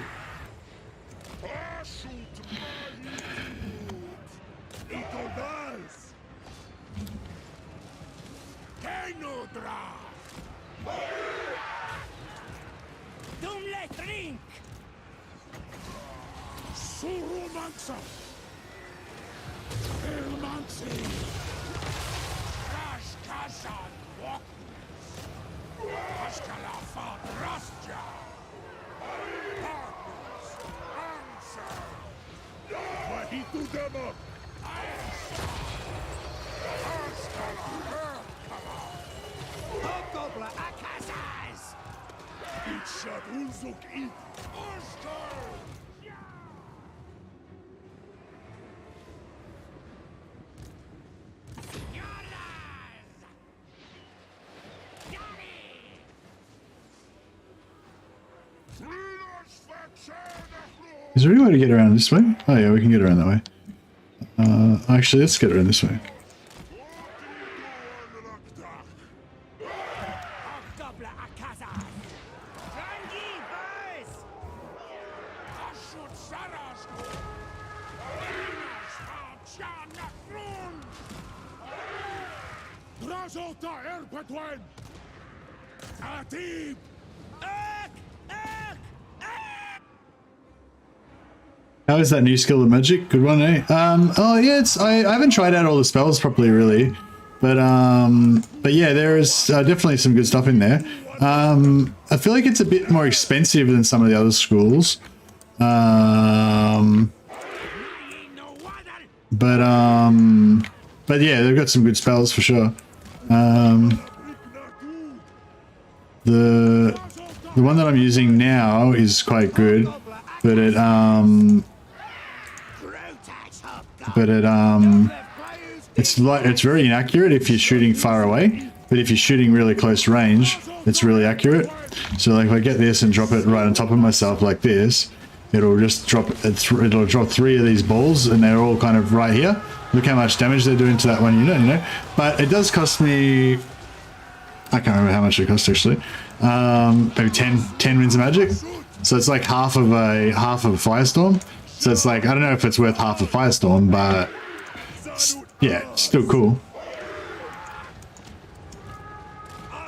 A: Is there any way to get around this way? Oh yeah, we can get around that way. Actually, let's get around this way. How is that new skill of magic? Good one, eh? Oh yeah, it's I haven't tried out all the spells properly, really, but yeah, there is definitely some good stuff in there. I feel like it's a bit more expensive than some of the other schools, but yeah, they've got some good spells for sure. The one that I'm using now is quite good, but it's very inaccurate if you're shooting far away, but if you're shooting really close range, it's really accurate. So like if I get this and drop it right on top of myself like this, it'll just drop it'll drop 3 of these balls, and they're all kind of right here. Look how much damage they're doing to that one unit, you know. But it does cost me, I can't remember how much it cost actually. Maybe 10 wins of magic. So it's like half of a firestorm. So it's like, I don't know if it's worth half a firestorm, but yeah, it's still cool.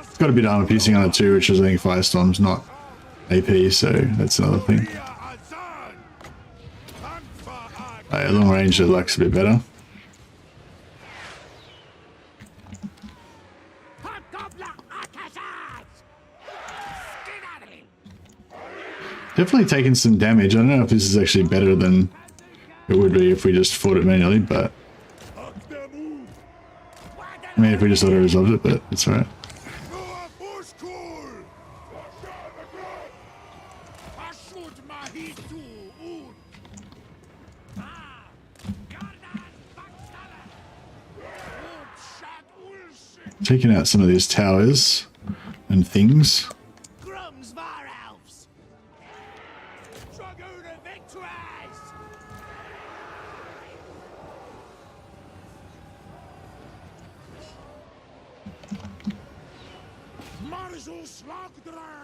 A: It's got a bit of armor piercing on it too, which is, I think, firestorm's not AP, so that's another thing. Long range, it looks a bit better. Definitely taking some damage. I don't know if this is actually better than it would be if we just fought it manually, but I mean, if we just auto-resolved it, but it's alright. Taking out some of these towers and things.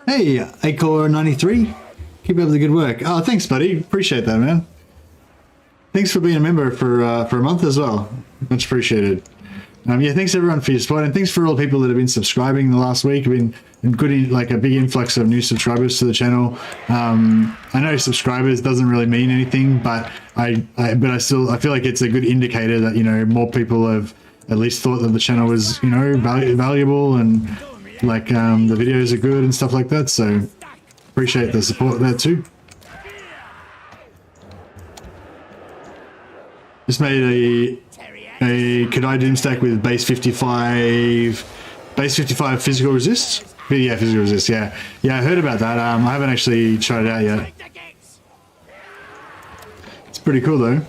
A: Hey, Acor93, keep up the good work. Oh, thanks, buddy. Appreciate that, man. thanks for being a member for a month as well. Much appreciated. Yeah, thanks everyone for your support, and thanks for all the people that have been subscribing the last week. Been good, like a big influx of new subscribers to the channel. I know subscribers doesn't really mean anything, but I feel like it's a good indicator that, you know, more people have at least thought that the channel was, you know, valuable, and like the videos are good and stuff like that. So appreciate the support there too. Just made a Kadai Doom stack with base 55 physical resist. Yeah, physical resist. Yeah, I heard about that. I haven't actually tried it out yet. It's pretty cool though.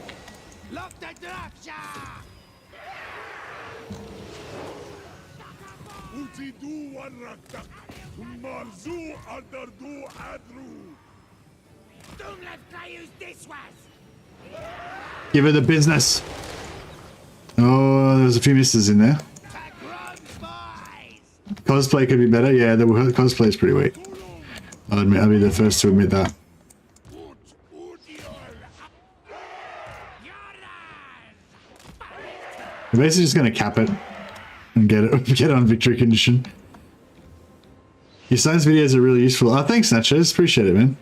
A: Give her the business. Oh, there's a few misses in there. Cosplay could be better. Yeah, the cosplay is pretty weak. I'll be the first to admit that. We're basically just going to cap it and get it on victory condition. Your science videos are really useful. Oh, thanks, Nachos. Appreciate it, man.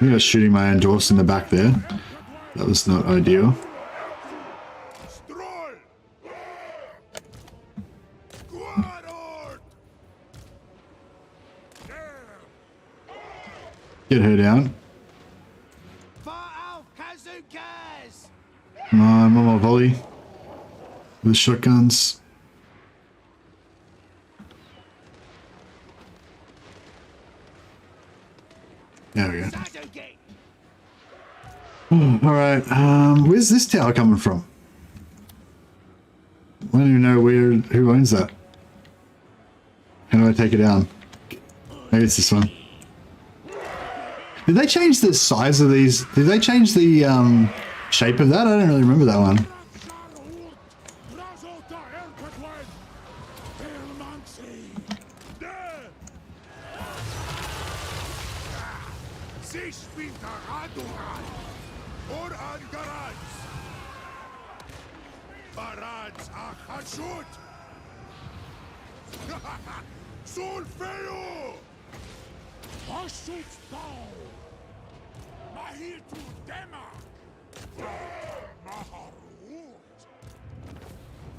A: I was shooting my own dwarfs in the back there. That was not ideal. Get her down. Come on, one more volley. With shotguns. There we go. Alright, where's this tower coming from? I don't even know who owns that. How do I take it down? Maybe it's this one. Did they change the size of these? Did they change the shape of that? I don't really remember that one.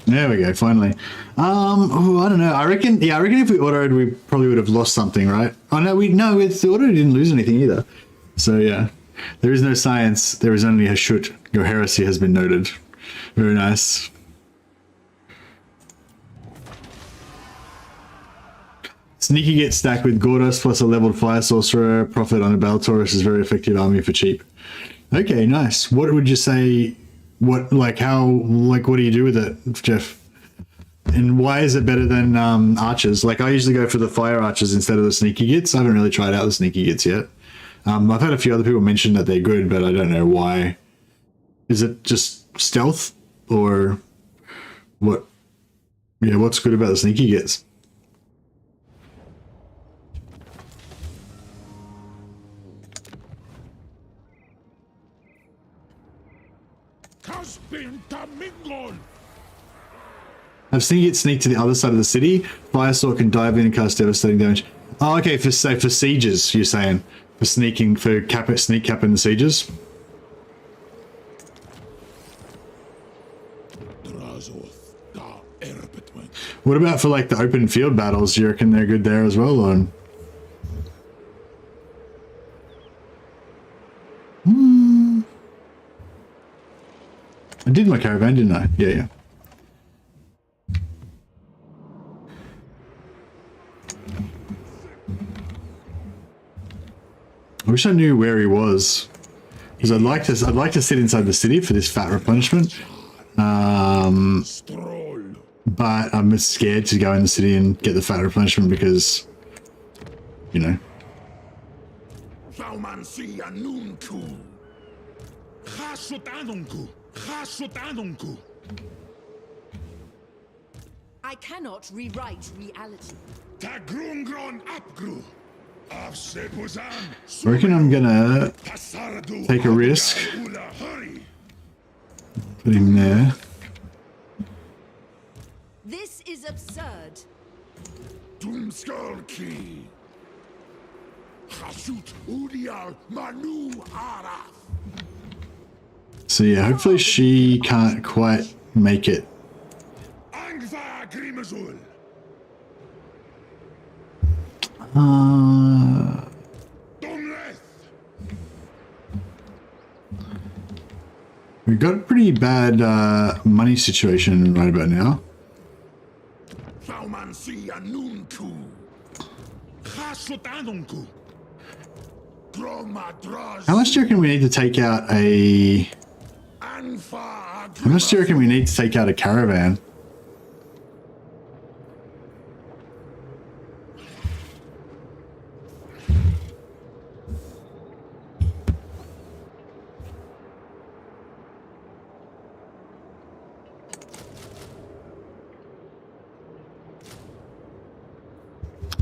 A: There we go, finally. Oh, I don't know. I reckon if we autoed, we probably would have lost something, right? Oh no, with the auto, we didn't lose anything either. So yeah, there is no science. There is only a shoot. Your heresy has been noted. Very nice. Sneaky gets stacked with Gordos plus a leveled fire sorcerer. Profit on a Baltaurus is very effective army for cheap. Okay, nice. What would you say? What do you do with it, Jeff? And why is it better than archers? Like, I usually go for the fire archers instead of the sneaky gits. I haven't really tried out the sneaky gits yet. I've had a few other people mention that they're good, but I don't know why. Is it just stealth or what? Yeah, what's good about the sneaky gits? I've seen it sneak to the other side of the city. Firesword can dive in and cast devastating damage. Oh, okay, for sieges, you're saying. For sneaking, for sneak capping the sieges. What about for like the open field battles? Do you reckon they're good there as well? Or? I did my caravan, didn't I? Yeah. I wish I knew where he was, because I'd like to sit inside the city for this fat replenishment. But I'm scared to go in the city and get the fat replenishment because, you know.
F: I cannot rewrite reality.
A: I reckon I'm gonna take a risk. Put him there.
F: This is absurd.
A: So yeah, hopefully she can't quite make it. We've got a pretty bad money situation right about now. How much do you reckon we need to take out a... How much do you reckon we need to take out a caravan?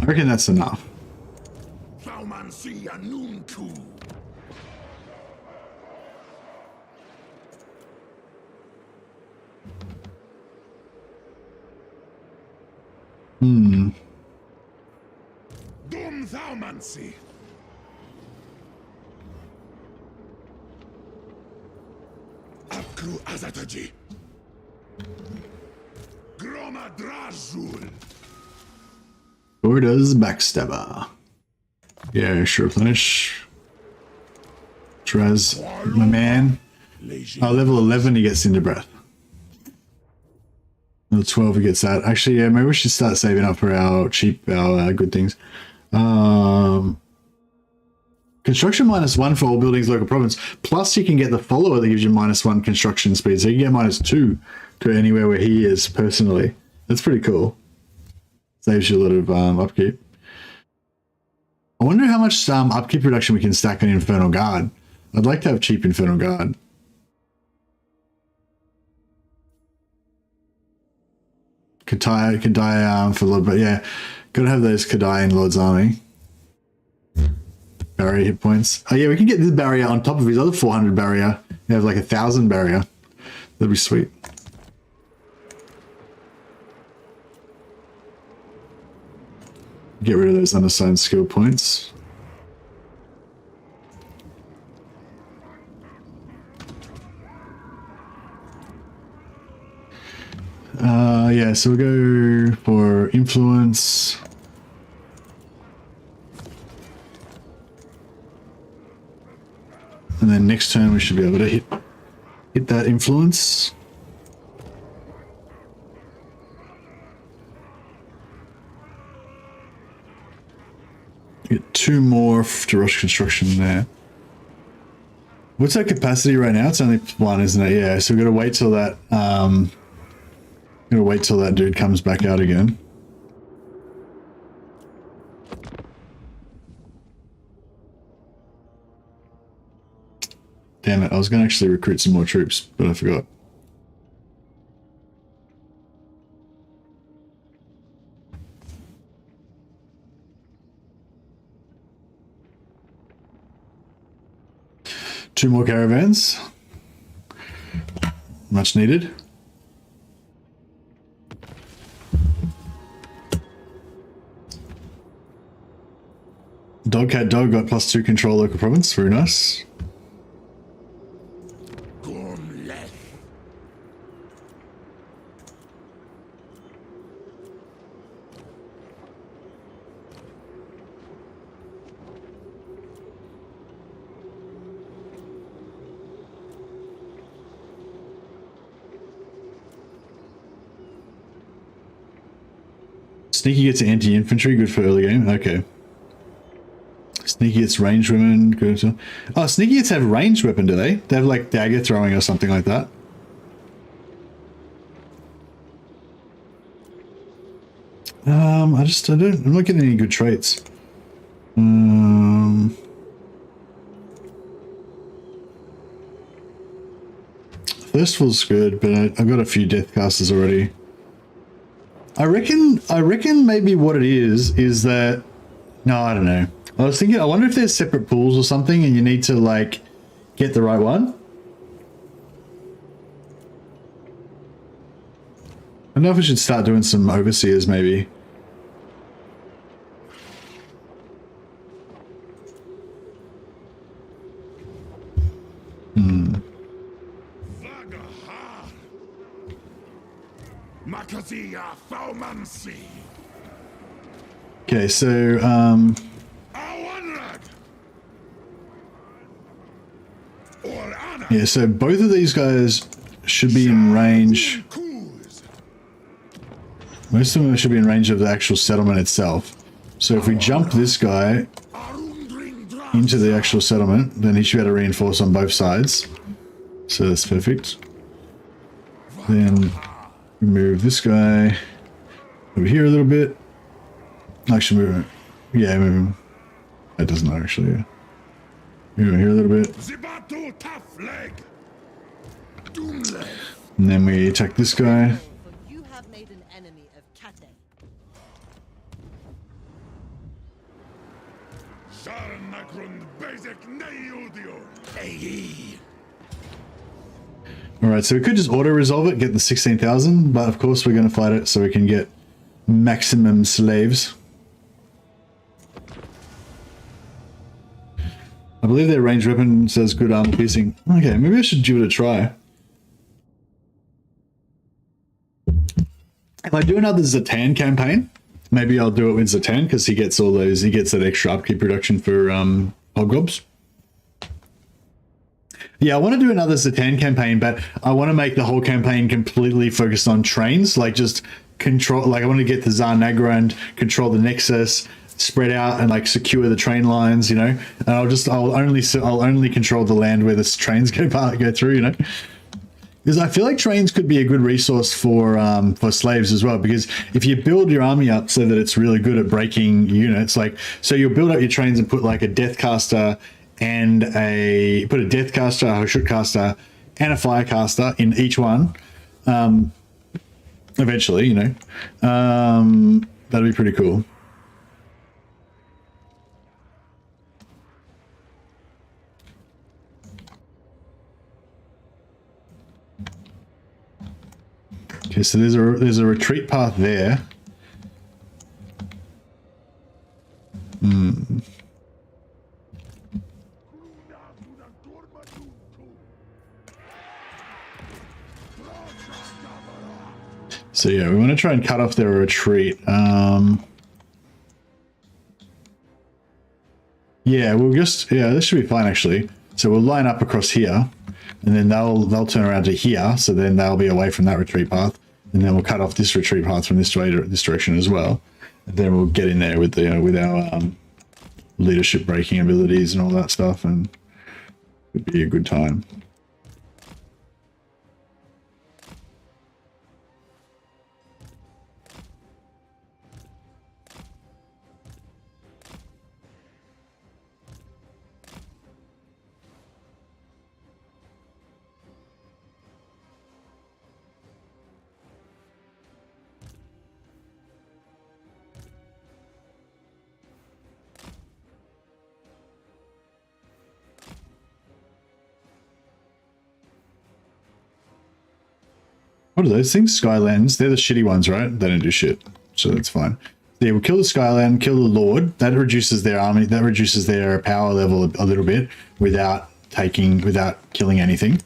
A: I reckon that's enough. Gorda's Backstabber. Yeah, sure, replenish. Draz, my man. Oh, level 11 he gets into breath. Level 12 he gets that. Actually, yeah, maybe we should start saving up for our cheap, our good things. Construction -1 for all buildings local province. Plus you can get the follower that gives you -1 construction speed. So you get -2 to anywhere where he is personally. That's pretty cool. Saves you a lot of upkeep. I wonder how much upkeep reduction we can stack on Infernal Guard. I'd like to have cheap Infernal Guard. Could die for a little bit. Yeah, gotta have those could die in Lord's Army. Barrier hit points. Oh yeah, we can get this barrier on top of his other 400 barrier. We have like 1,000 barrier. That'd be sweet. Get rid of those unassigned skill points. Yeah, so we'll go for influence. And then next turn we should be able to hit that influence. Get 2 more to rush construction there. What's our capacity right now? It's only 1, isn't it? Yeah, so we've got to wait till that dude comes back out again. Damn it, I was going to actually recruit some more troops, but I forgot. Two more caravans. Much needed. Dog Cat Dog got +2 control local province. Very nice. Sneaky gets anti-infantry, good for early game. Okay. Sneaky gets ranged women, good. Oh, Sneaky gets have ranged weapon, do they? They have like dagger throwing or something like that. I'm not getting any good traits. Thirstful's good, but I've got a few Deathcasters already. I reckon maybe what it is that, no, I don't know. I was thinking, I wonder if there's separate pools or something and you need to like get the right one. I don't know if I should start doing some overseers maybe. Okay, so yeah, so both of these guys should be in range. Most of them should be in range of the actual settlement itself. So if we jump this guy into the actual settlement, then he should be able to reinforce on both sides. So that's perfect. Then we move this guy over here a little bit. Actually, move him. Yeah, move him. That doesn't matter, actually. Yeah. Move him here a little bit. And then we attack this guy.
D: You have made an enemy of Kate.
A: Alright, so we could just auto-resolve it, get the 16,000, but of course we're going to fight it so we can get maximum slaves. I believe their ranged weapon says good armor piercing. Okay, maybe I should give it a try. If I do another Zatan campaign, maybe I'll do it with Zatan because he gets all those, he gets that extra upkeep reduction for Hobgobs. Yeah, I want to do another Zatan campaign, but I want to make the whole campaign completely focused on trains, like just control, like I want to get the Tsar Nagra and control the Nexus, spread out and like secure the train lines, you know, and I'll only control the land where the trains go through, you know. Because I feel like trains could be a good resource for slaves as well. Because if you build your army up so that it's really good at breaking units, like so you'll build up your trains and put like a Deathcaster and a Deathcaster, a Hoshutcaster, and a Firecaster in each one. Eventually, you know, that'd be pretty cool. Okay, so there's a retreat path there. So yeah, we want to try and cut off their retreat. Yeah, this should be fine actually. So we'll line up across here, and then they'll turn around to here. So then they'll be away from that retreat path, and then we'll cut off this retreat path from this direction as well. And then we'll get in there with our leadership breaking abilities and all that stuff, and it'd be a good time. What are those things? Skylands. They're the shitty ones, right? They don't do shit. So that's fine. Yeah, we'll kill the Skyland, kill the Lord. That reduces their army. That reduces their power level a little bit without killing anything.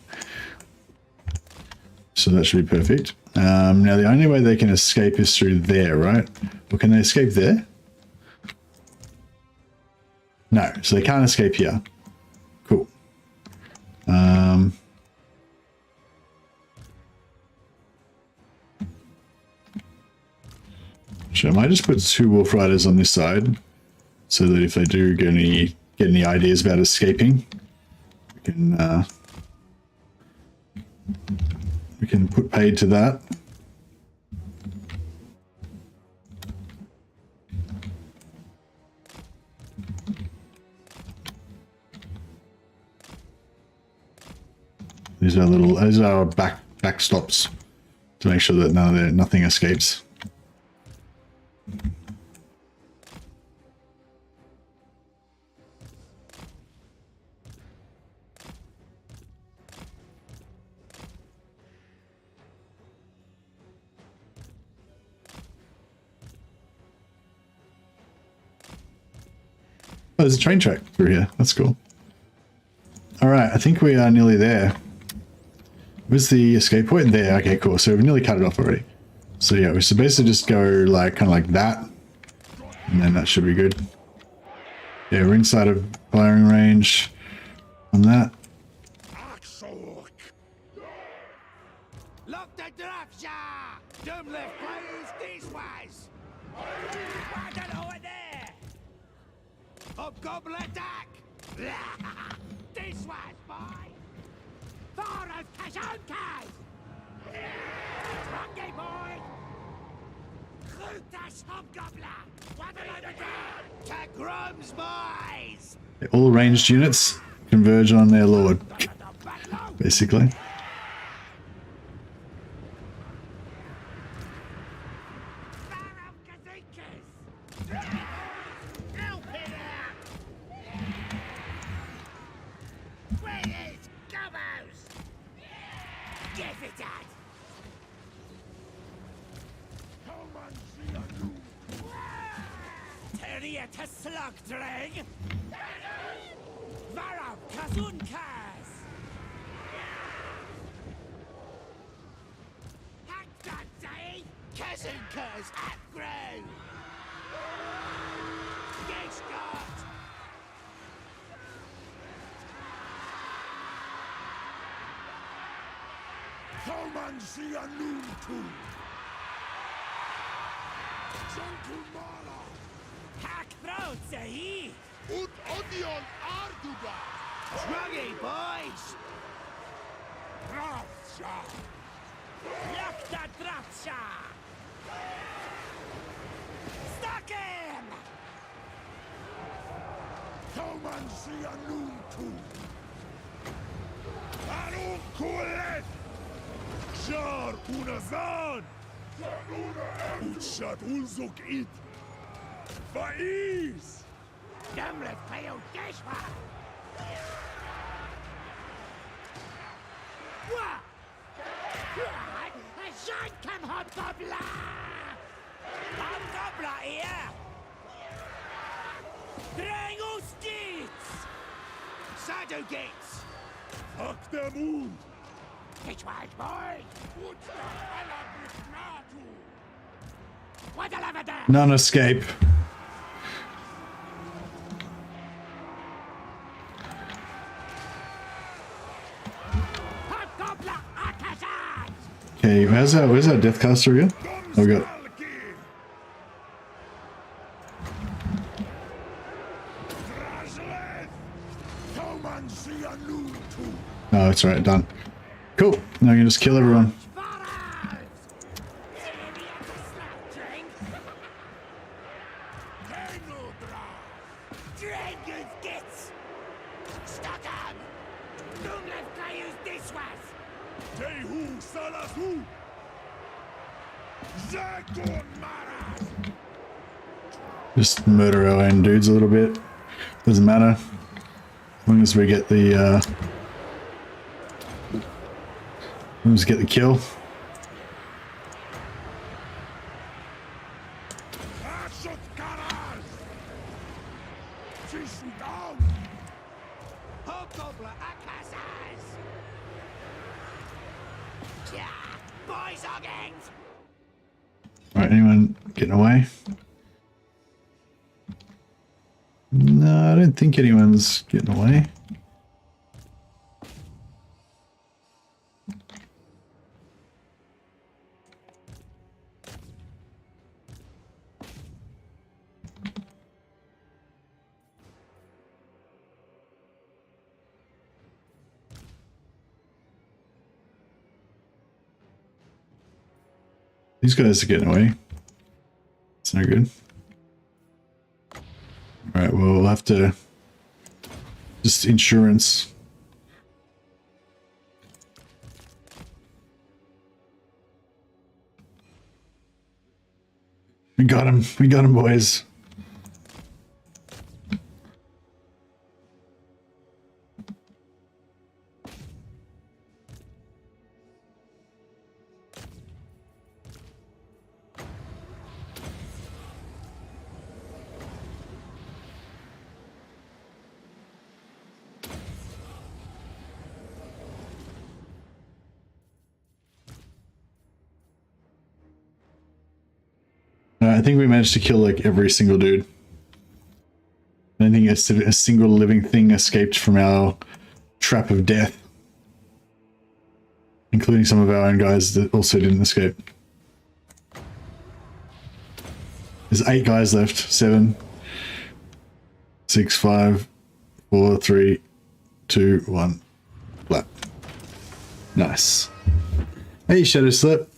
A: So that should be perfect. Now the only way they can escape is through there, right? Or can they escape there? No, so they can't escape here. Cool. So I might just put 2 Wolf Riders on this side, so that if they do get any ideas about escaping, we can put paid to that. These are those are backstops to make sure that nothing escapes. Oh, there's a train track through here. That's cool. All right, I think we are nearly there. Where's the escape point? There. Okay, cool. So we've nearly cut it off already. So yeah, we should basically just go like kind of like that, and then that should be good. Yeah, we're inside of firing range on that.
E: Look the Drazhoath! Dumb left players these ways! I don't know it there! Hobgoblin attack! This way, boy! Far of Kazankas! Rocky boy! Grutas Hobgoblin! What are you doing? Take rooms, boys!
A: All ranged units converge on their lord, basically.
E: Hack throats, eh? Ut odion arduga! Druggy boys! Drazhoath! Yakta Drazhoath! Stuck him!
C: Toman Sianun tu. Anu Kulet. Shar Unazan. Utshat Ulzuk it. Faiz.
E: Dumlet Peo Deshwa! What? A shot come Hobgoblin! Hobgoblin here! Drangos Gates! Shadow Gates!
C: Fuck the moon.
E: Which way, boy? What the lavender?
A: None escape.
E: Hobgoblin Akazan!
A: Okay, where's that death caster again? Oh, we got. Oh, it's alright, done. Cool. Now we can just kill everyone. Just murder our own dudes a little bit. Doesn't matter. As long as we get the let's get the kill. Alright, anyone getting away? No, I don't think anyone's getting away. These guys are getting away. It's no good. Alright, well, we'll have to... Just insurance. We got him. We got him, boys. I think we managed to kill like every single dude. I don't think a single living thing escaped from our trap of death. Including some of our own guys that also didn't escape. There's 8 guys left. 7, 6, 5, 4, 3, 2, 1. Flat. Nice. Hey, Shadow Slip.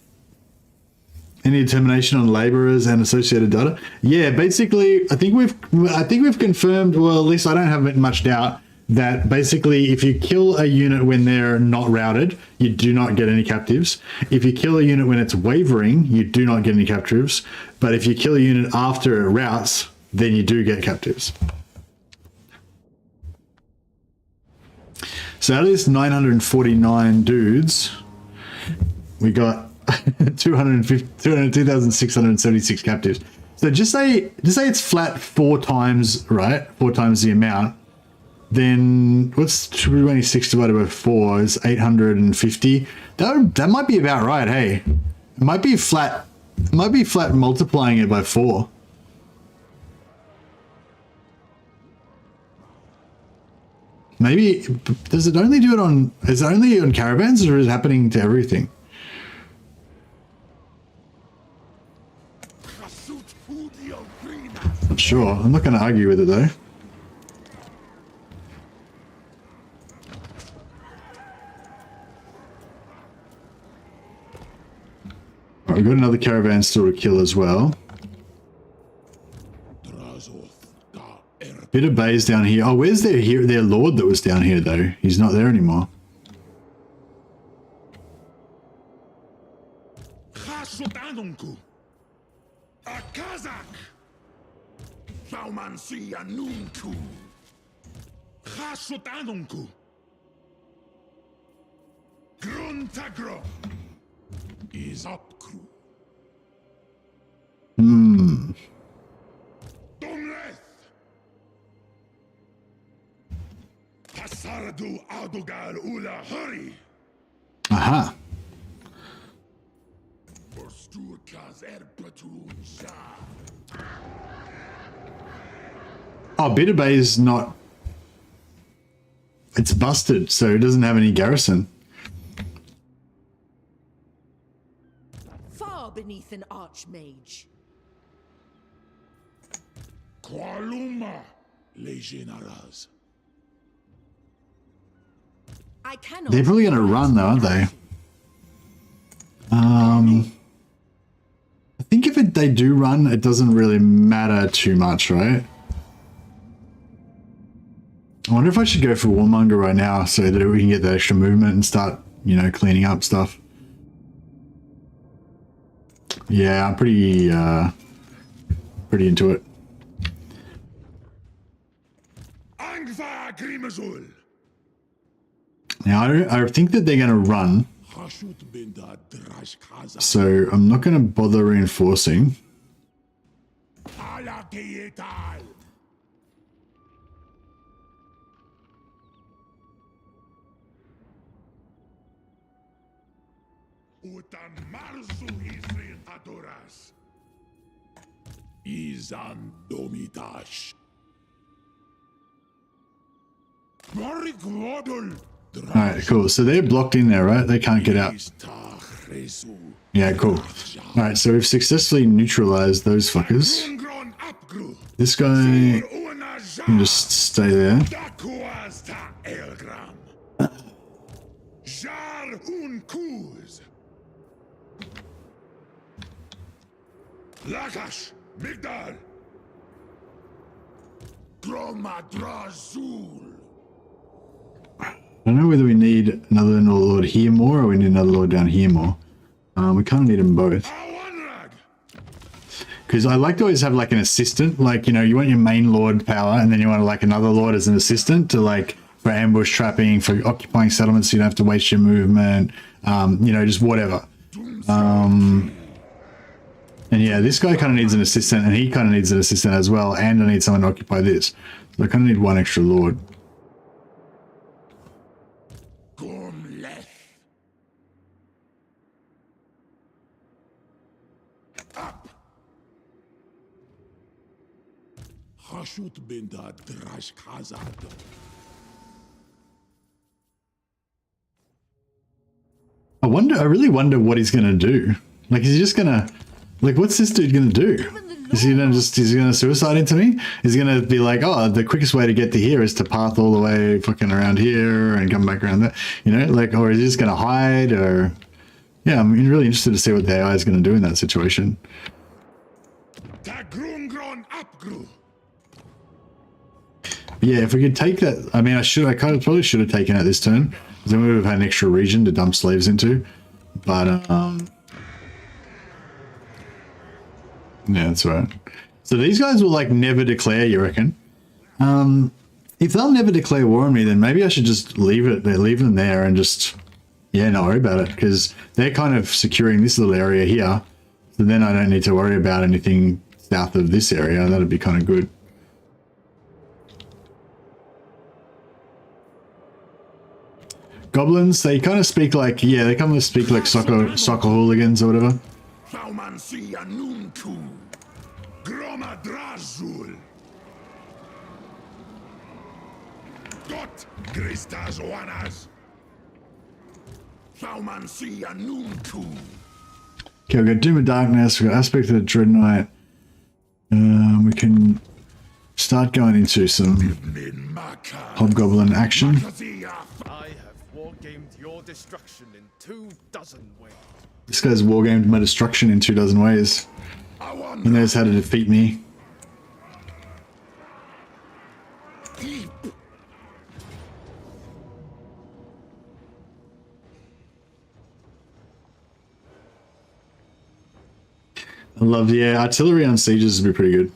A: Any determination on laborers and associated data? Yeah, basically, I think we've confirmed. Well, at least I don't have much doubt that basically, if you kill a unit when they're not routed, you do not get any captives. If you kill a unit when it's wavering, you do not get any captives. But if you kill a unit after it routes, then you do get captives. So out of this 949 dudes, we got 202,676 captives. So just say it's flat 4 times, right? 4 times the amount. Then what's 26 divided by 4 is 850. That might be about right. Hey, it might be flat. It might be flat multiplying it by 4. Maybe does it only do it on? Is it only on caravans, or is it happening to everything? Not sure. I'm not going to argue with it though. Alright, we've got another caravan still to kill as well. Bit of bays down here. Oh, where's their lord that was down here though? He's not there anymore.
C: Is up crew. Domleth. Pasardu Adugal Ula hurry.
A: Aha. Oh, Bitter Bay is not. It's busted, so it doesn't have any garrison.
F: Far beneath an archmage.
C: Qualuma Legionaras.
F: I cannot.
A: They're probably going to run though, aren't they? I think if they do run, it doesn't really matter too much, right? I wonder if I should go for Warmonger right now so that we can get that extra movement and start, you know, cleaning up stuff. Yeah, I'm pretty into it. Now, I think that they're going to run. So I'm not going to bother reinforcing. Alright, cool. So they're blocked in there, right? They can't get out. Yeah, cool. Alright, so we've successfully neutralized those fuckers. This guy can just stay there.
C: Lakash, Migdal,
A: I don't know whether we need another lord here more or we need another lord down here more. We kind of need them both. because I like to always have like an assistant, like, you know, you want your main lord power and then you want like another lord as an assistant to like for ambush trapping, for occupying settlements so you don't have to waste your movement, you know, just whatever. And yeah, this guy kind of needs an assistant, and he kind of needs an assistant as well, and I need someone to occupy this. So I kind of need one extra lord.
C: Gomleth. Up. Hashut binda Drazhoath.
A: I really wonder what he's gonna do. Like, is he just gonna, like, what's this dude gonna do? Is he gonna is he gonna suicide into me? Is he gonna be like, oh, the quickest way to get to here is to path all the way fucking around here and come back around there, you know, like, or is he just gonna hide? Or yeah, I'm really interested to see what the AI is gonna do in that situation. Yeah, if we could take that, I mean, I probably should have taken it this turn, because then we would have had an extra region to dump slaves into. But yeah, that's right. So these guys will like never declare, you reckon? If they'll never declare war on me, then maybe I should just leave them there and just, yeah, not worry about it, because they're kind of securing this little area here. So then I don't need to worry about anything south of this area. That'd be kind of good. Goblins, they kind of speak like, yeah, they kind of speak like soccer hooligans or whatever. Okay, we've got Doom of Darkness, we've got Aspect of the Dreadnought. We can start going into some Hobgoblin action.
B: I have wargamed your destruction in 24 ways.
A: This guy's wargamed my destruction in 24 ways. He knows how to defeat me. I love, yeah, artillery on sieges would be pretty good.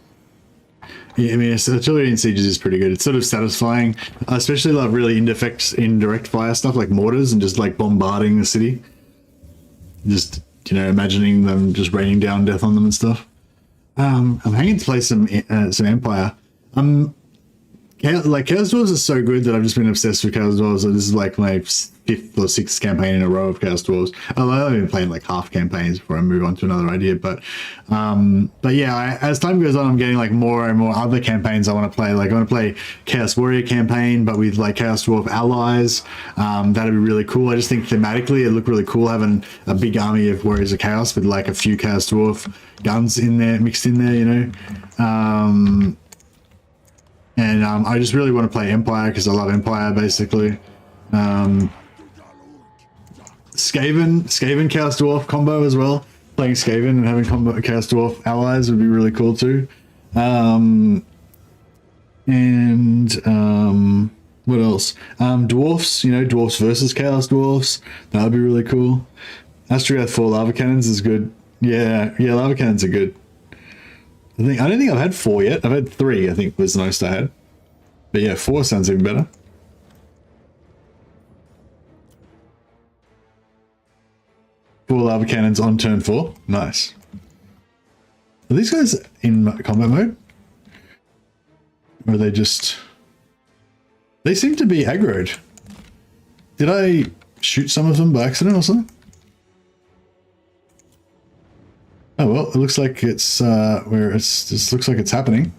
A: Yeah, I mean, artillery in sieges is pretty good. It's sort of satisfying. I especially love really indirect fire stuff like mortars and just like bombarding the city. Just, you know, imagining them just raining down death on them and stuff. I'm hanging to play some Empire. Like Chaos Dwarfs is so good that I've just been obsessed with Chaos Dwarfs. So this is like my 5th or 6th campaign in a row of Chaos Dwarfs. Although I've been playing like half campaigns before I move on to another idea. But yeah, as time goes on, I'm getting like more and more other campaigns I want to play. Like I want to play Chaos Warrior campaign, but with like Chaos Dwarf allies. That'd be really cool. I just think thematically it looked really cool having a big army of Warriors of Chaos with like a few Chaos Dwarf guns in there, mixed in there, you know. And I just really want to play Empire because I love Empire, basically. Skaven Chaos Dwarf combo as well. Playing Skaven and having combo Chaos Dwarf allies would be really cool too. What else? Dwarfs, you know, Dwarfs versus Chaos Dwarfs. That would be really cool. Astragoth 4 Lava Cannons is good. Yeah, Lava Cannons are good. I don't think I've had 4 yet. I've had 3, I think was the most I had. But yeah, 4 sounds even better. Four lava cannons on turn 4. Nice. Are these guys in combat mode? Or are they just... They seem to be aggroed. Did I shoot some of them by accident or something? Oh well, it looks like it's just looks like it's happening,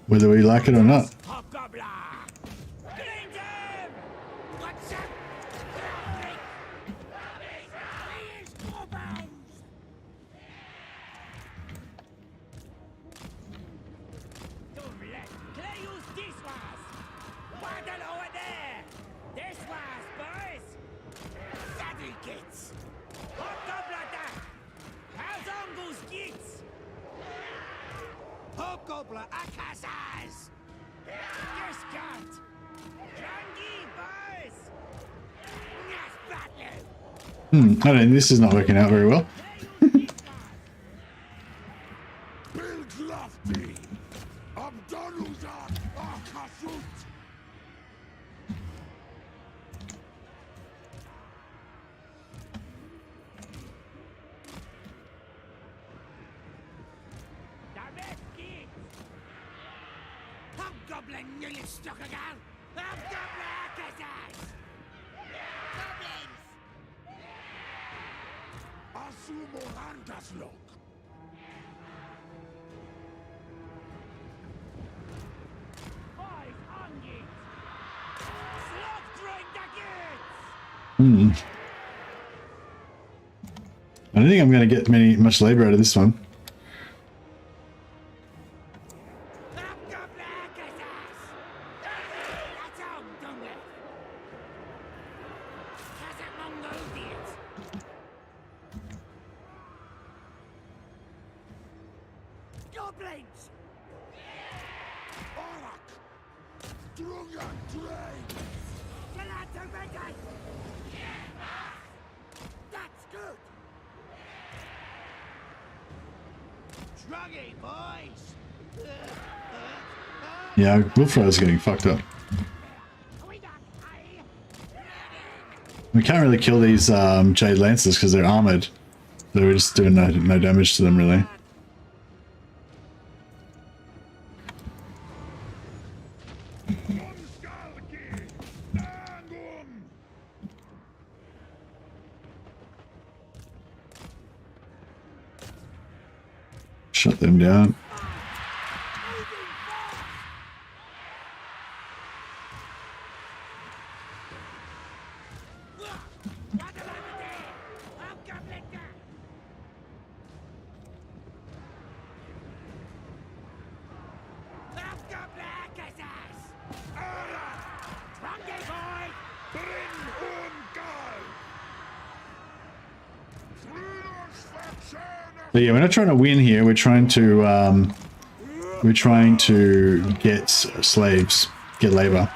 A: whether we like it or not. I don't. This is not working out very well.
E: nearly stuck again. I've got black asses.
C: Asumo Randaslok.
E: Boys, on you. Slaughtering the kids.
A: I don't think I'm going to get much labor out of this one.
E: I've got black asses. That's all, don't it? Has it Mongolians? Goblins!
C: Orak. Drungan train.
E: Gelato ready! That's good! Druggy, boys!
A: Yeah, Wolfrider's getting fucked up.
E: We got high!
A: We can't really kill these Jade Lancers because they're armored. So we're just doing no damage to them, really. Shut them down. But yeah, we're not trying to win here. We're trying to get slaves, get labor.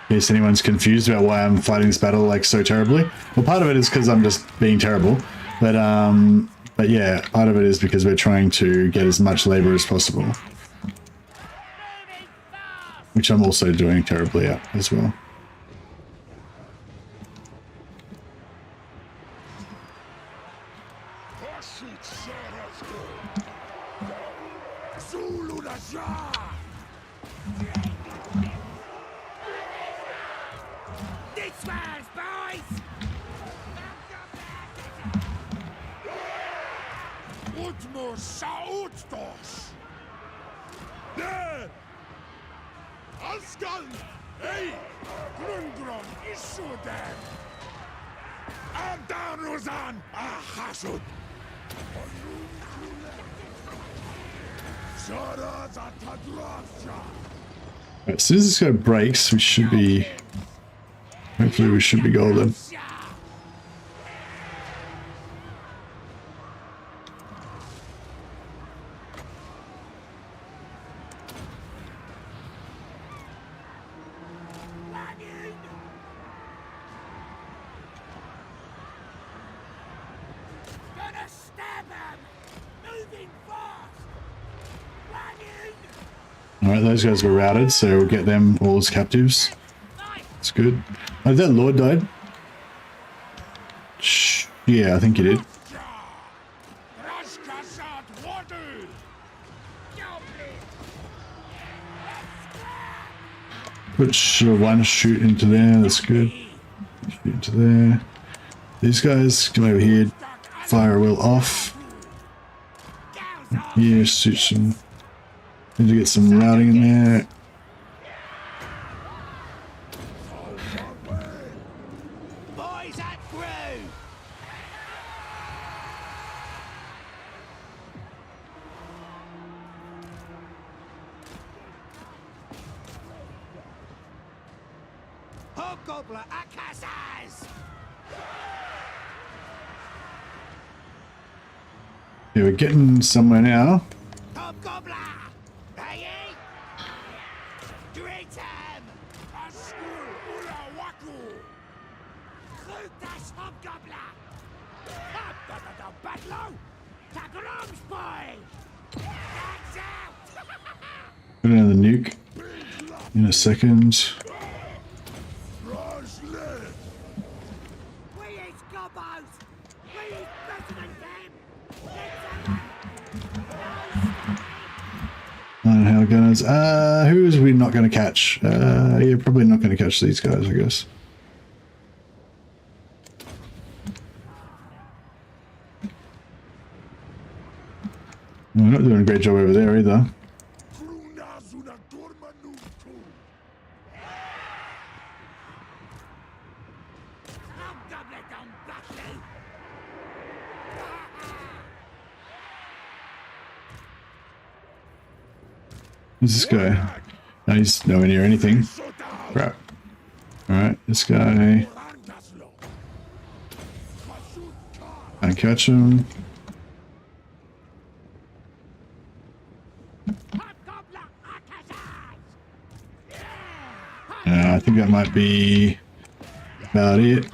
A: In case anyone's confused about why I'm fighting this battle like so terribly. Well, part of it is because I'm just being terrible, but yeah, part of it is because we're trying to get as much labor as possible, which I'm also doing terribly at as well.
E: This one's, boys!
C: Utmur Sautdos. There. Asgal. Hey. Grundrum Isudan. Adanuzan Ahasud.
A: Right, as soon as this guy breaks, we should be... Hopefully we should be golden.
E: Gonna stab him! Moving fast!
A: Alright, those guys were routed, so we'll get them all as captives. That's good. Oh, that Lord died? Yeah, I think he did. Put one shoot into there, that's good. Shoot into there. These guys come over here, fire a wheel off. Here, shoot some. Need to get some routing in there.
E: Boys at through! Hobgoblin Akazaz!
A: Yeah, we're getting somewhere now.
E: Hobgoblin! Hey! Dream!
C: Askur Ulawaku.
E: That's Hobgoblin! Batlow! Tagrom's boy! That's out!
A: Put another nuke in a second.
E: We is gobbos! We is better than them!
A: How gunners. Who is we not going to catch? Yeah, probably not going to catch these guys, I guess. We're not doing a great job over there either. Who's this guy? No, he's nowhere near anything. Crap. Alright, this guy. Can't catch him. I think that might be about it.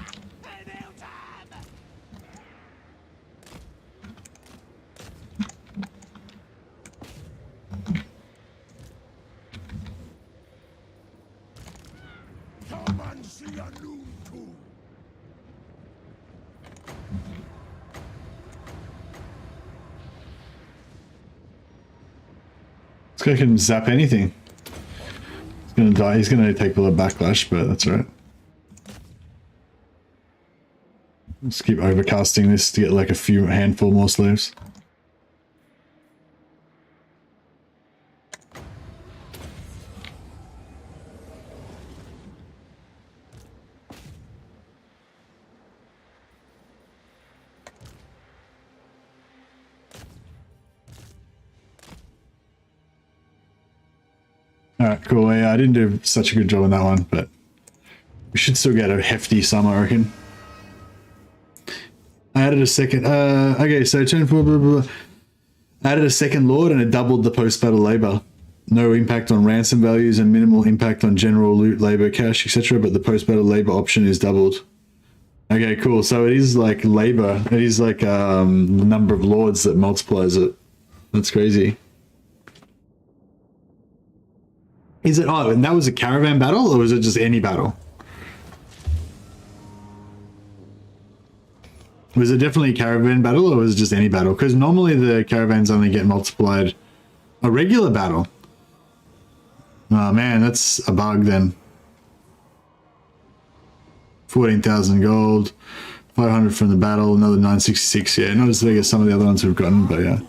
A: This guy can zap anything. He's gonna die. He's gonna take a little backlash, but that's alright. Let's keep overcasting this to get like a handful more slaves. Alright, cool. Yeah, I didn't do such a good job on that one, but we should still get a hefty sum, I reckon. I added a second, okay, so turn 4, blah, blah, blah. Added a second lord and it doubled the post-battle labor. No impact on ransom values and minimal impact on general loot, labor, cash, etc. But the post-battle labor option is doubled. Okay, cool. So it is like labor. It is like the number of lords that multiplies it. That's crazy. Is it, oh, and that was a caravan battle, or was it just any battle? Was it definitely a caravan battle, or was it just any battle? Because normally the caravans only get multiplied a regular battle. Oh man, that's a bug then. 14,000 gold, 500 from the battle, another 966. Yeah, not as big as some of the other ones we've gotten, but yeah.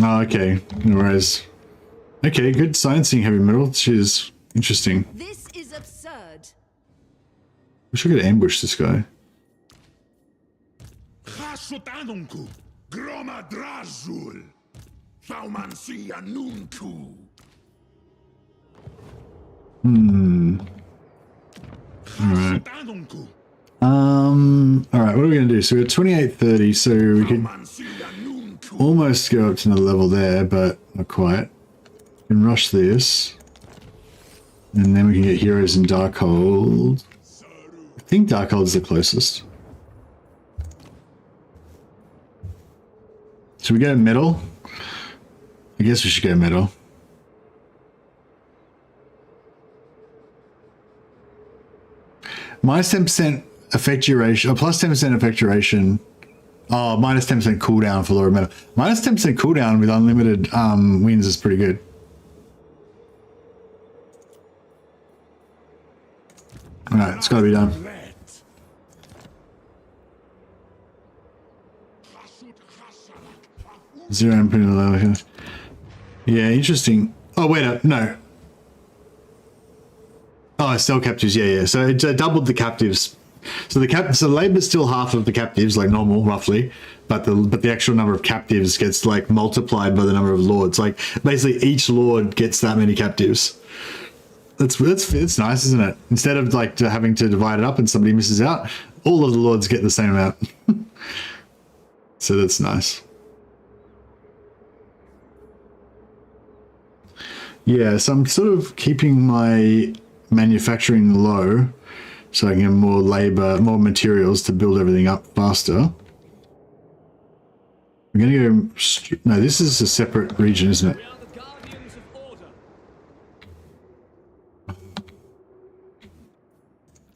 A: Oh, okay. Whereas, okay, good sciencing heavy metal. She's interesting.
F: This is absurd.
A: Wish I could ambush this guy. Alright. Alright, what are we gonna do? So we're at 2830, so we can almost go up to another level there, but not quite. We can rush this. And then we can get heroes in Darkhold. I think Darkhold's the closest. Should we go metal? I guess we should go metal. Minus 10% effect duration, or plus 10% effect duration. Oh, minus 10% cooldown for lower metal. Minus 10% cooldown with unlimited wins is pretty good. Alright, it's gotta be done. Zero input in the level. Yeah, interesting. Oh, wait up, no. Oh, still captives, yeah. So it doubled the captives. So the labor's still half of the captives, like normal, roughly, but the actual number of captives gets like multiplied by the number of lords. Like basically each lord gets that many captives. It's nice, isn't it? Instead of like having to divide it up and somebody misses out, all of the lords get the same amount. So that's nice. Yeah, so I'm sort of keeping my manufacturing low so I can get more labor, more materials to build everything up faster. We're going to go... No, this is a separate region, isn't it?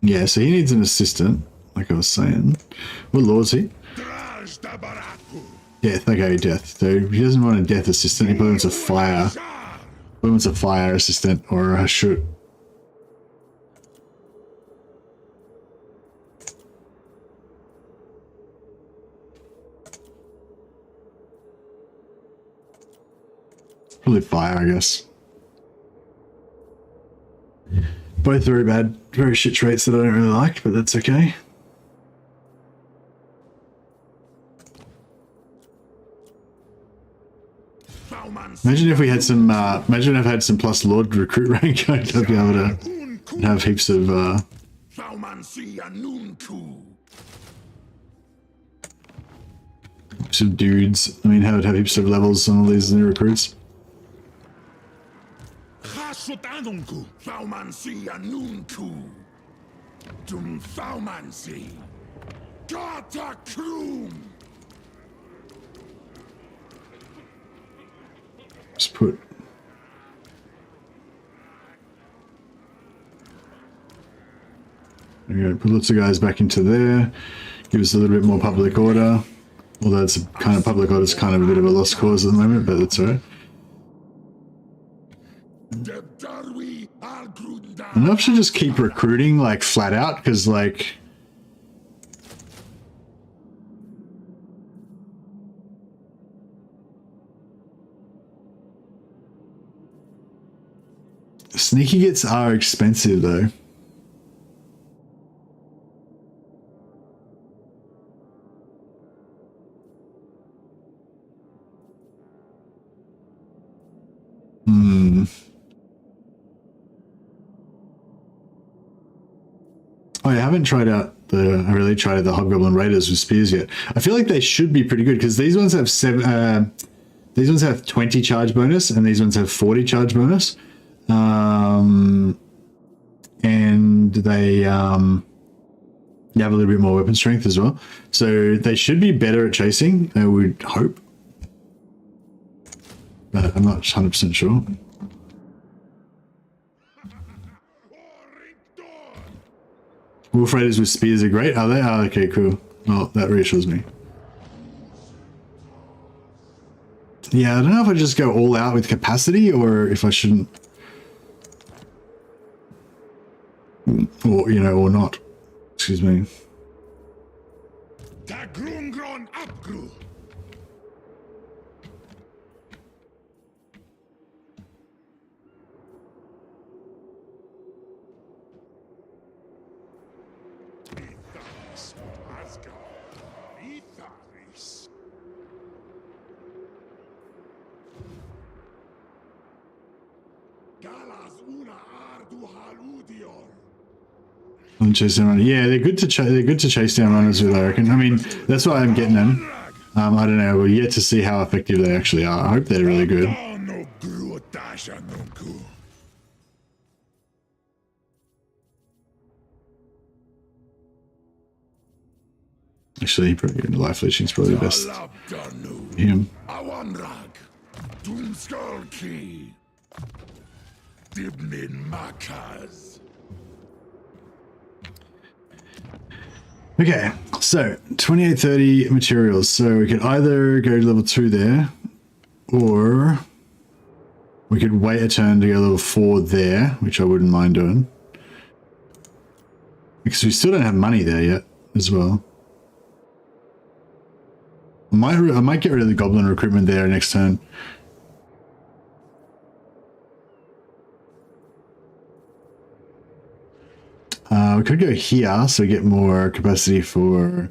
A: Yeah, so he needs an assistant, like I was saying. What law is he? Death, okay, death. So he doesn't want a death assistant, he probably wants a fire. Probably wants a fire assistant or a shoot. Probably fire, I guess. Both very bad, very shit traits that I don't really like, but that's okay. Imagine if we had some, imagine if I had some plus Lord recruit rank, I'd be able to have heaps of, some dudes. I mean, how would have heaps of levels on all these new recruits. Just put there we go, put lots of guys back into there, give us a little bit more public order, although it's kind of public order, it's kind of a bit of a lost cause at the moment, but that's alright. And I should just keep recruiting like flat out, because like sneaky gets are expensive though. Oh, I haven't tried out I really tried the Hobgoblin Raiders with spears yet. I feel like they should be pretty good because these ones have 20 charge bonus and these ones have 40 charge bonus. And they have a little bit more weapon strength as well. So they should be better at chasing, I would hope. But I'm not 100% sure. Wolf Raiders with spears are great, are they? Oh, okay, cool. Well, that reassures me. Yeah, I don't know if I just go all out with capacity or if I shouldn't. Or, you know, or not. Excuse me. And chase down runners. Yeah, they're good to chase down runners with, I reckon. I mean, that's why I'm getting them. I don't know. We're yet to see how effective they actually are. I hope they're really good. Actually, probably life leeching is probably the best. Him. Okay, so 2830 materials. So we could either go to level 2 there, or we could wait a turn to go level 4 there, which I wouldn't mind doing. Because we still don't have money there yet as well. I might get rid of the goblin recruitment there next turn. We could go here, so we get more capacity for...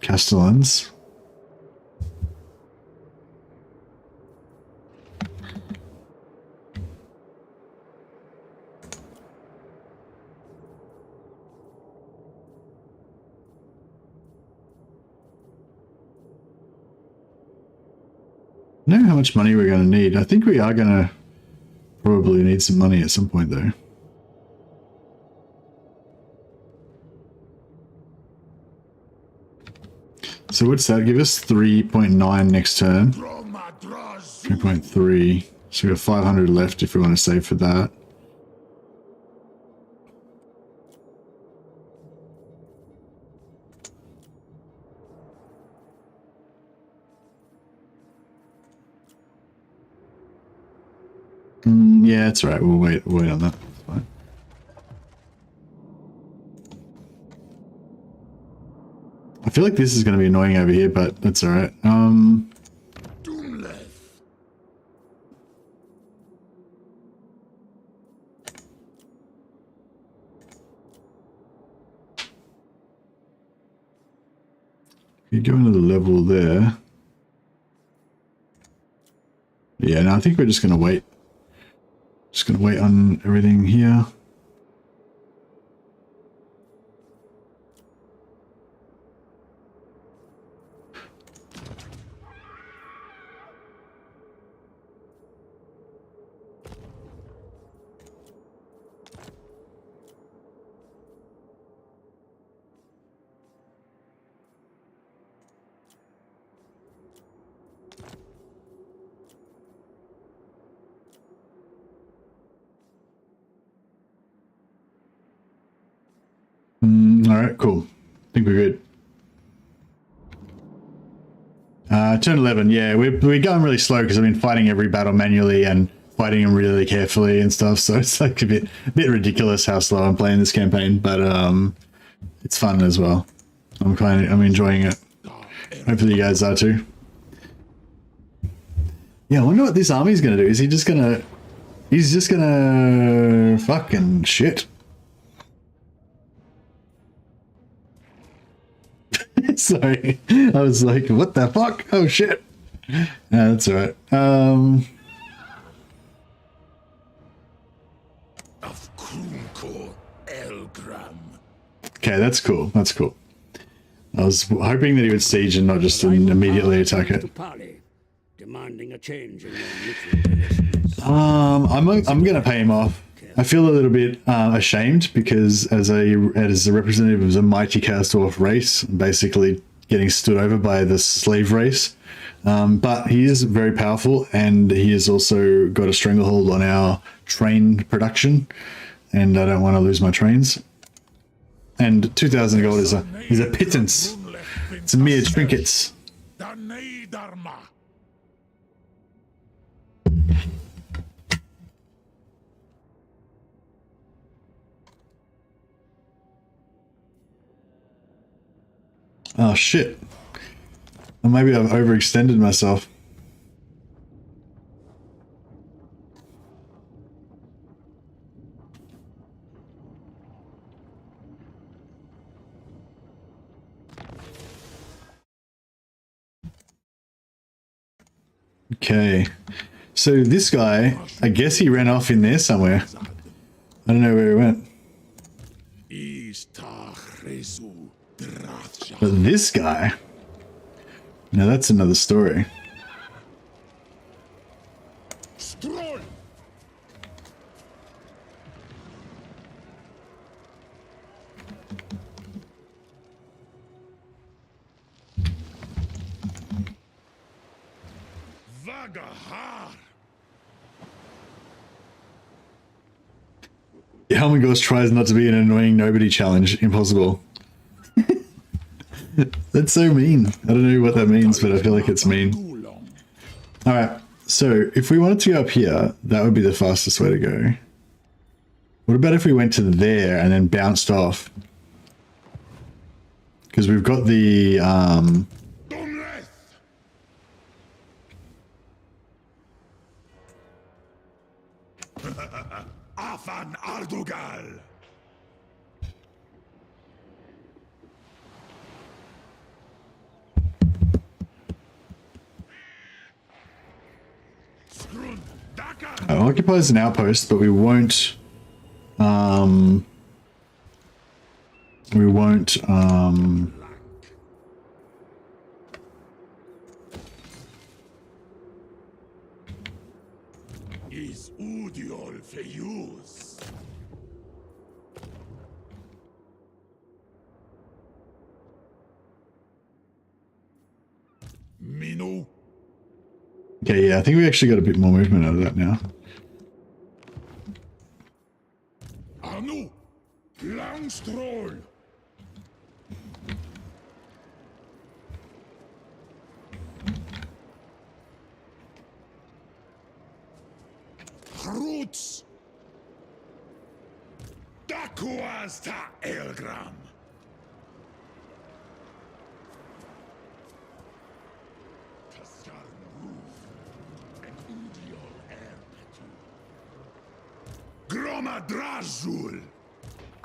A: Castellans. I don't know how much money we're going to need. I think we are going to probably need some money at some point, though. So what's that? Give us 3.9 next turn.
C: Droma Drazhoath.
A: 3.3. So we have 500 left if we want to save for that. Yeah, it's alright. We'll wait on that. It's fine. I feel like this is going to be annoying over here, but that's alright.
C: Doomleth.
A: You go into the level there. Yeah, no, I think we're just going to wait. Just going to wait on everything here. All right, cool. I think we're good. Turn 11, yeah, we're going really slow because I've been fighting every battle manually and fighting them really carefully and stuff. So it's like a bit ridiculous how slow I'm playing this campaign, but it's fun as well. I'm enjoying it. Hopefully you guys are too. Yeah, I wonder what this army's gonna do. Is he just gonna? He's just gonna fucking shit. Sorry, I was like, what the fuck? Oh shit. Yeah, that's alright.
C: Of Krunko Elgram.
A: Okay, that's cool. That's cool. I was hoping that he would siege and not just immediately attack it.
G: Parley, demanding a change in your military relations.
A: I'm gonna pay him off. I feel a little bit ashamed because as a representative of the mighty Chaos Dwarf race, I'm basically getting stood over by the slave race. But he is very powerful, and he has also got a stranglehold on our train production, and I don't want to lose my trains. And 2,000 gold is a pittance. It's a mere trinkets.
C: Daneidarma.
A: Oh shit. Or maybe I've overextended myself. Okay. So this guy, I guess he ran off in there somewhere. I don't know where he went. But this guy, now that's another story.
C: Stroll. Vagahar.
A: Helmengorst tries not to be an annoying nobody challenge. Impossible. That's so mean. I don't know what that means, but I feel like it's mean. Alright, so if we wanted to go up here, that would be the fastest way to go. What about if we went to there and then bounced off? Because we've got the...
C: Afan Ardugal.
A: occupies an outpost, but we won't
C: Is Udiol Feyus. Anu,
A: Okay, yeah, I think we actually got a bit more movement out of that now.
C: Anu, lang stroll. Roots. Dakuas ta Elgram. Taskarn roof. And Udiol erpetu. Groma Drazul.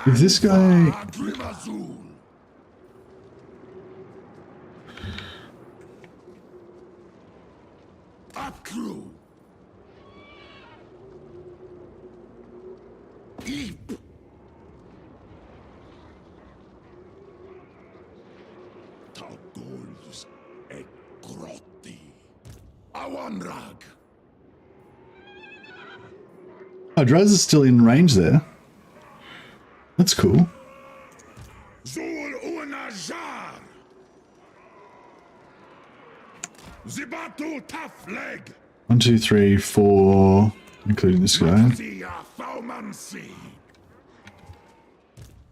A: Is this guy...
C: Adrimazul. Upcrew. Eep. Taugols et grotti. Awanrag.
A: Oh, Draz is still in range there. That's cool.
C: Zul unajar. Zibatu tafleg.
A: 1, 2, 3, 4, including this guy.
C: Zia faumansi.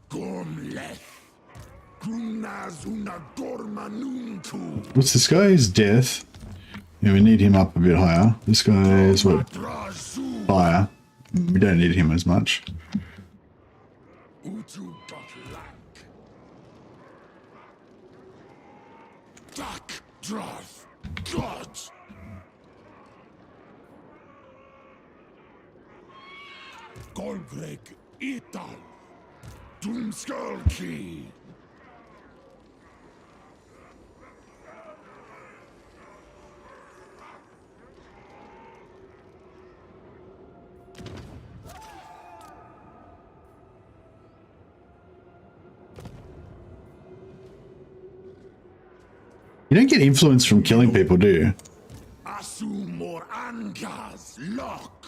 C: Gomleth. Grunazuna gormanuntu.
A: What's this guy? His death. Yeah, we need him up a bit higher. This guy is what?
C: Drazu.
A: Fire. We don't need him as much.
C: Utu Dotlank. Dak Drazhoath. God. Golgreg Ital. Doomskullki.
A: You don't get influence from killing people, do you?
C: Asumor Angas Lock.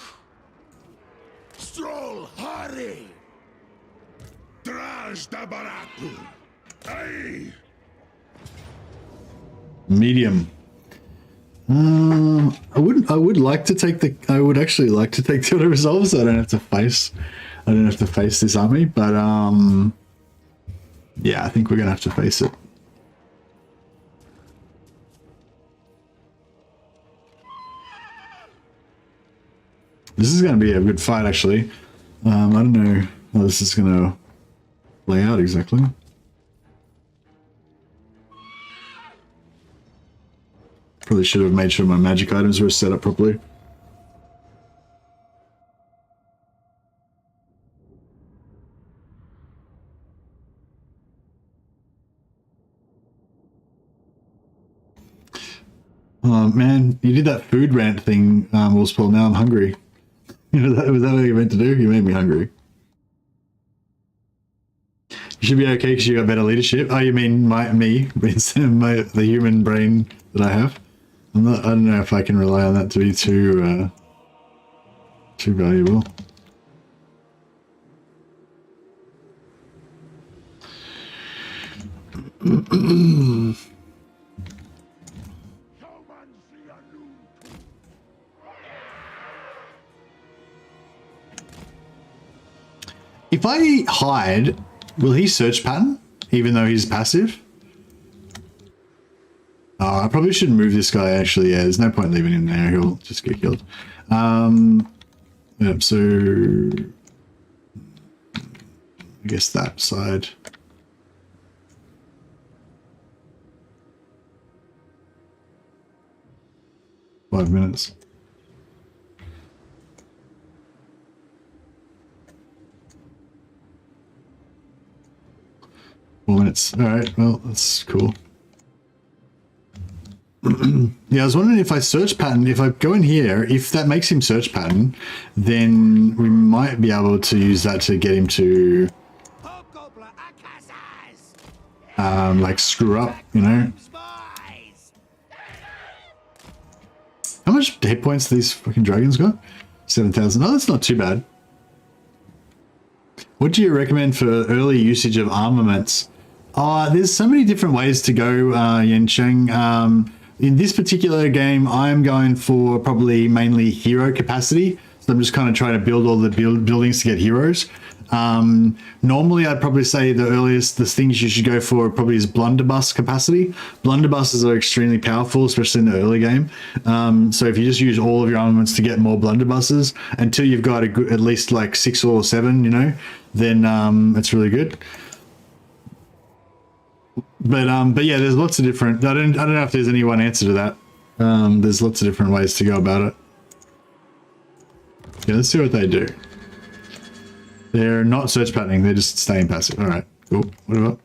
C: Stroll Hari. Draj Dabaratu. Hey.
A: Medium. I would like to take the. I would actually like to take the auto resolve, so I don't have to face. I don't have to face this army, but yeah, I think we're gonna have to face it. This is going to be a good fight, actually. I don't know how this is going to play out exactly. Probably should have made sure my magic items were set up properly. Oh man, you did that food rant thing, Wolfspaul. Now I'm hungry. Was that what you meant to do? You made me hungry. You should be okay because you got better leadership. Oh, you mean me? The human brain that I have? I don't know if I can rely on that to be too valuable. If I hide, will he search pattern, even though he's passive? Oh, I probably should move this guy, actually. Yeah, there's no point leaving him there. He'll just get killed. Yep, so... I guess that side. Five minutes. Minutes. All right. Well, that's cool. Yeah, I was wondering if I search pattern, if I go in here, if that makes him search pattern, then we might be able to use that to get him to, like screw up, you know. How much hit points do these fucking dragons got? 7,000. Oh, that's not too bad. What do you recommend for early usage of armaments? There's so many different ways to go, Yen Cheng. in this particular game, I'm going for probably mainly hero capacity. So I'm just kind of trying to build all the buildings to get heroes. Normally, I'd probably say the things you should go for probably is blunderbuss capacity. Blunderbusses are extremely powerful, especially in the early game. So if you just use all of your armaments to get more blunderbusses until you've got a good, at least like 6 or 7, you know, then it's really good. But yeah, there's lots of different. I don't know if there's any one answer to that. There's lots of different ways to go about it. Yeah, let's see what they do. They're not search patterning, they're just staying passive. Alright, cool. Whatever.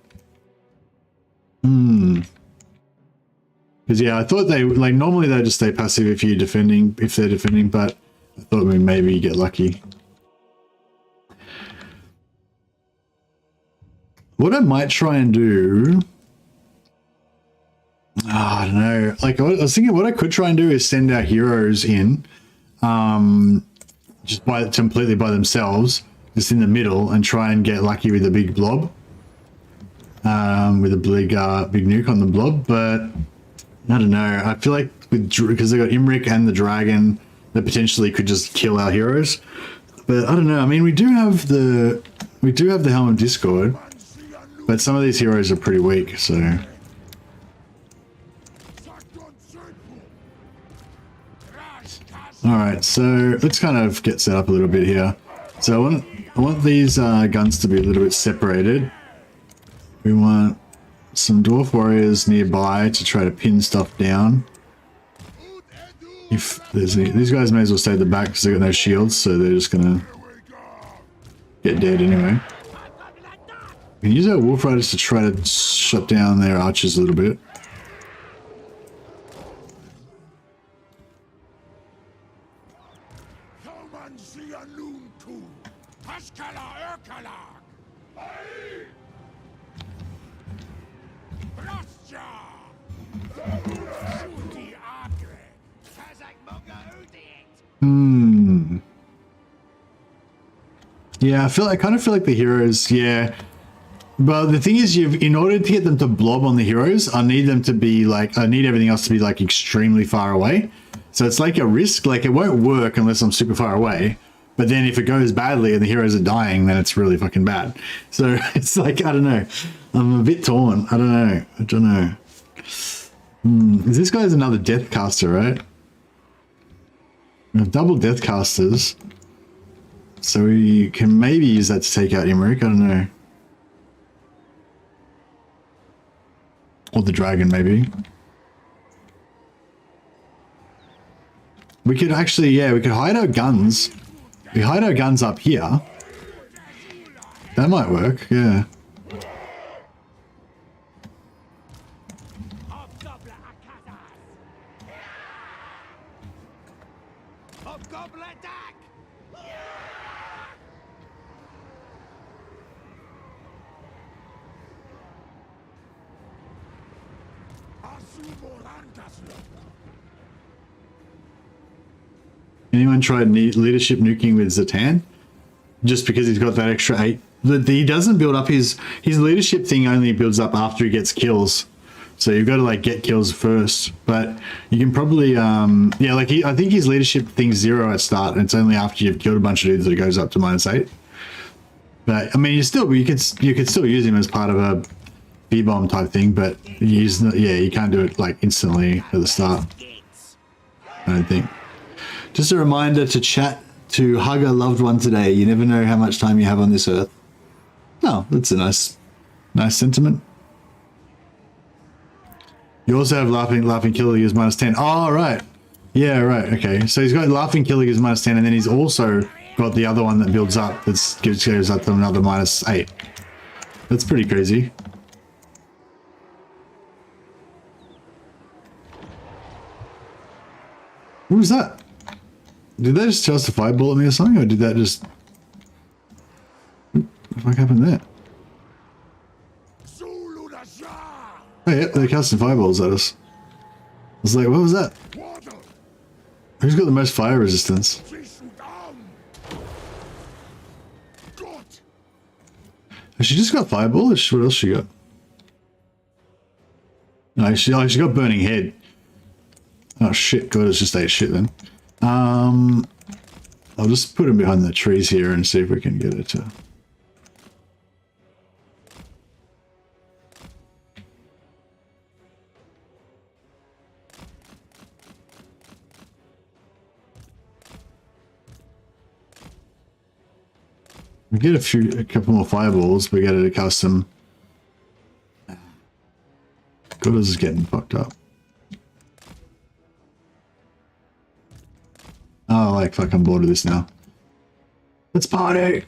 A: Because yeah, I thought they like normally they just stay passive if they're defending, but I thought maybe you get lucky. What I might try and do, I don't know. Like I was thinking, what I could try and do is send our heroes in, just completely by themselves, just in the middle, and try and get lucky with a big blob, with a big nuke on the blob. But I don't know. I feel like because they got Imric and the dragon, they potentially could just kill our heroes. But I don't know. I mean, we do have the Helm of Discord, but some of these heroes are pretty weak. So. Alright, so let's kind of get set up a little bit here. So I want these guns to be a little bit separated. We want some dwarf warriors nearby to try to pin stuff down. If there's any, these guys may as well stay at the back because they've got no shields, so they're just gonna get dead anyway. We can use our wolf riders to try to shut down their archers a little bit. Yeah, I kind of feel like the heroes, yeah. But the thing is, in order to get them to blob on the heroes, I need everything else to be like extremely far away. So it's like a risk, like it won't work unless I'm super far away. But then if it goes badly and the heroes are dying, then it's really fucking bad. So it's like, I don't know. I'm a bit torn. I don't know. This guy's another death caster, right? We have double death casters. So we can maybe use that to take out Imric, I don't know. Or the dragon, maybe. We could actually, yeah, we could hide our guns. We hide our guns up here. That might work, yeah. Anyone tried leadership nuking with Zatan? Just because he's got that extra 8. He doesn't build up his leadership thing only builds up after he gets kills. So you've got to like get kills first. But you can probably yeah, like I think his leadership thing's 0 at start, and it's only after you've killed a bunch of dudes that it goes up to -8. But I mean you could still use him as part of a B-bomb type thing, but you can't do it like instantly at the start. I don't think. Just a reminder to chat to hug a loved one today. You never know how much time you have on this earth. Oh, that's a nice sentiment. You also have Laughing Killer gives -10. Oh, right. Yeah, right. Okay. So he's got Laughing Killer gives -10, and then he's also got the other one that builds up that goes up to another -8. That's pretty crazy. What was that? Did they just cast a fireball at me or something, or did that just... What the fuck happened there? Oh yeah, they're casting fireballs at us. I was like, what was that? Who's got the most fire resistance? Has she just got fireball, or what else she got? No, she got burning head. Oh shit, God, it's just ate shit then. I'll just put him behind the trees here and see if we can get it to... We get a couple more fireballs, we get it to custom. God, this is getting fucked up. Oh, like, fuck, I'm bored of this now. Let's party!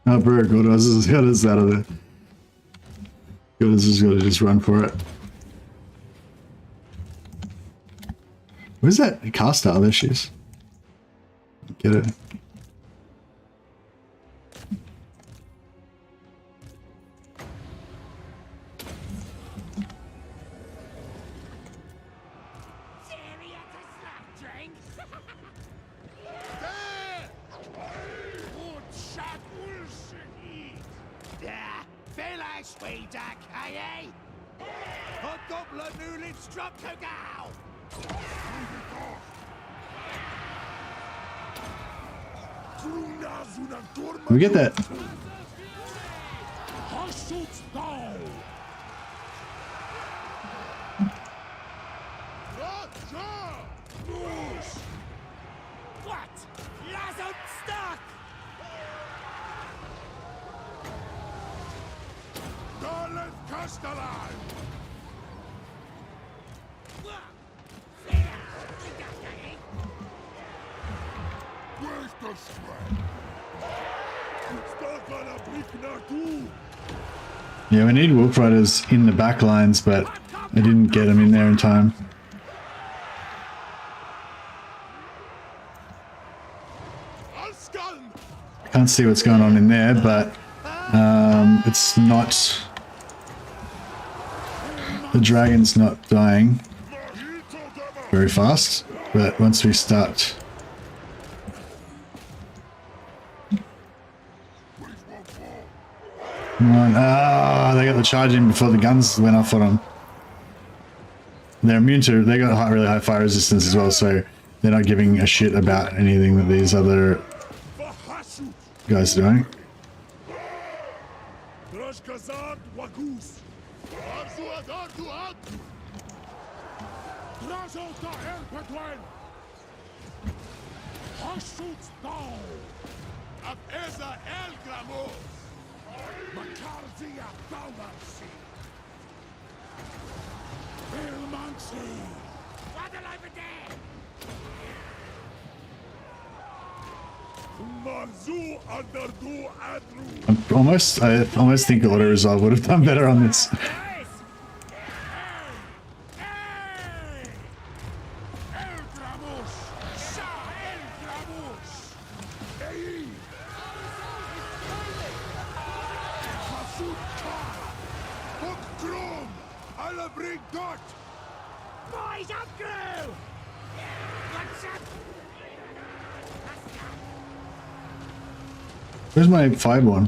A: Oh, bro, God, I was got us out of there. God, this is gonna just run for it. Where's that caster? There she is. Get it. We get that.
E: What? Drazhoath stuck!
C: Darlet Castellan! Where's the shred?
A: Yeah, we need Wolf Riders in the back lines, but I didn't get them in there in time. Can't see what's going on in there, but it's not... The dragon's not dying very fast, but once we start... Come on. Ah, they got the charge in before the guns went off on them. They're immune to... They got really high fire resistance as well, so they're not giving a shit about anything that these other guys are doing. I almost think Auto Resolve would have done better on this. Where's my 5-1?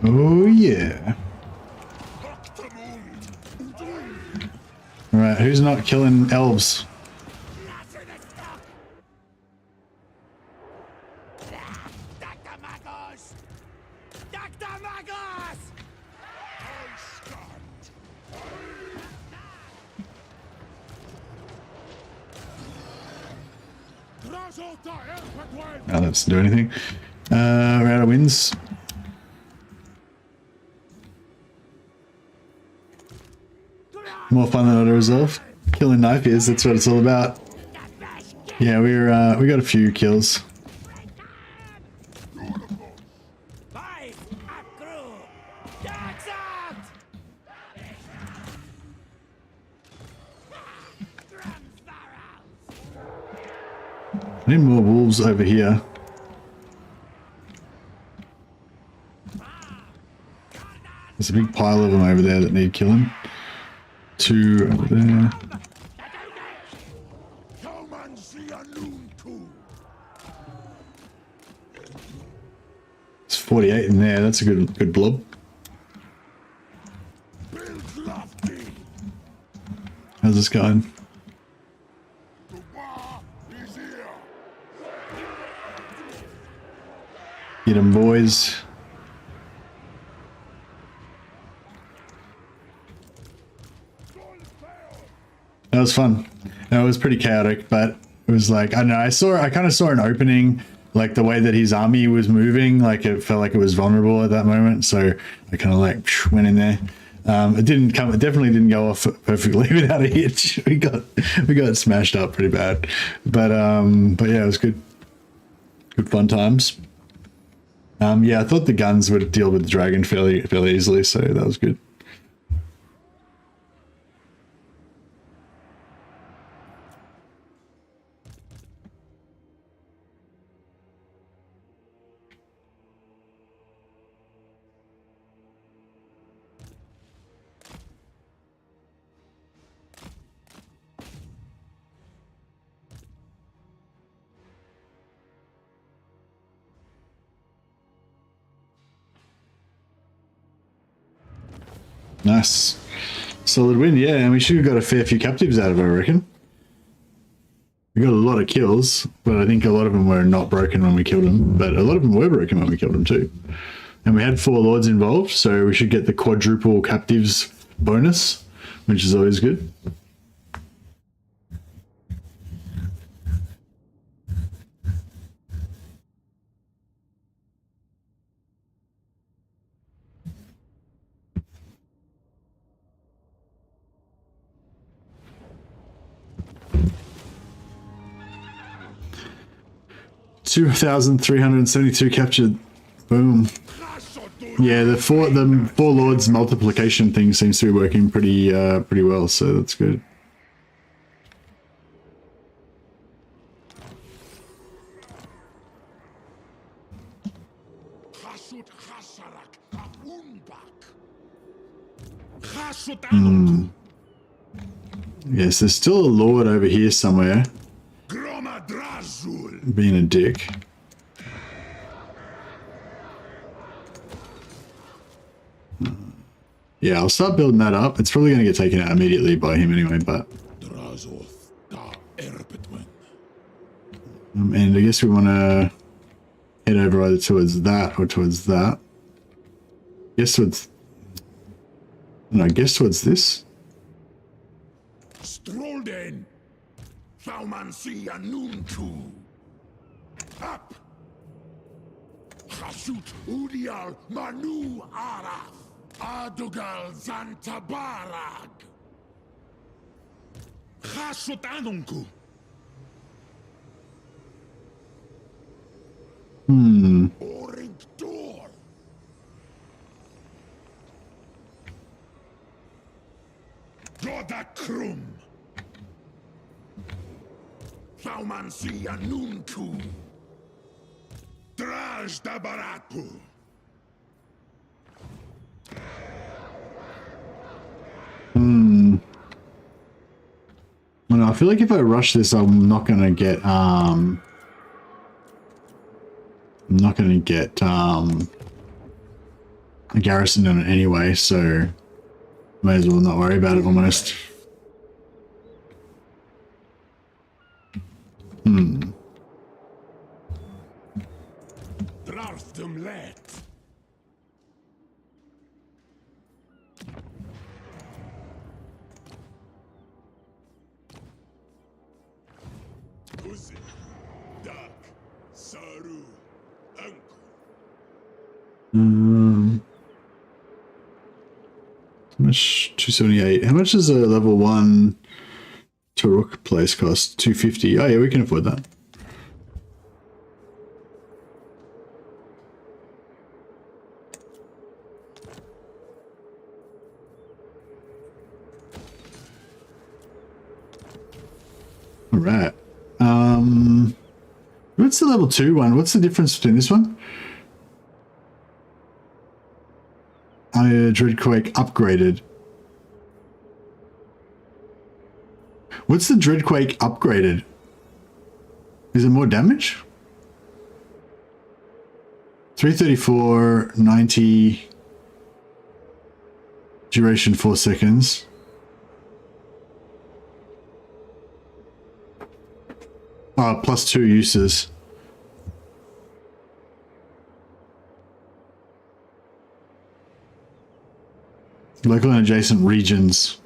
A: Oh yeah. Alright, who's not killing elves? Now let's do anything. We're out of wins. More fun than Auto Resolve. Killing knife-ears, that's what it's all about. Yeah, we got a few kills. I need more wolves over here. There's a big pile of them over there that need killing. 2 over there. It's 48 in there. That's a good blob. How's this going? Get them, boys. That was fun. It was pretty chaotic, but it was like, I don't know, I kind of saw an opening, like the way that his army was moving, like it felt like it was vulnerable at that moment. So I kind of like went in there. It definitely didn't go off perfectly without a hitch. We got smashed up pretty bad, but yeah, it was good. Good fun times. Yeah, I thought the guns would deal with the dragon fairly easily, so that was good. Nice. Solid win, yeah, and we should have got a fair few captives out of it, I reckon. We got a lot of kills, but I think a lot of them were not broken when we killed them, but a lot of them were broken when we killed them too. And we had 4 lords involved, so we should get the quadruple captives bonus, which is always good. $2,372 captured. Boom. Yeah, the four lords multiplication thing seems to be working pretty well, so that's good. Yes, there's still a lord over here somewhere. Being a dick. Yeah, I'll start building that up. It's probably going to get taken out immediately by him anyway, but... and I guess we want to head over either towards that or towards that. Guess towards... no, I guess towards this.
C: Strolden. Thaumansia Nuntu. Up. Hashut Udial Manu Araf. Adugal Zantabarag. Hashut Anunku. Oring Door. Godakrum. Thaumansia Nuntu. Drazhoath Baratu.
A: I feel like if I rush this, I'm not gonna get a garrison in it anyway, so may as well not worry about it almost. How much? 278. How much does a level 1 Taruk place cost? 250. Oh yeah, we can afford that. All right. What's the level 2 one? What's the difference between this one? Dreadquake upgraded. What's the Dreadquake upgraded? Is it more damage? 334, 90, duration 4 seconds. Oh, plus 2 uses. Local and adjacent regions.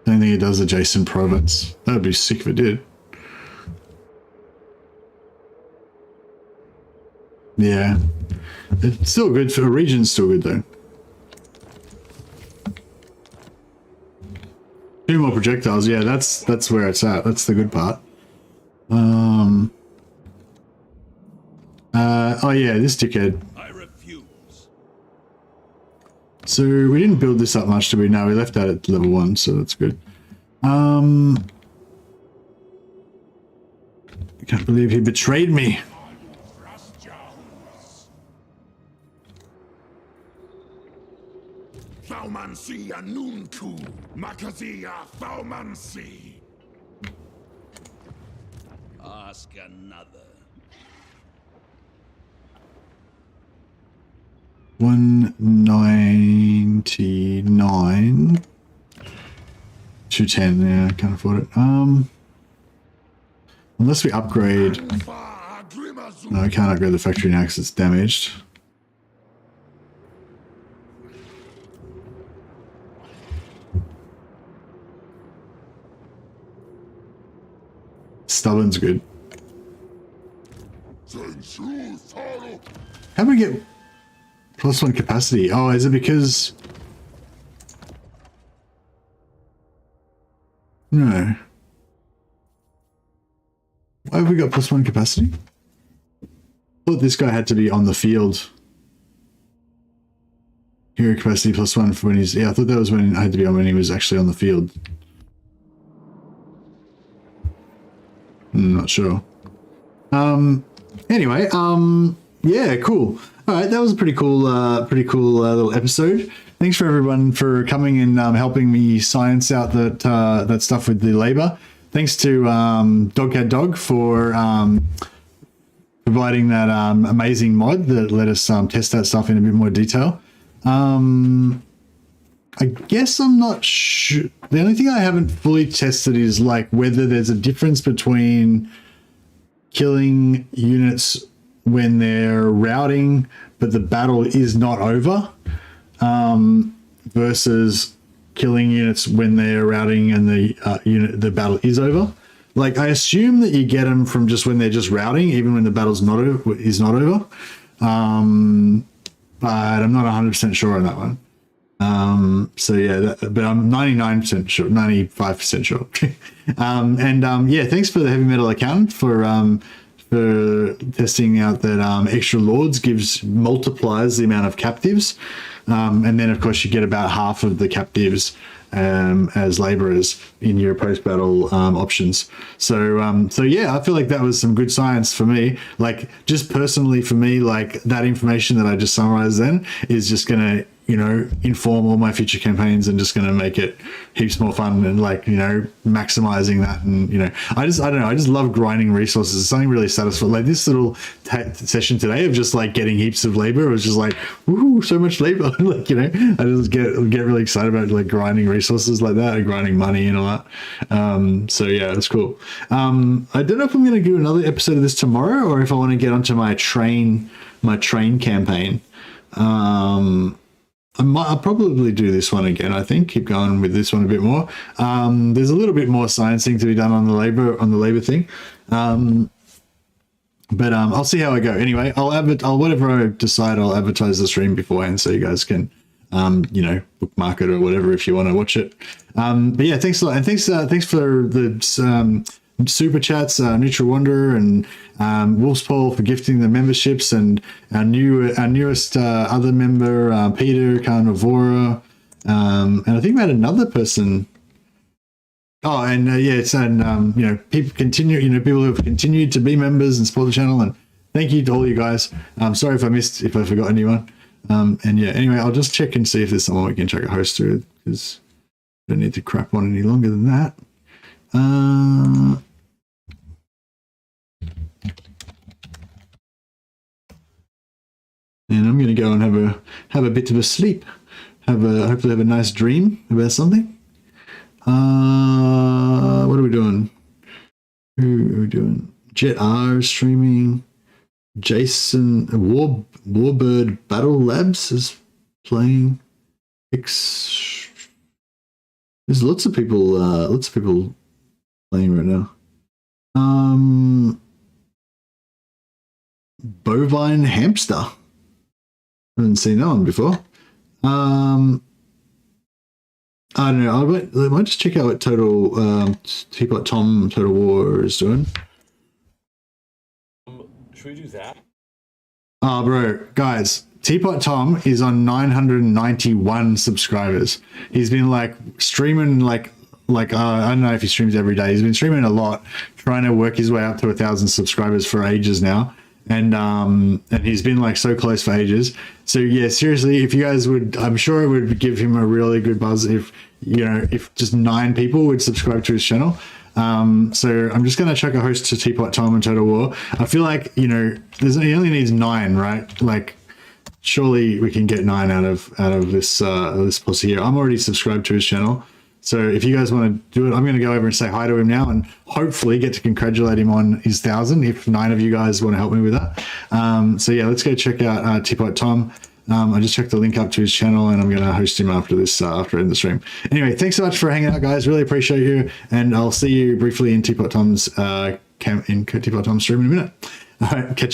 A: I don't think it does adjacent province. That would be sick if it did. Yeah. It's still good for a region, still good though. 2 more projectiles, yeah, that's where it's at. That's the good part. Oh yeah, this dickhead.
C: I refuse.
A: So we didn't build this up much, did we? No, we left that at level 1, so that's good. I can't believe he betrayed me.
C: Thaumansi Anunku, Makazia Thaumansi. Ask another.
A: 199. 210, yeah, I can't afford it. Unless we upgrade. No, I can't upgrade the factory now because it's damaged. Stubborn's good. How do we get +1 capacity? Oh, is it because... No. Why have we got +1 capacity? I thought this guy had to be on the field. Hero capacity +1 for when he's... Yeah, I thought that was when I had to be on when he was actually on the field. I'm not sure. Anyway, yeah, cool. All right, that was a pretty cool little episode. Thanks for everyone for coming and helping me science out that stuff with the labor. Thanks to DogCatDog for providing that amazing mod that let us test that stuff in a bit more detail. I guess I'm not sure. The only thing I haven't fully tested is like whether there's a difference between killing units when they're routing, but the battle is not over, versus killing units when they're routing and the battle is over. Like I assume that you get them from just when they're just routing, even when the battle's not over. But I'm not 100% sure on that one. So yeah, but I'm 99% sure, 95% sure. Yeah, thanks for the Heavy Metal Accountant for testing out that extra lords multiplies the amount of captives, and then of course you get about half of the captives as laborers in your post-battle options. So yeah, I feel like that was some good science for me. Like just personally for me, like that information that I just summarized then is just gonna, you know, inform all my future campaigns and just going to make it heaps more fun and like, you know, maximizing that. And, you know, I don't know. I just love grinding resources. It's something really satisfying. Like this little session today of just like getting heaps of labor. It was just like, woohoo, so much labor. Like, you know, I just get really excited about like grinding resources like that and grinding money and all that. So yeah, it's cool. I don't know if I'm going to do another episode of this tomorrow or if I want to get onto my train campaign. I'll probably do this one again. I think keep going with this one a bit more. There's a little bit more sciencing to be done on the labor thing, but I'll see how I go. Anyway, I'll whatever I decide, I'll advertise the stream beforehand so you guys can, you know, bookmark it or whatever if you want to watch it. But yeah, thanks a lot, and thanks for the super chats, Neutral Wanderer and Wolfspaul for gifting the memberships, and our newest other member, Peter Carnivora, and I think we had another person Oh, and yes, and you know, people continue. You know, people who have continued to be members and support the channel, and thank you to all you guys. Sorry if I forgot anyone. And yeah, anyway, I'll just check and see if there's someone we can check a host through, because I don't need to crap on any longer than that. And I'm going to go and have a bit of a sleep. Hopefully have a nice dream about something. What are we doing? Who are we doing? Jet R streaming. Jason Warbird Battle Labs is playing. There's lots of people playing right now. Bovine Hamster. I haven't seen that one before. I don't know. I might just check out what Teapot Tom Total War is doing.
H: Should we do that?
A: Oh, bro, guys, Teapot Tom is on 991 subscribers. He's been like streaming like I don't know if he streams every day. He's been streaming a lot, trying to work his way up to 1,000 subscribers for ages now. And he's been like so close for ages. So yeah, seriously, if you guys would, I'm sure it would give him a really good buzz if, you know, if just 9 people would subscribe to his channel. So I'm just going to chuck a host to Teapot Tom and Total War. I feel like, you know, he only needs 9, right? Like, surely we can get 9 out of this pussy here. I'm already subscribed to his channel. So if you guys want to do it, I'm going to go over and say hi to him now and hopefully get to congratulate him on his 1,000 if 9 of you guys want to help me with that. So yeah, let's go check out Teapot Tom. I just checked the link up to his channel and I'm going to host him after this, after in the stream. Anyway, thanks so much for hanging out, guys. Really appreciate you. And I'll see you briefly in Teapot Tom's stream in a minute. All right, catch you.